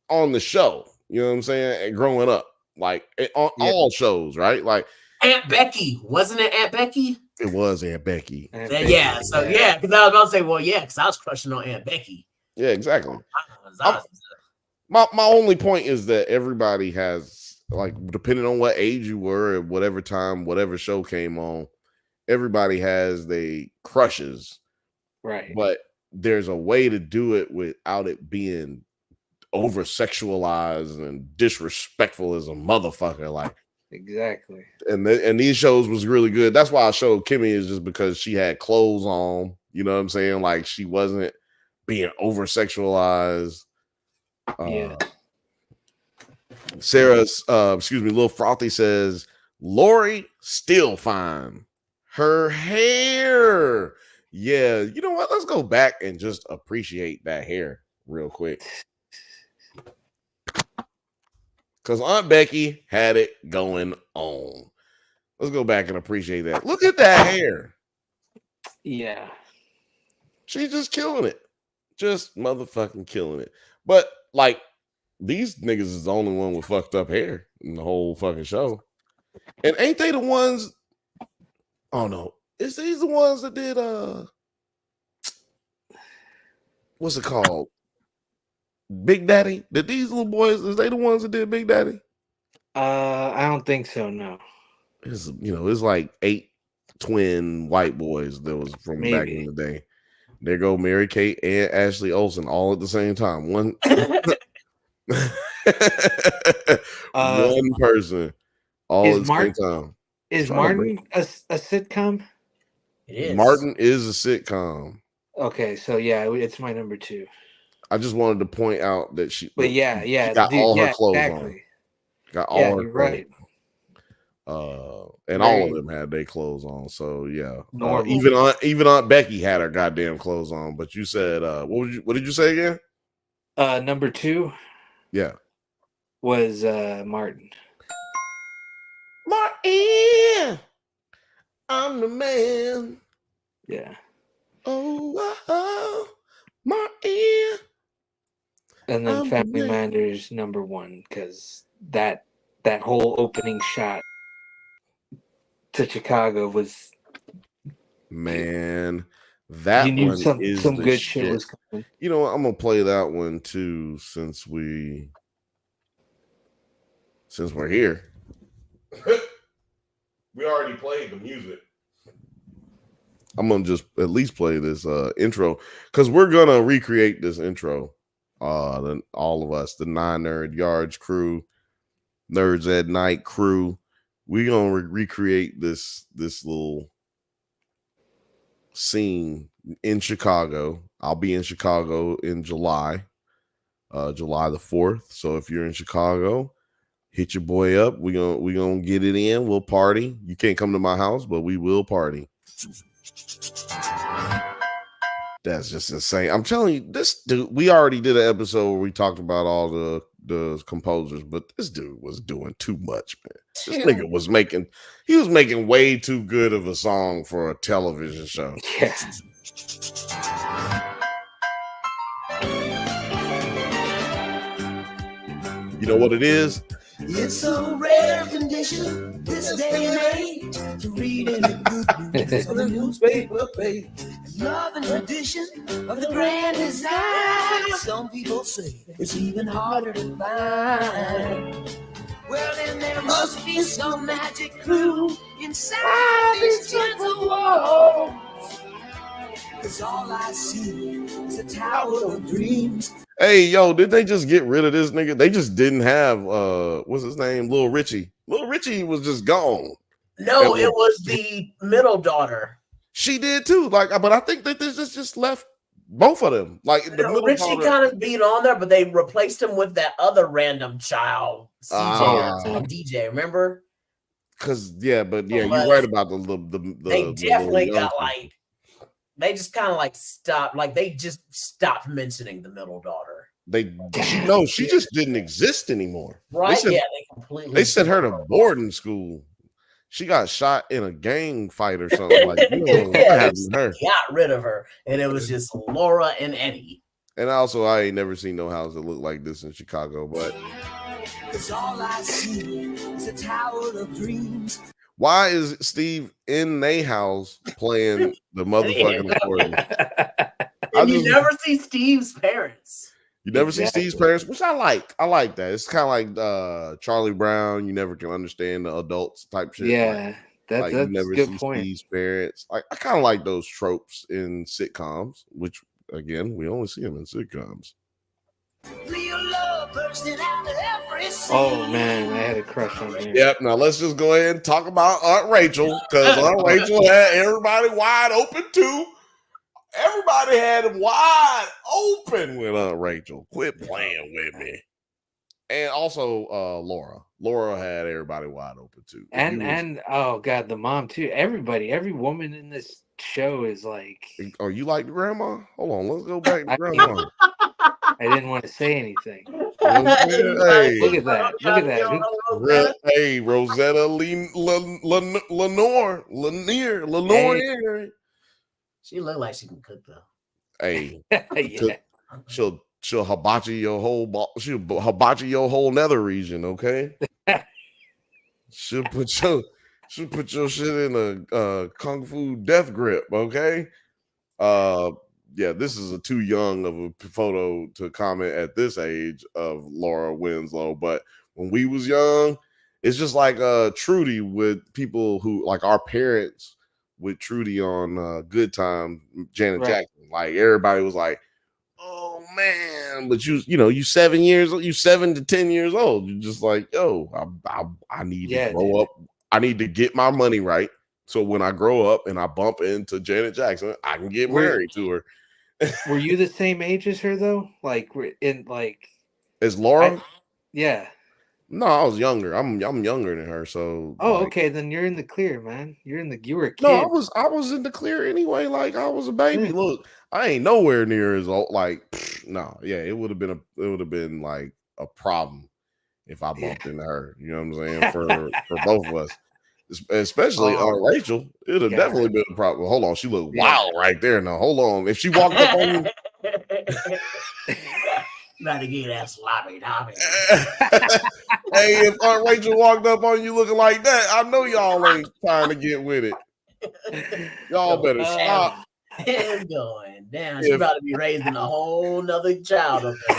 on the show. You know what I'm saying? And growing up, like on all shows, right? Like Aunt Becky, wasn't it Aunt Becky? It was Aunt Becky. Because I was about to say, because I was crushing on Aunt Becky. Yeah, exactly. My only point is that everybody has, like, depending on what age you were at whatever time, whatever show came on, everybody has their crushes. Right. But there's a way to do it without it being over sexualized and disrespectful as a motherfucker. Like, exactly. And these shows was really good. That's why I showed Kimmy, is just because she had clothes on. You know what I'm saying? Like, she wasn't being over sexualized. Sarah's Lil Frothy says Lori still fine. Her hair. Yeah, you know what? Let's go back and just appreciate that hair real quick. Because Aunt Becky had it going on. Let's go back and appreciate that. Look at that hair. Yeah. She's just killing it. Just motherfucking killing it. But, like, these niggas is the only one with fucked up hair in the whole fucking show. And ain't they the ones? Oh, no. Is these the ones that did, what's it called? Big Daddy? Did these little boys, is they the ones that did Big Daddy? I don't think so. No, It's like 8 twin white boys that was from back in maybe. the day. There go Mary Kate and Ashley Olsen all at the same time. One person all at the same time. Is Martin a sitcom? It is. Martin is a sitcom. Okay, so yeah, it's my number 2. I just wanted to point out that she got all her clothes on. Got all her you're clothes. right. And all of them had their clothes on. So yeah. Normal. Even Aunt Becky had her goddamn clothes on. But you said what did you say again? Number 2 was Martin. Martin, I'm the man. Yeah. Oh, Martin. And then Family Matters number 1, because that whole opening shot to Chicago was, man, that you knew one is some the good shit. shit was coming. You know what? I'm gonna play that one too since we're here. We already played the music. I'm gonna just at least play this intro because we're gonna recreate this intro. Then all of us, the 9 Nerd Yards crew, Nerds at Night crew, we're gonna recreate this little scene in Chicago. I'll be in Chicago in July, July the 4th. So if you're in Chicago, hit your boy up. We gonna get it in. We'll party. You can't come to my house, but we will party. That's just insane. I'm telling you, this dude, we already did an episode where we talked about all the composers, but this dude was doing too much, man. This nigga was making way too good of a song for a television show. Yeah. You know what it is? It's a rare condition this day and age to read any good news on the newspaper page. Love and tradition of the grand design. Some people say it's even harder to find. Well, then there must be some magic clue inside these gentle walls. 'Cause all I see is a tower of dreams. Hey, yo, did they just get rid of this nigga? They just didn't have what's his name? Lil Richie. Lil Richie was just gone. No, it was the middle daughter. She did too. Like, but I think that this just left both of them. Like the middle Richie daughter, kind of beat on there, but they replaced him with that other random child, CJ or DJ. Remember? Because you're right about the they definitely got like. They just kind of like stopped, like they just stopped mentioning the middle daughter. She just didn't exist anymore. Right? They completely. They sent her to boarding school. She got shot in a gang fight or something. Like, what happened to her? Got rid of her, and it was just Laura and Eddie. And also, I ain't never seen no house that look like this in Chicago, but. Cause all I see is a tower of dreams. Why is Steve in their house playing the motherfucking accordion? And you never see Steve's parents. You never see Steve's parents, which I like. I like that. It's kind of like Charlie Brown. You never can understand the adults type shit. Yeah, that's you never a good see point. Steve's parents. I kind of like those tropes in sitcoms, which again we only see them in sitcoms. Oh man, I had a crush on her. Yep. Now let's just go ahead and talk about Aunt Rachel, because Aunt Rachel had everybody wide open too. Everybody had them wide open with Aunt Rachel. Quit playing with me. And also Laura. Laura had everybody wide open too. And oh god, the mom too. Every woman in this show is like. Oh, you like the grandma? Hold on, let's go back to grandma. I didn't want to say anything. Hey, look at that! Look at that! Hey, Rosetta Lenore. Hey. She look like she can cook though. Hey, yeah. She'll hibachi your whole nether region. Okay. she'll put your shit in a kung fu death grip. Okay. yeah, this is a too young of a photo to comment at this age of Laura Winslow. But when we was young, it's just like Trudy with people who like our parents with Trudy on Good Time, Janet Right. Jackson. Like everybody was like, "Oh man!" But you 7 years, you 7 to 10 years old. You're just like, "Yo, I need to grow up. I need to get my money right." So when I grow up and I bump into Janet Jackson, I can get married to her. Were you the same age as her though? Like in like As Laura? yeah. No, I was younger. I'm younger than her. So Oh, okay. Then you're in the clear, man. You were a no, kid. I was in the clear anyway. Like I was a baby. Look, I ain't nowhere near as old. Like no, yeah, it would have been like a problem if I bumped into her. You know what I'm saying? For both of us. Especially Rachel, it'd have definitely been a problem. Hold on, she looked wild right there. Now, hold on. If she walked up on you, about to get that sloppy toppy. hey, if Aunt Rachel walked up on you looking like that, I know y'all ain't trying to get with it. Y'all better stop. It's going down. She's about to be raising a whole nother child up there.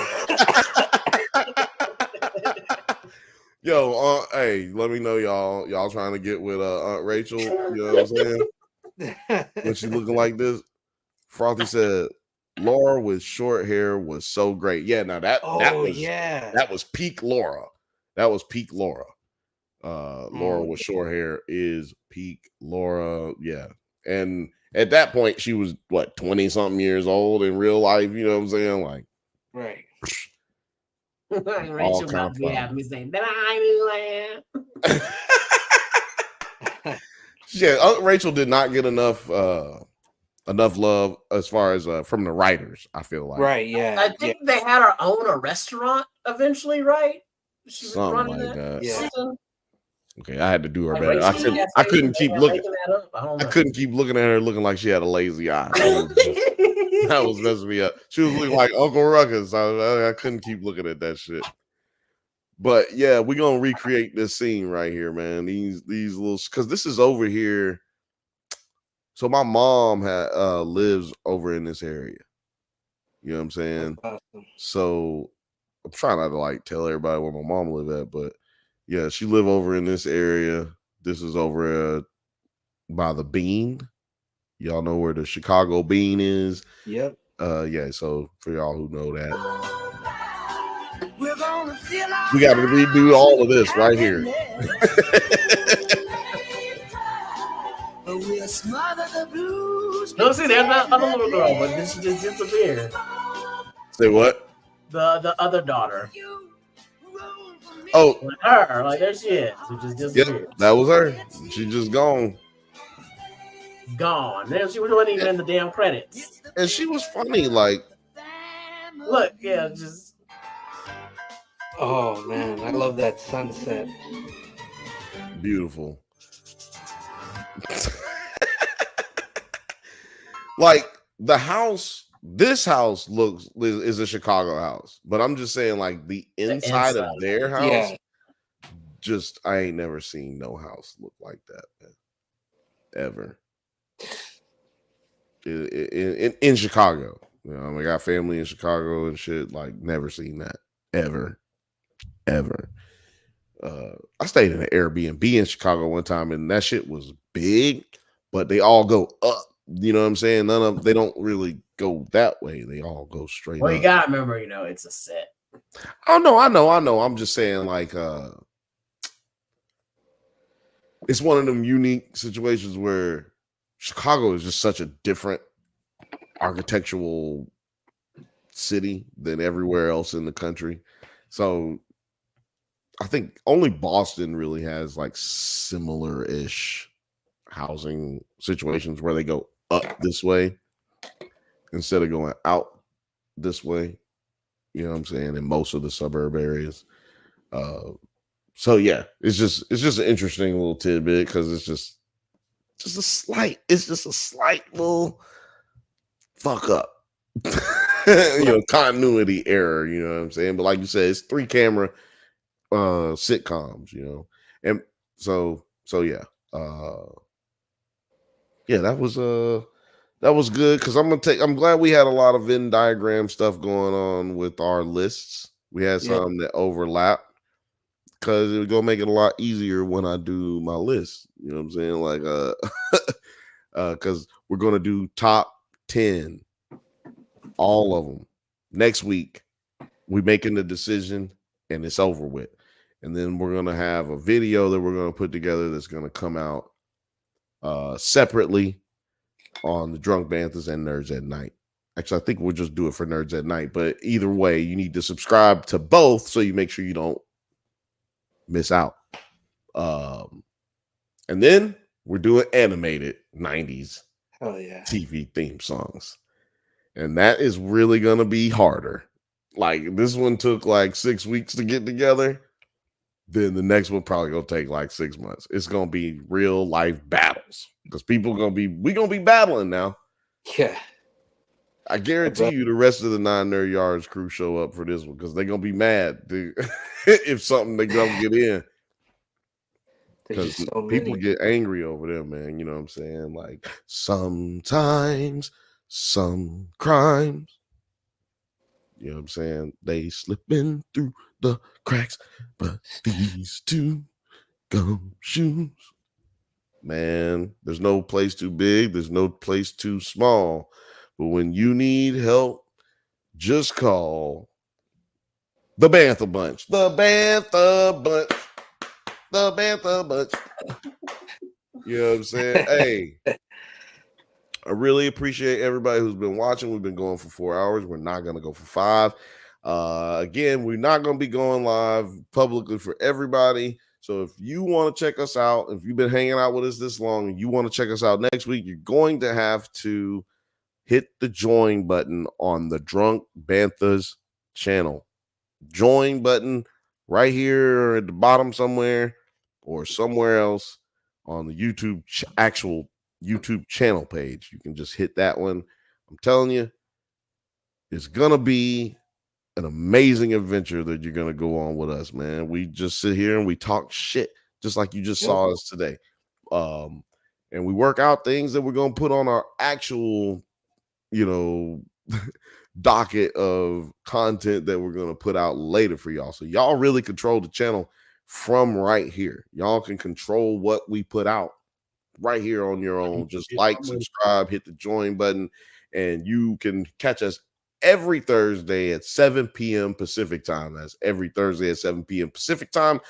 Yo, hey, let me know y'all trying to get with Aunt Rachel. You know what I'm saying? When she looking like this, Frothy said, Laura with short hair was so great. Yeah, now that was peak Laura. That was peak Laura. Laura with short hair is peak Laura. Yeah. And at that point, she was what, 20-something years old in real life, you know what I'm saying? Like, right. Rachel about to be having me saying that I knew. Yeah, Aunt Rachel did not get enough love as far as from the writers, I feel like. Right, yeah. I think they had her own a restaurant eventually, right? She was Something running like that. Yeah. Something. Okay, I had to do her Like better. I couldn't keep looking. I couldn't keep looking at her looking like she had a lazy eye. That was messing me up. She was looking like Uncle Ruckus. I couldn't keep looking at that shit. But yeah, we're gonna recreate this scene right here, man. These little, because this is over here. So my mom lives over in this area. You know what I'm saying? Awesome. So I'm trying not to like tell everybody where my mom live at, but yeah, she live over in this area. This is over by the Bean. Y'all know where the Chicago Bean is. Yep. Yeah. So for y'all who know that, we got to redo all of this right here. No, see, there's that other little girl, but then she just disappeared. Say what? The other daughter. Oh, with her, like there she is. She just disappeared. Yep, that was her. She just gone. Gone. Then she wasn't even in the damn credits. And she was funny, like. Look, yeah, just. Oh man, I love that sunset. Beautiful. Like the house, this house is a Chicago house, but I'm just saying, like the inside of their house, just I ain't never seen no house look like that, man. Ever. In Chicago, you know, I got family in Chicago and shit. Like, never seen that ever. I stayed in an Airbnb in Chicago one time, and that shit was big, but they all go up. You know what I'm saying? They don't really go that way. They all go straight Well, up. you gotta remember, it's a set. Oh no, I know. I'm just saying, like, it's one of them unique situations where Chicago is just such a different architectural city than everywhere else in the country. So I think only Boston really has like similar-ish housing situations where they go up this way instead of going out this way. You know what I'm saying? In most of the suburb areas. So yeah, it's just an interesting little tidbit because it's just a slight little fuck up. Continuity error, you know what I'm saying? But like you said, it's 3-camera sitcoms, and so yeah. Yeah, that was That was good because I'm glad we had a lot of Venn diagram stuff going on with our lists. We had some that overlap because it was gonna make it a lot easier when I do my list. You know what I'm saying? Like because we're gonna do top 10, all of them. Next week, we're making the decision and it's over with. And then we're gonna have a video that we're gonna put together that's gonna come out separately on the Drunk Banthas and Nerds at Night. Actually, I think we'll just do it for Nerds at Night. But either way, you need to subscribe to both so you make sure you don't miss out. And then we're doing animated 90s TV theme songs. And that is really going to be harder. Like this one took like 6 weeks to get together. Then the next one probably going to take like 6 months. It's going to be real life battles because we're going to be battling now. Yeah. I guarantee you the rest of the 9 Nerd Yards crew show up for this one because they're going to be mad if something they don't get in. Because people get angry over them, man. You know what I'm saying? Like sometimes some crimes, you know what I'm saying? They slipping through the cracks, but these two gumshoes, man, there's no place too big. There's no place too small. But when you need help, just call the Bantha Bunch. The Bantha Bunch. The Bantha Bunch. You know what I'm saying? Hey, I really appreciate everybody who's been watching. We've been going for 4 hours. We're not going to go for 5. Again, we're not going to be going live publicly for everybody. So if you want to check us out, if you've been hanging out with us this long and you want to check us out next week, you're going to have to hit the join button on the Drunk Banthas channel. Join button right here at the bottom somewhere or somewhere else on the YouTube actual YouTube channel page. You can just hit that one. I'm telling you, it's gonna be an amazing adventure that you're gonna go on with us, man. We just sit here and we talk shit just like you just saw us today. And we work out things that we're gonna put on our actual, you know, docket of content that we're going to put out later for y'all. So y'all really control the channel from right here. Y'all can control what we put out right here on your own. Just like, subscribe, hit the join button, and you can catch us every Thursday at 7 p.m. Pacific time. That's every Thursday at 7 p.m. Pacific time.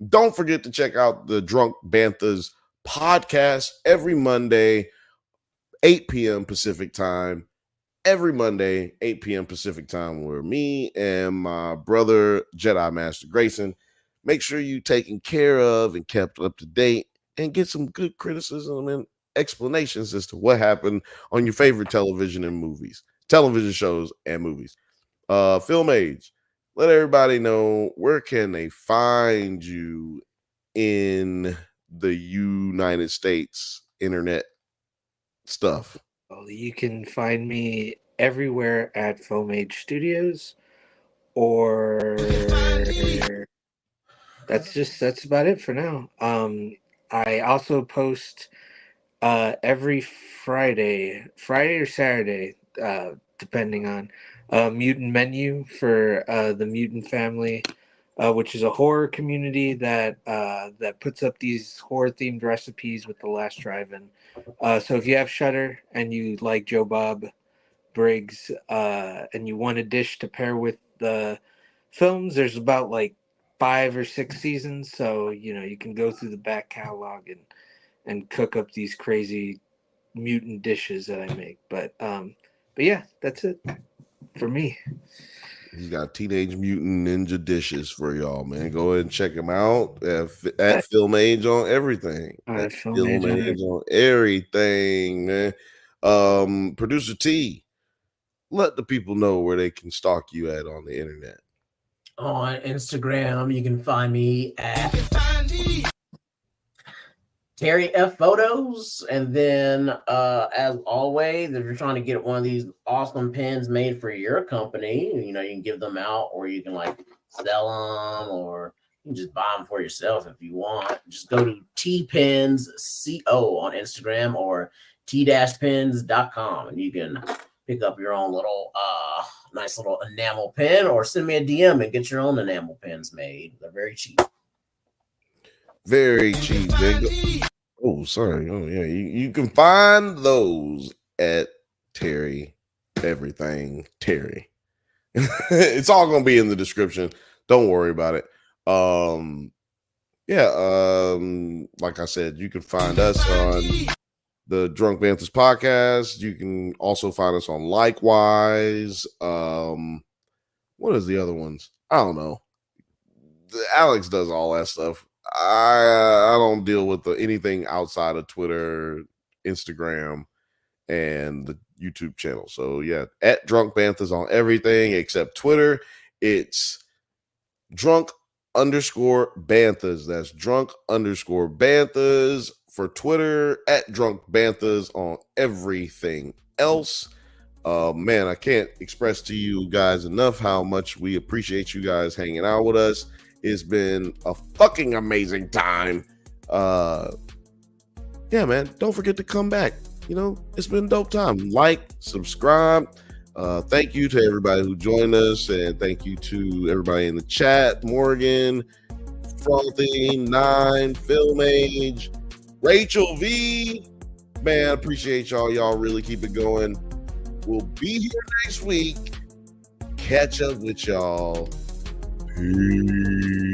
Don't forget to check out the Drunk Banthas podcast every Monday, 8 p.m. Pacific time. Every Monday, 8 p.m. Pacific time, where me and my brother, Jedi Master Grayson, make sure you taken care of and kept up to date and get some good criticism and explanations as to what happened on your favorite television shows and movies. Film Age, let everybody know where can they find you in the United States internet stuff. Well, you can find me everywhere at Foam Age Studios, or that's about it for now. I also post every Friday or Saturday, depending on Mutant Menu for the Mutant Family, which is a horror community that puts up these horror themed recipes with the last drive-in. So if you have Shudder and you like Joe Bob Briggs, and you want a dish to pair with the films, there's about like 5 or 6 seasons, so you can go through the back catalog and cook up these crazy mutant dishes that I make. But yeah, that's it for me. He's got Teenage Mutant Ninja dishes for y'all, man. Go ahead and check him out at Film Age on everything. At Film Age on everything, man. Producer T, let the people know where they can stalk you at on the internet. On Instagram, you can find me at Terry F Photos. And then as always, if you're trying to get one of these awesome pins made for your company, you can give them out, or you can like sell them, or you can just buy them for yourself if you want. Just go to TPins CO on Instagram, or t-pens.com, and you can pick up your own little nice little enamel pen, or send me a DM and get your own enamel pens made. They're very cheap. Very cheap. Oh, sorry. Oh, yeah. You can find those at Terry Everything Terry. It's all gonna be in the description. Don't worry about it. Like I said, you can find us on the Drunk Banthas podcast. You can also find us on Likewise. What is the other ones? I don't know. Alex does all that stuff. I don't deal with anything outside of Twitter, Instagram, and the YouTube channel. So yeah, at Drunk Banthas on everything except Twitter. It's drunk_Banthas. That's drunk_Banthas for Twitter, at Drunk Banthas on everything else. Man, I can't express to you guys enough how much we appreciate you guys hanging out with us. It's been a fucking amazing time. Yeah, man, don't forget to come back. You know, it's been a dope time. Like, subscribe. Thank you to everybody who joined us, and thank you to everybody in the chat. Morgan, Frothy, 9, Film Age, Rachel V. Man, I appreciate y'all. Y'all really keep it going. We'll be here next week. Catch up with y'all. Peace.